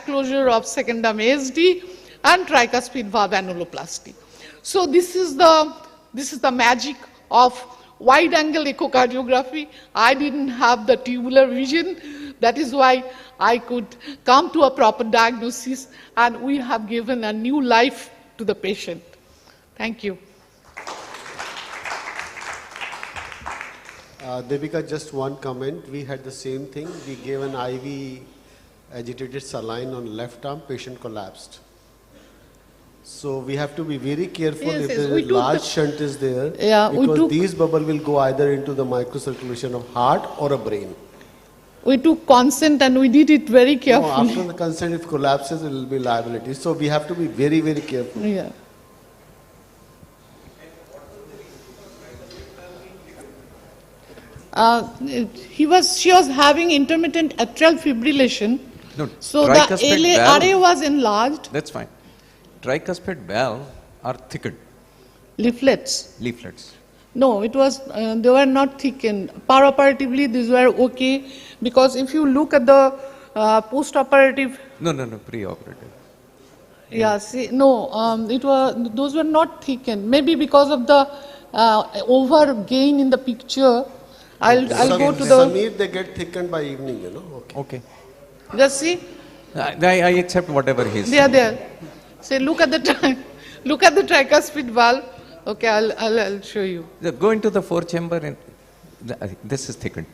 closure of secondum ASD, and tricuspid valve annuloplasty. So this is the magic of wide-angle echocardiography. I didn't have the tubular vision. That is why I could come to a proper diagnosis, and we have given a new life to the patient. Thank you. Devika, just one comment. We had the same thing. We gave an IV agitated saline on left arm, patient collapsed. So we have to be very careful if there is large shunt is there, because these bubble will go either into the microcirculation of heart or a brain. We took consent and we did it very carefully. No, after the consent, if collapses, it will be liability. So we have to be very, very careful. Yeah. She was having intermittent atrial fibrillation. No, so the RA was enlarged. That's fine. Tricuspid valve are thickened. Leaflets. Leaflets. No, it was, they were not thickened. Paraoperatively, these were okay, because if you look at the post-operative. No, pre-operative. Yeah, see, no, those were not thickened. Maybe because of the over gain in the picture. I'll go to the. Samir, they get thickened by evening, you know. Okay. Just see. I accept whatever he says. They are there. Say, look at the tricuspid valve. Okay, I'll show you. Go into the fourth chamber and this is thickened.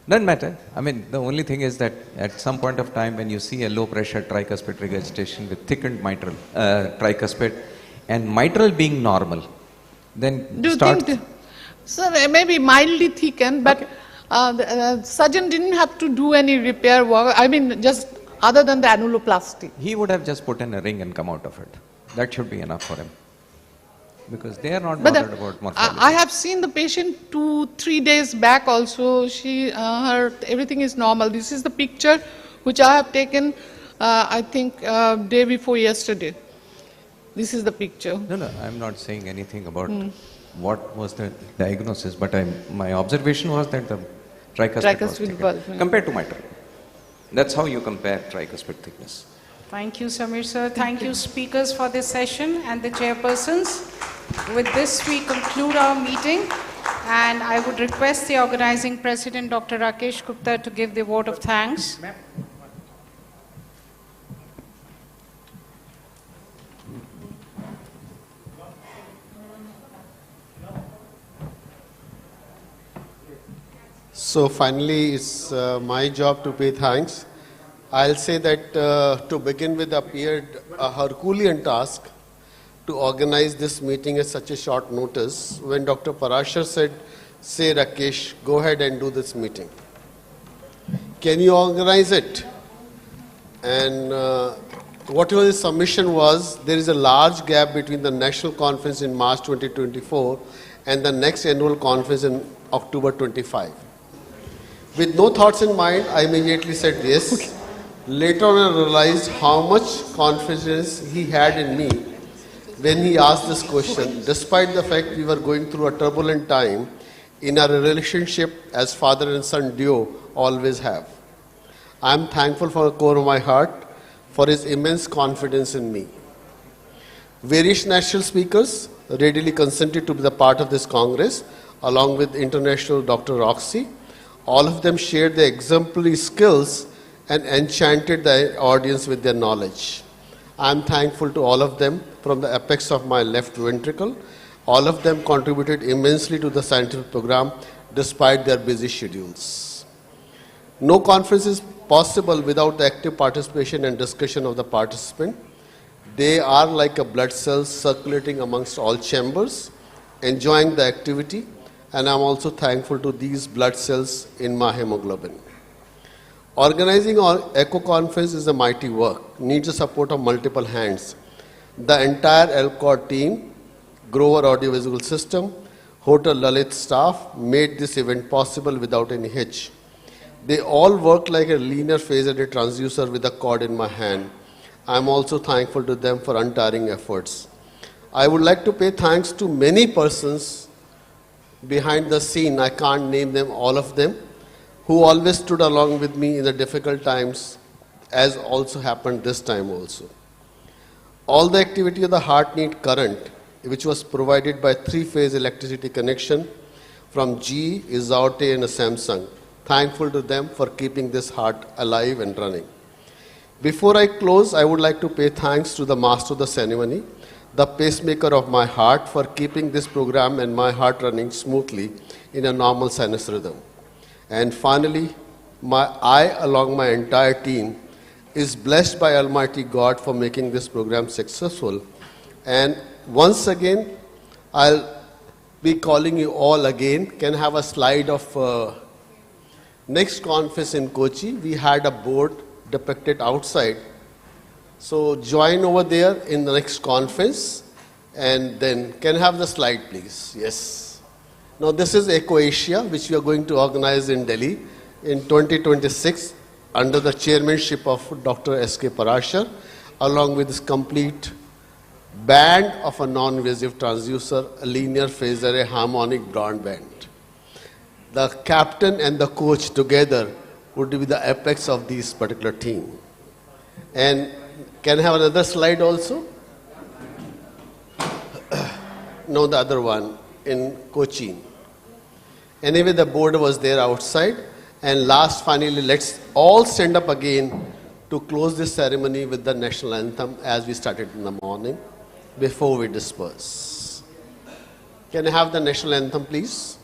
Doesn't matter. I mean, the only thing is that at some point of time when you see a low pressure tricuspid regurgitation with thickened mitral tricuspid and mitral being normal, then do start. You think so maybe mildly thickened, but the surgeon didn't have to do any repair work. I mean, just other than the annuloplasty. He would have just put in a ring and come out of it. That should be enough for him. Because they are not bothered about morphology. I have seen the patient 2-3 days back also. Her everything is normal. This is the picture which I have taken, I think, day before yesterday. This is the picture. No, I'm not saying anything about what was the diagnosis, but my observation was that the tricuspid was thickened compared to mitral. That's how you compare tricuspid thickness. Thank you, Samir sir. Thank you, speakers, for this session and the chairpersons. With this, we conclude our meeting, and I would request the organizing president, Dr. Rakesh Gupta, to give the vote of thanks. So finally, it's my job to pay thanks. I'll say that to begin with appeared a Herculean task to organize this meeting at such a short notice. When Dr. Parashar said, say Rakesh, go ahead and do this meeting. Can you organize it? And whatever the submission was, there is a large gap between the national conference in March 2024 and the next annual conference in October 25. With no thoughts in mind, I immediately said yes. Okay. Later on, I realized how much confidence he had in me when he asked this question, despite the fact we were going through a turbulent time in our relationship as father and son duo always have. I am thankful from the core of my heart for his immense confidence in me. Various national speakers readily consented to be the part of this Congress, along with international Dr. Roxy. All of them shared their exemplary skills and enchanted the audience with their knowledge. I am thankful to all of them from the apex of my left ventricle. All of them contributed immensely to the scientific program despite their busy schedules. No conference is possible without the active participation and discussion of the participant. They are like a blood cells circulating amongst all chambers, enjoying the activity, and I am also thankful to these blood cells in my hemoglobin. Organizing our ECHO conference is a mighty work, needs the support of multiple hands. The entire ELCOR team, Grover Audiovisual System, Hotel Lalit staff made this event possible without any hitch. They all worked like a linear phase array transducer with a cord in my hand. I am also thankful to them for untiring efforts. I would like to pay thanks to many persons behind the scene, I can't name them, all of them, who always stood along with me in the difficult times, as also happened this time also. All the activity of the heart need current, which was provided by three-phase electricity connection from GE, Izaute and a Samsung. Thankful to them for keeping this heart alive and running. Before I close, I would like to pay thanks to the master of the ceremony, the pacemaker of my heart, for keeping this program and my heart running smoothly in a normal sinus rhythm. And finally, I, along my entire team, is blessed by Almighty God for making this program successful. And once again, I'll be calling you all again. Can I have a slide of next conference in Kochi? We had a board depicted outside. So join over there in the next conference. And then, can I have the slide, please? Yes. Now, this is Eco Asia, which we are going to organize in Delhi in 2026 under the chairmanship of Dr. S.K. Parashar, along with this complete band of a non-invasive transducer, a linear phase array harmonic broadband. The captain and the coach together would be the apex of this particular team. And can I have another slide also? No, the other one in Cochin. Anyway, the board was there outside. And last, finally, let's all stand up again to close this ceremony with the national anthem as we started in the morning before we disperse. Can I have the national anthem, please?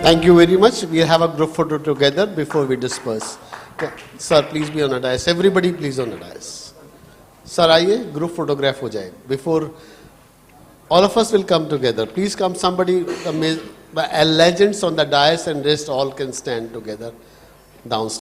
Thank you very much. We'll have a group photo together before we disperse. Okay. Sir, please be on the dais. Everybody please on the dais. Sir, आइए group photograph हो जाए. Before all of us will come together. Please come, somebody, the legends on the dais and rest all can stand together downstairs.